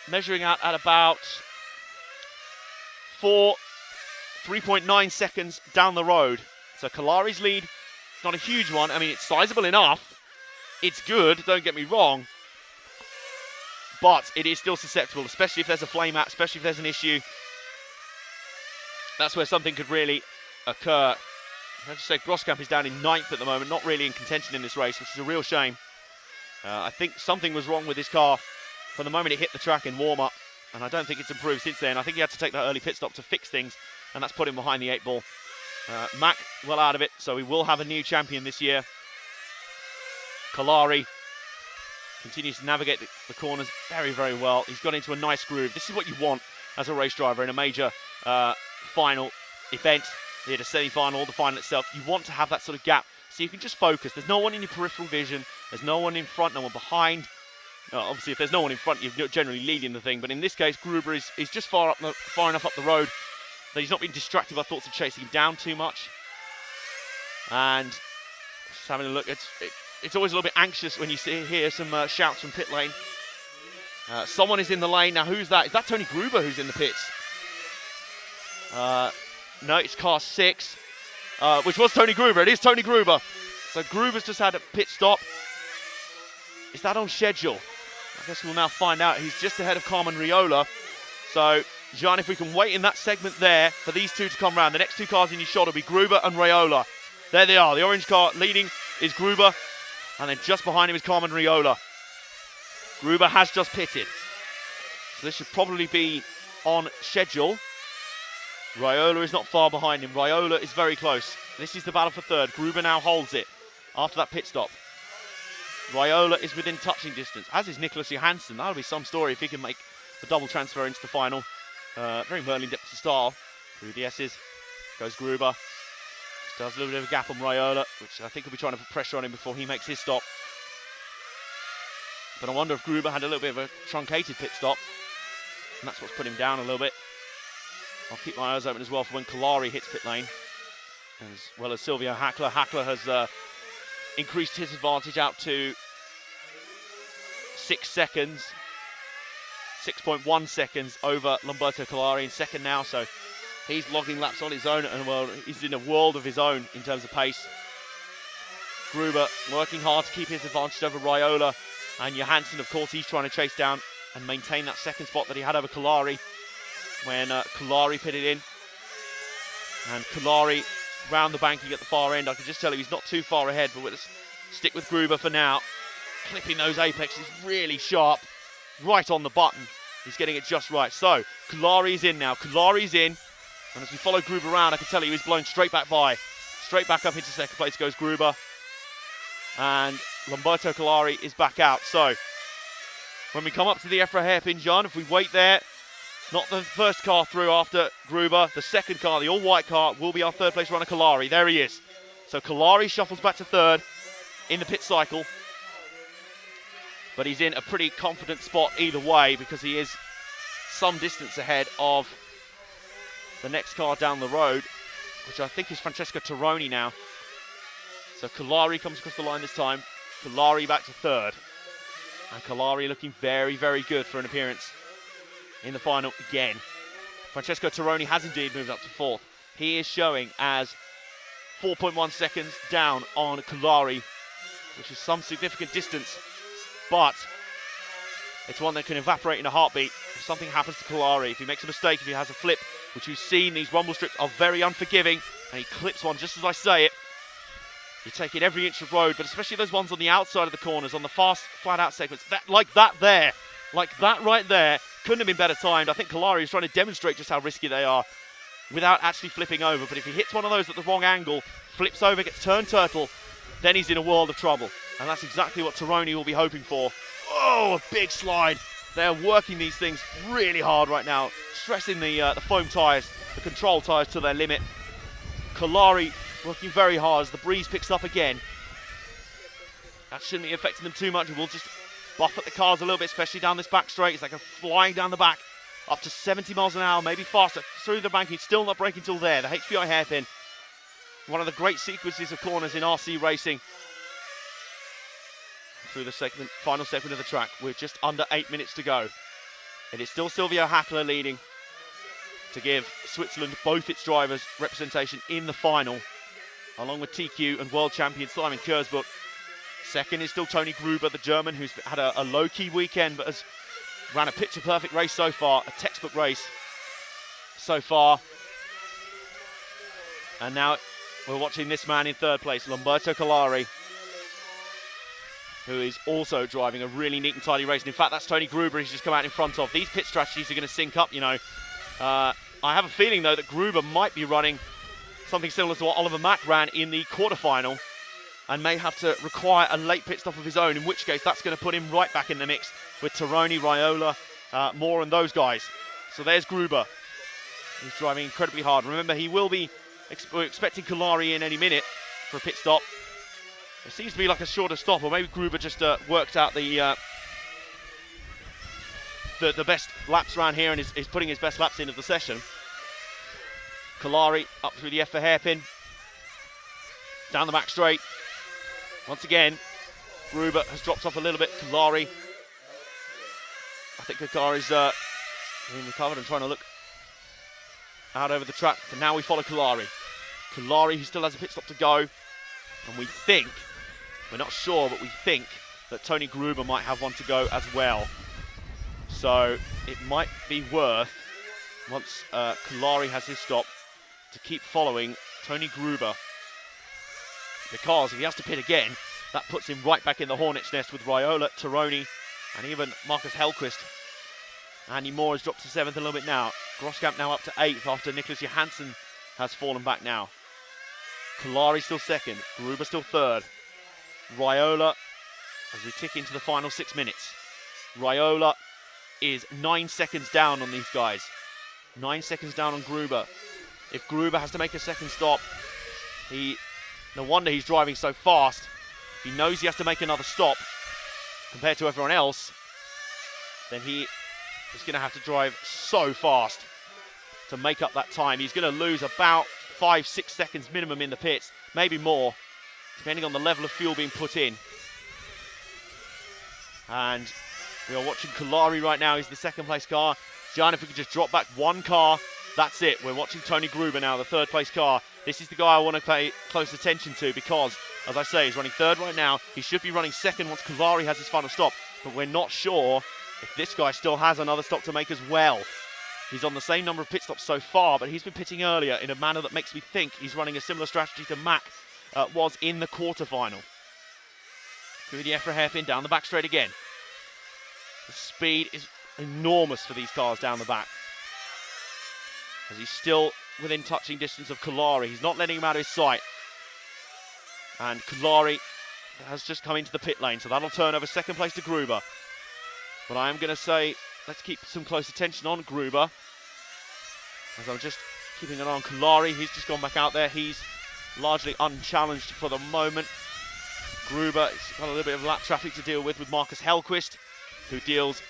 A: measuring out at about 3.9 seconds down the road. So Collari's lead, not a huge one. I mean, it's sizable enough. It's good, don't get me wrong. But it is still susceptible, especially if there's a flame out, especially if there's an issue. That's where something could really occur. I have to say, Groskamp is down in 9th at the moment, not really in contention in this race, which is a real shame. I think something was wrong with his car from the moment it hit the track in warm-up, and I don't think it's improved since then. I think he had to take that early pit stop to fix things, and that's put him behind the 8 ball. Mack well out of it, so we will have a new champion this year. Collari continues to navigate the corners very, very well. He's got into a nice groove. This is what you want as a race driver in a major final event, be it a semi-final or the final itself. You want to have that sort of gap so you can just focus. There's no one in your peripheral vision. There's no one in front, no one behind. Obviously, if there's no one in front, you're generally leading the thing. But in this case, Gruber is just far enough up the road that he's not being distracted by thoughts of chasing him down too much. And just having a look, it's always a little bit anxious when you hear some shouts from pit lane. Someone is in the lane. Now, who's that? Is that Tony Gruber who's in the pits? No, it's car 6, which was Tony Gruber. It is Tony Gruber. So Gruber's just had a pit stop. Is that on schedule? I guess we'll now find out. He's just ahead of Carmen Riola. So, Jean, if we can wait in that segment there for these two to come round, the next 2 cars in your shot will be Gruber and Riola. There they are. The orange car leading is Gruber, and then just behind him is Carmen Riola. Gruber has just pitted, so this should probably be on schedule. Riola is not far behind him. Riola is very close. This is the battle for 3rd. Gruber now holds it after that pit stop. Riola is within touching distance, as is Nicholas Johansson. That'll be some story if he can make the double transfer into the final. Very Merlin Depta style. Through the S's goes Gruber. Just does a little bit of a gap on Riola, which I think will be trying to put pressure on him before he makes his stop. But I wonder if Gruber had a little bit of a truncated pit stop, and that's what's put him down a little bit. I'll keep my eyes open as well for when Collari hits pit lane, as well as Silvio Hackler. Hackler has increased his advantage out to 6 seconds, 6.1 seconds over Lamberto Collari in 2nd now, so he's logging laps on his own, and well, he's in a world of his own in terms of pace. Gruber working hard to keep his advantage over Riola, And Johansson, of course, he's trying to chase down and maintain that second spot that he had over Kalari when Kalari pitted in. And Kalari round the banking at the far end. I can just tell you he's not too far ahead, but we'll just stick with Gruber for now. Clipping those apexes really sharp, right on the button. He's getting it just right. So, Kalari's in now. Kalari's in. And as we follow Gruber around, I can tell you he's blown straight back by. Straight back up into second place goes Gruber. And Lamberto Kalari is back out. So, when we come up to the EFRA hairpin, John, if we wait there, not the first car through after Gruber, the second car, the all-white car, will be our third place runner, Kalari. There he is. So Kalari shuffles back to third in the pit cycle. But he's in a pretty confident spot either way because he is some distance ahead of the next car down the road, which I think is Francesco Tironi now. So Kalari comes across the line this time. Kalari back to third. And Kalari looking very, very good for an appearance in the final again. Francesco Tironi has indeed moved up to fourth. He is showing as 4.1 seconds down on Kalari, which is some significant distance, but it's one that can evaporate in a heartbeat if something happens to Kalari. If he makes a mistake, if he has a flip, which we've seen, these rumble strips are very unforgiving, and he clips one just as I say it. You're taking every inch of road, but especially those ones on the outside of the corners, on the fast, flat-out segments, like that right there, couldn't have been better timed. I think Kalari is trying to demonstrate just how risky they are without actually flipping over. But if he hits one of those at the wrong angle, flips over, gets turned turtle, then he's in a world of trouble. And that's exactly what Tironi will be hoping for. Oh, a big slide. They're working these things really hard right now, stressing the foam tyres, the control tyres to their limit. Kalari working very hard as the breeze picks up again. That shouldn't be affecting them too much, and we'll just buff at the cars a little bit, especially down this back straight. It's like a flying down the back, up to 70 miles an hour, maybe faster, through the banking, still not braking till there. The HPI hairpin, one of the great sequences of corners in RC racing. Through the final segment of the track, we're just under 8 minutes to go. It is still Silvio Hackler leading to give Switzerland both its drivers representation in the final, along with TQ and world champion Simon Kurzbuch. Second is still Tony Gruber, the German, who's had a low-key weekend, but has ran a picture-perfect race so far, a textbook race so far. And now we're watching this man in third place, Lamberto Kalari, who is also driving a really neat and tidy race. And in fact, that's Tony Gruber he's just come out in front of. These pit strategies are going to sync up, you know. I have a feeling, though, that Gruber might be running something similar to what Oliver Mack ran in the quarterfinal, and may have to require a late pit stop of his own, in which case that's going to put him right back in the mix with Tironi, Raiola, Moore and those guys. So there's Gruber. He's driving incredibly hard. Remember, he will be we're expecting Kalari in any minute for a pit stop. It seems to be like a shorter stop, or maybe Gruber just worked out the best laps around here and is putting his best laps in of the session. Kalari up through the EFRA hairpin, down the back straight. Once again, Gruber has dropped off a little bit. Kalari, I think Kalari's being recovered and trying to look out over the track. But now we follow Kalari. Kalari, who still has a pit stop to go. And we think, we're not sure, but we think that Tony Gruber might have one to go as well. So it might be worth, once Kalari has his stop, to keep following Tony Gruber. Because if he has to pit again, that puts him right back in the hornet's nest with Raiola, Tironi, and even Marcus Hellquist. Andy Moore has dropped to 7th a little bit now. Groskamp now up to 8th after Nicholas Johansson has fallen back now. Kalari still 2nd, Gruber still 3rd. Raiola, as we tick into the final 6 minutes. Raiola is 9 seconds down on these guys. 9 seconds down on Gruber. If Gruber has to make a second stop, no wonder he's driving so fast. He knows he has to make another stop compared to everyone else, then he is going to have to drive so fast to make up that time. He's going to lose about 5-6 seconds minimum in the pits, maybe more, depending on the level of fuel being put in. And we are watching Kalari right now. He's the 2nd place car. John, if we could just drop back one car, that's it. We're watching Tony Gruber now, the 3rd place car. This is the guy I want to pay close attention to, because As I say, he's running third right now. He should be running second once Kalari has his final stop. But we're not sure if this guy still has another stop to make as well. He's on the same number of pit stops so far, but he's been pitting earlier in a manner that makes me think he's running a similar strategy to Mack was in the quarterfinal. Through the EFRA hairpin, down the back straight again. The speed is enormous for these cars down the back. As he's still within touching distance of Kalari. He's not letting him out of his sight. And Kalari has just come into the pit lane, so that'll turn over second place to Gruber. But I am going to say, let's keep some close attention on Gruber. As I'm just keeping an eye on Kalari. He's just gone back out there. He's largely unchallenged for the moment. Gruber has got a little bit of lap traffic to deal with Marcus Hellquist, who deals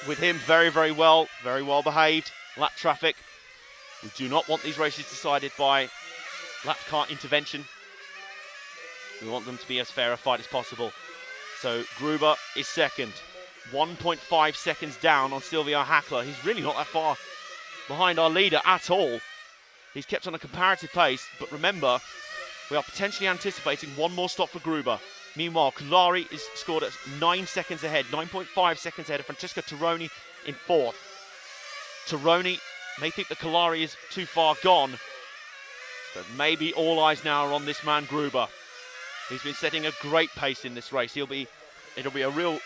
A: with him very, very well behaved. Lap traffic. We do not want these races decided by lap car intervention. We want them to be as fair a fight as possible. So Gruber is second. 1.5 seconds down on Sylvia Hackler. He's really not that far behind our leader at all. He's kept on a comparative pace, but remember, we are potentially anticipating one more stop for Gruber. Meanwhile, Kalari is scored at 9 seconds ahead, 9.5 seconds ahead of Francesca Tironi in fourth. Tironi may think that Kalari is too far gone, but maybe all eyes now are on this man Gruber. He's been setting a great pace in this race. It'll be a real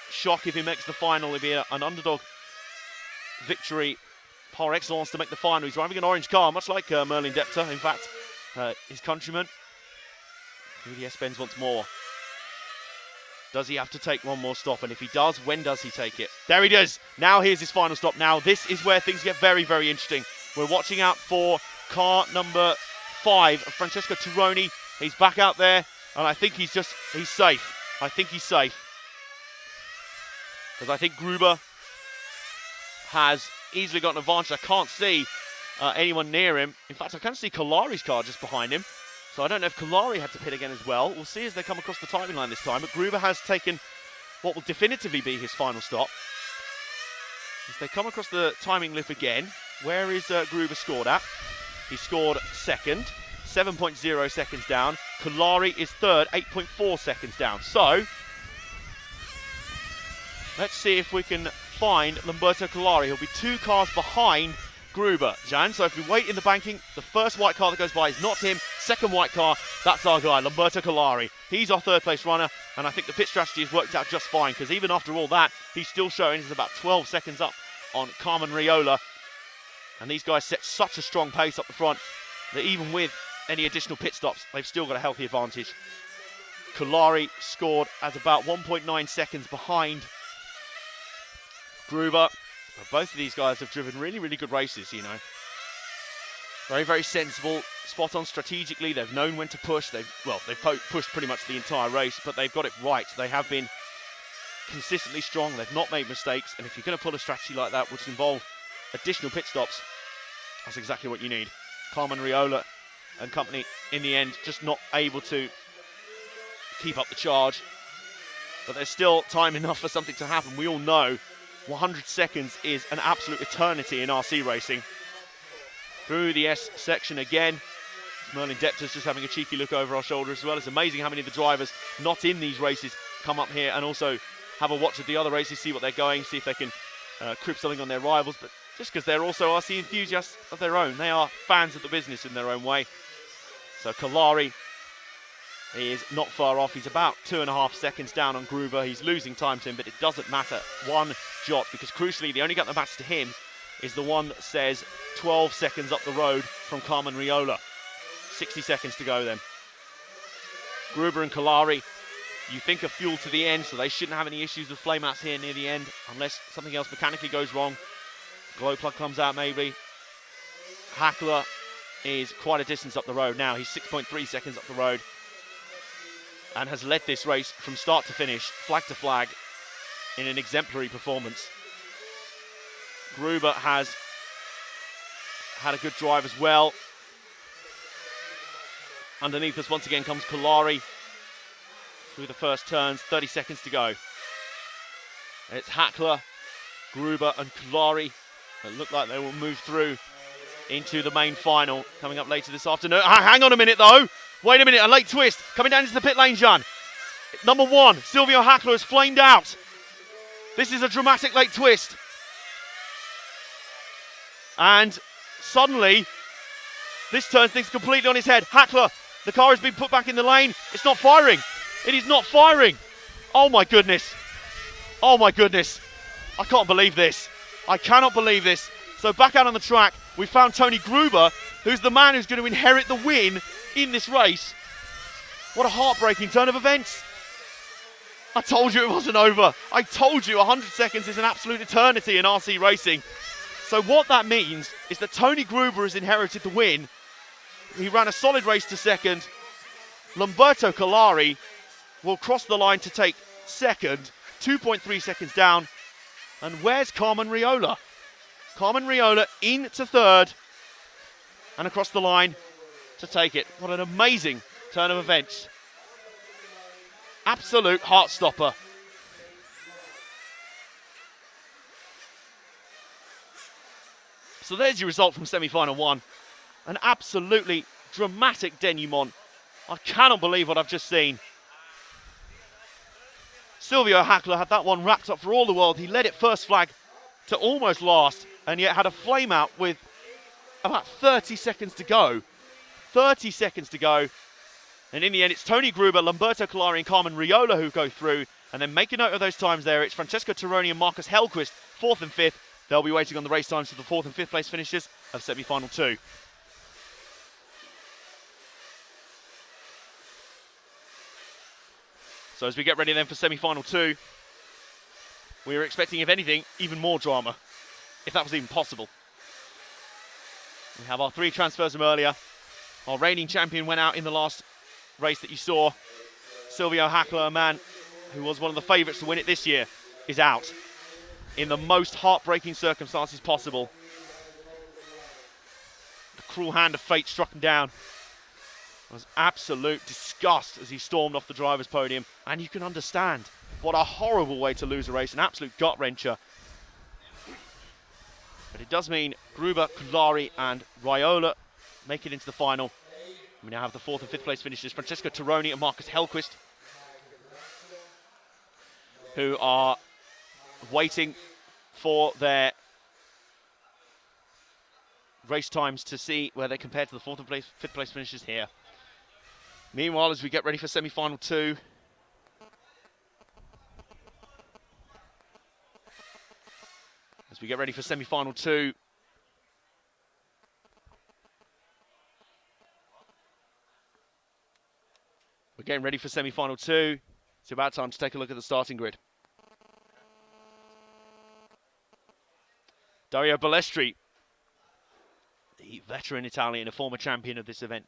A: shock if he makes the final. It'll be an underdog victory par excellence to make the final. He's driving an orange car, much like Merlin Depter, in fact, his countryman. Through the S-bends once more. Does he have to take one more stop? And if he does, when does he take it? There he does. Now here's his final stop. Now this is where things get very, very interesting. We're watching out for car number 5, Francesco Tironi. He's back out there, and I think he's safe. I think he's safe. Because I think Gruber has easily got an advantage. I can't see anyone near him. In fact, I can see Kalari's car just behind him. So I don't know if Kalari had to pit again as well. We'll see as they come across the timing line this time. But Gruber has taken what will definitively be his final stop. As they come across the timing loop again, where is Gruber scored at? He scored second, 7.0 seconds down. Kalari is third, 8.4 seconds down. So let's see if we can find Lamberto Kalari. He'll be 2 cars behind Gruber, Jan. So if we wait in the banking, the first white car that goes by is not him. Second white car, that's our guy, Lamberto Kalari. He's our third place runner, and I think the pit strategy has worked out just fine, because even after all that, he's still showing he's about 12 seconds up on Carmen Riola. And these guys set such a strong pace up the front that even with any additional pit stops, they've still got a healthy advantage. Kalari scored as about 1.9 seconds behind Gruber. Both of these guys have driven really, really good races, you know. Very, very sensible, spot on strategically. They've known when to push. They've pushed pretty much the entire race, but they've got it right. They have been consistently strong. They've not made mistakes. And if you're going to pull a strategy like that, which involve additional pit stops, that's exactly what you need. Carmen Riola and company, in the end, just not able to keep up the charge. But there's still time enough for something to happen. We all know 100 seconds is an absolute eternity in RC racing. Through the S section again. Merlin Depter's just having a cheeky look over our shoulder as well. It's amazing how many of the drivers not in these races come up here and also have a watch at the other races, see what they're going, see if they can crib something on their rivals. But just because they're also RC enthusiasts of their own. They are fans of the business in their own way. So Kalari is not far off. He's about 2.5 seconds down on Gruber. He's losing time to him, but it doesn't matter one jot, because crucially the only gap that matters to him is the one that says 12 seconds up the road from Carmen Riola. 60 seconds to go then. Gruber and Kalari, you think, are fuel to the end, so they shouldn't have any issues with flameouts here near the end, unless something else mechanically goes wrong. Glow plug comes out maybe. Hackler is quite a distance up the road now. He's 6.3 seconds up the road and has led this race from start to finish, flag to flag, in an exemplary performance. Gruber has had a good drive as well. Underneath us once again comes Kalari through the first turns, 30 seconds to go. It's Hackler, Gruber and Kalari that look like they will move through into the main final coming up later this afternoon. Hang on a minute though. Wait a minute, a late twist. Coming down into the pit lane, John. Number 1, Silvio Hackler has flamed out. This is a dramatic late twist. And suddenly, this turns things completely on his head. Hackler, the car has been put back in the lane. It's not firing. It is not firing. Oh my goodness. Oh my goodness. I can't believe this. I cannot believe this. So back out on the track, we found Tony Gruber, who's the man who's going to inherit the win in this race. What a heartbreaking turn of events. I told you it wasn't over. I told you 100 seconds is an absolute eternity in RC racing. So what that means is that Tony Gruber has inherited the win. He ran a solid race to second. Lamberto Collari will cross the line to take second, 2.3 seconds down. And where's Carmen Riola? Carmen Riola into third and across the line to take it. What an amazing turn of events. Absolute heart stopper. So there's your result from semi-final 1. An absolutely dramatic denouement. I cannot believe what I've just seen. Silvio Hackler had that one wrapped up for all the world. He led it first flag to almost last, and yet had a flame out with about 30 seconds to go. 30 seconds to go. And in the end, it's Tony Gruber, Lamberto Collari and Carmen Riola who go through. And then make a note of those times there. It's Francesco Tironi and Marcus Hellquist, 4th and 5th. They'll be waiting on the race times for the 4th and 5th place finishes of semi-final 2. So as we get ready then for semi-final 2, we were expecting, if anything, even more drama, if that was even possible. We have our 3 transfers from earlier. Our reigning champion went out in the last race that you saw. Silvio Hackler, a man who was one of the favourites to win it this year, is out in the most heartbreaking circumstances possible. The cruel hand of fate struck him down. It was absolute disgust as he stormed off the driver's podium, and you can understand what a horrible way to lose a race, an absolute gut wrencher. But it does mean Gruber, Collari and Riola make it into the final. We now have the 4th and 5th place finishers, Francesco Tironi and Marcus Hellquist, who are waiting for their race times to see where they compare to the 4th and 5th place finishers here. Meanwhile, as we get ready for semi-final 2, we're getting ready for semi-final 2. It's about time to take a look at the starting grid. Dario Balestri, the veteran Italian, a former champion of this event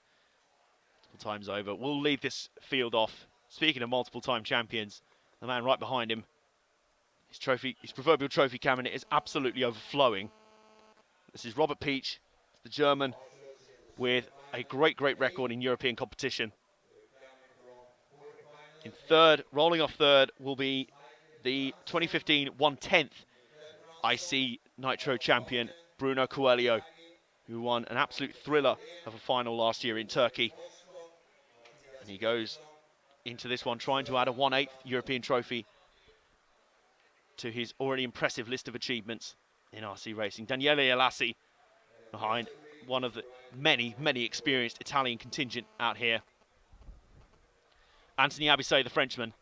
A: multiple times over, will lead this field off. Speaking of multiple time champions, the man right behind him, his proverbial trophy cabinet is absolutely overflowing. This is Robert Peach, the German, with a great record in European competition. In third, rolling off third, will be the 2015 1/10th IC Nitro champion, Bruno Coelho, who won an absolute thriller of a final last year in Turkey. And he goes into this one trying to add a 1/8th European trophy to his already impressive list of achievements in RC racing. Daniele Elassi behind one of the many experienced Italian contingent out here. Anthony Abissé, the Frenchman,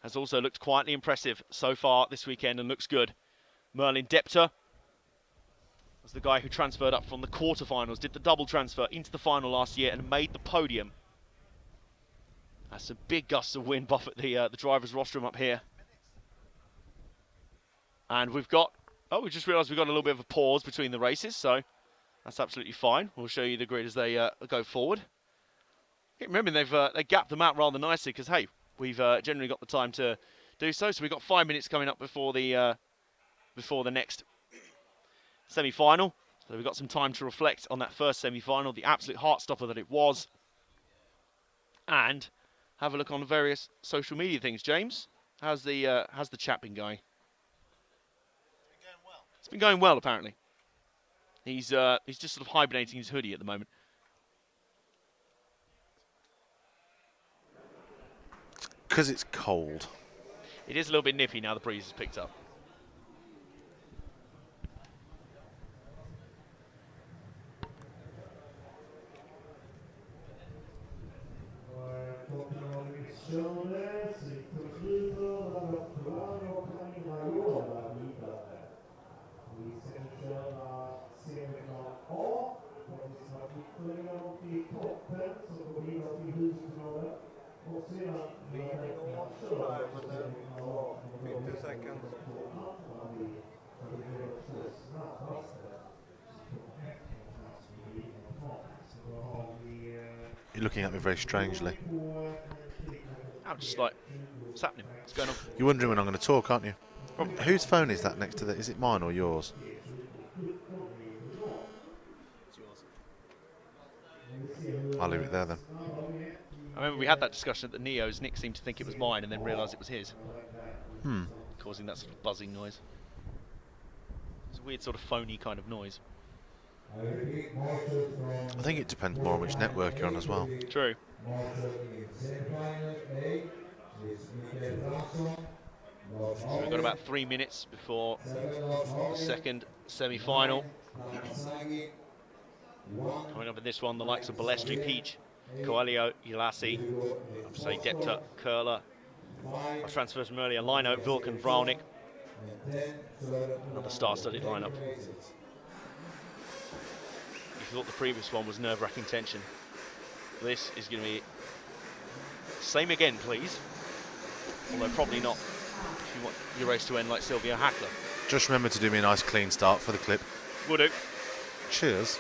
A: has also looked quietly impressive so far this weekend and looks good. Merlin Depter was the guy who transferred up from the quarterfinals, did the double transfer into the final last year and made the podium. That's some big gusts of wind buffet the driver's rostrum up here. And we've got, we just realised we've got a little bit of a pause between the races, so that's absolutely fine. We'll show you the grid as they go forward. Remember, they gapped them out rather nicely because, hey, we've generally got the time to do so. So we've got 5 minutes coming up before the next semi-final. So we've got some time to reflect on that first semi-final, the absolute heart-stopper that it was, and have a look on the various social media things. James, how's the chat been going? It's been going well, apparently. He's just sort of hibernating his hoodie at the moment.
B: Because it's cold.
A: It is a little bit nippy now the breeze has picked up.
B: You're looking at me very strangely.
A: I'm just like, what's happening? What's going on?
B: You're wondering when I'm going to talk, aren't you?
A: Probably.
B: Whose phone is that next to the... Is it mine or yours?
F: It's yours.
B: I'll leave it there then.
A: I remember we had that discussion at the Neos. Nick seemed to think it was mine and then realised it was his, causing that sort of buzzing noise. It's a weird sort of phony kind of noise.
B: I think it depends more on which network you're on as well.
A: True. So we've got about 3 minutes before the second semi-final. Coming up in this one, the likes of Balestri, Peach, Coelho, Ilasi, say Depta, Curler. Our transfers from earlier, Lino, Vulcan, Vralnik. Another star-studded lineup. If you thought the previous one was nerve-wracking tension, this is going to be same again, please. Although probably not if you want your race to end like Sylvia Hackler.
B: Just remember to do me a nice clean start for the clip.
A: Will do.
B: Cheers.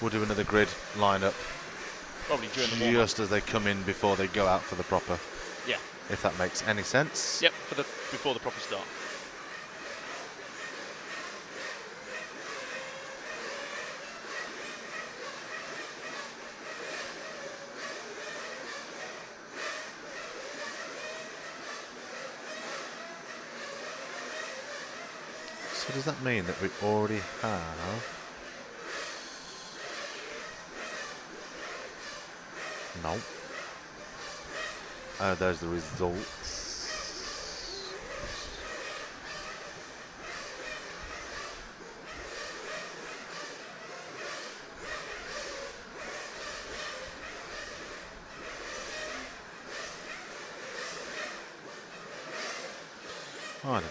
B: We'll do another grid lineup
A: Probably during the warm-up.
B: just as they come in before they go out for the proper.
A: Yeah.
B: If that makes any sense.
A: Yep, before the proper start.
B: So does that mean that we already have... No. There's the results. I don't know.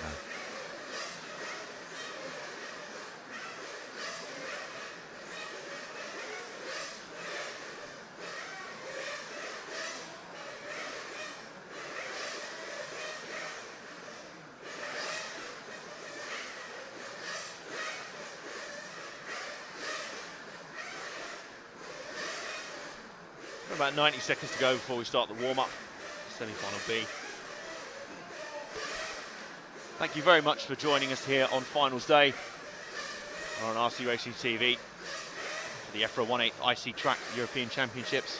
A: About 90 seconds to go before we start the warm-up, semi-final B. Thank you very much for joining us here on finals day on RC Racing TV for the EFRA 1/8 IC Track European Championships.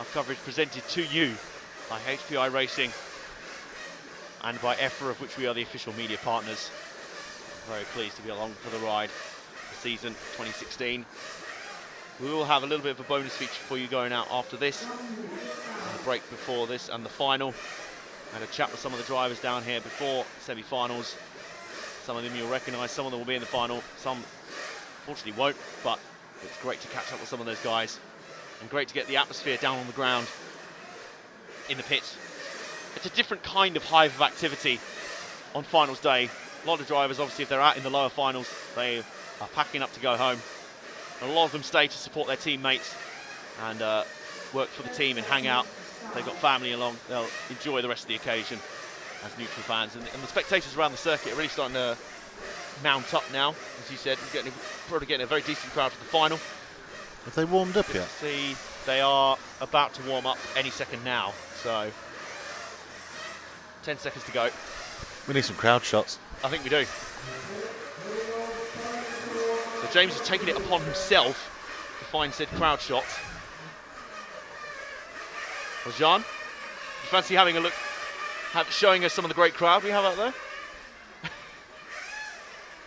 A: Our coverage presented to you by HPI Racing and by EFRA, of which we are the official media partners. Very pleased to be along for the ride for season 2016. We will have a little bit of a bonus feature for you going out after this, and a break before this and the final. I had a chat with some of the drivers down here before semi-finals. Some of them you'll recognise, some of them will be in the final, some fortunately won't, but it's great to catch up with some of those guys and great to get the atmosphere down on the ground in the pits. It's a different kind of hive of activity on finals day. A lot of drivers, obviously, if they're out in the lower finals, they are packing up to go home. A lot of them stay to support their teammates and work for the team and hang out. They've got family along. They'll enjoy the rest of the occasion as neutral fans. And the spectators around the circuit are really starting to mount up now. As you said, we're probably getting a very decent crowd for the final.
B: Have they warmed up yet?
A: See, they are about to warm up any second now. So 10 seconds to go.
B: We need some crowd shots.
A: I think we do. So James has taken it upon himself to find said crowd shots. Well, Jean, you fancy having a look, showing us some of the great crowd we have out there?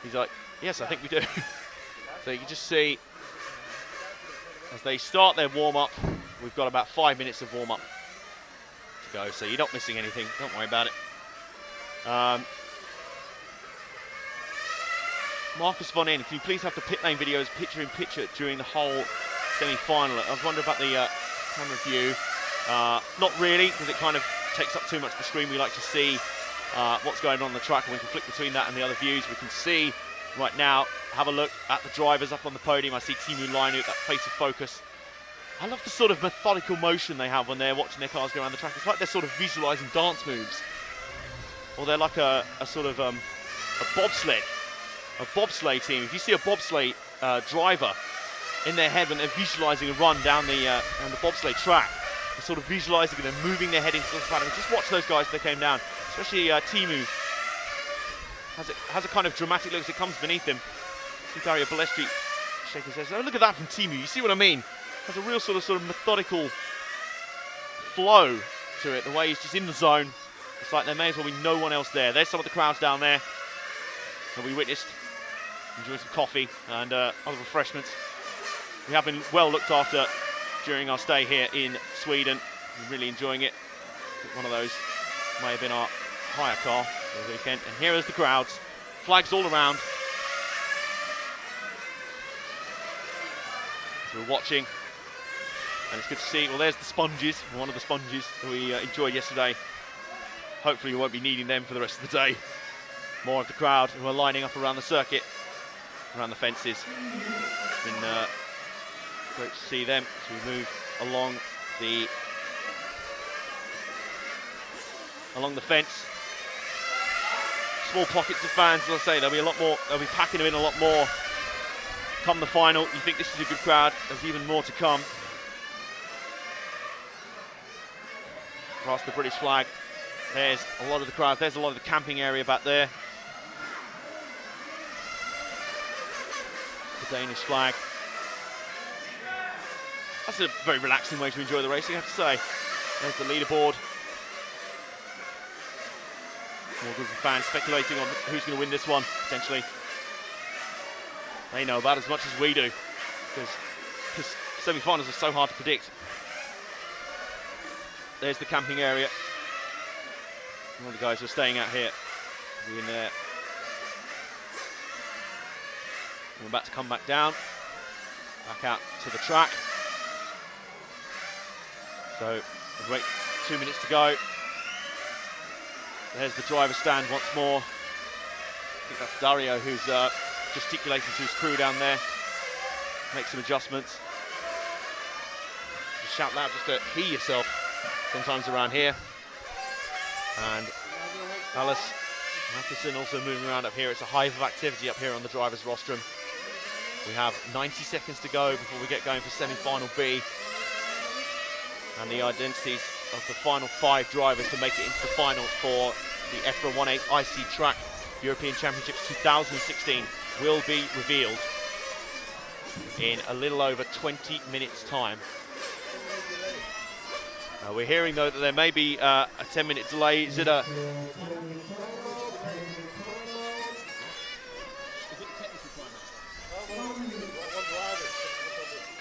A: He's like, yes, I think we do. So you can just see as they start their warm-up, we've got about 5 minutes of warm-up to go, so you're not missing anything. Don't worry about it. Marcus von In, can you please have the pit lane videos picture-in-picture during the whole semi-final? I was wondering about the camera view. Not really, because it kind of takes up too much of the screen. We like to see what's going on the track, and we can flick between that and the other views. We can see right now, have a look at the drivers up on the podium. I see Timu Lainu, that face of focus. I love the sort of methodical motion they have when they're watching their cars go around the track. It's like they're sort of visualising dance moves. Or they're like a sort of a bobsleigh team. If you see a bobsleigh driver in their head when they're visualising a run down the bobsleigh track, they're sort of visualising and they're moving their head into the pattern. Just watch those guys as they came down, especially Timu. Has a kind of dramatic look as it comes beneath him. See Dario Balestri shaking his head. Oh, look at that from Timu. You see what I mean? Has a real sort of methodical flow to it. The way he's just in the zone. It's like there may as well be no one else there. There's some of the crowds down there that we witnessed, enjoying some coffee and other refreshments. We have been well looked after during our stay here in Sweden. We're really enjoying it. One of those may have been our hire car for the weekend. And here is the crowds. Flags all around. So we're watching. And it's good to see. Well, there's the sponges. One of the sponges that we enjoyed yesterday. Hopefully we won't be needing them for the rest of the day. More of the crowd who are lining up around the circuit, around the fences. It's been great to see them as we move along the fence. Small pockets of fans, as I say, there'll be a lot more. They'll be packing them in a lot more come the final. You think this is a good crowd? There's even more to come. Across the British flag. There's a lot of the crowd. There's a lot of the camping area back there. The Danish flag. That's a very relaxing way to enjoy the racing, I have to say. There's the leaderboard. More group of fans speculating on who's going to win this one, potentially. They know about as much as we do, because semi-finals are so hard to predict. There's the camping area. All the guys who are staying out here, in there. We're about to come back down, back out to the track. So, we'll wait 2 minutes to go. There's the driver's stand once more. I think that's Dario who's gesticulating to his crew down there. Make some adjustments. Just shout loud just to hear yourself sometimes around here. And Alice Matheson also moving around up here. It's a hive of activity up here on the driver's rostrum. We have 90 seconds to go before we get going for semi-final B. And the identities of the final 5 drivers to make it into the final for the EFRA 1/8 IC Track European Championships 2016 will be revealed in a little over 20 minutes' time. We're hearing, though, that there may be a 10-minute delay. Is it a...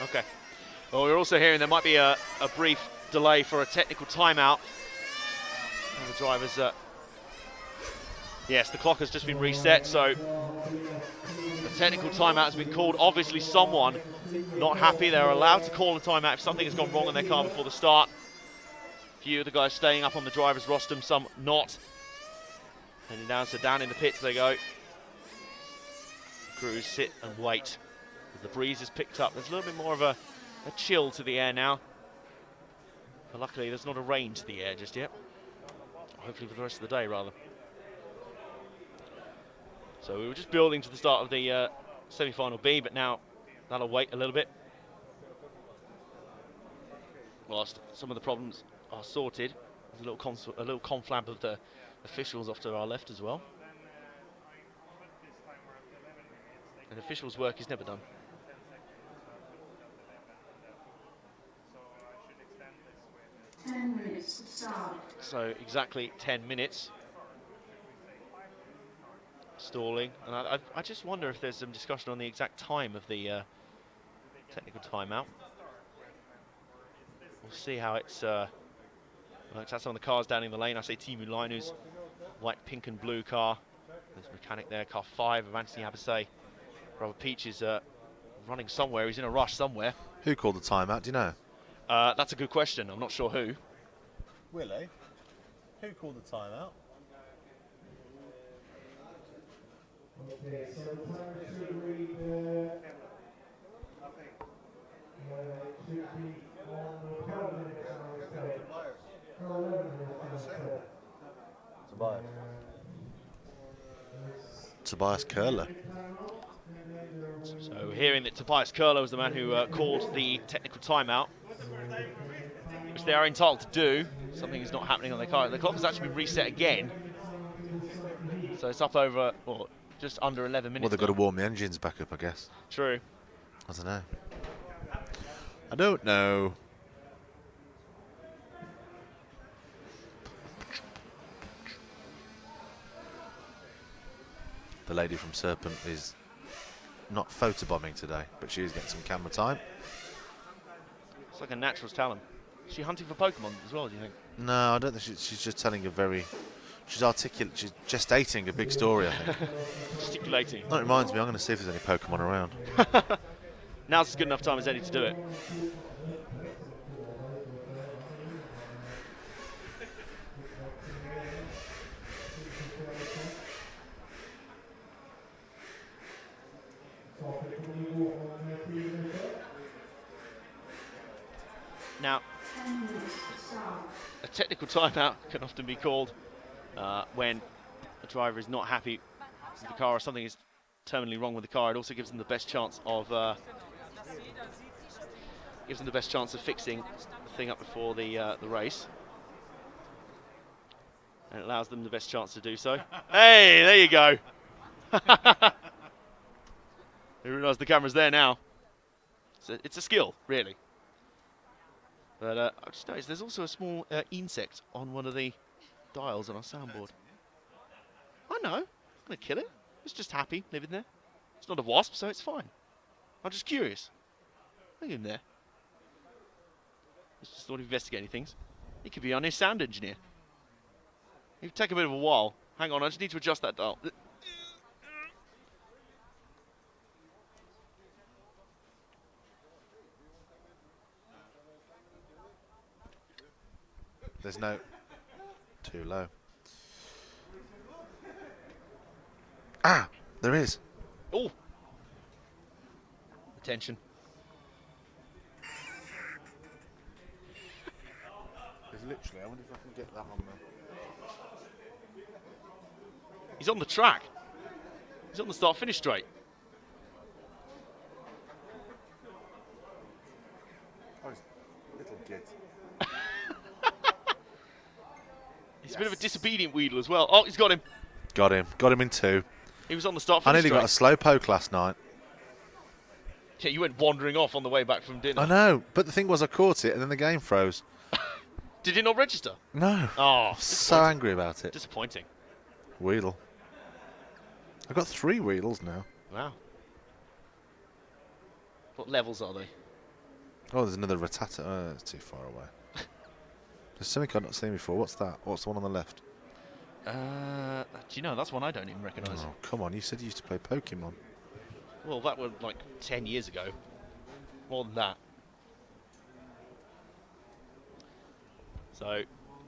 A: Okay. Well, we're also hearing there might be a brief delay for a technical timeout. And the drivers... yes, the clock has just been reset, so the technical timeout has been called. Obviously, someone not happy. They're allowed to call a timeout if something has gone wrong in their car before the start. A few of the guys staying up on the driver's rostrum, some not. Heading down, so down in the pits they go. The crews sit and wait. As the breeze has picked up, there's a little bit more of a chill to the air now. But luckily, there's not a rain to the air just yet. Hopefully for the rest of the day, rather. So we were just building to the start of the semi-final B, but now that'll wait a little bit. Whilst some of the problems are sorted, there's a little conflab of the officials off to our left as well. And officials' work is never done.
C: Minutes to start.
A: So exactly 10 minutes. Stalling, and I just wonder if there's some discussion on the exact time of the technical timeout. we'll see how it's works out. Some of the cars down in the lane. I say Timu Linus, white, pink and blue car. There's a mechanic there, car 5 of Anthony Abasay. Brother Peach is running somewhere. He's in a rush somewhere.
B: Who called the timeout? Do you know?
A: That's a good question. I'm not sure who.
B: Willie. Who called the timeout?
D: Okay, so the time should read, should be on car limit now, car 11 now.
B: Tobias. Tobias Curler.
A: So hearing that Tobias Curler was the man who called the technical timeout, which they are entitled to do. Something is not happening on their car. The clock has actually been reset again. So it's up over, or just under 11 minutes.
B: Well, they've got to warm the engines back up, I guess.
A: True.
B: I don't know. I don't know. The lady from Serpent is not photobombing today, but she is getting some camera time.
A: It's like a natural's talent. Is she hunting for Pokemon as well, do you think?
B: No, I don't think she's just telling a very... She's articulate. She's gestating a big story, I think.
A: Gesticulating.
B: That reminds me, I'm going to see if there's any Pokemon around.
A: Now's as good enough time as any to do it. Now, a technical timeout can often be called when a driver is not happy with the car or something is terminally wrong with the car. It also gives them the best chance of fixing the thing up before the race, and it allows them the best chance to do so. Hey, there you go. I realise the camera's there now. So it's a skill, really. But I just noticed there's also a small insect on one of the dials on our soundboard. I know, I'm gonna kill it. It's just happy living there. It's not a wasp, so it's fine. I'm just curious. Look at him there. Just thought of investigating things. He could be our new sound engineer. It'd take a bit of a while. Hang on, I just need to adjust that dial.
B: There's no... Too low. Ah! There is.
A: Oh! Attention.
B: There's literally... I wonder if I can get that on there.
A: He's on the track. He's on the start-finish straight.
B: Oh, little git.
A: He's a bit of a disobedient Weedle as well. Oh, he's got him.
B: Got him. Got him in 2.
A: He was on the start
B: I
A: finish
B: nearly got a slow poke last night.
A: Yeah, you went wandering off on the way back from dinner.
B: I know, but the thing was I caught it and then the game froze.
A: Did it not register?
B: No.
A: Oh,
B: So angry about it.
A: disappointing.
B: Weedle. I've got 3 Weedles now.
A: Wow. What levels are they?
B: Oh, there's another Rattata. Oh, it's too far away. There's something I've not seen before. What's that? What's the one on the left?
A: Do you know, that's one I don't even recognise.
B: Oh, come on. You said you used to play Pokemon.
A: Well, that was like 10 years ago. More than that. So,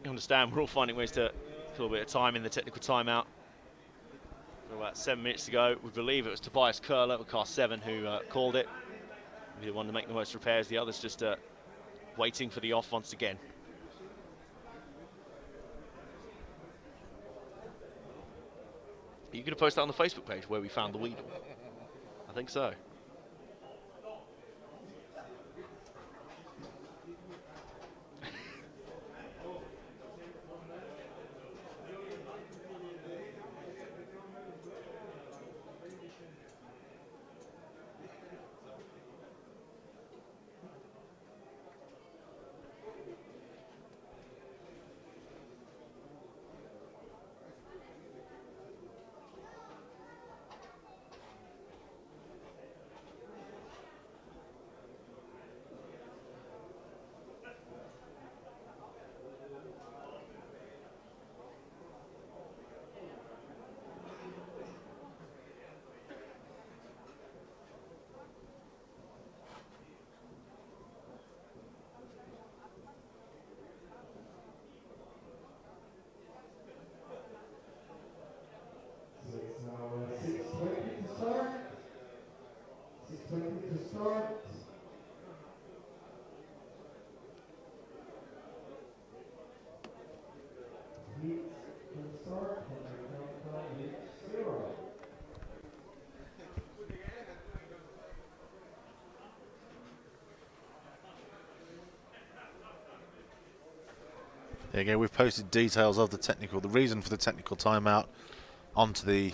A: you understand, we're all finding ways to kill a bit of time in the technical timeout. About 7 minutes to go. We believe it was Tobias Curler with car 7 who called it. The one to make the most repairs. The other's just waiting for the off once again. Are you going to post that on the Facebook page where we found the Weedle? I think so.
B: There you go. We've posted details of the reason for the technical timeout onto the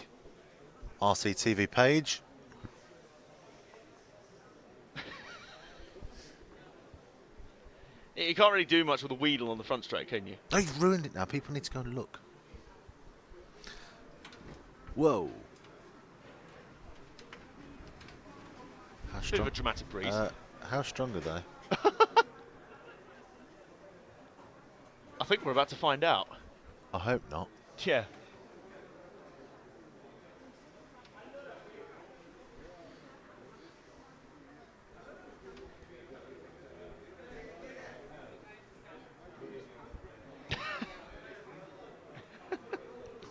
B: RCTV page.
A: You can't really do much with a wheedle on the front straight, can you?
B: Oh, you've ruined it now. People need to go and look. Whoa. How
A: Bit of
B: strong?
A: a dramatic breeze.
B: How strong are they?
A: I think we're about to find out.
B: I hope not.
A: Yeah.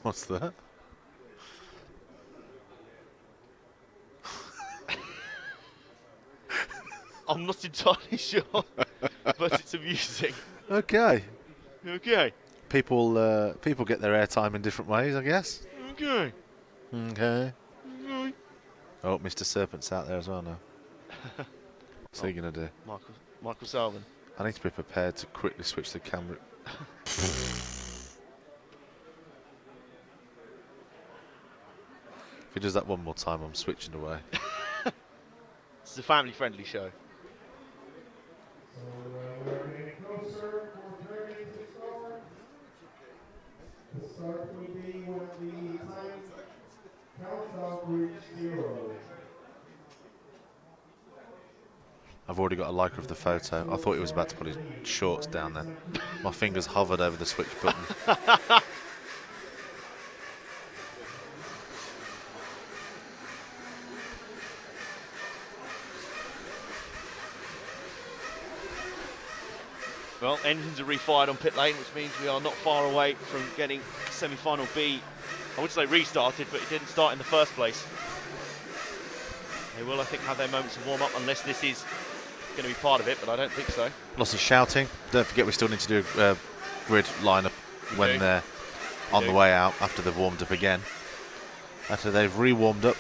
B: What's that?
A: I'm not entirely sure, but it's amusing.
B: Okay.
A: Okay.
B: People get their airtime in different ways, I guess.
A: Okay.
B: Okay. Oh, Mr. Serpent's out there as well now. What's he going to do?
A: Michael Salvin.
B: I need to be prepared to quickly switch the camera. If he does that one more time, I'm switching away.
A: It's a family-friendly show.
D: So we're getting closer for 30 to start. The start will be when the time countdown reaches 0.
B: I've already got a like of the photo. I thought he was about to put his shorts down there. My fingers hovered over the switch button.
A: Well, engines are refired on pit lane, which means we are not far away from getting semi-final B. I would say restarted, but it didn't start in the first place. They will, I think, have their moments of warm-up, unless this is going to be part of it, but I don't think so.
B: Lots of shouting. Don't forget we still need to do a grid lineup when they're on the way out, after they've warmed up again. After they've re-warmed up.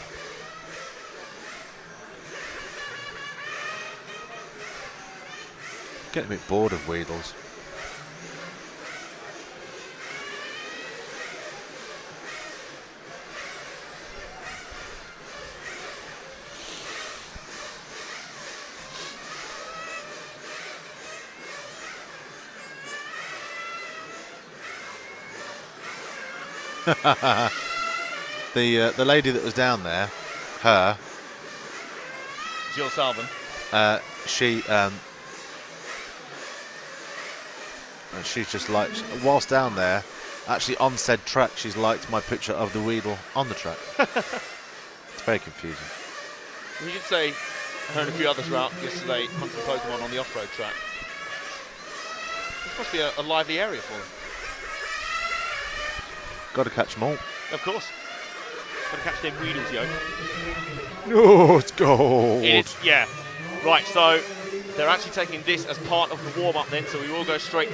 B: Getting a bit bored of Wheedles. The lady that was down there, her,
A: Jill Salvin.
B: she's just liked, whilst down there, actually on said track, she's liked my picture of the Weedle on the track. It's very confusing.
A: We did say her and a few others were out yesterday hunting Pokemon on the off-road track. This must be a lively area for them.
B: Got to catch them all.
A: Of course. Got to catch them Weedles, yo.
B: Oh, it's gold.
A: It is, yeah. Right, so they're actually taking this as part of the warm-up then, so we will go straight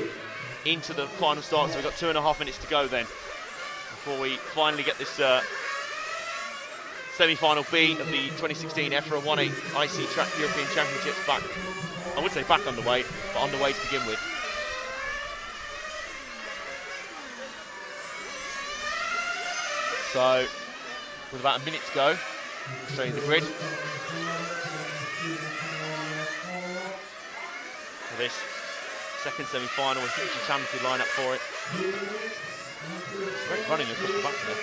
A: into the final start. So we've got 2.5 minutes to go then before we finally get this semi-final B of the 2016 EFRA 1/8 IC Track European Championships back. I would say back underway, but underway to begin with. So, with about a minute to go, straight in the grid. For this second semi-final, a hugely talented lineup for it. Great running across the back there.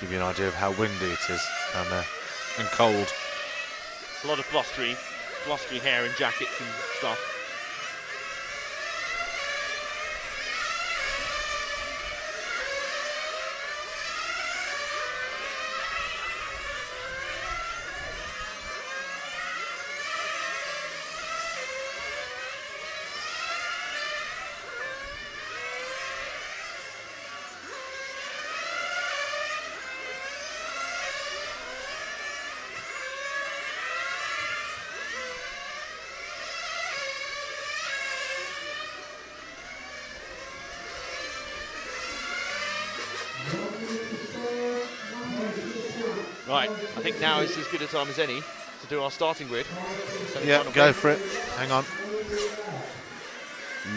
B: Give you an idea of how windy it is down there and cold.
A: A lot of blustery hair and jackets and stuff. Right, I think now is as good a time as any to do our starting grid.
B: Yeah,
A: Semi-final
B: go
A: grid.
B: for it. Hang on.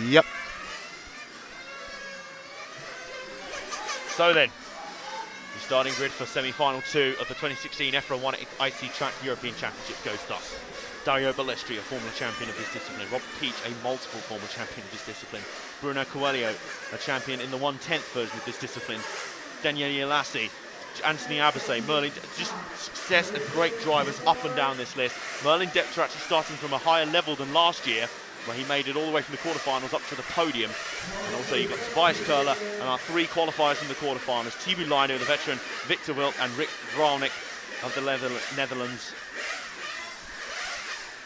B: Yep.
A: So then, the starting grid for semi-final 2 of the 2016 EFRA 1 IC Track European Championship goes thus. Dario Balestri, a former champion of this discipline. Rob Peach, a multiple former champion of this discipline. Bruno Coelho, a champion in the 1/10 version of this discipline. Daniele Ielasi, Anthony Abase, Merlin, just success and great drivers up and down this list. Merlin Depter actually starting from a higher level than last year, where he made it all the way from the quarterfinals up to the podium. And also you've got Tobias Kurler and our 3 qualifiers in the quarterfinals. Thibaut Leino, the veteran, Victor Wilk and Rick Vralnik of the Netherlands.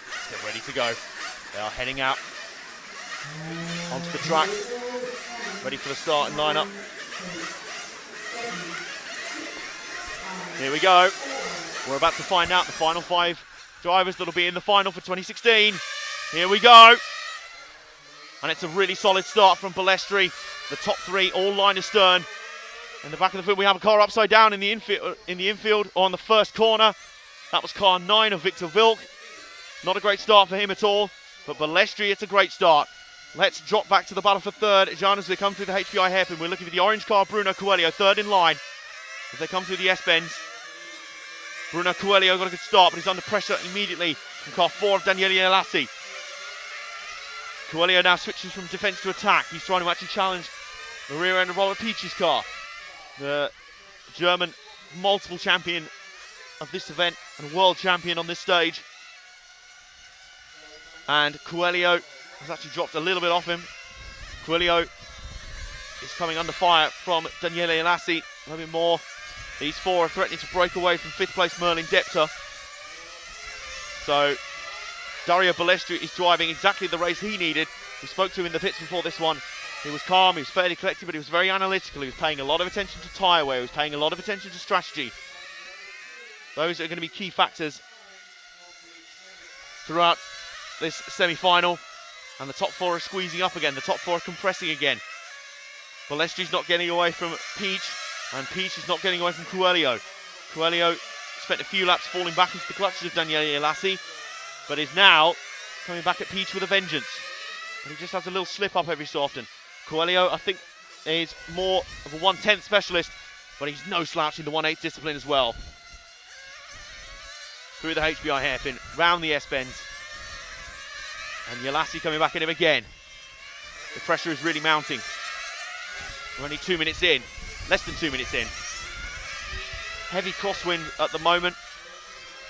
A: Let's get ready to go. They are heading out onto the track, ready for the starting lineup. Here we go. We're about to find out the final 5 drivers that'll be in the final for 2016. Here we go. And it's a really solid start from Balestri. The top 3 all line astern. In the back of the field we have a car upside down in the infield on the first corner. That was car 9 of Victor Wilk. Not a great start for him at all, but Balestri, it's a great start. Let's drop back to the battle for third. John, as they come through the HPI hairpin, we're looking for the orange car, Bruno Coelho, third in line. As they come through the S-bends, Bruno Coelho got a good start, but he's under pressure immediately from car 4 of Daniele Ielasi. Coelho now switches from defence to attack. He's trying to actually challenge the rear end of Robert Peach's car. The German multiple champion of this event and world champion on this stage. And Coelho has actually dropped a little bit off him. Coelho is coming under fire from Daniele Ielasi a little bit more. These 4 are threatening to break away from 5th place Merlin Depter. So Dario Balestri is driving exactly the race he needed. We spoke to him in the pits before this one. He was calm, he was fairly collected, but he was very analytical. He was paying a lot of attention to tyre wear, he was paying a lot of attention to strategy. Those are going to be key factors throughout this semi-final. And the top 4 are squeezing up again, the top 4 are compressing again. Balestri's not getting away from Peach, and Peach is not getting away from Coelho. Coelho spent a few laps falling back into the clutches of Daniele Ielasi, but is now coming back at Peach with a vengeance. But he just has a little slip up every so often. Coelho, I think, is more of a 1/10 specialist, but he's no slouch in the 1/8 discipline as well. Through the HBI hairpin, round the S-bends. And Ielasi coming back at him again. The pressure is really mounting. We're only 2 minutes in, less than 2 minutes in. Heavy crosswind at the moment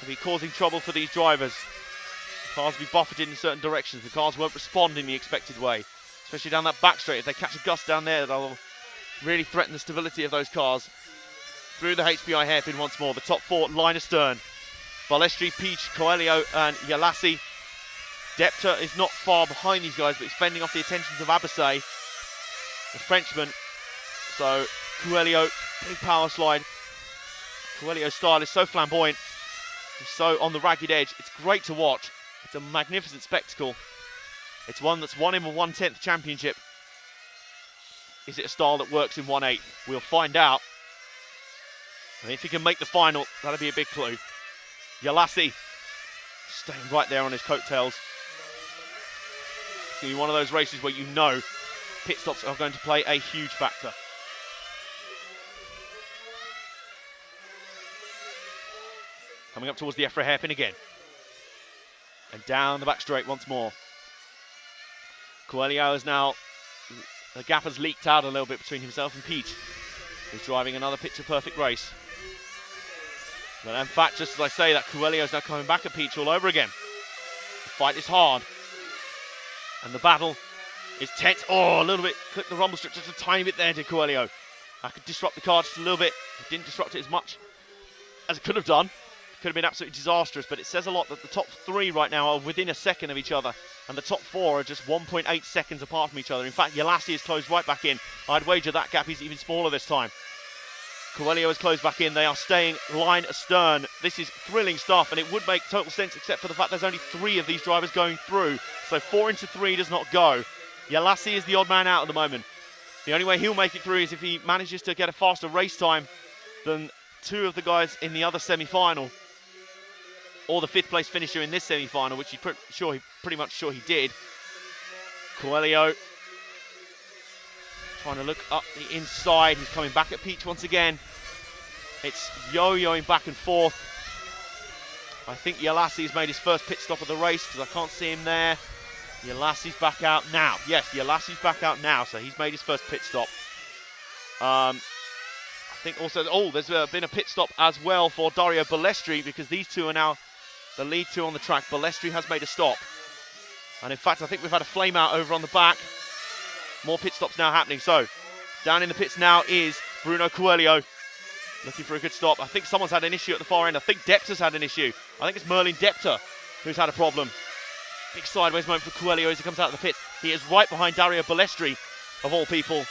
A: will be causing trouble for these drivers. The cars will be buffeted in certain directions. The cars won't respond in the expected way, especially down that back straight. If they catch a gust down there, that'll really threaten the stability of those cars. Through the HBI hairpin once more, the top 4 line astern. Balestri, Peach, Coelho and Ielasi. Depter is not far behind these guys, but he's fending off the attentions of Abase, the Frenchman. So Coelho, big power slide. Coelho's style is so flamboyant, he's so on the ragged edge. It's great to watch. It's a magnificent spectacle. It's one that's won him a 1/10 championship. Is it a style that works in 1/8? We'll find out. And if he can make the final, that'll be a big clue. Ielasi staying right there on his coattails. It's going to be one of those races where you know pit stops are going to play a huge factor. Coming up towards the EFRA hairpin again. And down the back straight once more. Coelho is now, the gap has leaked out a little bit between himself and Peach, who's driving another picture perfect race. But in fact, just as I say that, Coelho is now coming back at Peach all over again. The fight is hard. And the battle is tense. Oh, a little bit, clipped the rumble strip just a tiny bit there to Coelho. I could disrupt the car just a little bit. It didn't disrupt it as much as it could have done. It could have been absolutely disastrous, but it says a lot that the top 3 right now are within a second of each other, and the top 4 are just 1.8 seconds apart from each other. In fact, Ielasi is closed right back in. I'd wager that gap is even smaller this time. Coelho has closed back in. They are staying line astern. This is thrilling stuff, and it would make total sense except for the fact there's only 3 of these drivers going through. So 4 into 3 does not go. Ielasi is the odd man out at the moment. The only way he'll make it through is if he manages to get a faster race time than two of the guys in the other semi-final, or the 5th place finisher in this semi-final, which he's pretty much sure he did. Coelho trying to look up the inside. He's coming back at Peach once again. It's yo-yoing back and forth. I think Yalassi's made his first pit stop of the race because I can't see him there. Yalassi's back out now. Yes, Yalassi's back out now, so he's made his first pit stop. I think also, there's been a pit stop as well for Dario Balestri because these two are now the lead two on the track. Balestri has made a stop. And in fact, I think we've had a flame out over on the back. More pit stops now happening. So, down in the pits now is Bruno Coelho. Looking for a good stop. I think someone's had an issue at the far end. I think Depta's had an issue. I think it's Merlin Depta who's had a problem. Big sideways moment for Coelho as he comes out of the pits. He is right behind Dario Balestri, of all people.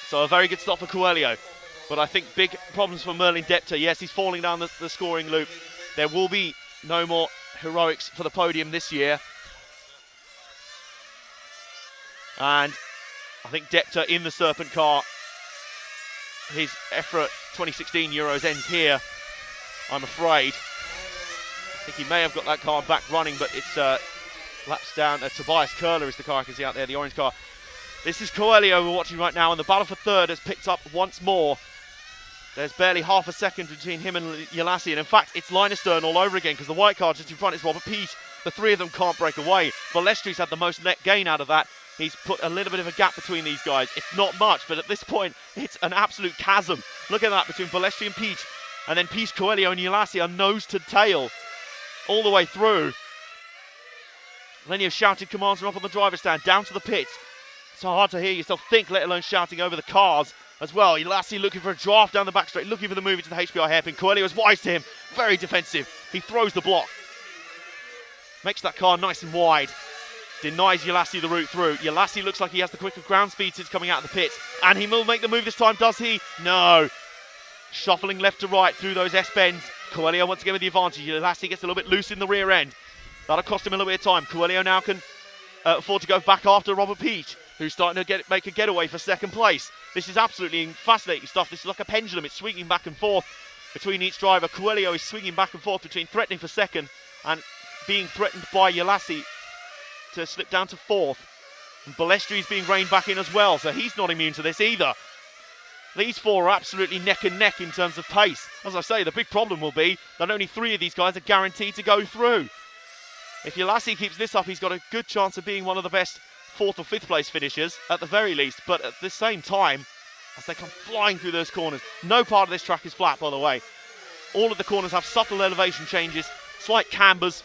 A: So a very good stop for Coelho. But I think big problems for Merlin Depta. Yes, he's falling down the scoring loop. There will be no more heroics for the podium this year. And I think Depta in the Serpent car. His EFRA 2016 Euros ends here, I'm afraid. I think he may have got that car back running, but it's laps down. Tobias Curler is the car I can see out there, the orange car. This is Coelho we're watching right now, and the battle for third has picked up once more. There's barely half a second between him and Yalassi, and in fact, it's Linus Stern all over again, because the white car just in front is Robert Peach. The three of them can't break away. Balestri's had the most net gain out of that. He's put a little bit of a gap between these guys. It's not much, but at this point, it's an absolute chasm. Look at that between Balestri and Peach. And then Peach, Coelho and Yalassi are nose to tail all the way through. Then you've shouted commands from up on the driver's stand, down to the pits. It's so hard to hear yourself think, let alone shouting over the cars as well. Yalassi looking for a draft down the back straight, looking for the move into the HBI hairpin. Coelho is wise to him, very defensive. He throws the block. Makes that car nice and wide. Denies Yalassi the route through. Yalassi looks like he has the quicker ground speed since coming out of the pits. And he will make the move this time, does he? No. Shuffling left to right through those S-bends. Coelho once again with the advantage. Yalassi gets a little bit loose in the rear end. That'll cost him a little bit of time. Coelho now can afford to go back after Robert Peach, who's starting to make a getaway for second place. This is absolutely fascinating stuff. This is like a pendulum. It's swinging back and forth between each driver. Coelho is swinging back and forth between threatening for second and being threatened by Yalassi to slip down to fourth. And Balestri is being reined back in as well, so he's not immune to this either. These four are absolutely neck and neck in terms of pace. As I say, the big problem will be that only three of these guys are guaranteed to go through. If Yalassi keeps this up, he's got a good chance of being one of the best 4th or 5th place finishers, at the very least. But at the same time, as they come flying through those corners, no part of this track is flat, by the way. All of the corners have subtle elevation changes, slight cambers,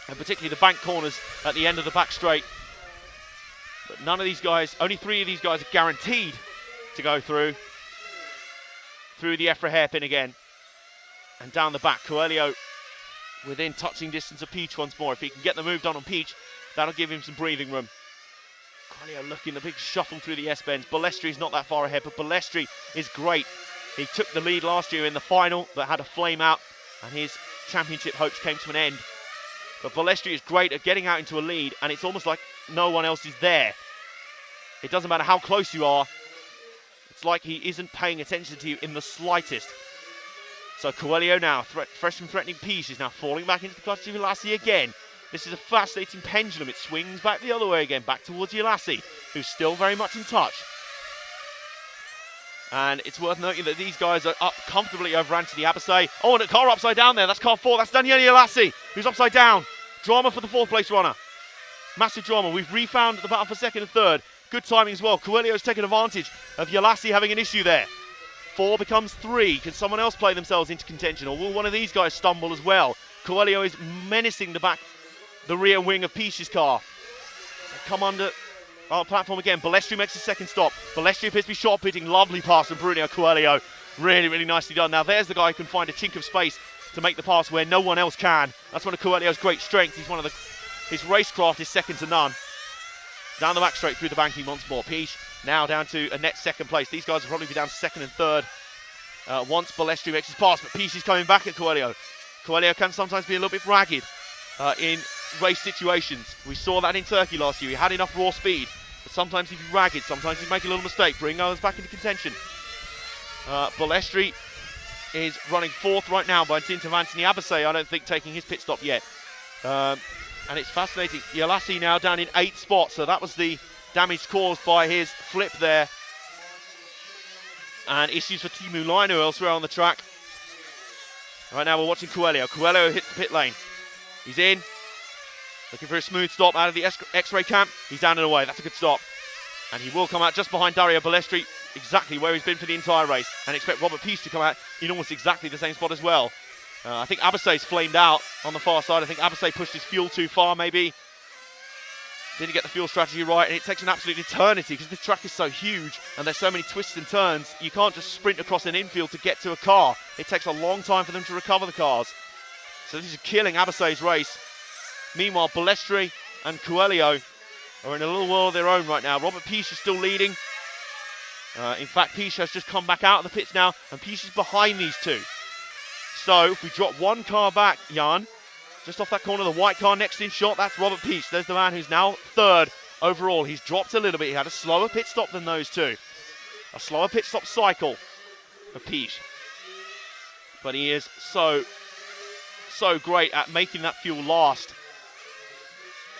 A: and particularly the bank corners at the end of the back straight. But none of these guys, only 3 of these guys are guaranteed to go through the EFRA hairpin again. And down the back, Coelho within touching distance of Peach once more. If he can get the move done on Peach, that'll give him some breathing room. Coelho looking the big shuffle through the S-bends. Balestri's not that far ahead, but Balestri is great. He took the lead last year in the final, but had a flame out, and his championship hopes came to an end. But Balestri is great at getting out into a lead, and it's almost like no one else is there. It doesn't matter how close you are. It's like he isn't paying attention to you in the slightest. So Coelho now, fresh from threatening Peach, is now falling back into the clutch of Yalassi again. This is a fascinating pendulum. It swings back the other way again, back towards Yalassi, who's still very much in touch. And it's worth noting that these guys are up comfortably over Anthony Abasay. Oh, and a car upside down there. That's car 4. That's Daniele Yalassi, who's upside down. Drama for the 4th place runner. Massive drama. We've refound the battle for 2nd and 3rd. Good timing as well. Coelho's taken advantage of Yalassi having an issue there. 4 becomes 3. Can someone else play themselves into contention, or will one of these guys stumble as well? Coelho is menacing the rear wing of Peach's car. They come under our platform again. Balestri makes his 2nd stop. Balestri appears to be short pitting. Lovely pass from Bruno Coelho. Really, really nicely done. Now there's the guy who can find a chink of space to make the pass where no one else can. That's one of Coelho's great strengths. He's his racecraft is second to none. Down the back straight through the banking once more. Peach now down to a net 2nd place. These guys will probably be down to 2nd and 3rd once Balestri makes his pass, but Peach is coming back at Coelho. Coelho can sometimes be a little bit ragged in race situations. We saw that in Turkey last year. He had enough raw speed, but sometimes he'd be ragged, sometimes he'd make a little mistake, bring others back into contention. Balestri is running fourth right now by dint of Anthony Abasay, I don't think taking his pit stop yet. And it's fascinating. Yalassi now down in 8th spot, so that was the damage caused by his flip there. And issues for Teemu Lainu elsewhere on the track. Right now we're watching Coelho. Coelho hits the pit lane. He's in, looking for a smooth stop out of the X-ray camp. He's down and away, that's a good stop. And he will come out just behind Dario Balestri, exactly where he's been for the entire race. And expect Robert Peace to come out in almost exactly the same spot as well. I think Abasay's flamed out on the far side. I think Abasay pushed his fuel too far maybe. Didn't get the fuel strategy right, and it takes an absolute eternity because this track is so huge and there's so many twists and turns. You can't just sprint across an infield to get to a car. It takes a long time for them to recover the cars. So this is killing Abasay's race. Meanwhile, Balestri and Coelho are in a little world of their own right now. Robert Peace is still leading. In fact, Peace has just come back out of the pits now, and Peace is behind these two. So if we drop one car back, Jan, just off that corner, the white car next in shot, that's Robert Peace. There's the man who's now third overall. He's dropped a little bit. He had a slower pit stop than those two. A slower pit stop cycle for Peace. But he is so great at making that fuel last.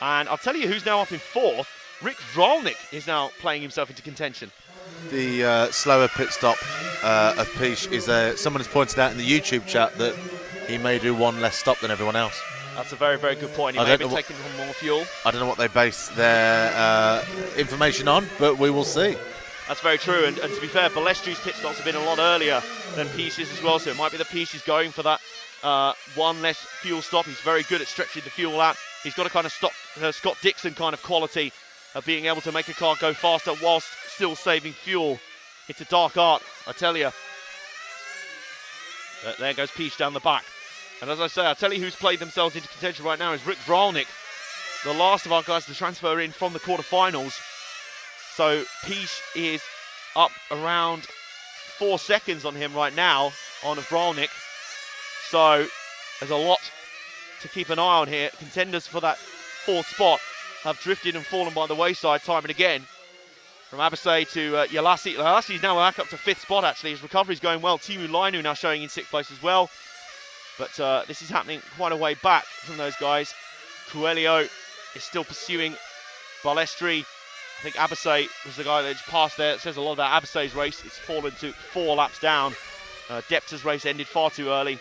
A: And I'll tell you who's now up in fourth. Rick Vralnik is now playing himself into contention.
B: The slower pit stop of Peace is someone has pointed out in the YouTube chat that he may do one less stop than everyone else.
A: That's a very, very good point. He may be taking on more fuel.
B: I don't know what they base their information on, but we will see.
A: That's very true. And to be fair, Balestri's pit stops have been a lot earlier than Peace's as well. So it might be that Peace is going for that one less fuel stop. He's very good at stretching the fuel out. He's got a kind of Scott Dixon kind of quality of being able to make a car go faster whilst still saving fuel. It's a dark art, I tell you. But there goes Peace down the back. And as I say, I tell you who's played themselves into contention right now is Rick Vralnik, the last of our guys to transfer in from the quarterfinals. So Peace is up around 4 seconds on him right now, on Vralnik. So there's a lot to keep an eye on here. Contenders for that fourth spot have drifted and fallen by the wayside time and again. From Abasay to Yalassi. Yalassi's now back up to 5th spot actually. His recovery's going well. Teemu Lainu now showing in 6th place as well. But this is happening quite a way back from those guys. Coelho is still pursuing Balestri. I think Abasay was the guy that just passed there. It says a lot about Abasay's race. It's fallen to 4 laps down. Depta's race ended far too earlier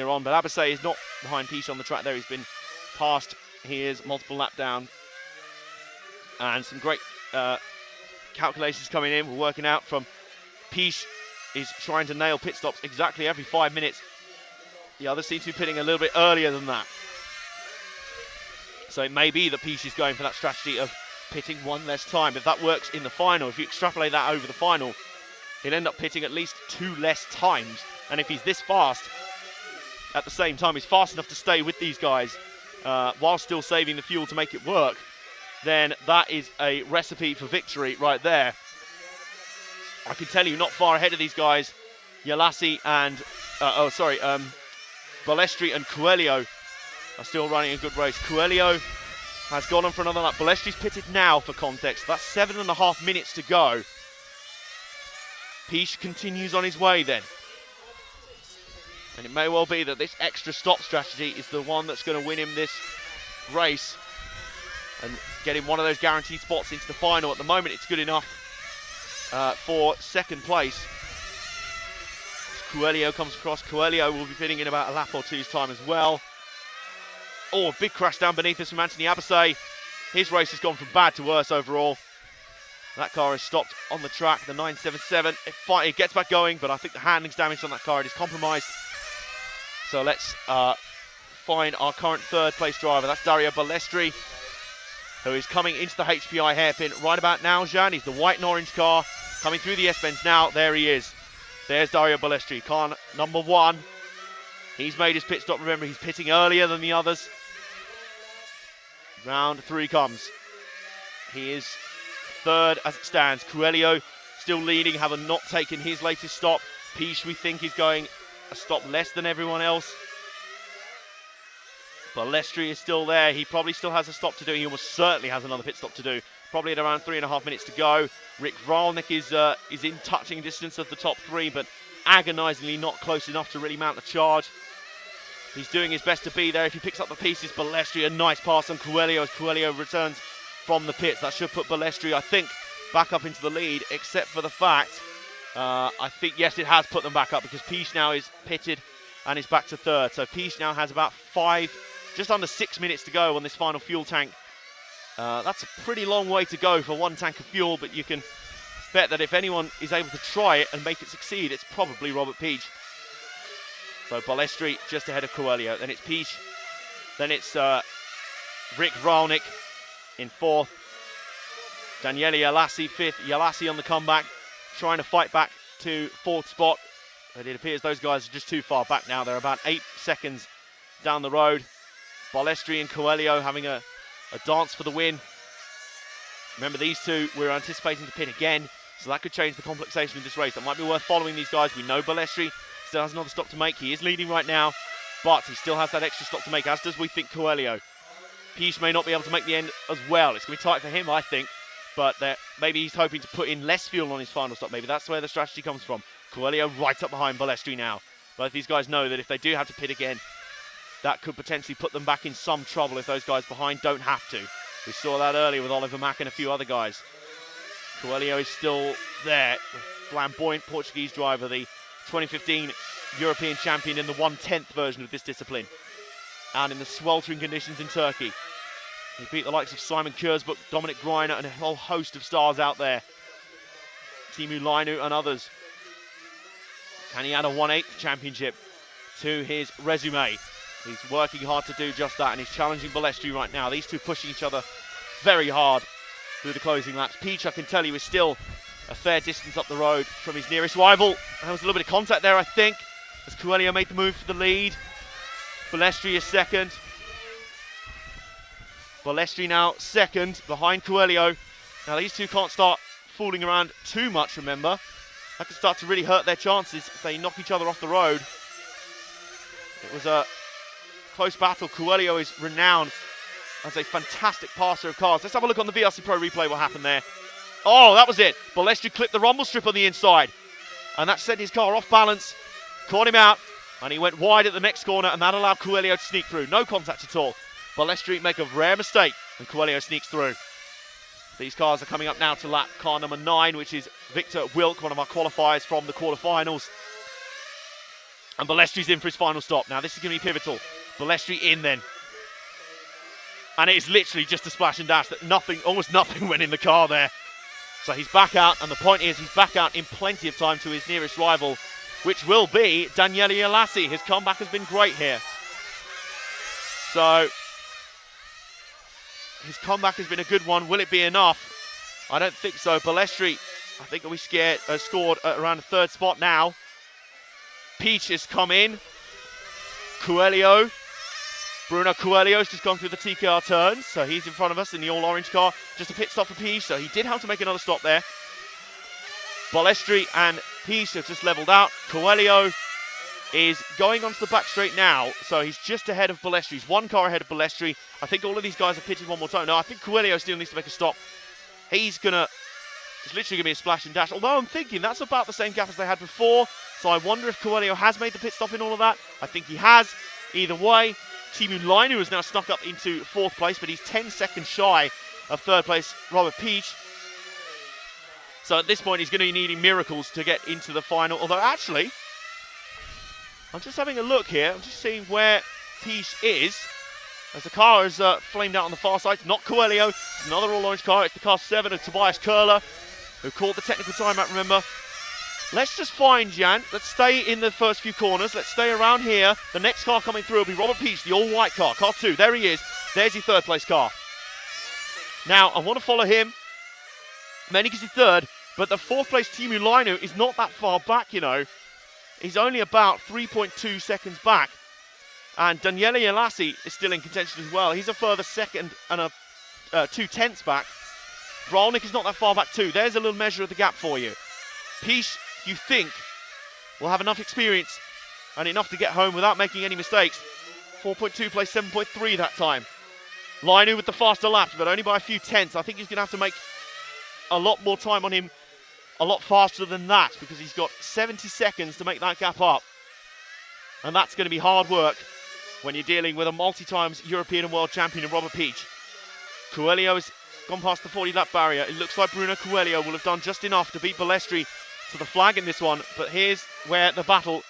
A: on. But Abasay is not behind Peace on the track there. He's been passed. He is multiple lap down. And some great calculations coming in. We're working out from Peace is trying to nail pit stops exactly every 5 minutes. The others seem to be pitting a little bit earlier than that. So it may be that Peace is going for that strategy of pitting one less time. If that works in the final, if you extrapolate that over the final, he'll end up pitting at least 2 less times. And if he's this fast, at the same time, he's fast enough to stay with these guys while still saving the fuel to make it work, then that is a recipe for victory right there. I can tell you, not far ahead of these guys, Yalassi and, Balestri and Coelho are still running a good race. Coelho has gone on for another lap. Balestri's pitted now, for context. That's 7.5 minutes to go. Peace continues on his way then. And it may well be that this extra stop strategy is the one that's going to win him this race and get him one of those guaranteed spots into the final. At the moment, it's good enough for 2nd place. As Coelho comes across. Coelho will be pitting in about a lap or two's time as well. Oh, a big crash down beneath us from Anthony Abasay. His race has gone from bad to worse overall. That car is stopped on the track, the 977. It gets back going, but I think the handling's damaged on that car. It is compromised. So let's find our current 3rd place driver. That's Dario Balestri, who is coming into the HPI hairpin right about now, Jan. He's the white and orange car coming through the S-bends now. There he is. There's Dario Balestri, car number 1. He's made his pit stop. Remember, he's pitting earlier than the others. Round 3 comes. He is 3rd as it stands. Coelho still leading, having not taken his latest stop. Peace, we think, is going a stop less than everyone else. Balestri is still there. He probably still has a stop to do. He almost certainly has another pit stop to do. probably at around 3.5 minutes to go. Rick Vralnik is in touching distance of the top 3, but agonisingly not close enough to really mount the charge. He's doing his best to be there. If he picks up the pieces, Balestri, a nice pass on Coelho as Coelho returns from the pits. That should put Balestri, I think, back up into the lead, except for the fact, I think, yes, it has put them back up because Piche now is pitted and is back to third. So Piche now has about just under 6 minutes to go on this final fuel tank. That's a pretty long way to go for one tank of fuel, but you can bet that if anyone is able to try it and make it succeed, it's probably Robert Piche. So Balestri just ahead of Coelho. Then it's Piche. Then it's Rick Vralnik in fourth. Daniele Yalassi fifth. Yalassi on the comeback, trying to fight back to fourth spot. But it appears those guys are just too far back now. They're about 8 seconds down the road. Balestri and Coelho having a dance for the win. Remember, these two we're anticipating to pit again, so that could change the compensation of this race. That might be worth following these guys. We know Balestri still has another stop to make. He is leading right now, but he still has that extra stop to make, as does we think Coelho. Piche may not be able to make the end as well. It's going to be tight for him, I think, but maybe he's hoping to put in less fuel on his final stop. Maybe that's where the strategy comes from. Coelho right up behind Balestri now. Both these guys know that if they do have to pit again, that could potentially put them back in some trouble if those guys behind don't have to. We saw that earlier with Oliver Mack and a few other guys. Coelho is still there. The flamboyant Portuguese driver, the 2015 European champion in the 1/10th version of this discipline. And in the sweltering conditions in Turkey. He beat the likes of Simon Kurzbuch, Dominic Greiner, and a whole host of stars out there. Timu Lainu and others. Can he add a 1/8 championship to his resume? He's working hard to do just that, and he's challenging Balestri right now. These two pushing each other very hard through the closing laps. Piche, I can tell you, is still a fair distance up the road from his nearest rival. There was a little bit of contact there, I think, as Coelho made the move for the lead. Balestri is second. Balestri now second, behind Coelho. Now, these two can't start fooling around too much, remember. That could start to really hurt their chances if they knock each other off the road. It was a close battle. Coelho is renowned as a fantastic passer of cars. Let's have a look on the VRC Pro replay what happened there. Oh, that was it. Balestri clipped the rumble strip on the inside, and that sent his car off balance, caught him out, and he went wide at the next corner, and that allowed Coelho to sneak through. No contact at all. Balestri make a rare mistake, and Coelho sneaks through. These cars are coming up now to lap car number 9, which is Victor Wilk, one of our qualifiers from the quarterfinals. And Balestri's in for his final stop. Now, this is going to be pivotal. Balestri in then. And it is literally just a splash and dash that almost nothing went in the car there. So he's back out, and the point is he's back out in plenty of time to his nearest rival, which will be Daniele Yalassi. His comeback has been great here. So his comeback has been a good one. Will it be enough? I don't think so. Balestri, I think we scored at around the third spot now. Piche has come in. Coelho. Bruno Coelho's just gone through the TKR turns, so he's in front of us in the all-orange car. Just a pit stop for Piche, so he did have to make another stop there. Balestri and Piche have just levelled out. Coelho is going onto the back straight now, so he's just ahead of Balestri. He's one car ahead of Balestri. I think all of these guys are pitted one more time. No, I think Coelho still needs to make a stop. It's literally going to be a splash and dash, although I'm thinking that's about the same gap as they had before, so I wonder if Coelho has made the pit stop in all of that. I think he has. Either way, Timu Lainu has now snuck up into 4th place, but he's 10 seconds shy of 3rd place Robert Piche. So at this point, he's going to be needing miracles to get into the final. Although, actually, I'm just having a look here. I'm just seeing where Piche is. As the car is flamed out on the far side. Not Coelho. It's another all-orange car. It's the car 7 of Tobias Köhler, who caught the technical timeout, remember. Let's just find Jan. Let's stay in the first few corners. Let's stay around here. The next car coming through will be Robert Piche, the all-white car. Car 2. There he is. There's your 3rd place car. Now, I want to follow him. Mainly because he's 3rd. But the 4th place Timu Lainu is not that far back, you know. He's only about 3.2 seconds back. And Daniele Yalassi is still in contention as well. He's a further 2nd and a 2/10ths back. Vralnik is not that far back too. There's a little measure of the gap for you. Piche, you think, will have enough experience and enough to get home without making any mistakes. 4.2 plays 7.3 that time. Lainu with the faster laps, but only by a few tenths. I think he's going to have to make a lot more time on him, a lot faster than that, because he's got 70 seconds to make that gap up. And that's going to be hard work when you're dealing with a multi-times European and World Champion in Robert Peach. Coelho has gone past the 40-lap barrier. It looks like Bruno Coelho will have done just enough to beat Balestri to the flag in this one, but here's where the battle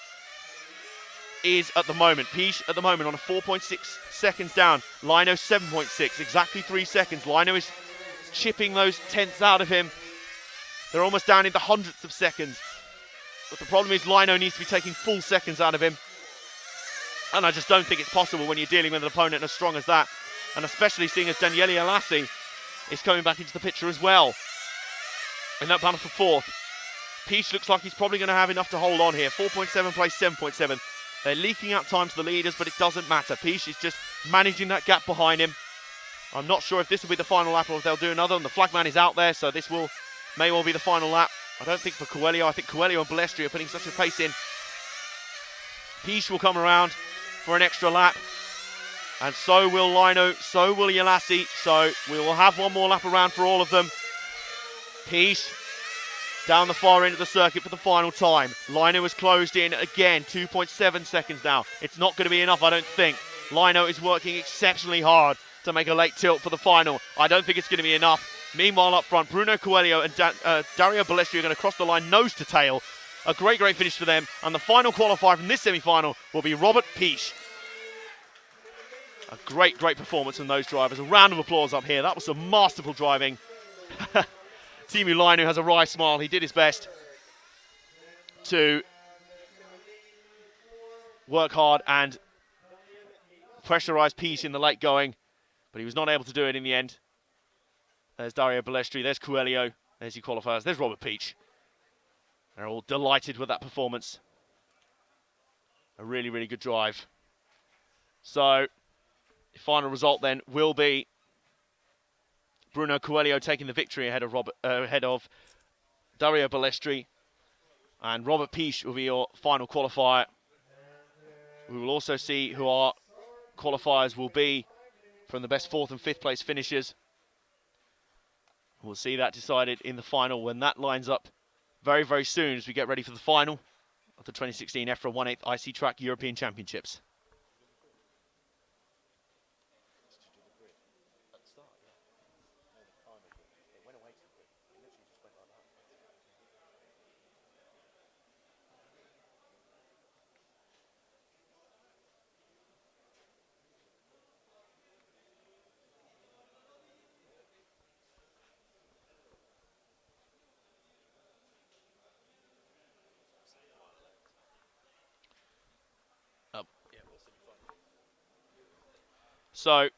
A: is at the moment. Peach at the moment on a 4.6 seconds down. Lino 7.6, exactly 3 seconds. Lino is chipping those tenths out of him. They're almost down in the hundredths of seconds. But the problem is Lino needs to be taking full seconds out of him. And I just don't think it's possible when you're dealing with an opponent as strong as that. And especially seeing as Daniele Alassi is coming back into the picture as well. In that battle for fourth. Peach looks like he's probably going to have enough to hold on here. 4.7 plays 7.7. They're leaking out time to the leaders, but it doesn't matter. Peach is just managing that gap behind him. I'm not sure if this will be the final lap or if they'll do another. And the flagman is out there, so this may well be the final lap. I don't think for Coelho. I think Coelho and Balestri are putting such a pace in. Peach will come around for an extra lap. And so will Lino, so will Yalassi. So we will have one more lap around for all of them. Peach down the far end of the circuit for the final time. Lino has closed in again, 2.7 seconds now. It's not going to be enough, I don't think. Lino is working exceptionally hard to make a late tilt for the final. I don't think it's going to be enough. Meanwhile, up front, Bruno Coelho and Dario Balestri are going to cross the line nose to tail. A great finish for them. And the final qualifier from this semi-final will be Robert Peach. A great performance from those drivers. A round of applause up here. That was some masterful driving. Timu Lainu has a wry smile. He did his best to work hard and pressurise Peach in the late going, but he was not able to do it in the end. There's Dario Balestri, there's Coelho, there's your qualifiers, there's Robert Peach. They're all delighted with that performance. A really good drive. So, the final result then will be Bruno Coelho taking the victory ahead of Dario Balestri, and Robert Peach will be your final qualifier. We will also see who our qualifiers will be from the best 4th and 5th place finishers. We'll see that decided in the final when that lines up very soon as we get ready for the final of the 2016 EFRA 1/8 IC Track European Championships. So,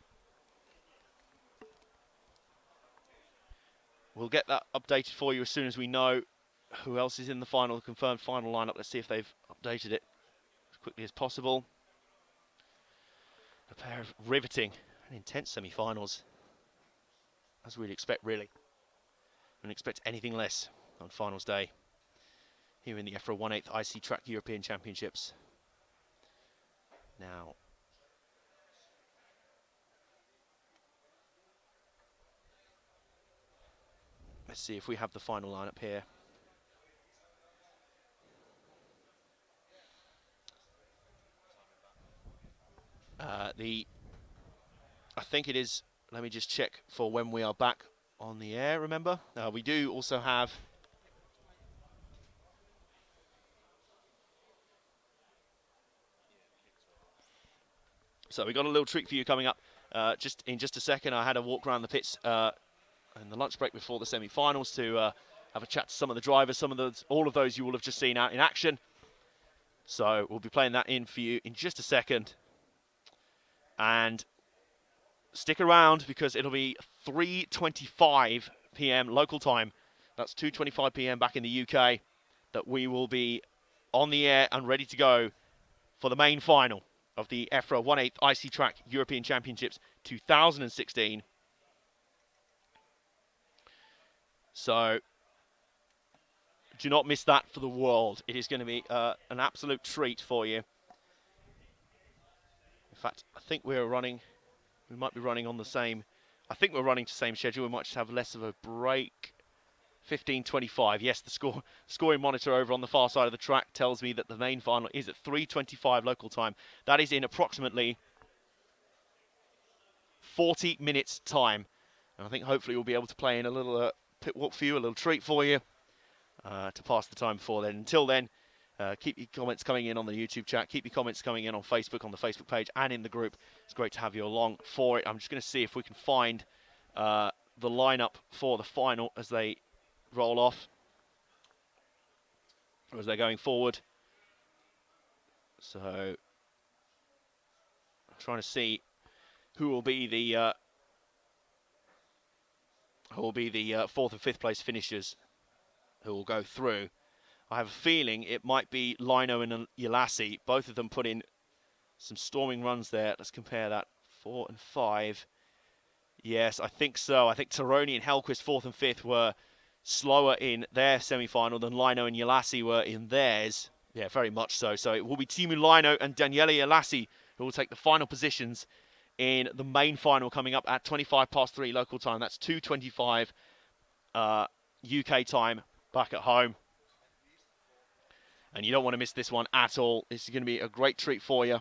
A: we'll get that updated for you as soon as we know who else is in the final, the confirmed final lineup. Let's see if they've updated it as quickly as possible. A pair of riveting and intense semi-finals, as we'd expect, really. Wouldn't expect anything less on finals day here in the EFRA 1/8 IC Track European Championships. Now, let's see if we have the final lineup here. I think it is, let me just check for when we are back on the air, remember? We do also have so we got a little treat for you coming up just in just a second. I had a walk around the pits in the lunch break before the semi-finals to have a chat to some of the drivers. All of those you will have just seen out in action. So we'll be playing that in for you in just a second. And stick around because it'll be 3:25 p.m. local time. That's 2:25 p.m. back in the UK that we will be on the air and ready to go for the main final of the EFRA 1/8 IC Track European Championships 2016. So do not miss that for the world. It is going to be an absolute treat for you. In fact, I think we're running We might be running on the same. I think we're running to the same schedule. We might just have less of a break. 15:25. Yes, the scoring monitor over on the far side of the track tells me that the main final is at 3:25 local time. That is in approximately 40 minutes time. And I think hopefully we'll be able to play in a little pit walk for you, a little treat for you to pass the time before then. Until then, keep your comments coming in on the YouTube chat. Keep your comments coming in on Facebook, on the Facebook page and in the group. It's great to have you along for it. I'm just going to see if we can find the lineup for the final as they roll off, or as they're going forward. So, I'm trying to see who will be the fourth and fifth place finishers who will go through. I have a feeling it might be Lino and Yalassi. Both of them put in some storming runs there. Let's compare that. 4 and 5. Yes, I think so. I think Taroni and Hellquist, fourth and fifth, were slower in their semi-final than Lino and Yalassi were in theirs. Yeah, very much so. So it will be Timu Lino and Daniele Yalassi who will take the final positions in the main final coming up at 3:25 local time. That's 2:25 UK time back at home. And you don't want to miss this one at all. This is going to be a great treat for you.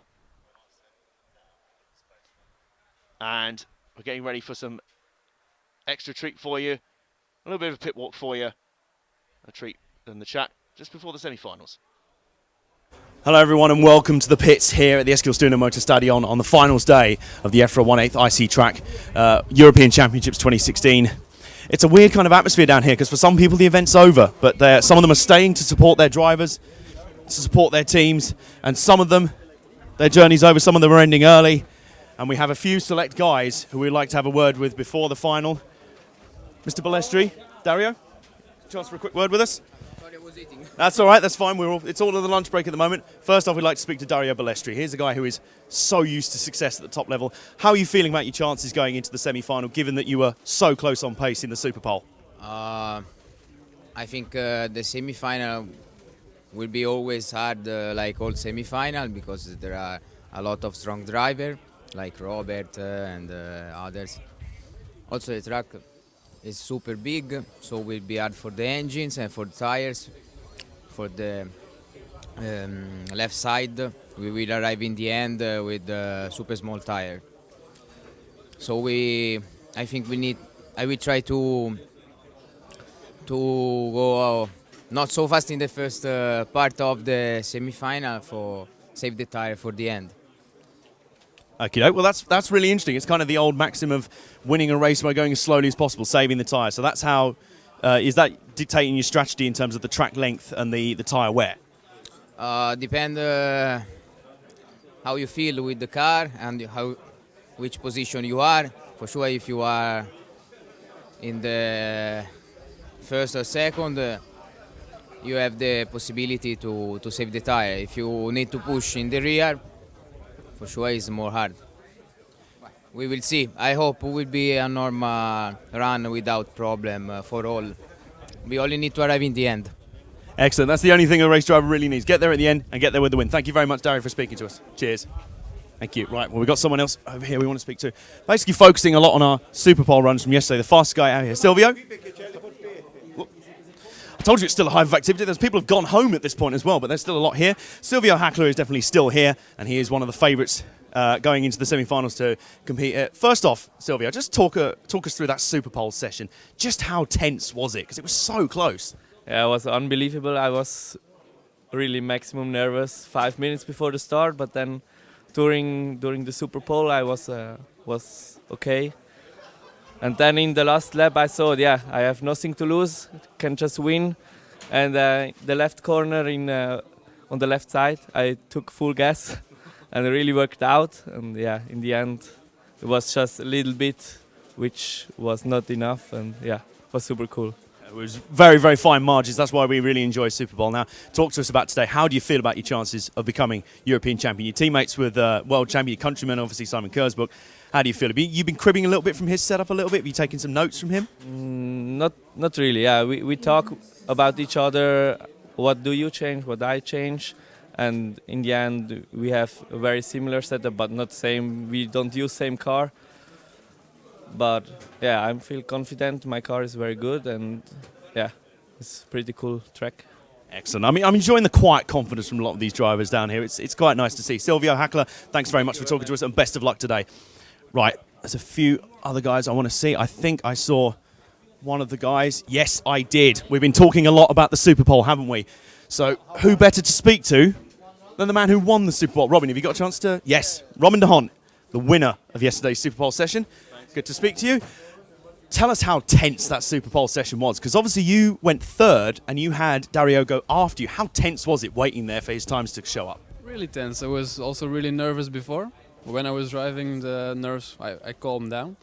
A: And we're getting ready for some extra treat for you. A little bit of a pit walk for you. A treat in the chat just before the semi-finals.
F: Hello everyone and welcome to the pits here at the Eskilstuna Motor Stadion on the finals day of the EFRA 1/8 IC Track European Championships 2016. It's a weird kind of atmosphere down here because for some people the event's over, but some of them are staying to support their drivers, to support their teams, and some of them, their journey's over, some of them are ending early, and we have a few select guys who we'd like to have a word with before the final. Mr. Balestri, Dario, chance for a quick word with us?
G: Sorry, I was eating.
F: That's all right, that's fine. It's all at the lunch break at the moment. First off, we'd like to speak to Dario Balestri. Here's a guy who is so used to success at the top level. How are you feeling about your chances going into the semi-final, given that you were so close on pace in the Super Pole?
G: I think the semi-final will be always hard, like all semi-final, because there are a lot of strong drivers, like Robert and others. Also, the track is super big, so it will be hard for the engines and for the tires. For the left side, we will arrive in the end with a super small tire. So I think I will try to go not so fast in the first part of the semi-final for save the tire for the end.
F: Okay, well that's really interesting. It's kind of the old maxim of winning a race by going as slowly as possible, saving the tyre. So that's how, is that dictating your strategy in terms of the track length and the tyre wear?
G: Depend how you feel with the car and which position you are. For sure, if you are in the first or second, you have the possibility to save the tyre. If you need to push in the rear, for sure it's more hard. We will see. I hope it will be a normal run without problem for all. We only need to arrive in the end.
F: Excellent. That's the only thing a race driver really needs. Get there at the end and get there with the win. Thank you very much, Dario, for speaking to us. Cheers. Thank you. Right, well, we've got someone else over here we want to speak to. Basically focusing a lot on our Super Pole runs from yesterday. The fastest guy out here. Silvio? I told you it's still a hive of activity. There's people who have gone home at this point as well, but there's still a lot here. Silvio Hackler is definitely still here, and he is one of the favourites going into the semi-finals to compete. First off, Silvio, just talk us through that Super Pole session. Just how tense was it? Because it was so close.
H: Yeah, it was unbelievable. I was really maximum nervous 5 minutes before the start, but then during the Super Pole I was okay. And then in the last lap I thought, yeah, I have nothing to lose, can just win. And the left corner on the left side, I took full gas and it really worked out. And yeah, in the end it was just a little bit, which was not enough, and yeah, it was super cool.
F: It was very, very fine margins. That's why we really enjoy Super Bowl. Now, talk to us about today. How do you feel about your chances of becoming European champion? Your teammates with world champion, your countryman, obviously Simon Kurzbuch. How do you feel? Have you been cribbing a little bit from his setup a little bit? Have you taken some notes from him?
H: Not really. Yeah, we talk about each other. What do you change? What I change? And in the end, we have a very similar setup, but not same. We don't use same car. But yeah, I feel confident. My car is very good, and yeah, it's a pretty cool track.
A: Excellent. I mean, I'm enjoying the quiet confidence from a lot of these drivers down here. It's quite nice to see. Silvio Hackler, thanks very much for talking to us, and best of luck today. Right, there's a few other guys I want to see. I think I saw one of the guys. Yes, I did. We've been talking a lot about the Super Bowl, haven't we? So who better to speak to than the man who won the Super Bowl? Robin, have you got a chance to? Yes, Robin de Hont, the winner of yesterday's Super Bowl session. Good to speak to you. Tell us how tense that Super Bowl session was, because obviously you went third and you had Dario go after you. How tense was it waiting there for his times to show up?
I: Really tense. I was also really nervous before. When I was driving, the nerves, I calmed down.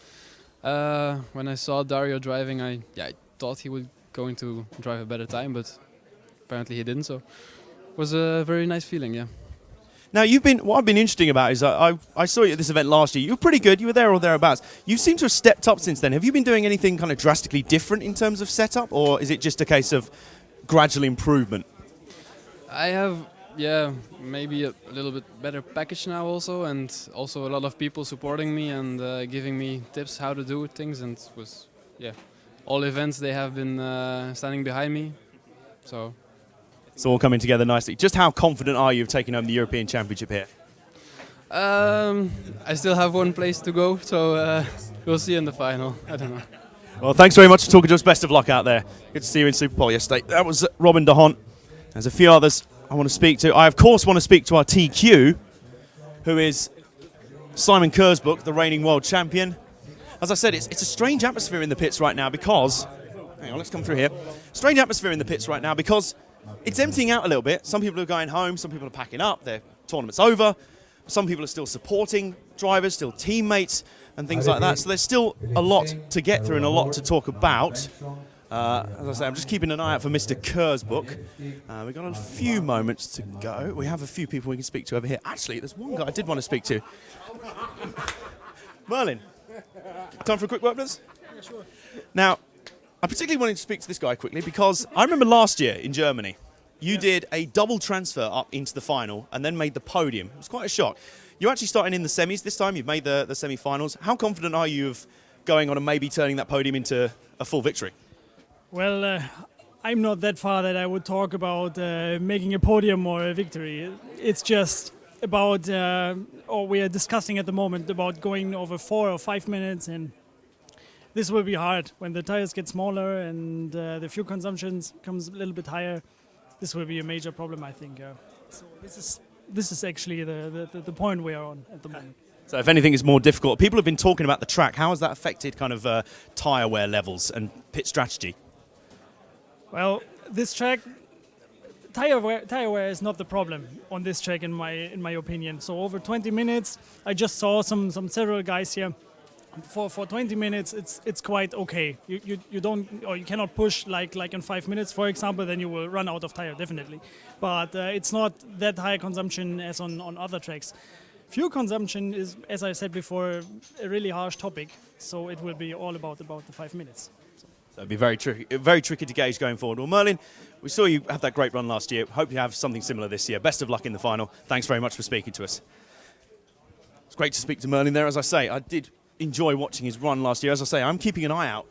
I: When I saw Dario driving, I thought he was going to drive a better time, but apparently he didn't. So it was a very nice feeling, yeah.
A: Now, what I've been interesting about is I saw you at this event last year. You were pretty good. You were there or thereabouts. You seem to have stepped up since then. Have you been doing anything kind of drastically different in terms of setup, or is it just a case of gradual improvement?
I: I have, maybe a little bit better package now also, and also a lot of people supporting me and giving me tips how to do things. And it was, all events they have been standing behind me. So.
A: It's all coming together nicely. Just how confident are you of taking home the European Championship here?
I: I still have one place to go, so we'll see in the final. I don't know.
A: Well, thanks very much for talking to us. Best of luck out there. Good to see you in Super Bowl yesterday. That was Robin de Hont. There's a few others I want to speak to. I, of course, want to speak to our TQ, who is Simon Kurzbuch, the reigning world champion. As I said, it's a strange atmosphere in the pits right now because... Hang on, let's come through here. Strange atmosphere in the pits right now because it's emptying out a little bit. Some people are going home, some people are packing up, their tournament's over. Some people are still supporting drivers, still teammates and things like that. So there's still a lot to get through and a lot to talk about. As I say, I'm just keeping an eye out for Mr. Kurzbuch. We've got a few moments to go. We have a few people we can speak to over here. Actually, there's one guy I did want to speak to. Merlin, time for a quick word, please? Yeah, sure. Now, I particularly wanted to speak to this guy quickly because I remember last year in Germany, you did a double transfer up into the final and then made the podium. It was quite a shock. You're actually starting in the semis this time. You've made the semi-finals. How confident are you of going on and maybe turning that podium into a full victory?
J: Well, I'm not that far that I would talk about making a podium or a victory. It's just about, or we are discussing at the moment about going over 4 or 5 minutes, and this will be hard when the tires get smaller and the fuel consumption comes a little bit higher. This will be a major problem, I think. So this is actually the point we are on at the moment.
A: So if anything is more difficult, people have been talking about the track. How has that affected kind of tyre wear levels and pit strategy?
J: Well, this track, tire wear is not the problem on this track in my opinion. So over 20 minutes, I just saw several guys here. For 20 minutes, it's quite okay. You don't, or you cannot push like in 5 minutes, for example, then you will run out of tire definitely. But it's not that high consumption as on other tracks. Fuel consumption is, as I said before, a really harsh topic. So it will be all about the 5 minutes.
A: So it'd be very tricky to gauge going forward. Well, Merlin, we saw you have that great run last year. Hope you have something similar this year. Best of luck in the final. Thanks very much for speaking to us. It's great to speak to Merlin there. As I say, I did enjoy watching his run last year. As I say, I'm keeping an eye out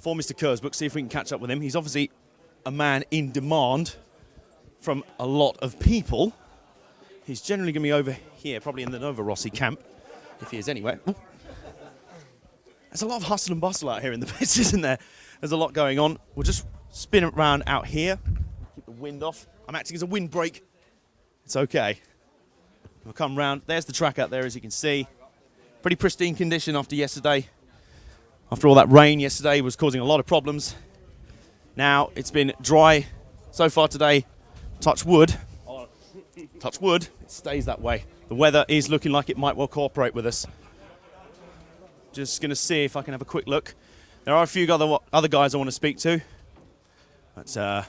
A: for Mr. Kurzbuch, see if we can catch up with him. He's obviously a man in demand from a lot of people. He's generally going to be over here, probably in the Nova Rossi camp, if he is anywhere. Ooh. There's a lot of hustle and bustle out here in the pits, isn't there? There's a lot going on. We'll just spin it around out here. Keep the wind off. I'm acting as a windbreak. It's okay. We'll come round. There's the track out there, as you can see. Pretty pristine condition after yesterday. After all that rain yesterday was causing a lot of problems. Now it's been dry so far today. Touch wood. Touch wood. It stays that way. The weather is looking like it might well cooperate with us. Just going to see if I can have a quick look. There are a few other guys I want to speak to. But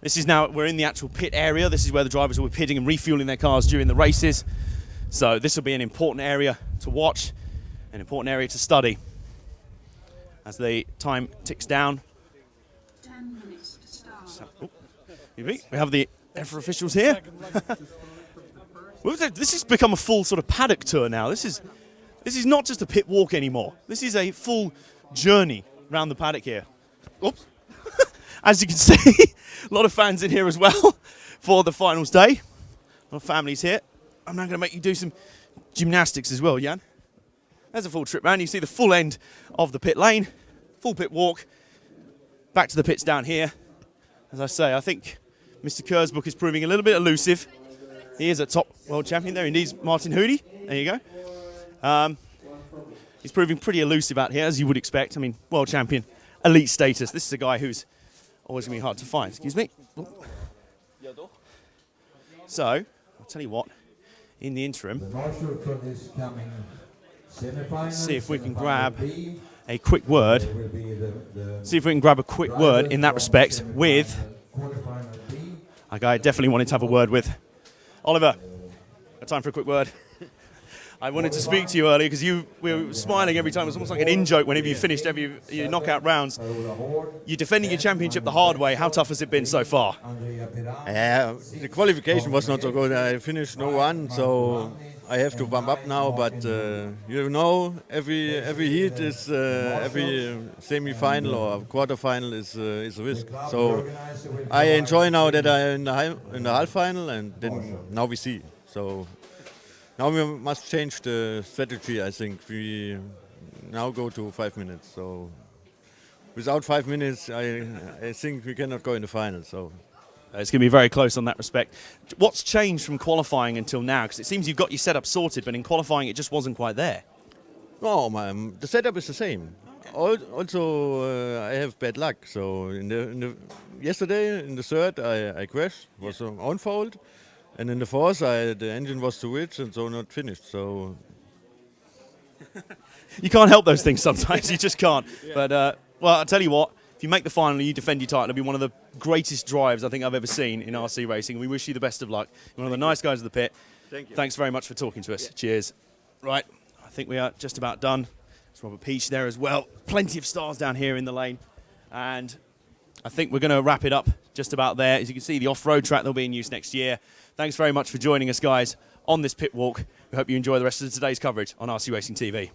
A: this is now, we're in the actual pit area. This is where the drivers will be pitting and refueling their cars during the races. So this will be an important area to watch, an important area to study. As the time ticks down.
C: 10 minutes to start.
A: So, we have the EFRA officials here. This has become a full sort of paddock tour now. This is This is not just a pit walk anymore. This is a full journey around the paddock here. Oops. As you can see, a lot of fans in here as well for the finals day. A lot of families here. I'm now going to make you do some gymnastics as well, Jan. There's a full trip round. You see the full end of the pit lane, full pit walk, back to the pits down here. As I say, I think Mr. Kurzbuch is proving a little bit elusive. He is a top world champion there. He needs Martin Hoody. There you go. He's proving pretty elusive out here, as you would expect. I mean, world champion, elite status. This is a guy who's always going to be hard to find. Excuse me. So, I'll tell you what, in the interim, let's see if we can grab a quick word. See if we can grab a quick word in that respect with a guy I definitely wanted to have a word with. Oliver, got time for a quick word? I wanted to speak to you earlier because we were smiling every time. It was almost like an in-joke whenever you finished your knockout rounds. You're defending your championship the hard way. How tough has it been so far?
K: The qualification was not so good. I finished no one, so I have to bump up now. But you know, every heat is every semi-final or quarter-final is a risk. So I enjoy now that I'm in the half final, and then now we see. So. Now we must change the strategy, I think. We now go to 5 minutes. So without 5 minutes, I think we cannot go in the final. So
A: it's going to be very close on that respect. What's changed from qualifying until now? Because it seems you've got your setup sorted, but in qualifying it just wasn't quite there.
K: No, the setup is the same. Also, I have bad luck. So yesterday in the third, I crashed. It was an own fault. And in the fourth, the engine was too rich and so not finished. So
A: you can't help those things sometimes. You just can't. Yeah. But well, I'll tell you what. If you make the final and you defend your title, it'll be one of the greatest drives I think I've ever seen in RC racing. We wish you the best of luck. You're one of the nice guys of the pit.
K: Thank you.
A: Thanks very much for talking to us. Yeah. Cheers. Right, I think we are just about done. There's Robert Peach there as well. Plenty of stars down here in the lane, and I think we're going to wrap it up just about there. As you can see, the off-road track will be in use next year. Thanks very much for joining us, guys, on this pit walk. We hope you enjoy the rest of today's coverage on RC Racing TV.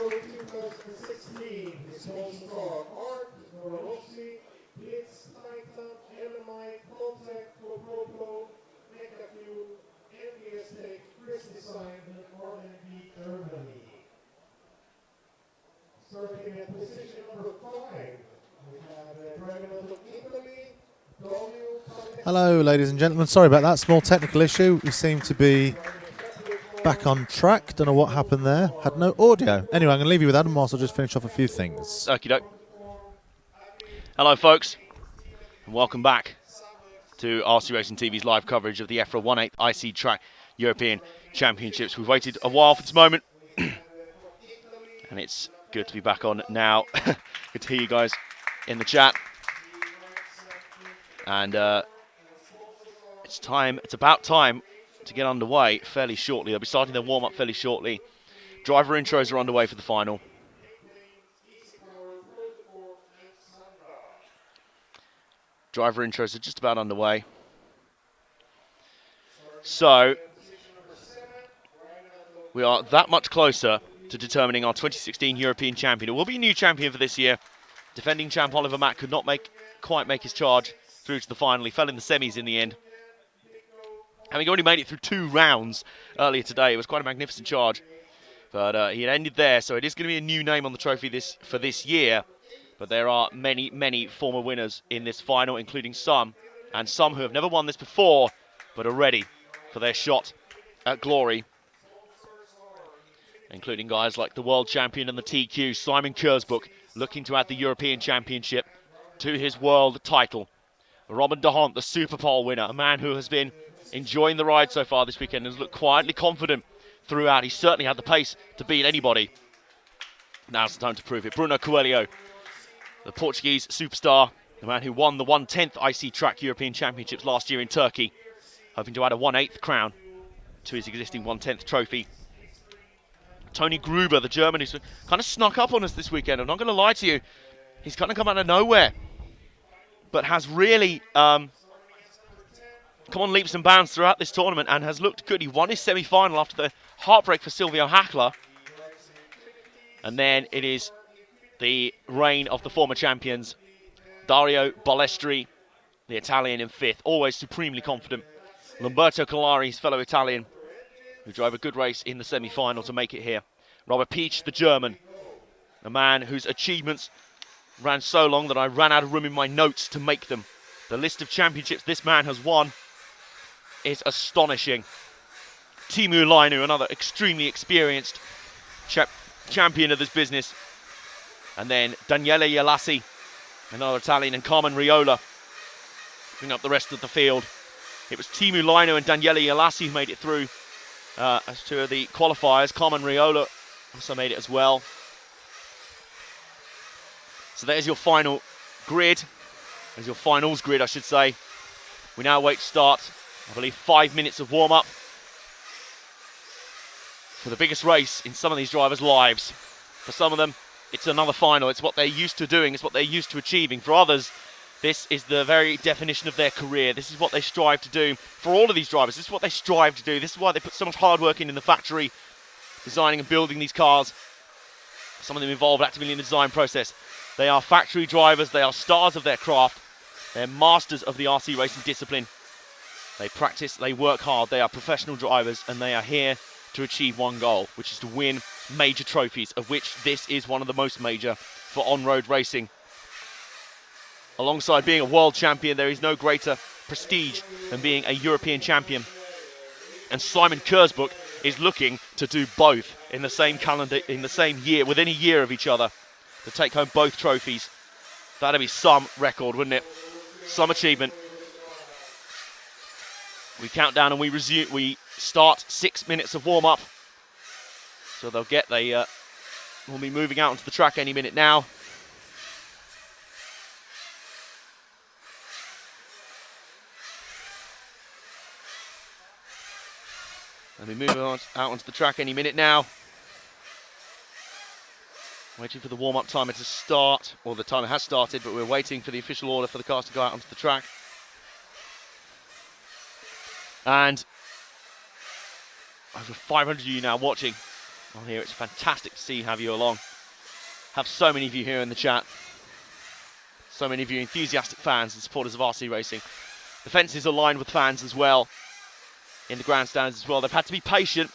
D: for 2016, the sponsors are Art, Norossi, Blitz, Titan, LMI, Contact, GoPro, Mecha Fuel, NBS Tech, Chris Design, and R&D Germany. Starting at position number 5, we have driving out of Italy, Dario Palletti.
B: Hello, ladies and gentlemen. Sorry about that small technical issue. We seem to be back on track. Don't know what happened there. Had no audio. Anyway, I'm going to leave you with Adam whilst I'll just finish off a few things.
A: Okie doke. Hello, folks, and welcome back to RC Racing TV's live coverage of the EFRA 1/8 IC Track European Championships. We've waited a while for this moment, and it's good to be back on now. Good to hear you guys in the chat. And it's about time to get underway fairly shortly. They'll be starting their warm-up fairly shortly. Driver intros are underway for the final. Driver intros are just about underway. So, we are that much closer to determining our 2016 European champion. It will be a new champion for this year. Defending champ Oliver Mack could not quite make his charge through to the final. He fell in the semis in the end. Having already made it through 2 rounds earlier today, it was quite a magnificent charge. But he had ended there, so it is going to be a new name on the trophy for this year. But there are many, many former winners in this final, including some who have never won this before, but are ready for their shot at glory. Including guys like the world champion and the TQ, Simon Kurzbuch, looking to add the European Championship to his world title. Robin de Hont, the Super Pole winner, a man who has been enjoying the ride so far this weekend and has looked quietly confident throughout. He certainly had the pace to beat anybody. Now's the time to prove it. Bruno Coelho, the Portuguese superstar, the man who won the 1/10th IC Track European Championships last year in Turkey, hoping to add a 1/8 crown to his existing 1/10th trophy. Tony Gruber, the German, who's kind of snuck up on us this weekend. I'm not going to lie to you. He's kind of come out of nowhere, but has really come on leaps and bounds throughout this tournament and has looked good. He won his semi-final after the heartbreak for Silvio Hackler. And then it is the reign of the former champions, Dario Balestri, the Italian in 5th, always supremely confident. Lamberto Collari, his fellow Italian, who drove a good race in the semi-final to make it here. Robert Peach, the German, a man whose achievements ran so long that I ran out of room in my notes to make them. The list of championships this man has won is astonishing. Teemu Lainu, another extremely experienced champion of this business. And then Daniele Ialassi, another Italian, and Carmen Riola bring up the rest of the field. It was Teemu Lainu and Daniele Ialassi who made it through as 2 of the qualifiers. Carmen Riola also made it as well. So there's your final grid. There's your finals grid, I should say. We now wait to start, I believe, 5 minutes of warm-up for the biggest race in some of these drivers' lives. For some of them, it's another final. It's what they're used to doing. It's what they're used to achieving. For others, this is the very definition of their career. This is what they strive to do. For all of these drivers, this is what they strive to do. This is why they put so much hard work in the factory, designing and building these cars. Some of them involved actively in the design process. They are factory drivers. They are stars of their craft. They're masters of the RC racing discipline. They practice, they work hard. They are professional drivers, and they are here to achieve one goal, which is to win major trophies, of which this is one of the most major for on-road racing. Alongside being a world champion, there is no greater prestige than being a European champion. And Simon Kurzbuch is looking to do both in the same calendar, in the same year, within a year of each other, to take home both trophies. That'd be some record, wouldn't it? Some achievement. We count down and we start 6 minutes of warm-up. So we'll be moving out onto the track any minute now. And we move out onto the track any minute now. Waiting for the warm-up timer to start, or the timer has started, but we're waiting for the official order for the cars to go out onto the track. And over 500 of you now watching On here, it's fantastic to see have you along. Have so many of you here in the chat. So many of you enthusiastic fans and supporters of RC racing. The fences are lined with fans as well. In the grandstands as well. They've had to be patient,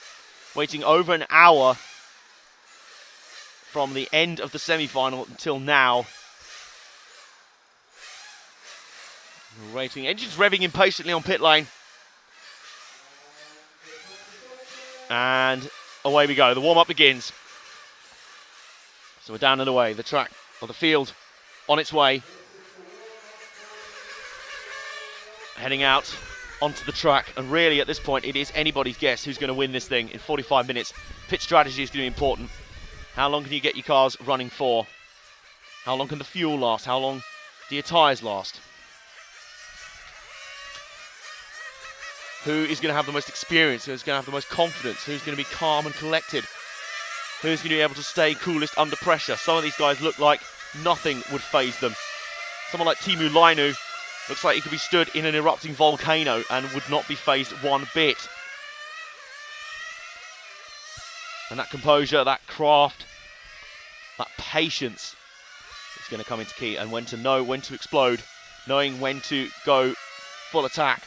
A: waiting over an hour from the end of the semi-final until now. We're waiting. Engines revving impatiently on pit lane. And away we go. The warm-up begins. So we're down and away. The track, or the field, on its way. Heading out onto the track. And really, at this point, it is anybody's guess who's going to win this thing in 45 minutes. Pit strategy is going to be important. How long can you get your cars running for? How long can the fuel last? How long do your tyres last? Who is going to have the most experience? Who's going to have the most confidence? Who's going to be calm and collected? Who's going to be able to stay coolest under pressure? Some of these guys look like nothing would faze them. Someone like Teemu Lainu looks like he could be stood in an erupting volcano and would not be fazed one bit. And that composure, that craft, that patience is going to come into key, and when to know when to explode, knowing when to go full attack,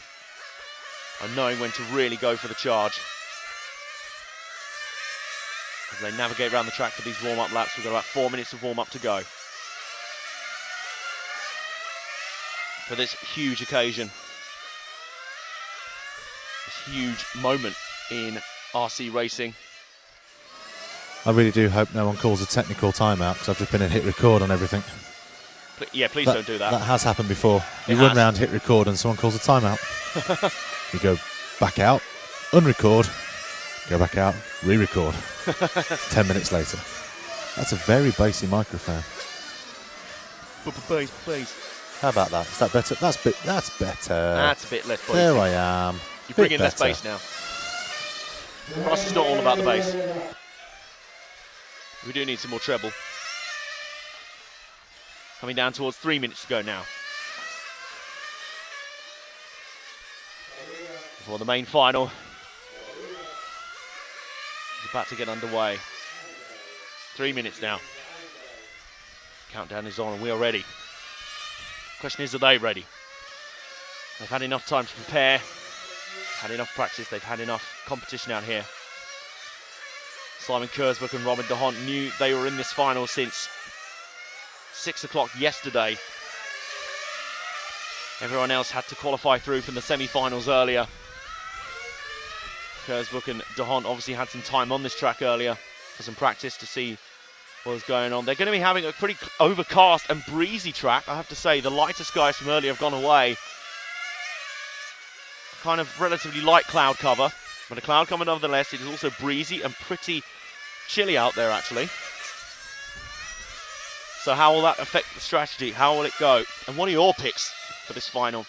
A: and knowing when to really go for the charge. As they navigate around the track for these warm-up laps, we've got about 4 minutes of warm-up to go for this huge occasion, this huge moment in RC racing.
B: I really do hope no one calls a technical timeout, because I've just been and hit record on everything.
A: Yeah, please don't do that.
B: That has happened before. You
A: It
B: run
A: has.
B: round, hit record, and someone calls a timeout. You go back out, unrecord, go back out, re-record. 10 minutes later. That's a very bassy microphone.
A: Please.
B: How about that? Is that better? That's better.
A: That's a bit less bassy.
B: There I am.
A: You bring
B: Bit
A: in less
B: better.
A: bass now. For us, it's not all about the bass. We do need some more treble. Coming down towards 3 minutes to go now. Before the main final is about to get underway. 3 minutes now. Countdown is on and we are ready. Question is, are they ready? They've had enough time to prepare, had enough practice, they've had enough competition out here. Simon Kurzbuck and Robin de Hont knew they were in this final since 6 o'clock yesterday. Everyone else had to qualify through from the semi-finals earlier. Kurzbuck and de Hont obviously had some time on this track earlier for some practice to see what was going on. They're going to be having a pretty overcast and breezy track, I have to say. The lighter skies from earlier have gone away. Kind of relatively light cloud cover, but a cloud cover nonetheless. It is also breezy and pretty chilly out there, actually. So how will that affect the strategy? How will it go? And what are your picks for this final?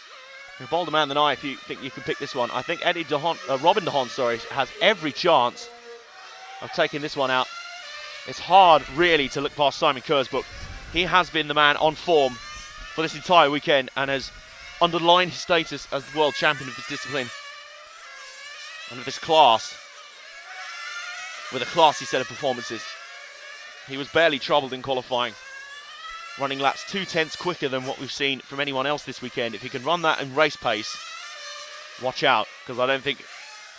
A: You're a bolder man than I if you think you can pick this one. I think Robin de Hont, has every chance of taking this one out. It's hard, really, to look past Simon Kurzbuck. He has been the man on form for this entire weekend and has underlined his status as the world champion of this discipline and of this class with a classy set of performances. He was barely troubled in qualifying, running laps 2/10 quicker than what we've seen from anyone else this weekend. If he can run that in race pace, watch out, because I don't think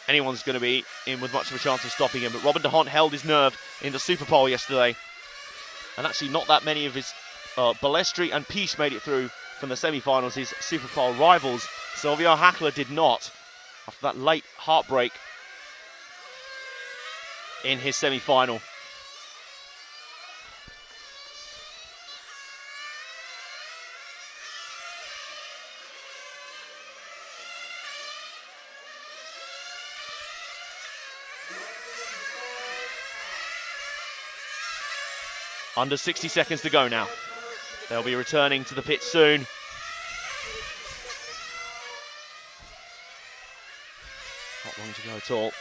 A: anyone's going to be in with much of a chance of stopping him. But Robin de Hont held his nerve in the Super Pole yesterday, and actually not that many of his Balestri and Piche made it through from the semi-finals. His Super Pole rivals, Silvio Hackler, did not, after that late heartbreak in his semi-final. Under 60 seconds to go now. They'll be returning to the pit soon. Not long to go at all.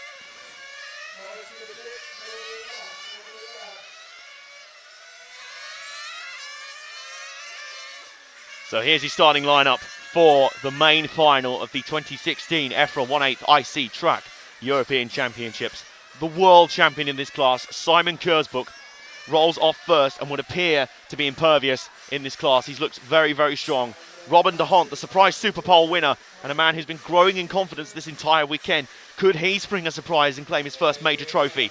A: So here's his starting lineup for the main final of the 2016 EFRA 1/8 IC Track European Championships. the world champion in this class, Simon Kurzbuch, rolls off first and would appear to be impervious in this class. He's looked very, very strong. Robin de Hont, the surprise Super Pole winner, and a man who's been growing in confidence this entire weekend. Could he spring a surprise and claim his first major trophy?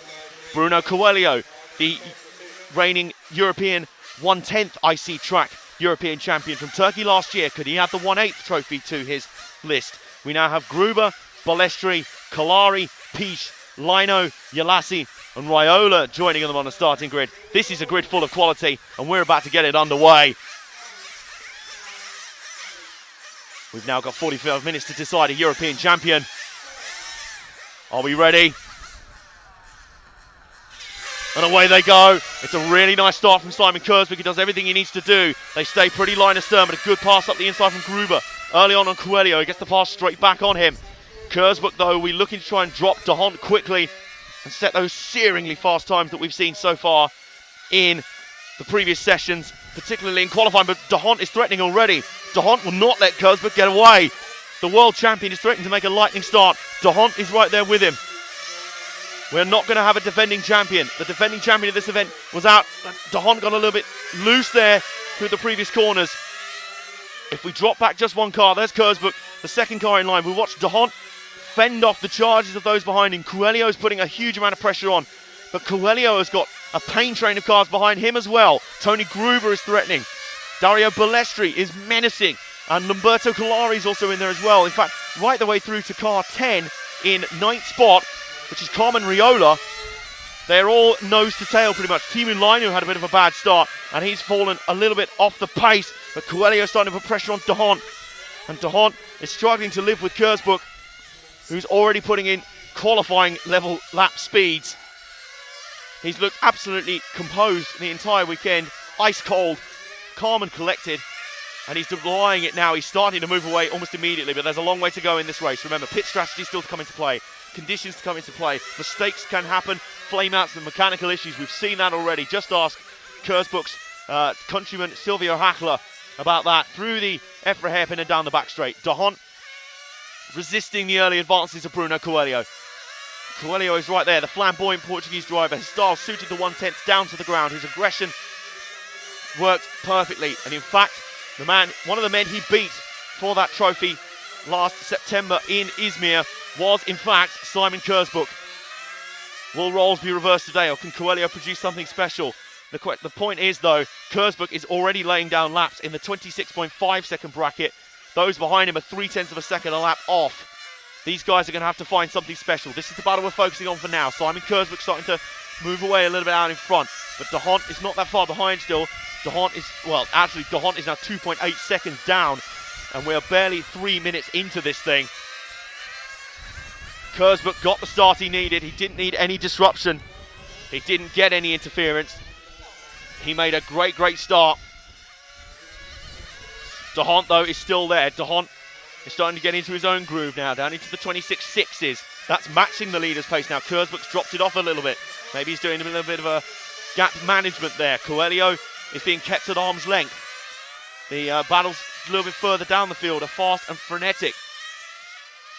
A: Bruno Coelho, the reigning European 1/10 IC track European champion from Turkey last year. Could he add the 1/8 trophy to his list? We now have Gruber, Balestri, Kalari, Piche, Lino, Yalassi and Raiola joining them on the starting grid. This is a grid full of quality and we're about to get it underway. We've now got 45 minutes to decide a European champion. Are we ready? And away they go. It's a really nice start from Simon Kurzbuch. He does everything he needs to do. They stay pretty line astern, but a good pass up the inside from Gruber. Early on Coelho, he gets the pass straight back on him. Kurzbuch, though, we're looking to try and drop de Hont quickly and set those searingly fast times that we've seen so far in the previous sessions, particularly in qualifying, but de Hont is threatening already. De Hont will not let Kurzbuch get away. The world champion is threatening to make a lightning start. De Hont is right there with him. We're not going to have a defending champion. The defending champion of this event was out. De Hont got a little bit loose there through the previous corners. If we drop back just one car, there's Kurzbuch, the second car in line. We watch de Hont fend off the charges of those behind him. Coelho is putting a huge amount of pressure on, but Coelho has got a pain train of cars behind him as well. Tony Gruber is threatening. Dario Balestri is menacing, and Lamberto Colari is also in there as well. In fact, right the way through to car 10 in 9th spot, which is Carmen Raiola. They're all nose to tail pretty much. Timu Lainu had a bit of a bad start and he's fallen a little bit off the pace, but Coelho is starting to put pressure on de Hont, and de Hont is struggling to live with Kurzbuch, who's already putting in qualifying level lap speeds. He's looked absolutely composed the entire weekend, ice cold, calm and collected, and he's denying it now. He's starting to move away almost immediately, but there's a long way to go in this race. Remember, pit strategy still to come into play. Conditions to come into play. Mistakes can happen. Flame outs and mechanical issues. We've seen that already. Just ask Kurzbuch's countryman Silvio Hackler about that. Through the EFRA hairpin and down the back straight. De Hont resisting the early advances of Bruno Coelho. Coelho is right there, the flamboyant Portuguese driver. His style suited the 1/10 down to the ground. His aggression worked perfectly. And in fact, one of the men he beat for that trophy last September in Izmir was in fact Simon Kurzbuch. Will roles be reversed today, or can Coelho produce something special? The point is though, Kurzbuch is already laying down laps in the 26.5 second bracket. Those behind him are 0.3 of a second a lap off. These guys are going to have to find something special. This is the battle we're focusing on for now. Simon Kurzbuch starting to move away a little bit out in front, but de Hont is not that far behind still. De Hont is now 2.8 seconds down, and we are barely 3 minutes into this thing. Kurzbuch got the start he needed. He didn't need any disruption. He didn't get any interference. He made a great start. De Hont, though, is still there. De Hont is starting to get into his own groove now, down into the 26.6s. That's matching the leader's pace now. Kurzbuch's dropped it off a little bit. Maybe he's doing a little bit of a gap management there. Coelho is being kept at arm's length. The battles a little bit further down the field are fast and frenetic.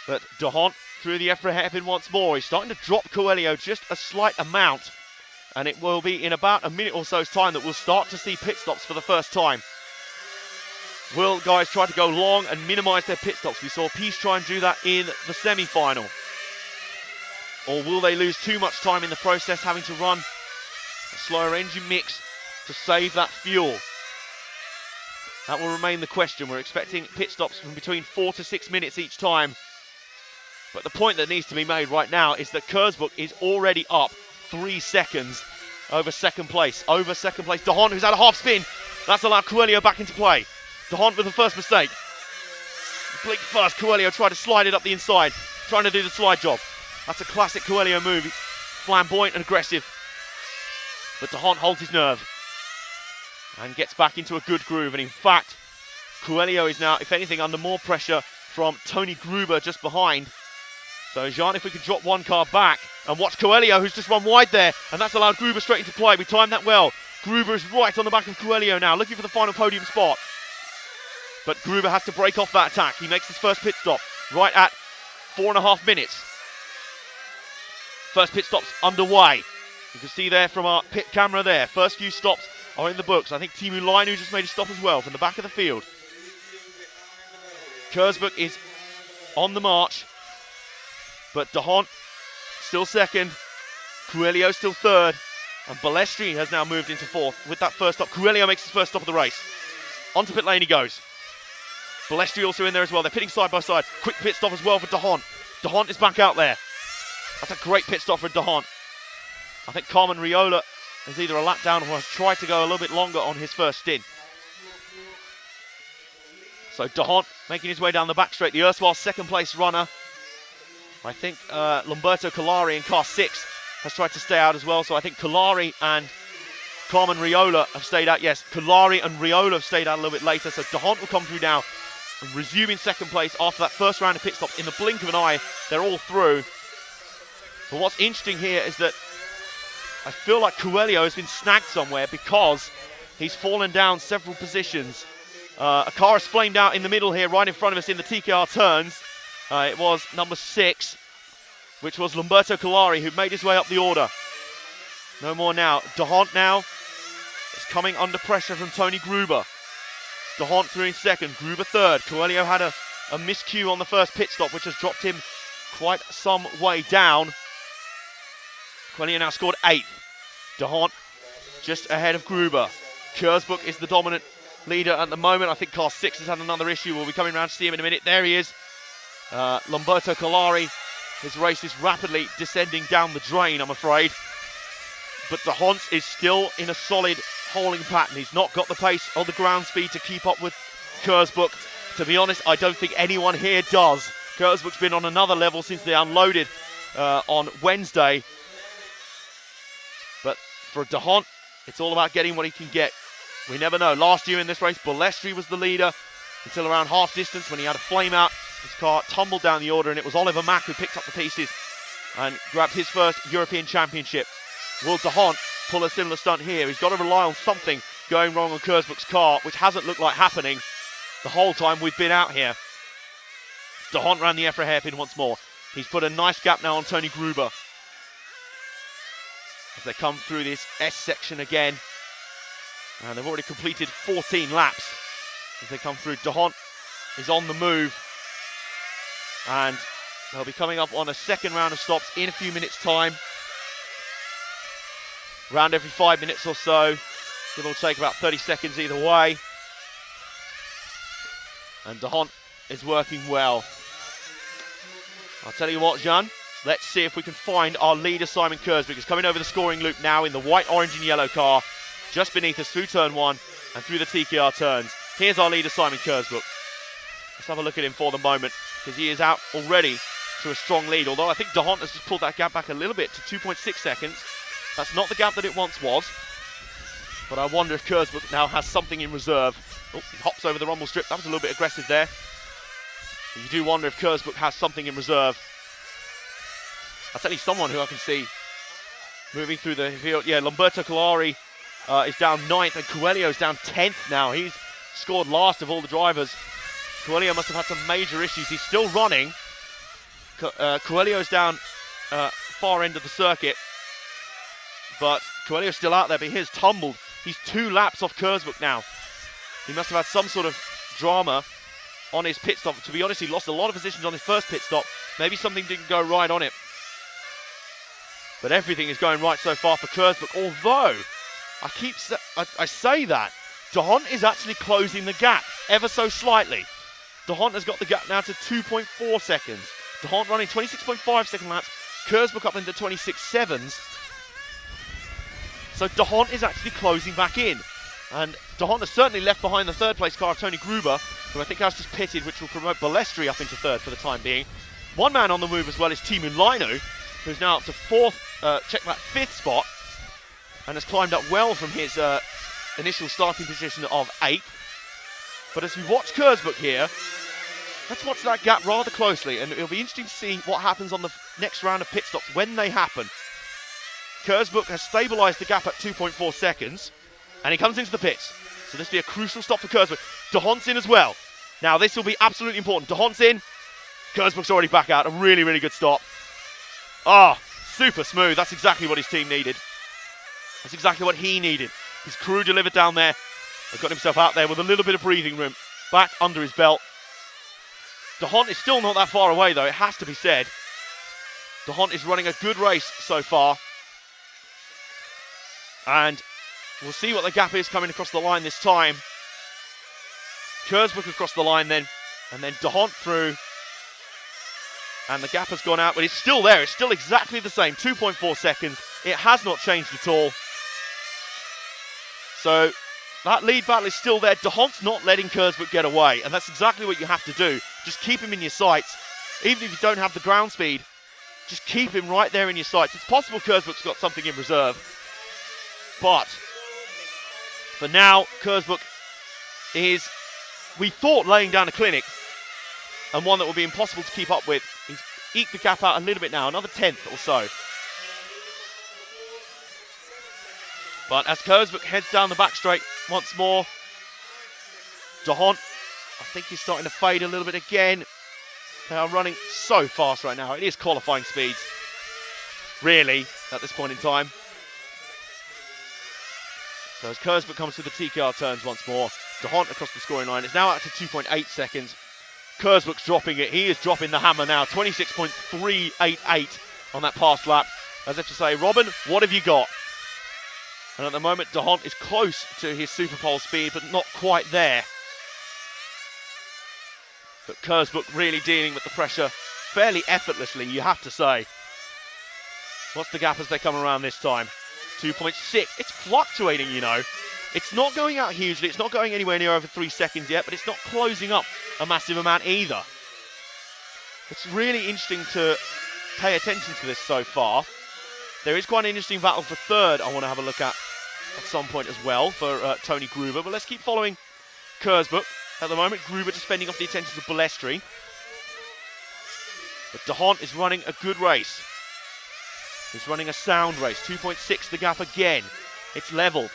A: But de Hont through the EFRA hairpin once more. He's starting to drop Coelho just a slight amount. And it will be in about a minute or so's time that we'll start to see pit stops for the first time. Will guys try to go long and minimise their pit stops? We saw Piche try and do that in the semi-final. Or will they lose too much time in the process, having to run a slower engine mix to save that fuel? That will remain the question. We're expecting pit stops from between 4 to 6 minutes each time. But the point that needs to be made right now is that Kurzbuch is already up 3 seconds over second place. De Hont, who's had a half spin. That's allowed Coelho back into play. De Hont with the first mistake. Blink first, Coelho tried to slide it up the inside, trying to do the slide job. That's a classic Coelho move. He's flamboyant and aggressive. But de Hont holds his nerve and gets back into a good groove. And in fact, Coelho is now, if anything, under more pressure from Tony Gruber just behind. So Jean, if we could drop one car back and watch Coelho, who's just run wide there, and that's allowed Gruber straight into play. We timed that well. Gruber is right on the back of Coelho now, looking for the final podium spot. But Gruber has to break off that attack. He makes his first pit stop right at 4.5 minutes. first pit stop's underway. You can see there from our pit camera there, first few stops are in the books. I think Teemu Lainu just made a stop as well from the back of the field. Kurzbuch is on the march, but De Hont still second, Coelho still third, and Balestri has now moved into fourth with that first stop. Coelho makes his first stop of the race. Onto pit lane he goes. Balestri also in there as well. They're pitting side by side. Quick pit stop as well for De Hont. De Hont is back out there. That's a great pit stop for De Hont. I think Carmen Riola is either a lap down or has tried to go a little bit longer on his first stint. So De Hont making his way down the back straight. The erstwhile second place runner, I think Lamberto Collari in car 6 has tried to stay out as well. So I think Collari and Carmen Riola have stayed out. Yes, Collari and Riola have stayed out a little bit later. So De Hont will come through now and resume in second place after that first round of pit stops. In the blink of an eye, they're all through. But what's interesting here is that I feel like Coelho has been snagged somewhere because he's fallen down several positions. A car has flamed out in the middle here, right in front of us in the TKR turns. It was number 6, which was Lamberto Collari, who made his way up the order. No more now. De Hont now is coming under pressure from Tony Gruber. De Hont through in second, Gruber third. Coelho had a miscue on the first pit stop, which has dropped him quite some way down. Coelho now scored 8th. De Hont just ahead of Gruber. Kurzbuch is the dominant leader at the moment. I think car 6 has had another issue. We'll be coming around to see him in a minute. There he is. Lamberto Collari. His race is rapidly descending down the drain, I'm afraid. But De Hont is still in a solid holding pattern. He's not got the pace or the ground speed to keep up with Kurzbuch. To be honest, I don't think anyone here does. Kurzbuch's been on another level since they unloaded on Wednesday. But for De Hont, it's all about getting what he can get. We never know. Last year in this race, Balestri was the leader until around half distance when he had a flame out. His car tumbled down the order, and it was Oliver Mack who picked up the pieces and grabbed his first European Championship. Will De Hont pull a similar stunt here? He's got to rely on something going wrong on Kurzbuch's car, which hasn't looked like happening the whole time we've been out here. De Hont ran the EFRA hairpin once more. He's put a nice gap now on Tony Gruber as they come through this S section again. And they've already completed 14 laps as they come through. De Hont is on the move, and they'll be coming up on a second round of stops in a few minutes' time. Round every 5 minutes or so. Give or take about 30 seconds either way. And De Hont is working well. I'll tell you what, Jean. Let's see if we can find our leader, Simon Kurzbuch. He's coming over the scoring loop now in the white, orange and yellow car. Just beneath us through turn 1 and through the TKR turns. Here's our leader, Simon Kurzbuch. Let's have a look at him for the moment, because he is out already to a strong lead. Although I think De Hont has just pulled that gap back a little bit to 2.6 seconds. That's not the gap that it once was. But I wonder if Kurzbuch now has something in reserve. Oh, he hops over the rumble strip. That was a little bit aggressive there. But you do wonder if Kurzbuch has something in reserve. I'll tell you someone who I can see moving through the field. Yeah, Lamberto Collari is down 9th, and Coelho is down 10th now. He's scored last of all the drivers. Coelho must have had some major issues. He's still running. Coelho's down far end of the circuit, but Coelho's still out there, but he's tumbled. He's 2 laps off Kurzbuch now. He must have had some sort of drama on his pit stop. To be honest, he lost a lot of positions on his first pit stop. Maybe something didn't go right on it. But everything is going right so far for Kurzbuch, although I say that De Hont is actually closing the gap ever so slightly. De Hont has got the gap now to 2.4 seconds. De Hont running 26.5 second laps, Kurzbuch up into 26.7s. So De Hont is actually closing back in. And De Hont has certainly left behind the third place car of Tony Gruber, who I think has just pitted, which will promote Balestri up into third for the time being. One man on the move as well is Teemu Lainu, who's now up to 5th spot, and has climbed up well from his initial starting position of 8th. But as we watch Kurzbuch here, let's watch that gap rather closely, and it'll be interesting to see what happens on the next round of pit stops when they happen. Kurzbuch has stabilised the gap at 2.4 seconds, and he comes into the pits. So this will be a crucial stop for Kurzbuch. De Hont's in as well. Now this will be absolutely important. De Hont's in. Kurzbuch's already back out. A really, really good stop. super smooth. That's exactly what his team needed. That's exactly what he needed. His crew delivered down there. He got himself out there with a little bit of breathing room back under his belt. De Hont is still not that far away, though, it has to be said. De Hont is running a good race so far. And we'll see what the gap is coming across the line this time. Kurzbuch across the line then, and then De Hont through. And the gap has gone out, but it's still there. It's still exactly the same, 2.4 seconds. It has not changed at all. So that lead battle is still there. De Hont's not letting Kurzbuch get away, and that's exactly what you have to do. Just keep him in your sights. Even if you don't have the ground speed, just keep him right there in your sights. It's possible Kurzbuch's got something in reserve. But for now, Kurzbuch is, we thought, laying down a clinic, and one that will be impossible to keep up with. He's eked the gap out a little bit now, another 10th or so. But as Kurzbuch heads down the back straight once more, De Hont, I think he's starting to fade a little bit again. They are running so fast right now. It is qualifying speeds, really, at this point in time. So as Kurzbuch comes through the TKR turns once more, De Hont across the scoring line. It's now out to 2.8 seconds. Kurzbuch's dropping it. He is dropping the hammer now. 26.388 on that past lap. As if to say, Robin, what have you got? And at the moment, De Hont is close to his Super Pole speed, but not quite there. But Kurzbuch really dealing with the pressure fairly effortlessly, you have to say. What's the gap as they come around this time? 2.6. It's fluctuating, you know. It's not going out hugely. It's not going anywhere near over 3 seconds yet, but it's not closing up a massive amount either. It's really interesting to pay attention to this so far. There is quite an interesting battle for third I want to have a look at some point as well for Tony Gruber. But let's keep following Kurzbuch. At the moment, Gruber just fending off the attentions of Balestri. But De Hont is running a good race. He's running a sound race. 2.6 the gap again. It's level.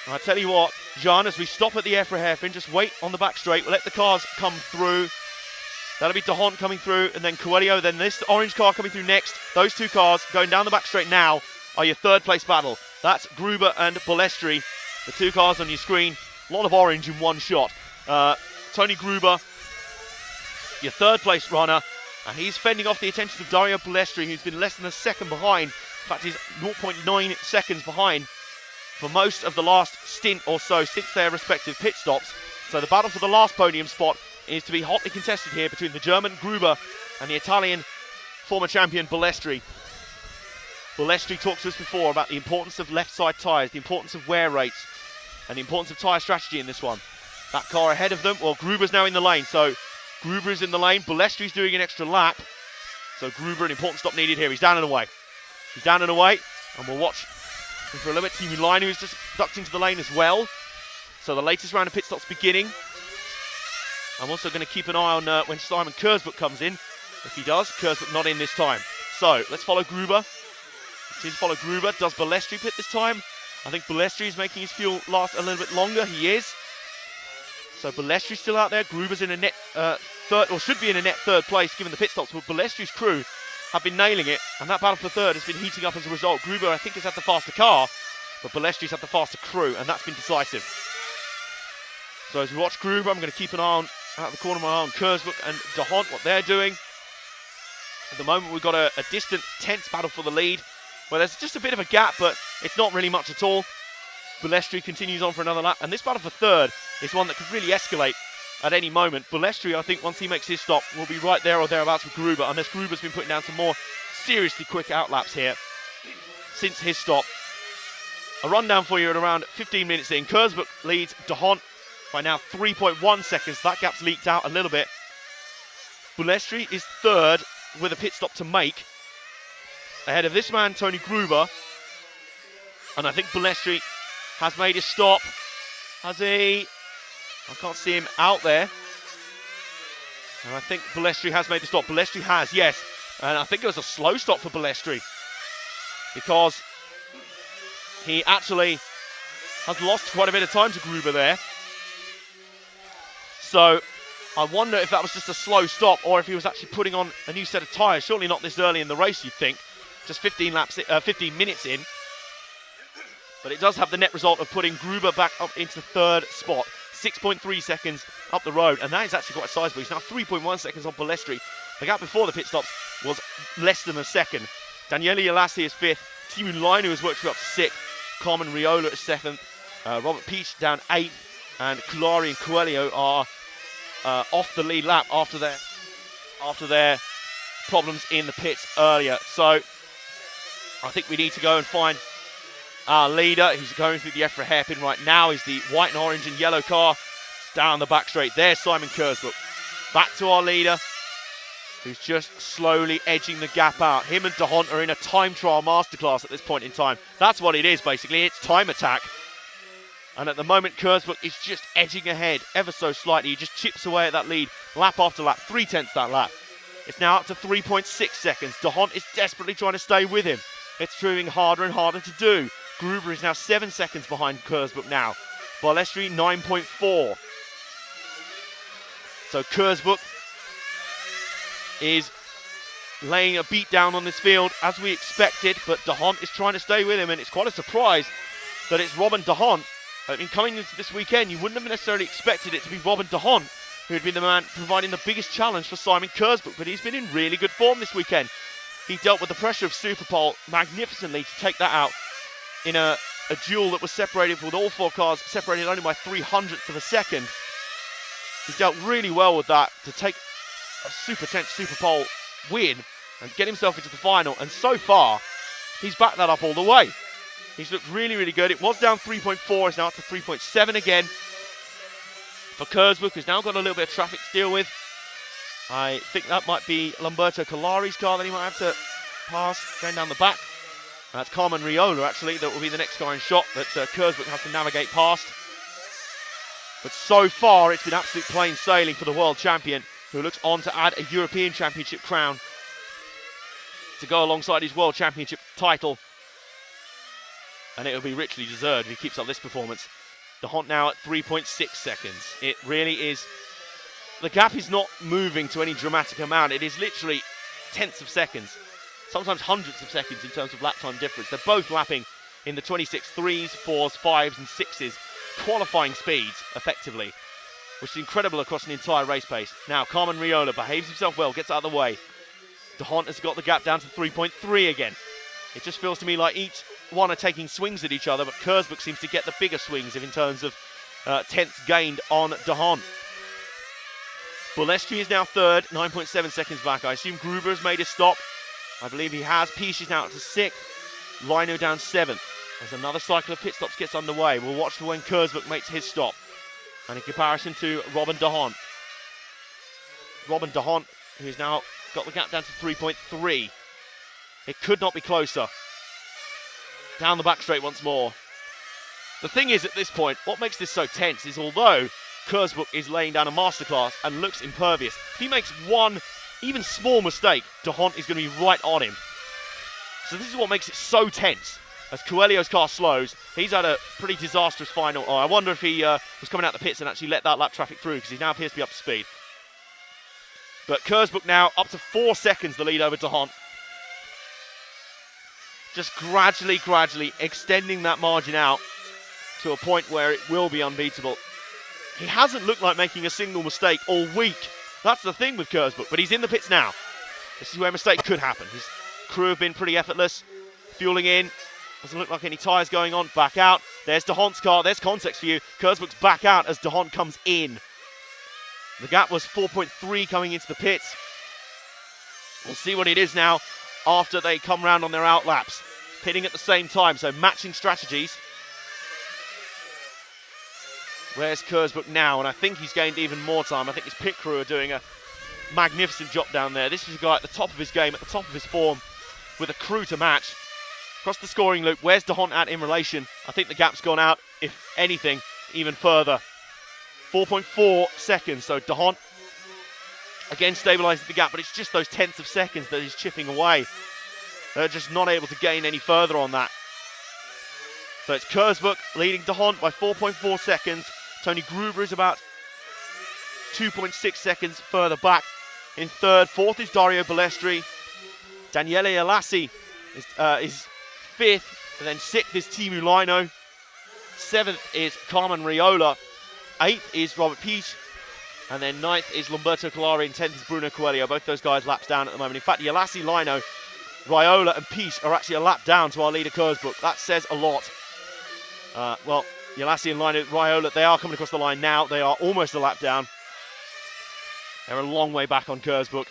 A: And I tell you what, Jean, as we stop at the EFRA hairpin, just wait on the back straight. We'll let the cars come through. That'll be De Hont coming through, and then Coelho, then this orange car coming through next. Those two cars going down the back straight now are your third place battle. That's Gruber and Balestri, the two cars on your screen. A lot of orange in one shot. Tony Gruber, your third place runner, and he's fending off the attention of Dario Balestri, who's been less than a second behind. In fact, he's 0.9 seconds behind for most of the last stint or so since their respective pit stops. So the battle for the last podium spot is to be hotly contested here between the German Gruber and the Italian former champion Balestri. Balestri talked to us before about the importance of left side tyres, the importance of wear rates, and the importance of tyre strategy in this one. That car ahead of them, well, Gruber's now in the lane, so Gruber is in the lane, Balestri's doing an extra lap, so Gruber, an important stop needed here. He's down and away. He's down and away, and we'll watch for a little bit. Timo Leiner who's just ducked into the lane as well. So the latest round of pit stops beginning. I'm also going to keep an eye on when Simon Kurzbuch comes in. If he does, Kurzbuch not in this time. So let's follow Gruber. Let's follow Gruber. Does Balestri pit this time? I think Balestri is making his fuel last a little bit longer. He is. So Balestri's still out there. Gruber's in a net third, or should be in a net third place given the pit stops. But Balestri's crew have been nailing it, and that battle for third has been heating up as a result. Gruber, I think, has had the faster car, but Balestri's had the faster crew, and that's been decisive. So as we watch Gruber, I'm going to keep an eye on, out of the corner of my eye, on Kurzbuch and De Hont, what they're doing. At the moment, we've got a distant, tense battle for the lead, where there's just a bit of a gap, but it's not really much at all. Balestri continues on for another lap, and this battle for third is one that could really escalate at any moment. Balestri, I think, once he makes his stop, will be right there or thereabouts with Gruber, unless Gruber's been putting down some more seriously quick outlaps here since his stop. A rundown for you at around 15 minutes in. Kurzbuch leads De Hont by now 3.1 seconds. That gap's leaked out a little bit. Balestri is third with a pit stop to make, ahead of this man, Tony Gruber. And I think Balestri has made his stop. Has he? I can't see him out there. And I think Balestri has made the stop. Balestri has, yes. And I think it was a slow stop for Balestri, because he actually has lost quite a bit of time to Gruber there. So I wonder if that was just a slow stop or if he was actually putting on a new set of tyres. Surely not this early in the race, you'd think. Just 15 minutes in. But it does have the net result of putting Gruber back up into third spot. 6.3 seconds up the road, and that is actually quite sizable. He's now 3.1 seconds on Balestri. The gap before the pit stops was less than a second. Daniele Ilassi is fifth. Timu Lainu has worked up to sixth. Carmen Riola is seventh. Robert Peach down eighth. And Kulari and Coelho are off the lead lap after their problems in the pits earlier. So I think we need to go and find our leader. He's going through the EFRA hairpin right now. Is the white and orange and yellow car down the back straight. There's Simon Kurzbuch. Back to our leader, who's just slowly edging the gap out. Him and De Hont are in a time trial masterclass at this point in time. That's what it is, basically. It's time attack. And at the moment, Kurzbuch is just edging ahead ever so slightly. He just chips away at that lead lap after lap, 3/10 that lap. It's now up to 3.6 seconds. De Hont is desperately trying to stay with him. It's proving harder and harder to do. Gruber is now 7 seconds behind Kurzbuch now. Balestri 9.4. So Kurzbuch is laying a beat down on this field as we expected, but De Hont is trying to stay with him, and it's quite a surprise that it's Robin De Hont. I mean, coming into this weekend, you wouldn't have necessarily expected it to be Robin De Hont who had been the man providing the biggest challenge for Simon Kurzbuch, but he's been in really good form this weekend. He dealt with the pressure of Superpole magnificently to take that out in a duel that was separated with all four cars separated only by 300ths of a second. He dealt really well with that to take a super tense Superpole win and get himself into the final, and so far he's backed that up all the way. He's looked really, really good. It was down 3.4, it's now up to 3.7 again for Kurzbuch, who's now got a little bit of traffic to deal with. I think that might be Lamberto Colari's car that he might have to pass going down the back. That's Carmen Riola, actually, that will be the next guy in shot that Kurzbuch has to navigate past. But so far, it's been absolute plain sailing for the world champion, who looks on to add a European Championship crown to go alongside his World Championship title. And it'll be richly deserved if he keeps up this performance. De Hont now at 3.6 seconds. It really is. The gap is not moving to any dramatic amount. It is literally tenths of seconds, sometimes hundreds of seconds in terms of lap time difference. They're both lapping in the 26 3s, 4s, 5s, and 6s, qualifying speeds effectively, which is incredible across an entire race pace. Now, Carmen Riola behaves himself well, gets out of the way. De Hont has got the gap down to 3.3 again. It just feels to me like each one are taking swings at each other, but Kurzbuch seems to get the bigger swings in terms of tenths gained on De Hont. Balestri is now third, 9.7 seconds back. I assume Gruber has made his stop. I believe he has. Piche is now up to sixth. Lino down seventh. As another cycle of pit stops gets underway. We'll watch for when Kurzbuch makes his stop. And in comparison to Robin De Hont. Robin De Hont, who's now got the gap down to 3.3. It could not be closer. Down the back straight once more. The thing is, at this point, what makes this so tense is although Kurzbuch is laying down a masterclass and looks impervious, if he makes one even small mistake, De Hont is going to be right on him. So this is what makes it so tense. As Coelho's car slows, he's had a pretty disastrous final. Oh, I wonder if he was coming out the pits and actually let that lap traffic through, because he now appears to be up to speed. But Kurzbuch now up to 4 seconds, the lead over De Hont. Just gradually extending that margin out to a point where it will be unbeatable. He hasn't looked like making a single mistake all week. That's the thing with Kurzbuch, but he's in the pits now. This is where a mistake could happen. His crew have been pretty effortless. Fueling in. Doesn't look like any tyres going on. Back out. There's De Hont's car. There's context for you. Kurzbuch's back out as De Hont comes in. The gap was 4.3 coming into the pits. We'll see what it is now after they come round on their out laps. Pitting at the same time, so matching strategies. Where's Kurzbuch now? And I think he's gained even more time. I think his pit crew are doing a magnificent job down there. This is a guy at the top of his game, at the top of his form, with a crew to match. Across the scoring loop, where's De Hont at in relation? I think the gap's gone out, if anything, even further. 4.4 seconds, so De Hont again stabilising the gap, but it's just those tenths of seconds that he's chipping away. They're just not able to gain any further on that. So it's Kurzbuch leading De Hont by 4.4 seconds. Tony Gruber is about 2.6 seconds further back in third. Fourth is Dario Balestri. Daniele Alassi is fifth, and then sixth is Teemu Laino. Seventh is Carmen Riola. Eighth is Robert Peach. And then ninth is Lamberto Colari, and 10th is Bruno Coelho. Both those guys laps down at the moment. In fact, Yalassi, Lino, Riola and Peach are actually a lap down to our leader Kurzbuch. That says a lot. Well, Yalassi and Lino, Riola, they are coming across the line now. They are almost a lap down. They're a long way back on Kurzbuch.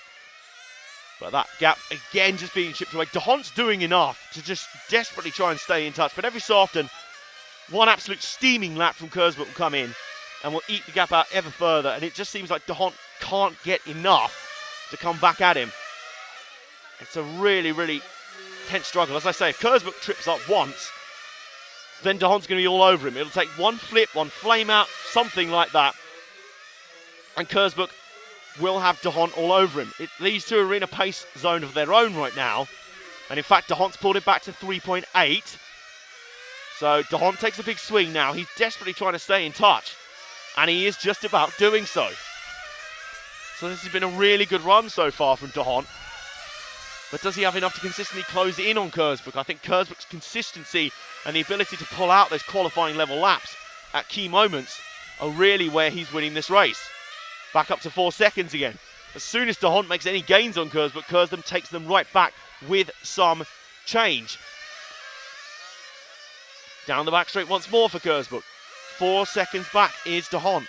A: But that gap, again, just being chipped away. De Hondt's doing enough to just desperately try and stay in touch. But every so often, one absolute steaming lap from Kurzbuch will come in and will eat the gap out ever further. And it just seems like De Hondt can't get enough to come back at him. It's a really, really tense struggle. As I say, if Kurzbuch trips up once, then De Hondt's going to be all over him. It'll take one flip, one flame out, something like that. And Kurzbuch will have De Hondt all over him. These two are in a pace zone of their own right now. And in fact, De Hondt's pulled it back to 3.8. So De Hondt takes a big swing now. He's desperately trying to stay in touch. And he is just about doing so. So this has been a really good run so far from De Hondt. But does he have enough to consistently close in on Kurzbuch? I think Kurzbuch's consistency and the ability to pull out those qualifying level laps at key moments are really where he's winning this race. Back up to 4 seconds again. As soon as De Hondt makes any gains on Kurzbuch, Kurzbuch takes them right back with some change. Down the back straight once more for Kurzbuch. 4 seconds back is De Hondt.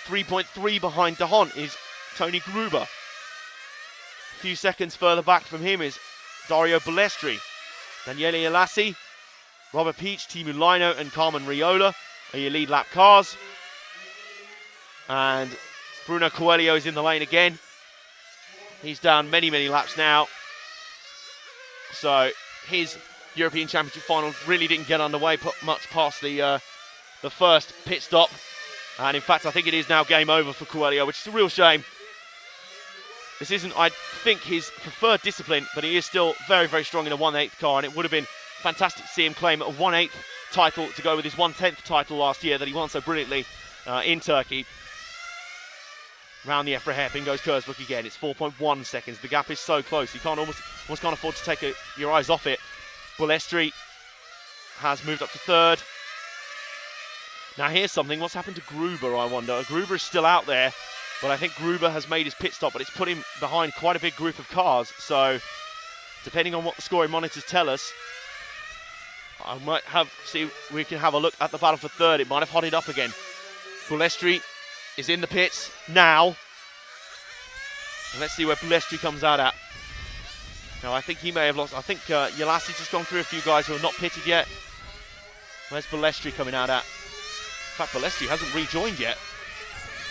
A: 3.3 behind De Hondt is Tony Gruber. A few seconds further back from him is Dario Balestri. Daniele Alassi, Robert Peach, Teemu Lino and Carmen Riola are your lead lap cars. And Bruno Coelho is in the lane again. He's down many, many laps now. So his European Championship final really didn't get underway much past the first pit stop. And in fact, I think it is now game over for Coelho, which is a real shame. This isn't, I think, his preferred discipline, but he is still very, very strong in a 1/8 car, and it would have been fantastic to see him claim a 1/8 title to go with his 1/10 title last year that he won so brilliantly in Turkey. Round the EFRA hairpin goes Kurzbuch again. It's 4.1 seconds. The gap is so close. You can't almost can't afford to take your eyes off it. Balestri has moved up to third. Now here's something. What's happened to Gruber, I wonder? Gruber is still out there, but I think Gruber has made his pit stop, but it's put him behind quite a big group of cars. So depending on what the scoring monitors tell us, I might see we can have a look at the battle for third. It might have hotted up again. Balestri is in the pits now. And let's see where Balestri comes out at. Now, I think he may have lost. I think Yalassi's just gone through a few guys who are not pitted yet. Where's Balestri coming out at? In fact, Balestri hasn't rejoined yet.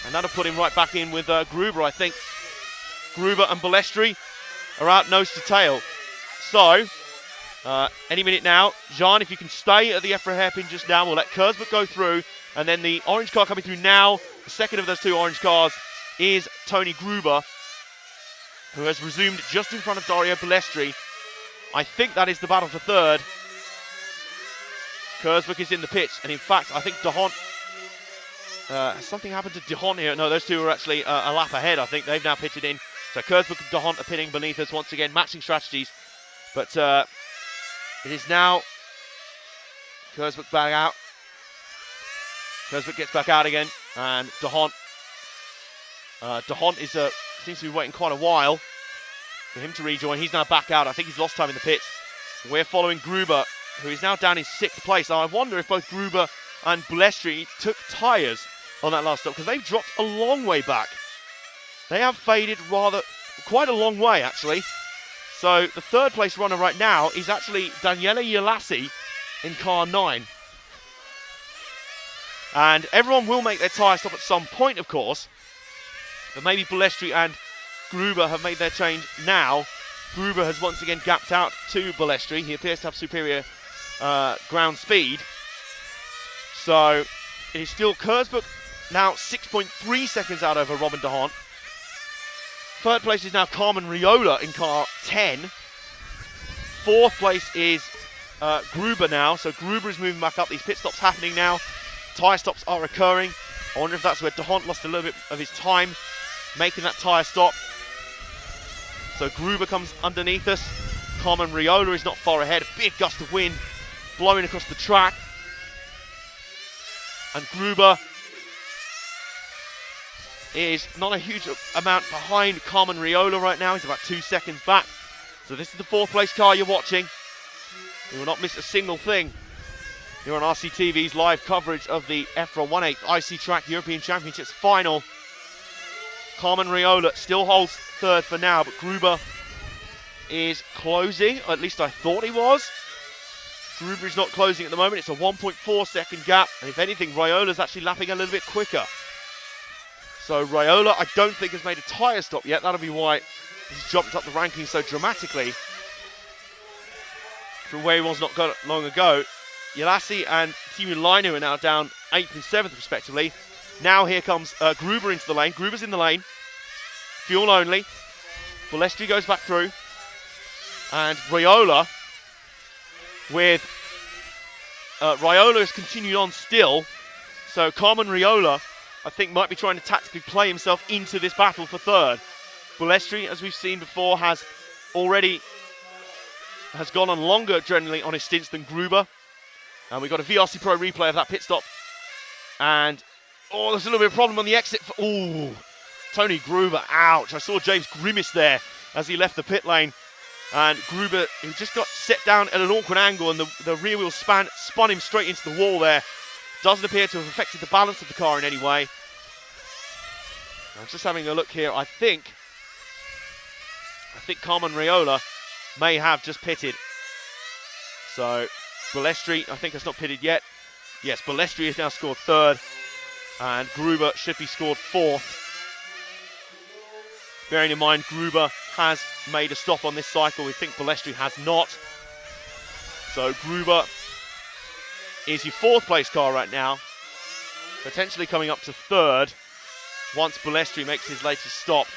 A: And that'll put him right back in with Gruber, I think. Gruber and Balestri are out nose to tail. So, any minute now, Jean, if you can stay at the EFRA hairpin just now, we'll let Kurzbuch go through. And then the orange car coming through now, the second of those two orange cars is Tony Gruber, who has resumed just in front of Dario Balestri. I think that is the battle for third. Kurzbuch is in the pits, and in fact, I think De Hondt, has something happened to De Hondt here? No, those two are actually a lap ahead, I think. They've now pitted in. So Kurzbuch and De Hondt are pitting beneath us once again, matching strategies. But it is now Kurzbuch back out. Kurzbuch gets back out again, and De Hondt is seems to be waiting quite a while for him to rejoin. He's now back out. I think he's lost time in the pits. We're following Gruber, who is now down in 6th place. Now, I wonder if both Gruber and Balestri took tyres on that last stop, because they've dropped a long way back. They have faded quite a long way, actually. So the third place runner right now is actually Daniele Yalassi in car 9. And everyone will make their tyre stop at some point, of course. But maybe Balestri and Gruber have made their change now. Gruber has once again gapped out to Balestri. He appears to have superior ground speed. So it is still Kurzbuch now 6.3 seconds out over Robin De Hondt. Third place is now Carmen Riola in car 10. Fourth place is Gruber now. So Gruber is moving back up. These pit stops happening now. Tyre stops are occurring. I wonder if that's where De Hont lost a little bit of his time making that tyre stop. So Gruber comes underneath us. Carmen Riola is not far ahead. A big gust of wind blowing across the track. And Gruber is not a huge amount behind Carmen Riola right now. He's about 2 seconds back. So this is the 4th place car you're watching. You will not miss a single thing. You're on RCTV's live coverage of the EFRA 1/8 IC Track European Championships final. Carmen Riola still holds 3rd for now, but Gruber is closing. At least I thought he was. Gruber is not closing at the moment. It's a 1.4 second gap. And if anything, Riola's actually lapping a little bit quicker. So Riola, I don't think has made a tyre stop yet. That'll be why he's jumped up the rankings so dramatically from where he was not long ago. Yalassi and Timu Lainu are now down 8th and 7th respectively. Now here comes Gruber into the lane. Gruber's in the lane. Fuel only. Balestri goes back through. And Riola Riola has continued on still. So Carmen Riola, I think, might be trying to tactically play himself into this battle for 3rd. Balestri, as we've seen before, has gone on longer generally on his stints than Gruber. And we've got a VRC Pro replay of that pit stop. And, there's a little bit of problem on the exit. Tony Gruber, ouch. I saw James grimace there as he left the pit lane. And Gruber, he just got set down at an awkward angle, and the rear wheel spun him straight into the wall there. Doesn't appear to have affected the balance of the car in any way. I'm just having a look here. I think Carmen Riola may have just pitted. So Balestri, I think, has not pitted yet. Yes, Balestri has now scored 3rd, and Gruber should be scored 4th. Bearing in mind, Gruber has made a stop on this cycle. We think Balestri has not. So Gruber is your 4th place car right now, potentially coming up to 3rd once Balestri makes his latest stop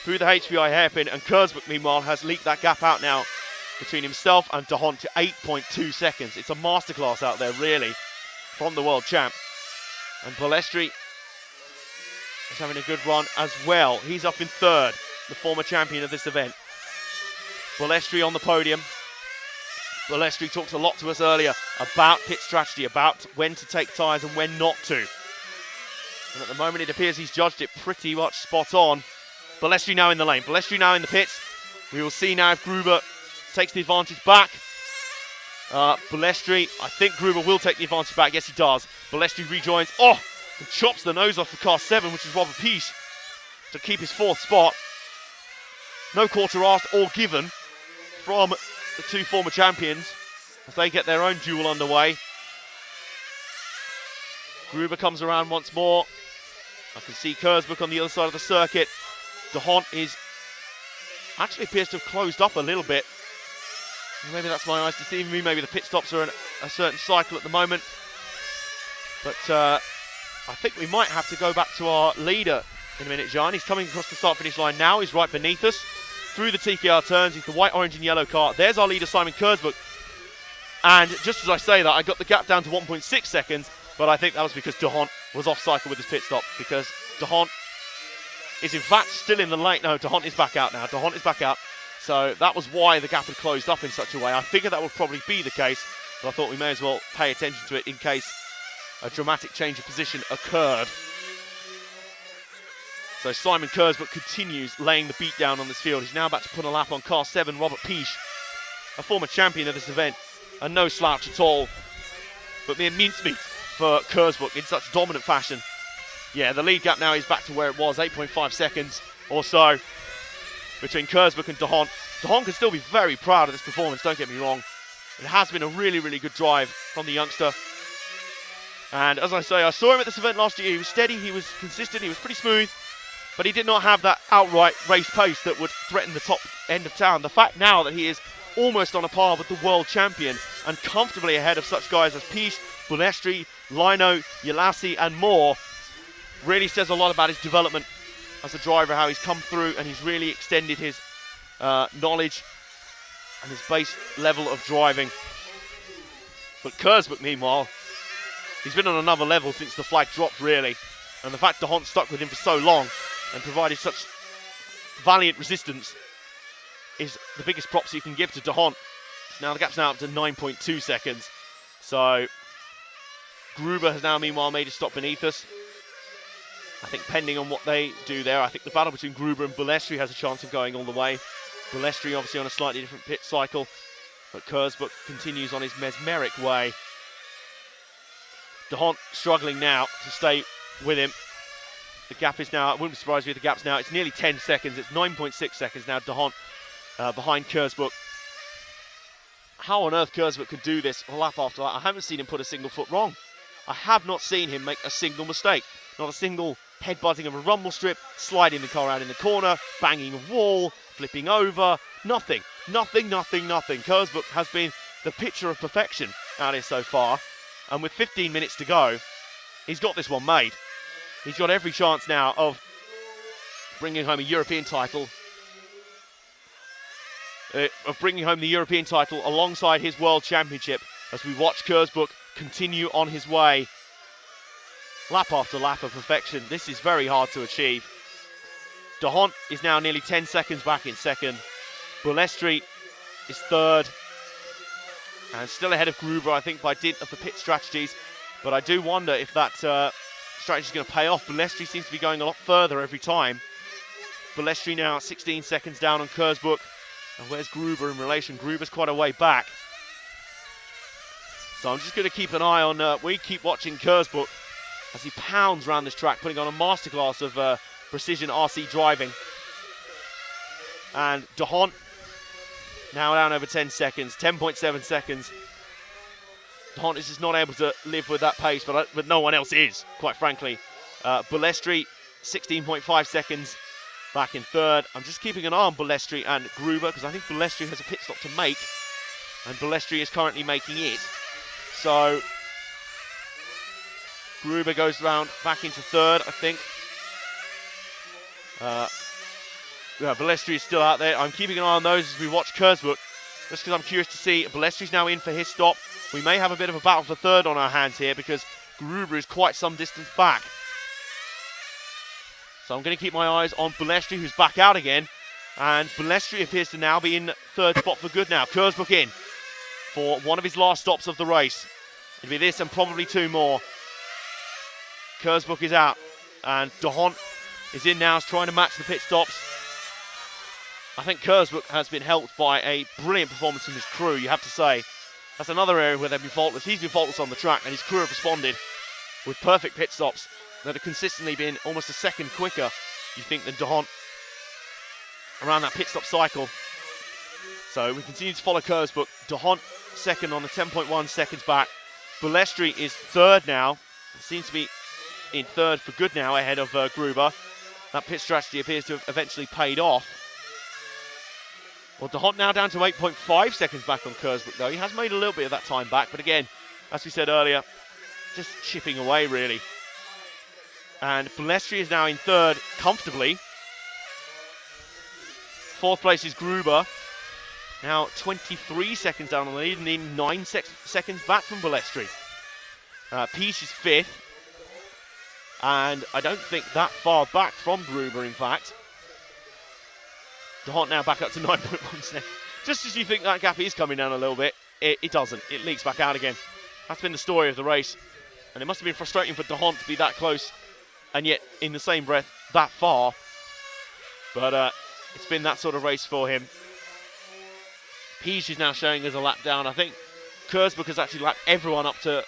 A: through the HPI hairpin. And Kurzbuch, meanwhile, has leaked that gap out now between himself and De Hont to 8.2 seconds. It's a masterclass out there, really, from the world champ. And Balestri is having a good run as well. He's up in 3rd, the former champion of this event. Balestri on the podium. Balestri talked a lot to us earlier about pit strategy, about when to take tyres and when not to. And at the moment, it appears he's judged it pretty much spot on. Balestri now in the lane. Balestri now in the pits. We will see now if Gruber takes the advantage back. Balestri, I think Gruber will take the advantage back. Yes, he does. Balestri rejoins. And chops the nose off of car 7, which is Robert Piche, to keep his 4th spot. No quarter asked or given from the 2 former champions as they get their own duel underway. Gruber comes around once more. I can see Kurzbuch on the other side of the circuit. De Hont actually appears to have closed up a little bit. Maybe that's my eyes deceiving me. Maybe the pit stops are in a certain cycle at the moment. But I think we might have to go back to our leader in a minute, Jan. He's coming across the start-finish line now. He's right beneath us. Through the TKR turns, he's the white, orange and yellow car. There's our leader, Simon Kurzbuch. And just as I say that, I got the gap down to 1.6 seconds, but I think that was because De Hont was off cycle with his pit stop, because De Hont is in fact still in the lane. No, De Hont is back out now. De Hont is back out. So that was why the gap had closed up in such a way. I figured that would probably be the case, but I thought we may as well pay attention to it in case a dramatic change of position occurred. So Simon Kurzbuch continues laying the beat down on this field. He's now about to put a lap on car 7, Robert Piche, a former champion of this event, and no slouch at all. But mere mincemeat for Kurzbuch in such dominant fashion. Yeah, the lead gap now is back to where it was, 8.5 seconds or so between Kurzbuch and De Hont. De Hont can still be very proud of this performance, don't get me wrong. It has been a really, really good drive from the youngster. And as I say, I saw him at this event last year. He was steady, he was consistent, he was pretty smooth, but he did not have that outright race pace that would threaten the top end of town. The fact now that he is almost on a par with the world champion and comfortably ahead of such guys as Piche, Balestri, Lino, Yalassi and more really says a lot about his development as a driver, how he's come through and he's really extended his knowledge and his base level of driving. But Kurzbuch, meanwhile, he's been on another level since the flag dropped, really. And the fact DeHont stuck with him for so long and provided such valiant resistance is the biggest props you can give to DeHont. Now the gap's now up to 9.2 seconds. So Gruber has now meanwhile made a stop beneath us. I think pending on what they do there, I think the battle between Gruber and Balestri has a chance of going all the way. Balestri obviously on a slightly different pit cycle, but Kurzbuch continues on his mesmeric way. DeHont struggling now to stay with him. The gap is now, it wouldn't surprise me if the gap's now, it's nearly 10 seconds, it's 9.6 seconds now, DeHont behind Kurzbuch. How on earth Kurzbuch could do this lap after lap? I haven't seen him put a single foot wrong. I have not seen him make a single mistake. Not a single headbutting of a rumble strip, sliding the car out in the corner, banging a wall, flipping over, nothing. Kurzbuch has been the picture of perfection out here so far. And with 15 minutes to go, he's got this one made. He's got every chance now of bringing home a European title. Alongside his World Championship as we watch Kurzbuch continue on his way lap after lap of perfection. This is very hard to achieve. DeHont is now nearly 10 seconds back in second. Balestri is third and still ahead of Gruber, I think, by dint of the pit strategies. But I do wonder if that strategy is going to pay off. Balestri seems to be going a lot further every time. Balestri now 16 seconds down on Kurzbuch. And where's Gruber in relation? Gruber's quite a way back. So I'm just going to keep an eye on, we keep watching Kurzbuch as he pounds around this track, putting on a masterclass of precision RC driving. And DeHont now down over 10 seconds, 10.7 seconds. DeHont is just not able to live with that pace, but no one else is, quite frankly. Balestri, 16.5 seconds back in third. I'm just keeping an eye on Balestri and Gruber because I think Balestri has a pit stop to make, and Balestri is currently making it. So Gruber goes round back into third, I think. Balestri is still out there. I'm keeping an eye on those as we watch Kurzbuch, just because I'm curious to see. Balestri's now in for his stop. We may have a bit of a battle for third on our hands here because Gruber is quite some distance back. So I'm going to keep my eyes on Balestri, who's back out again. And Balestri appears to now be in third spot for good now. Kurzbuch in for one of his last stops of the race. It'll be this and probably two more. Kurzbuch is out. And DeHont is in now, is trying to match the pit stops. I think Kurzbuch has been helped by a brilliant performance from his crew, you have to say. That's another area where they've been faultless. He's been faultless on the track, and his crew have responded with perfect pit stops that have consistently been almost a second quicker, you think, than DeHont around that pit stop cycle. So we continue to follow Kurzbuch. DeHont second on the 10.1 seconds back. Balestri is third now. Seems to be in third for good now, ahead of Gruber. That pit strategy appears to have eventually paid off. Well, DeHont now down to 8.5 seconds back on Kurzbuch, though. He has made a little bit of that time back, but again, as we said earlier, just chipping away, really. And Balestri is now in third comfortably. Fourth place is Gruber. Now 23 seconds down on the lead and in 9 seconds back from Balestri. Peach is fifth. And I don't think that far back from Gruber, in fact. DeHont now back up to 9.1 seconds. Just as you think that gap is coming down a little bit, it doesn't. It leaks back out again. That's been the story of the race. And it must have been frustrating for DeHont to be that close and yet in the same breath that far. But it's been that sort of race for him. Peach is now showing as a lap down. I think Kurzbuch has actually lapped everyone up to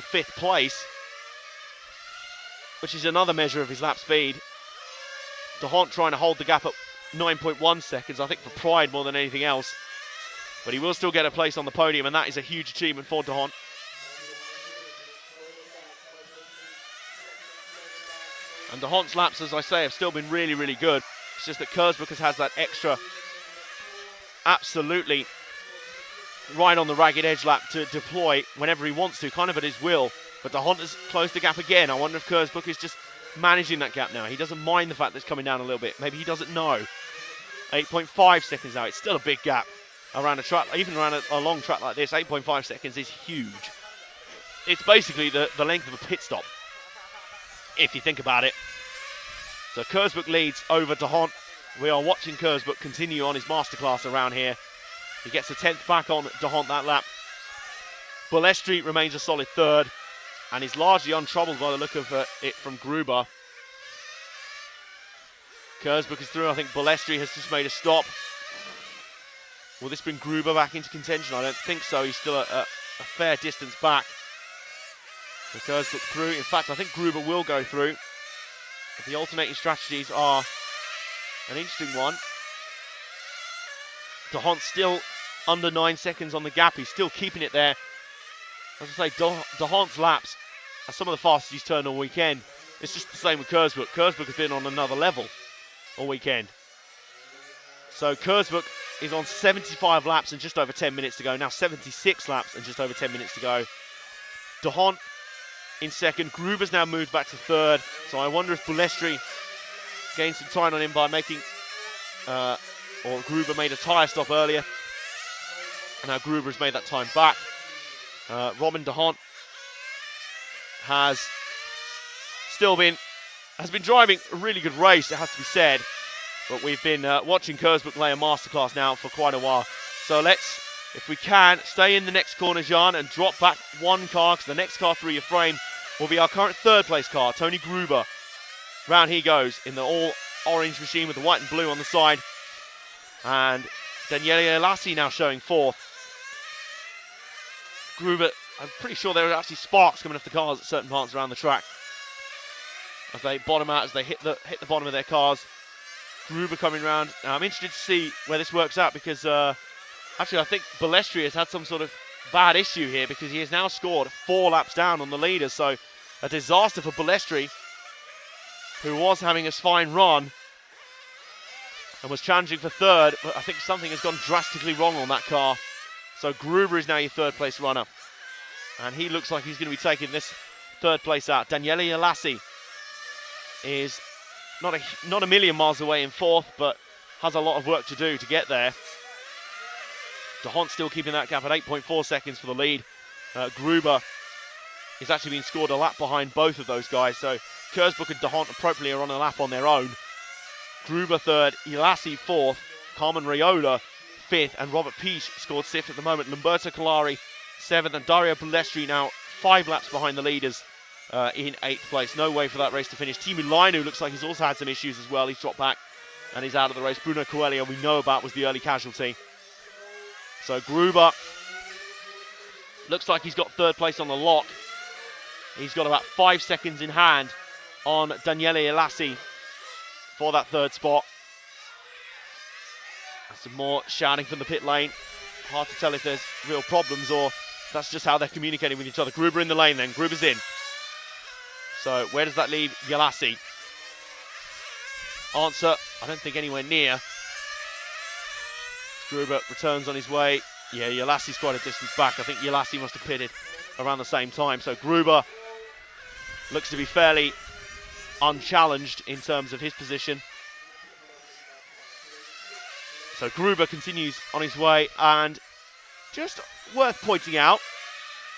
A: fifth place, which is another measure of his lap speed. DeHont trying to hold the gap at 9.1 seconds, I think for pride more than anything else. But he will still get a place on the podium, and that is a huge achievement for DeHont. And DeHont's laps, as I say, have still been really, really good. It's just that Kurzbuch has that extra, absolutely right on the ragged edge lap to deploy whenever he wants to, kind of at his will. But DeHont has closed the gap again. I wonder if Kurzbuch is just managing that gap now. He doesn't mind the fact that it's coming down a little bit. Maybe he doesn't know. 8.5 seconds now. It's still a big gap around a track, even around a long track like this. 8.5 seconds is huge. It's basically the length of a pit stop. if you think about it. So Kersbuk leads over De Hont. We are watching Kersbuk continue on his masterclass around here. He gets a 10th back on De Hont that lap. Balestri remains a solid third and is largely untroubled by the look of it from Gruber. Kersbuk is through. I think Balestri has just made a stop. Will this bring Gruber back into contention? I don't think so. He's still a fair distance back. So Kersbuk through. In fact, I think Gruber will go through. The alternating strategies are an interesting one. De Hont still under 9 seconds on the gap. He's still keeping it there. As I say, De Hont's laps are some of the fastest he's turned all weekend. It's just the same with Kersbuk. Kersbuk has been on another level all weekend. So Kersbuk is on 75 laps and just over 10 minutes to go. Now 76 laps and just over 10 minutes to go. De Hont in second. Gruber's now moved back to third. So I wonder if Balestri gained some time on him by making, or Gruber made a tyre stop earlier. And now Gruber has made that time back. Robin De Hont has been driving a really good race, it has to be said. But we've been watching Kersbuk lay a masterclass now for quite a while. So let's, if we can, stay in the next corner, Jan, and drop back one car, because the next car through your frame will be our current third place car, Tony Gruber. Round he goes in the all orange machine with the white and blue on the side. And Daniele Lassi now showing fourth. Gruber, I'm pretty sure there are actually sparks coming off the cars at certain parts around the track as they bottom out, as they hit the bottom of their cars. Gruber coming round. Now I'm interested to see where this works out, because actually I think Balestri has had some sort of bad issue here, because he has now scored 4 laps down on the leader. So a disaster for Balestri, who was having a fine run and was challenging for third, but I think something has gone drastically wrong on that car. So Gruber is now your third place runner, and he looks like he's going to be taking this third place out. Daniele Lassi is not a million miles away in fourth, but has a lot of work to do to get there. De Hont still keeping that gap at 8.4 seconds for the lead. Gruber is actually being scored a lap behind both of those guys, so Kersbuk and De Hont appropriately are on a lap on their own. Gruber third, Lassi fourth, Carmen Raiola fifth, and Robert Piche scored sixth at the moment. Lamberto Colari seventh, and Dario Balestri now 5 laps behind the leaders in 8th place. No way for that race to finish. Timu Lainu looks like he's also had some issues as well. He's dropped back and he's out of the race. Bruno Coelho, we know about, was the early casualty. So Gruber looks like he's got third place on the lock. He's got about 5 seconds in hand on Daniele Lassi for that third spot. Some more shouting from the pit lane. Hard to tell if there's real problems or if that's just how they're communicating with each other. Gruber in the lane then. Gruber's in. So where does that leave Lassi? Answer, I don't think anywhere near. Gruber returns on his way. Yeah, Lassi's quite a distance back. I think Lassi must have pitted around the same time. So Gruber looks to be fairly unchallenged in terms of his position. So Gruber continues on his way, and just worth pointing out,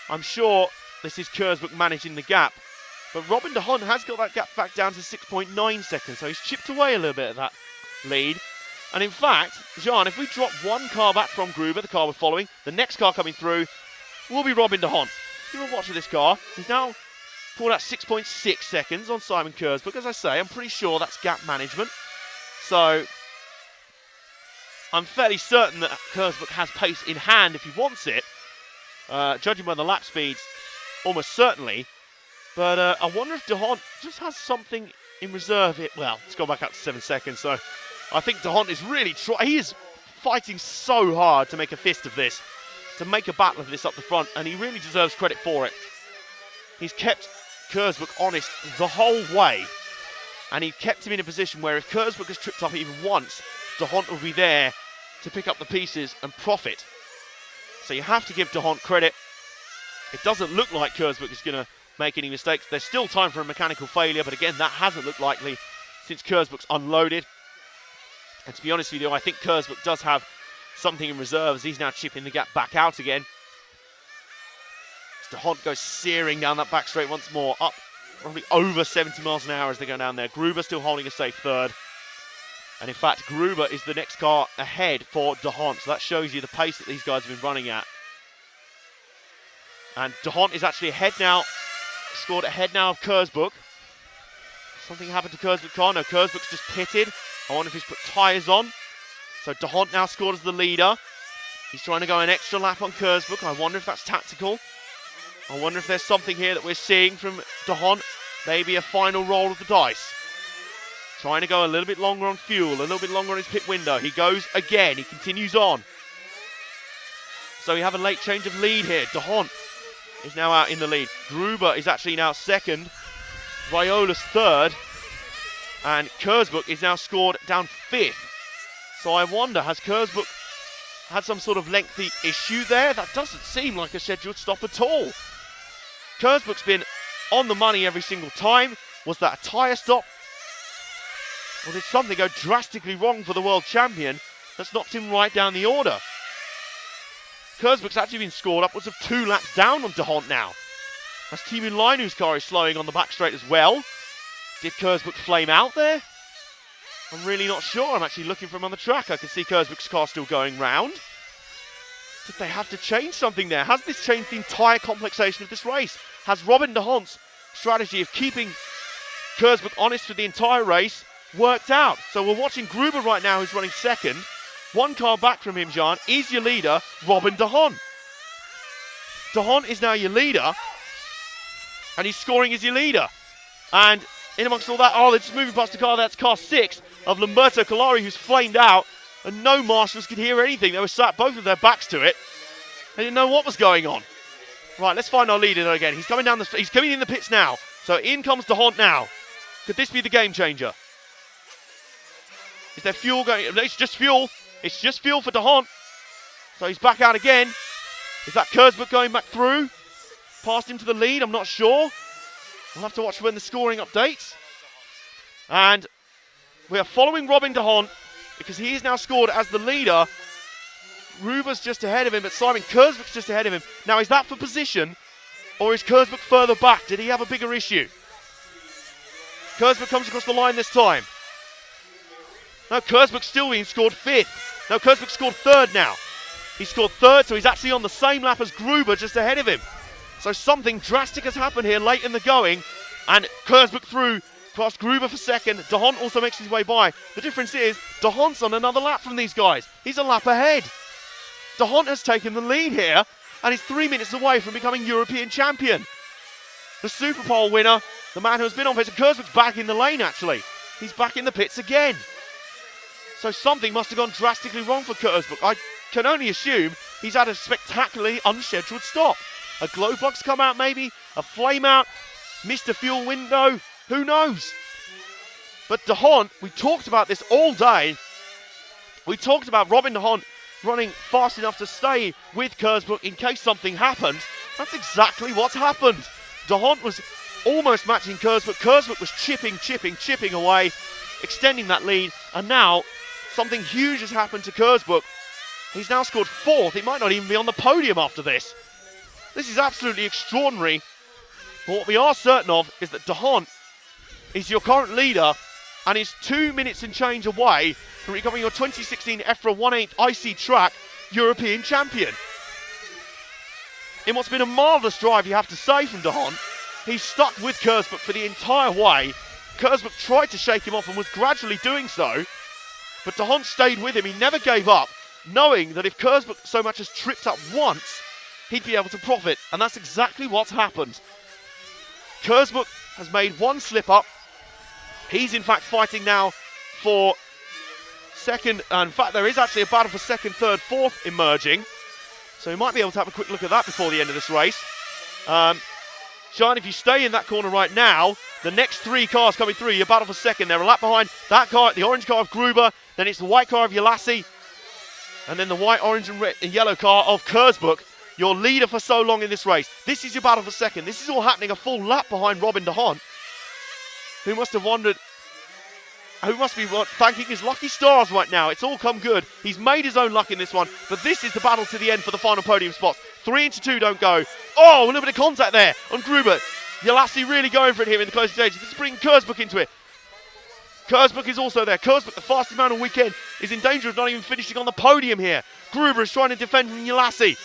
A: I'm sure this is Kersbuk managing the gap, but Robin De Hont has got that gap back down to 6.9 seconds, so he's chipped away a little bit of that lead. And in fact, Jean, if we drop one car back from Gruber, the car we're following, the next car coming through will be Robin De Hont. If you're a watcher of this car, he's now pulled out 6.6 seconds on Simon Kersbuk. As I say, I'm pretty sure that's gap management. So I'm fairly certain that Kersbuk has pace in hand if he wants it. Judging by the lap speeds, almost certainly. But I wonder if De Hont just has something in reserve here. Well, it's gone back up to 7 seconds, so I think De Hont is really he is fighting so hard to make a fist of this, to make a battle of this up the front, and he really deserves credit for it. He's kept Kersbuk honest the whole way, and he kept him in a position where if Kersbuk has tripped up even once, De Hont will be there to pick up the pieces and profit. So you have to give De Hont credit. It doesn't look like Kersbuk is going to make any mistakes. There's still time for a mechanical failure, but again, that hasn't looked likely since Kersbuk's unloaded. And to be honest with you, I think Kersbuk does have something in reserve as he's now chipping the gap back out again. As De Hont goes searing down that back straight once more, up probably over 70 miles an hour as they go down there. Gruber still holding a safe third. And in fact, Gruber is the next car ahead for De Hont. So that shows you the pace that these guys have been running at. And De Hont is actually ahead now, scored ahead now of Kurzbuch. Something happened to Kurzbuch car. No, Kurzbuch's just pitted. I wonder if he's put tyres on. So De Hont now scored as the leader. He's trying to go an extra lap on Kurzbuch. I wonder if that's tactical. I wonder if there's something here that we're seeing from De Hont. Maybe a final roll of the dice. Trying to go a little bit longer on fuel, a little bit longer on his pit window. He goes again. He continues on. So we have a late change of lead here. De Hont is now out in the lead. Gruber is actually now second. Viola's third. And Kurzbuch is now scored down fifth. So I wonder, has Kurzbuch had some sort of lengthy issue there? That doesn't seem like a scheduled stop at all. Kurzbuch's been on the money every single time. Was that a tyre stop? Or did something go drastically wrong for the world champion that's knocked him right down the order? Kurzbuch's actually been scored upwards of 2 laps down on De Hont now. That's Team Inlainu's car is slowing on the back straight as well. Did Kurzbuch flame out there? I'm really not sure. I'm actually looking for him on the track. I can see Kurzbuch's car still going round. Did they have to change something there? Has this changed the entire complexation of this race? Has Robin De Hont's strategy of keeping Kurzbuch honest for the entire race worked out? So we're watching Gruber right now, who's running second. 1 car back from him, Jan, is your leader, Robin De Hont. De Hont is now your leader, and he's scoring as your leader. And in amongst all that, they're just moving past the car. That's car 6 of Lamberto Collari, who's flamed out, and no marshals could hear anything. They were sat both of their backs to it. They didn't know what was going on. Right, let's find our leader again. He's coming down he's coming in the pits now. So in comes De Hont now. Could this be the game changer? Is there fuel going? It's just fuel. It's just fuel for De Hont. So he's back out again. Is that Kurzbuch going back through? Past him to the lead, I'm not sure. We'll have to watch when the scoring updates. And we are following Robin De Hont because he is now scored as the leader. Gruber's just ahead of him, but Simon Kurzbuch's just ahead of him. Now, is that for position, or is Kurzbuch further back? Did he have a bigger issue? Kurzbuch comes across the line this time. No, Kurzbuch's still being scored 5th. No, Kurzbuch scored 3rd now. He scored 3rd, so he's actually on the same lap as Gruber, just ahead of him. So something drastic has happened here late in the going, and Kurzbuch through past Gruber for 2nd. De Hont also makes his way by. The difference is De Hont's on another lap from these guys. He's a lap ahead. De Hont has taken the lead here, and he's 3 minutes away from becoming European champion. The Super Pole winner, the man who has been on pits, and Kurzbuch's back in the lane actually. He's back in the pits again. So something must have gone drastically wrong for Kurzbuch. I can only assume he's had a spectacularly unscheduled stop. A glow box come out maybe, a flame out, missed a fuel window, who knows? But De Hont, we talked about this all day. We talked about Robin De Hont running fast enough to stay with Kurzbuch in case something happened. That's exactly what's happened. De Hont was almost matching Kurzbuch. Kurzbuch was chipping away, extending that lead, and now something huge has happened to Kurzbuch. He's now scored 4th. He might not even be on the podium after this. This is absolutely extraordinary. But what we are certain of is that De Hont is your current leader and is 2 minutes and change away from becoming your 2016 EFRA 1/8 IC track European champion. In what's been a marvellous drive, you have to say, from De Hont, he's stuck with Kurzbuch for the entire way. Kurzbuch tried to shake him off and was gradually doing so, but De Hont stayed with him. He never gave up, knowing that if Kurzbuch so much as tripped up once, he'd be able to profit, and that's exactly what's happened. Kurzbuch has made one slip up. He's in fact fighting now for 2nd, and in fact there is actually a battle for 2nd, 3rd, 4th emerging, so we might be able to have a quick look at that before the end of this race. Sean, if you stay in that corner right now, the next 3 cars coming through, your battle for 2nd, they're a lap behind that car, the orange car of Gruber, then it's the white car of Yalassi, and then the white, orange and red and yellow car of Kurzbuch, your leader for so long in this race. This is your battle for 2nd. This is all happening a full lap behind Robin De Hont, who must have wondered, who must be thanking his lucky stars right now. It's all come good. He's made his own luck in this one, but this is the battle to the end for the final podium spots. 3 into 2 don't go. Oh, a little bit of contact there on Gruber. Yalassi really going for it here in the closing stages. This is bringing Kurzbuch into it. Kurzbuch is also there. Kurzbuch, the fastest man all weekend, is in danger of not even finishing on the podium here. Gruber is trying to defend from Yalassi.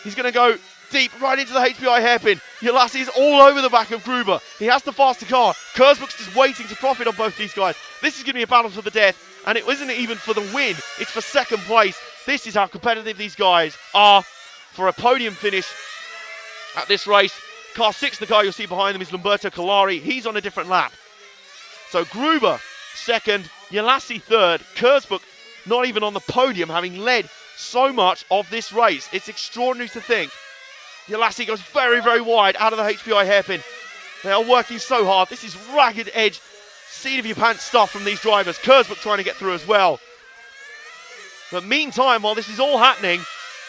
A: He's going to go deep right into the HPI hairpin. Yalassi is all over the back of Gruber. He has the faster car. Kurzbuch's just waiting to profit on both these guys. This is going to be a battle for the death, and it isn't even for the win. It's for second place. This is how competitive these guys are for a podium finish at this race. Car 6, the car you'll see behind them, is Lamberto Collari. He's on a different lap. So Gruber second, Yalassi third, Kurzbuch not even on the podium, having led so much of this race. It's extraordinary to think. Yalassi goes very, very wide out of the HPI hairpin. They are working so hard. This is ragged edge, seat of your pants stuff from these drivers. Kurzbuch trying to get through as well. But meantime, while this is all happening,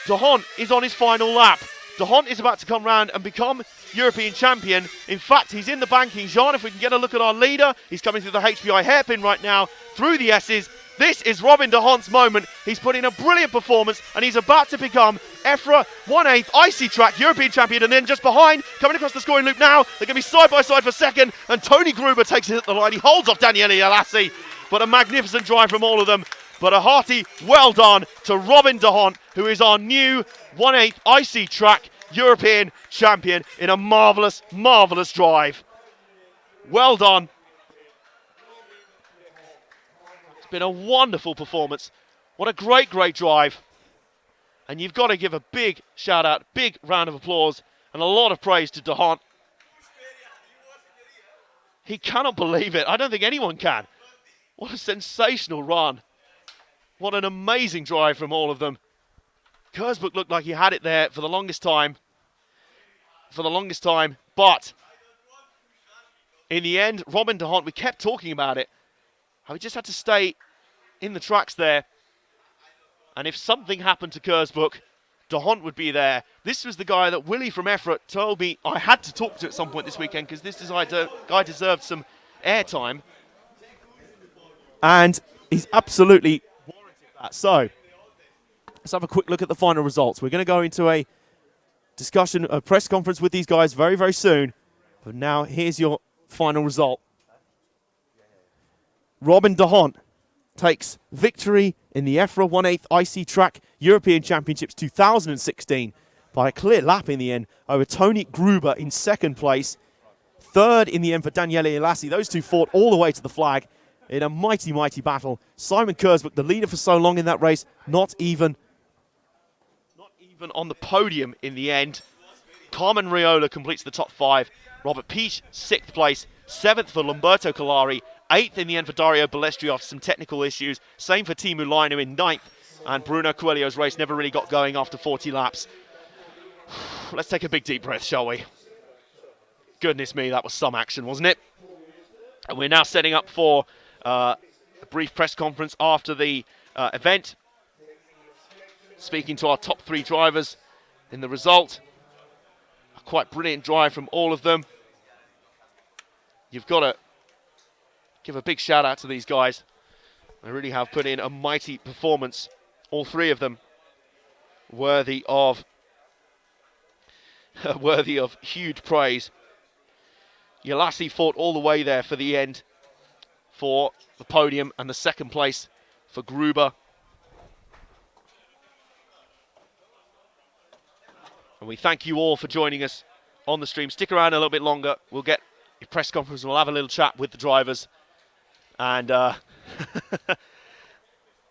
A: De Hont is on his final lap. De Hont is about to come round and become European champion. In fact, he's in the banking. Jean, if we can get a look at our leader, he's coming through the HPI hairpin right now, through the S's. This is Robin De Hont's moment. He's put in a brilliant performance, and he's about to become EFRA 1/8 Icy Track European champion. And then just behind, coming across the scoring loop now, they're going to be side by side for second, and Tony Gruber takes it at the line. He holds off Daniele Yalassi, but a magnificent drive from all of them. But a hearty well done to Robin De Hont, who is our new 1/8 Icy Track European champion in a marvellous, marvellous drive. Well done. It's been a wonderful performance. What a great, great drive. And you've got to give a big shout out, big round of applause, and a lot of praise to De Hont. He cannot believe it. I don't think anyone can. What a sensational run. What an amazing drive from all of them. Kurzbuch looked like he had it there for the longest time. But in the end, Robin De Hont, we kept talking about it. How he just had to stay in the tracks there. And if something happened to Kurzbuch, De Hont would be there. This was the guy that Willie from EFRA told me I had to talk to at some point this weekend, because this guy deserved some airtime. And he's absolutely warranted that. So let's have a quick look at the final results. We're going to go into a discussion, a press conference with these guys very, very soon. But now here's your final result. Robin De Hont takes victory in the EFRA 1/8 Icy Track European Championships 2016 by a clear lap in the end over Tony Gruber in second place. Third in the end for Daniele Yalassi. Those two fought all the way to the flag in a mighty, mighty battle. Simon Kurzbuch, the leader for so long in that race, not even on the podium in the end. Carmen Riola completes the top 5. Robert Peach, 6th place. 7th for Lamberto Collari. 8th in the end for Dario Balestri after some technical issues. Same for Timu Lainu in 9th. And Bruno Coelho's race never really got going after 40 laps. Let's take a big deep breath, shall we? Goodness me, that was some action, wasn't it? And we're now setting up for a brief press conference after the event. Speaking to our top 3 drivers in the result. A quite brilliant drive from all of them. You've got to give a big shout out to these guys. They really have put in a mighty performance. All 3 of them worthy of huge praise. Yalassi fought all the way there for the end for the podium, and the second place for Gruber. And we thank you all for joining us on the stream. Stick around a little bit longer. We'll get a press conference. We'll have a little chat with the drivers. And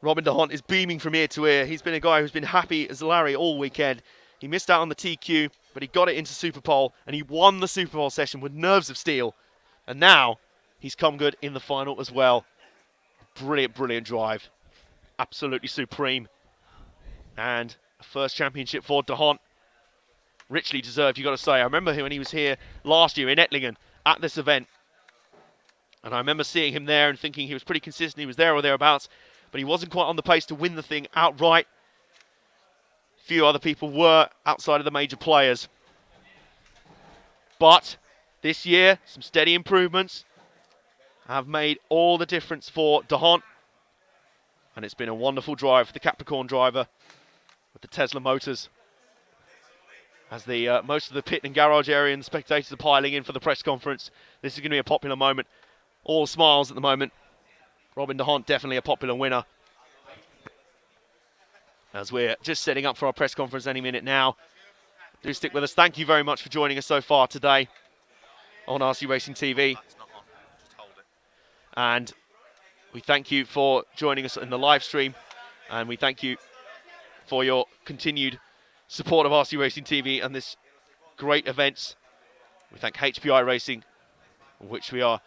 A: Robin De Hont is beaming from ear to ear. He's been a guy who's been happy as Larry all weekend. He missed out on the TQ, but he got it into Superpole, and he won the Superpole session with nerves of steel. And now he's come good in the final as well. Brilliant, brilliant drive. Absolutely supreme. And a first championship for De Hont. Richly deserved, you've got to say. I remember him when he was here last year in Ettlingen at this event. And I remember seeing him there and thinking he was pretty consistent. He was there or thereabouts, but he wasn't quite on the pace to win the thing outright. Few other people were outside of the major players. But this year, some steady improvements have made all the difference for De Hont. And it's been a wonderful drive for the Capricorn driver with the Tesla motors. as the most of the pit and garage area and spectators are piling in for the press conference. This is going to be a popular moment. All smiles at the moment. Robin de Hont definitely a popular winner. As we're just setting up for our press conference any minute now. Do stick with us. Thank you very much for joining us so far today on RC Racing TV. And we thank you for joining us in the live stream. And we thank you for your continued support of RC Racing TV and this great events. We thank HPI Racing, which we are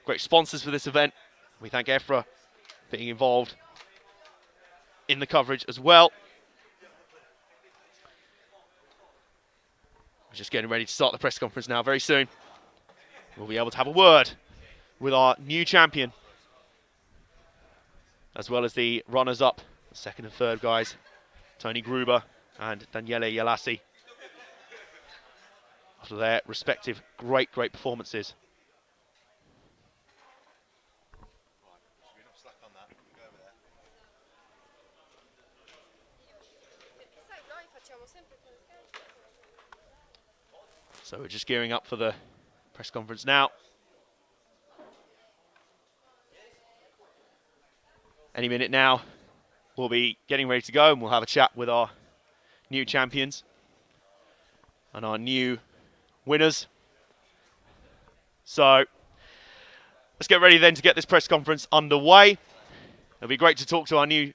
A: great sponsors for this event. We thank EFRA for being involved in the coverage as well. We're just getting ready to start the press conference now. Very soon we'll be able to have a word with our new champion, as well as the runners-up, the second and third guys, Tony Gruber and Daniele Jalassi, after their respective great performances. So we're just gearing up for the press conference now. Any minute now, we'll be getting ready to go and we'll have a chat with our new champions and our new winners. So let's get ready then to get this press conference underway. It'll be great to talk to our new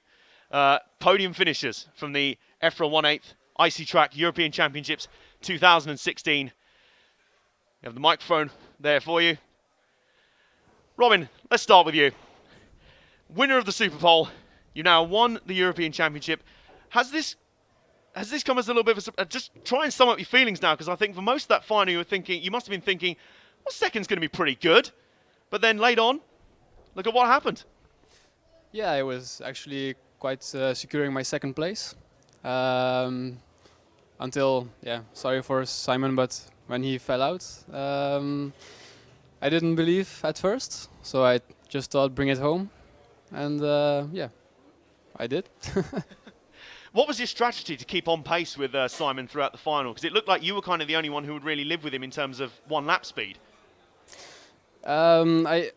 A: podium finishers from the EFRA 1/8 Icy Track European Championships 2016. We have the microphone there for you. Robin, let's start with you. Winner of the Super Pole, you now won the European Championship. Has this come as a little bit of a just try and sum up your feelings now, because I think for most of that final you must have been thinking, well, second's going to be pretty good. But then later on, look at what happened.
I: Yeah, I was actually quite securing my second place. Until, sorry for Simon, but when he fell out, I didn't believe at first. So I just thought, bring it home. And I did.
A: What was your strategy to keep on pace with Simon throughout the final? Because it looked like you were kind of the only one who would really live with him in terms of one lap speed.
I: I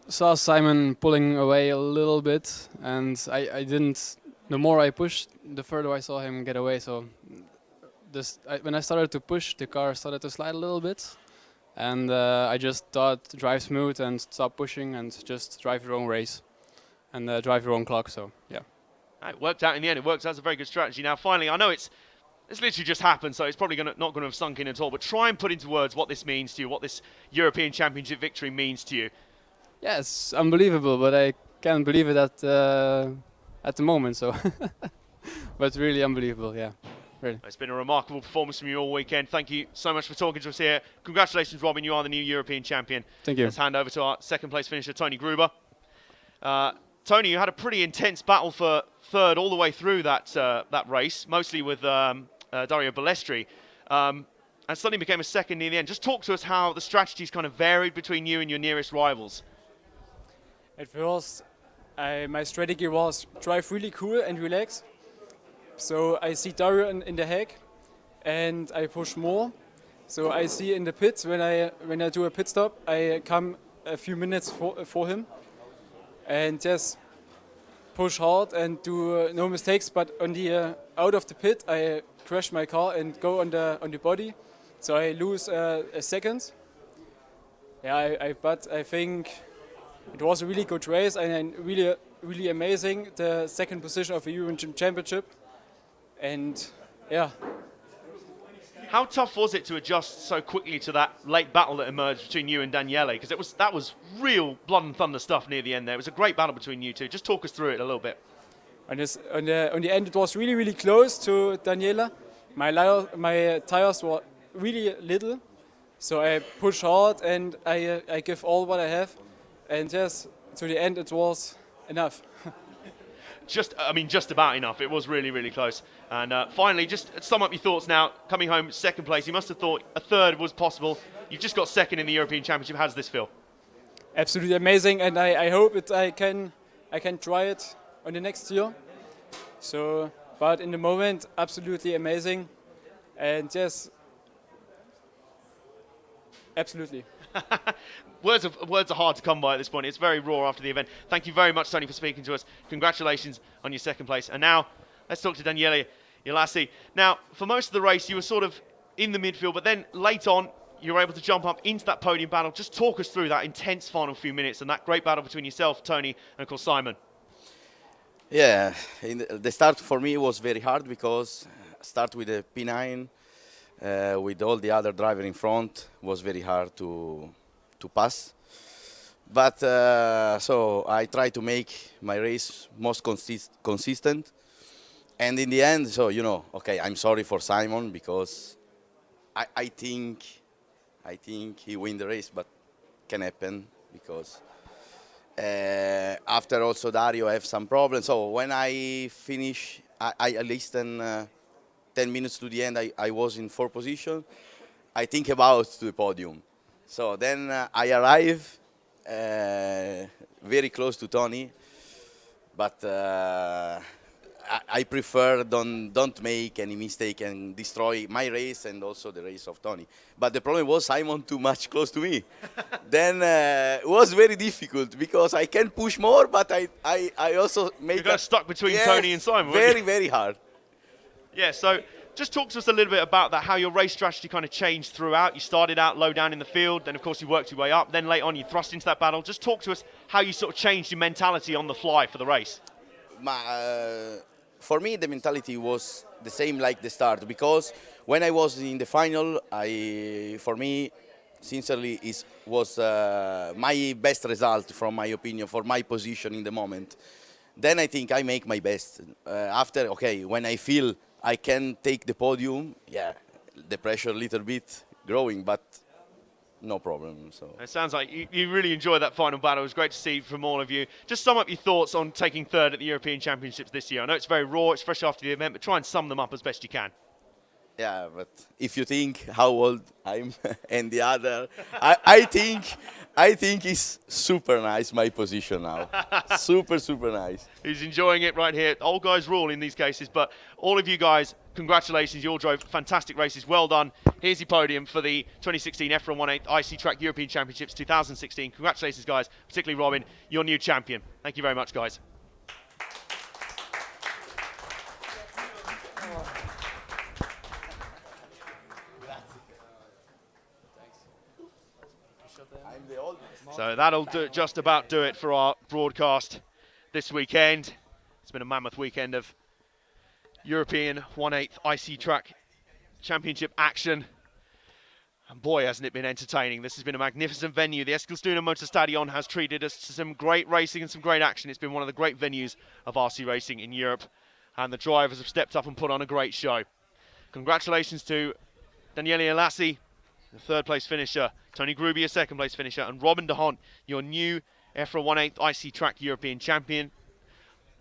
I: saw Simon pulling away a little bit, and I didn't. The more I pushed, the further I saw him get away. So when I started to push, the car started to slide a little bit. And I just thought, drive smooth and stop pushing and just drive your own race. And drive your own clock, so yeah.
A: It worked out in the end. It worked out as a very good strategy. Now, finally, I know it's literally just happened, so it's probably not going to have sunk in at all, but try and put into words what this means to you, what this European Championship victory means to you.
I: Yeah, it's unbelievable, but I can't believe it at the moment, so. But really unbelievable, yeah. Really.
A: It's been a remarkable performance from you all weekend. Thank you so much for talking to us here. Congratulations, Robin. You are the new European champion.
I: Thank you.
A: Let's hand over to our second place finisher, Tony Gruber. Tony, you had a pretty intense battle for third all the way through that race, mostly with Dario Balestri, and suddenly became a second near the end. Just talk to us how the strategies kind of varied between you and your nearest rivals.
L: At first, my strategy was drive really cool and relax. So I see Dario in the hack, and I push more. So I see in the pits when I do a pit stop, I come a few minutes for him. And just push hard and do no mistakes. But on the out of the pit, I crash my car and go on the body, so I lose a second. Yeah, but I think it was a really good race and really amazing. The second position of the European Championship, and yeah.
A: How tough was it to adjust so quickly to that late battle that emerged between you and Daniele? Because that was real blood and thunder stuff near the end there. It was a great battle between you two. Just talk us through it a little bit.
L: On the end, it was really close to Daniele. My tires were really little, so I push hard and I give all what I have. And yes, to the end, it was enough.
A: Just about enough. It was really close. And finally, just sum up your thoughts now. Coming home second place, you must have thought a third was possible. You've just got second in the European Championship. How does this feel?
L: Absolutely amazing, and I hope I can try it on the next year. So, but in the moment, absolutely amazing, And yes, absolutely.
A: Words are hard to come by at this point. It's very raw after the event. Thank you very much, Tony, for speaking to us. Congratulations on your second place. And now let's talk to Daniele Ilassi. Now, for most of the race, you were sort of in the midfield, but then late on, you were able to jump up into that podium battle. Just talk us through that intense final few minutes and that great battle between yourself, Tony, and of course Simon.
M: Yeah, the start for me was very hard because start with a P9 with all the other driver in front was very hard to pass. But so I try to make my race most consistent. And in the end, so okay, I'm sorry for Simon because I think he win the race, but can happen because after also Dario have some problems. So when I finish, I listen 10 minutes to the end, I was in 4th position. I think about the podium. So then I arrive very close to Tony, but I prefer don't make any mistake and destroy my race and also the race of Tony. But the problem was Simon too much close to me. Then it was very difficult because I can push more, but I also make.
A: You got stuck between
M: yes,
A: Tony and Simon.
M: Very hard.
A: Yeah, so just talk to us a little bit about that, how your race strategy kind of changed throughout. You started out low down in the field, then of course you worked your way up, then late on you thrust into that battle. Just talk to us how you sort of changed your mentality on the fly for the race.
M: For me, the mentality was the same like the start, because when I was in the final, for me, sincerely, was my best result, from my opinion, for my position in the moment. Then I think I make my best. After, okay, when I feel I can take the podium, yeah, the pressure a little bit growing, but no problem. So
A: it sounds like you really enjoyed that final battle. It was great to see from all of you. Just sum up your thoughts on taking 3rd at the European Championships this year. I know it's very raw, it's fresh after the event, but try and sum them up as best you can.
M: Yeah, but if you think how old I'm and the other, I think it's super nice, my position now. super nice.
A: He's enjoying it right here. Old guys rule in these cases, but all of you guys, congratulations. You all drove fantastic races. Well done. Here's your podium for the 2016 EFRA 1/8 IC Track European Championships 2016. Congratulations, guys, particularly Robin, your new champion. Thank you very much, guys. So that'll just about do it for our broadcast this weekend. It's been a mammoth weekend of European 1/8 IC Track Championship action. And boy, hasn't it been entertaining. This has been a magnificent venue. The Eskilstuna Motorstadion has treated us to some great racing and some great action. It's been one of the great venues of RC racing in Europe. And the drivers have stepped up and put on a great show. Congratulations to Daniele Ilassi, the 3rd place finisher, Tony Gruby, a 2nd place finisher, and Robin de Hont, your new EFRA 1/8 IC Track European champion.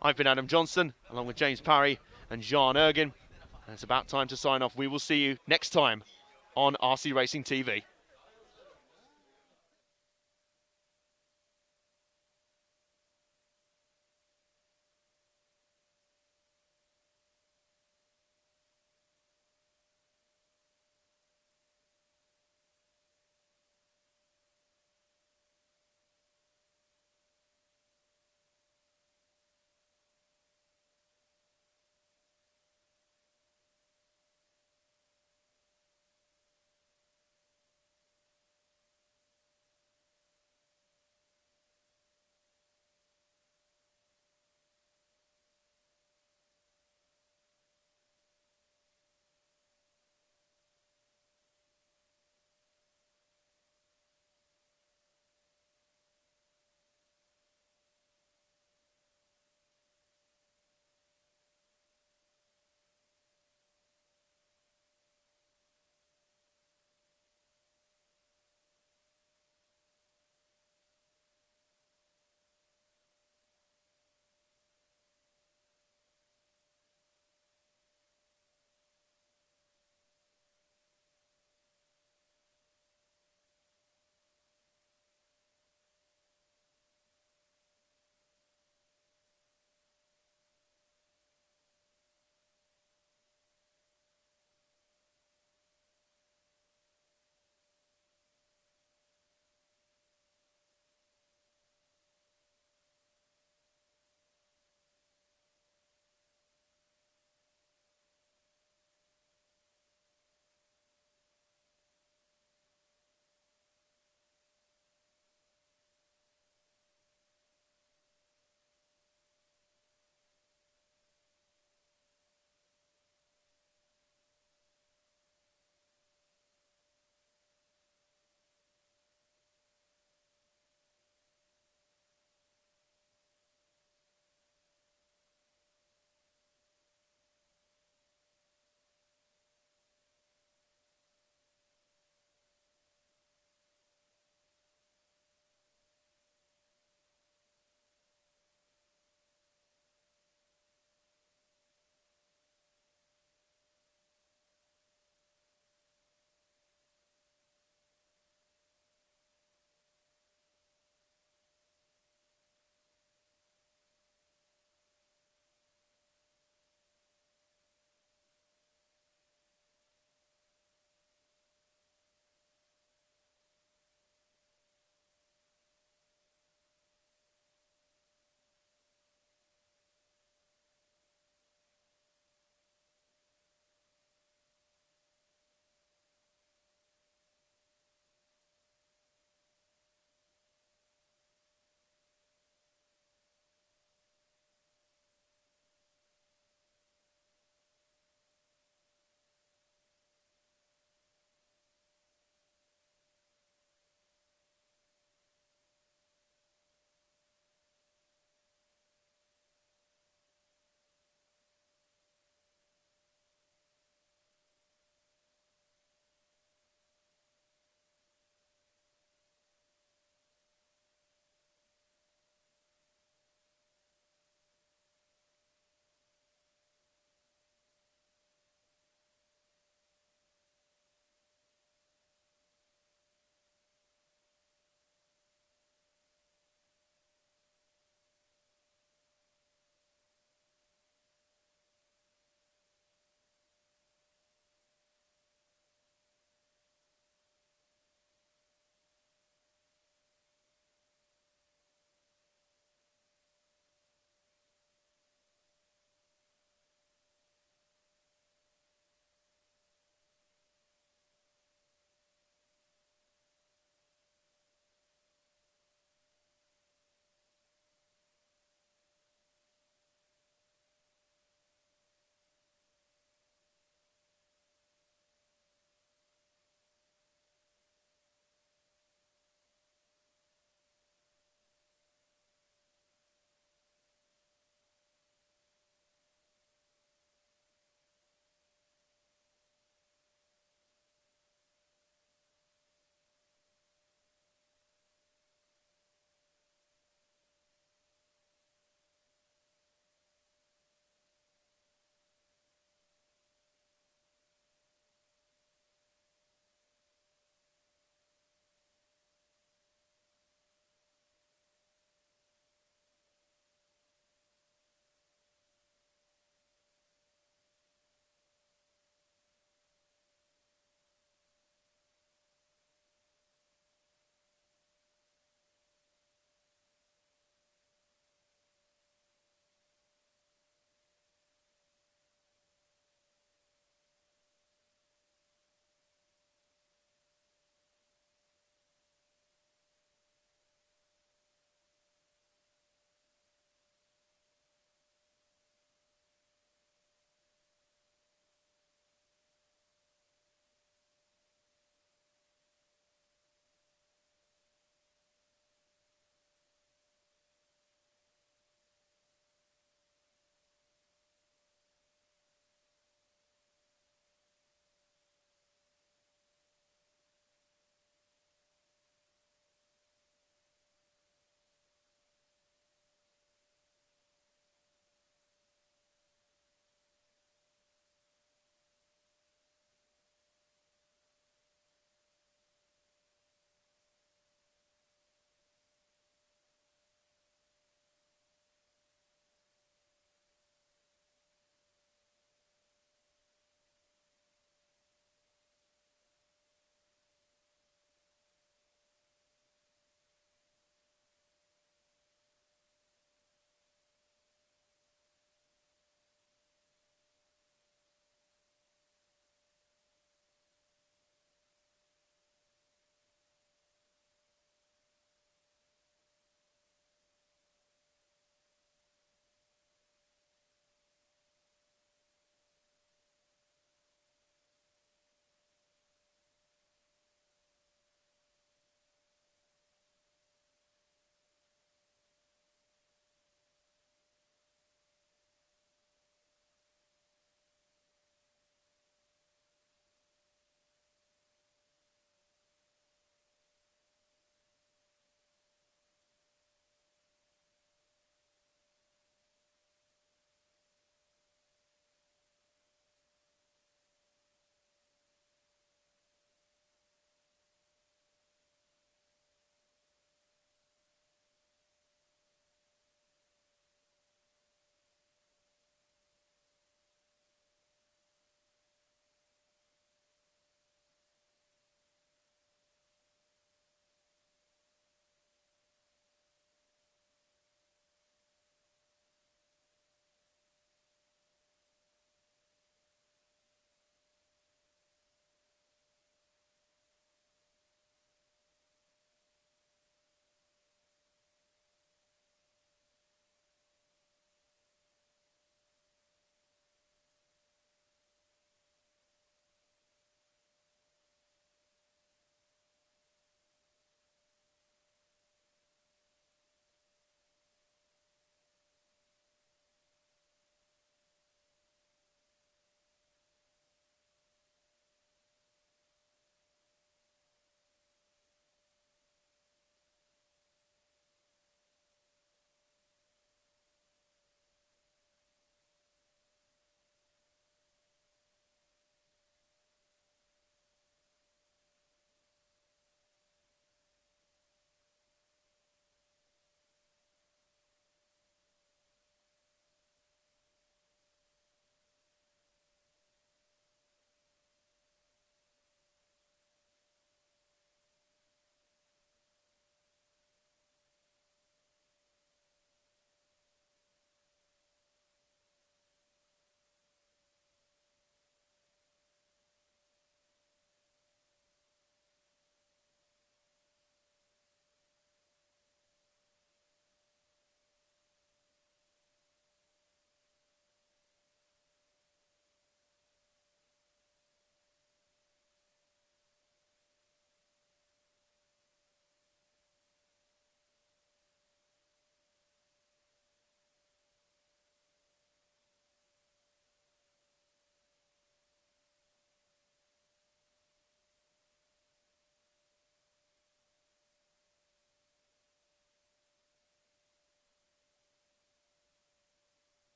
A: I've been Adam Johnson, along with James Parry and Jean Ergin. And it's about time to sign off. We will see you next time on RC Racing TV.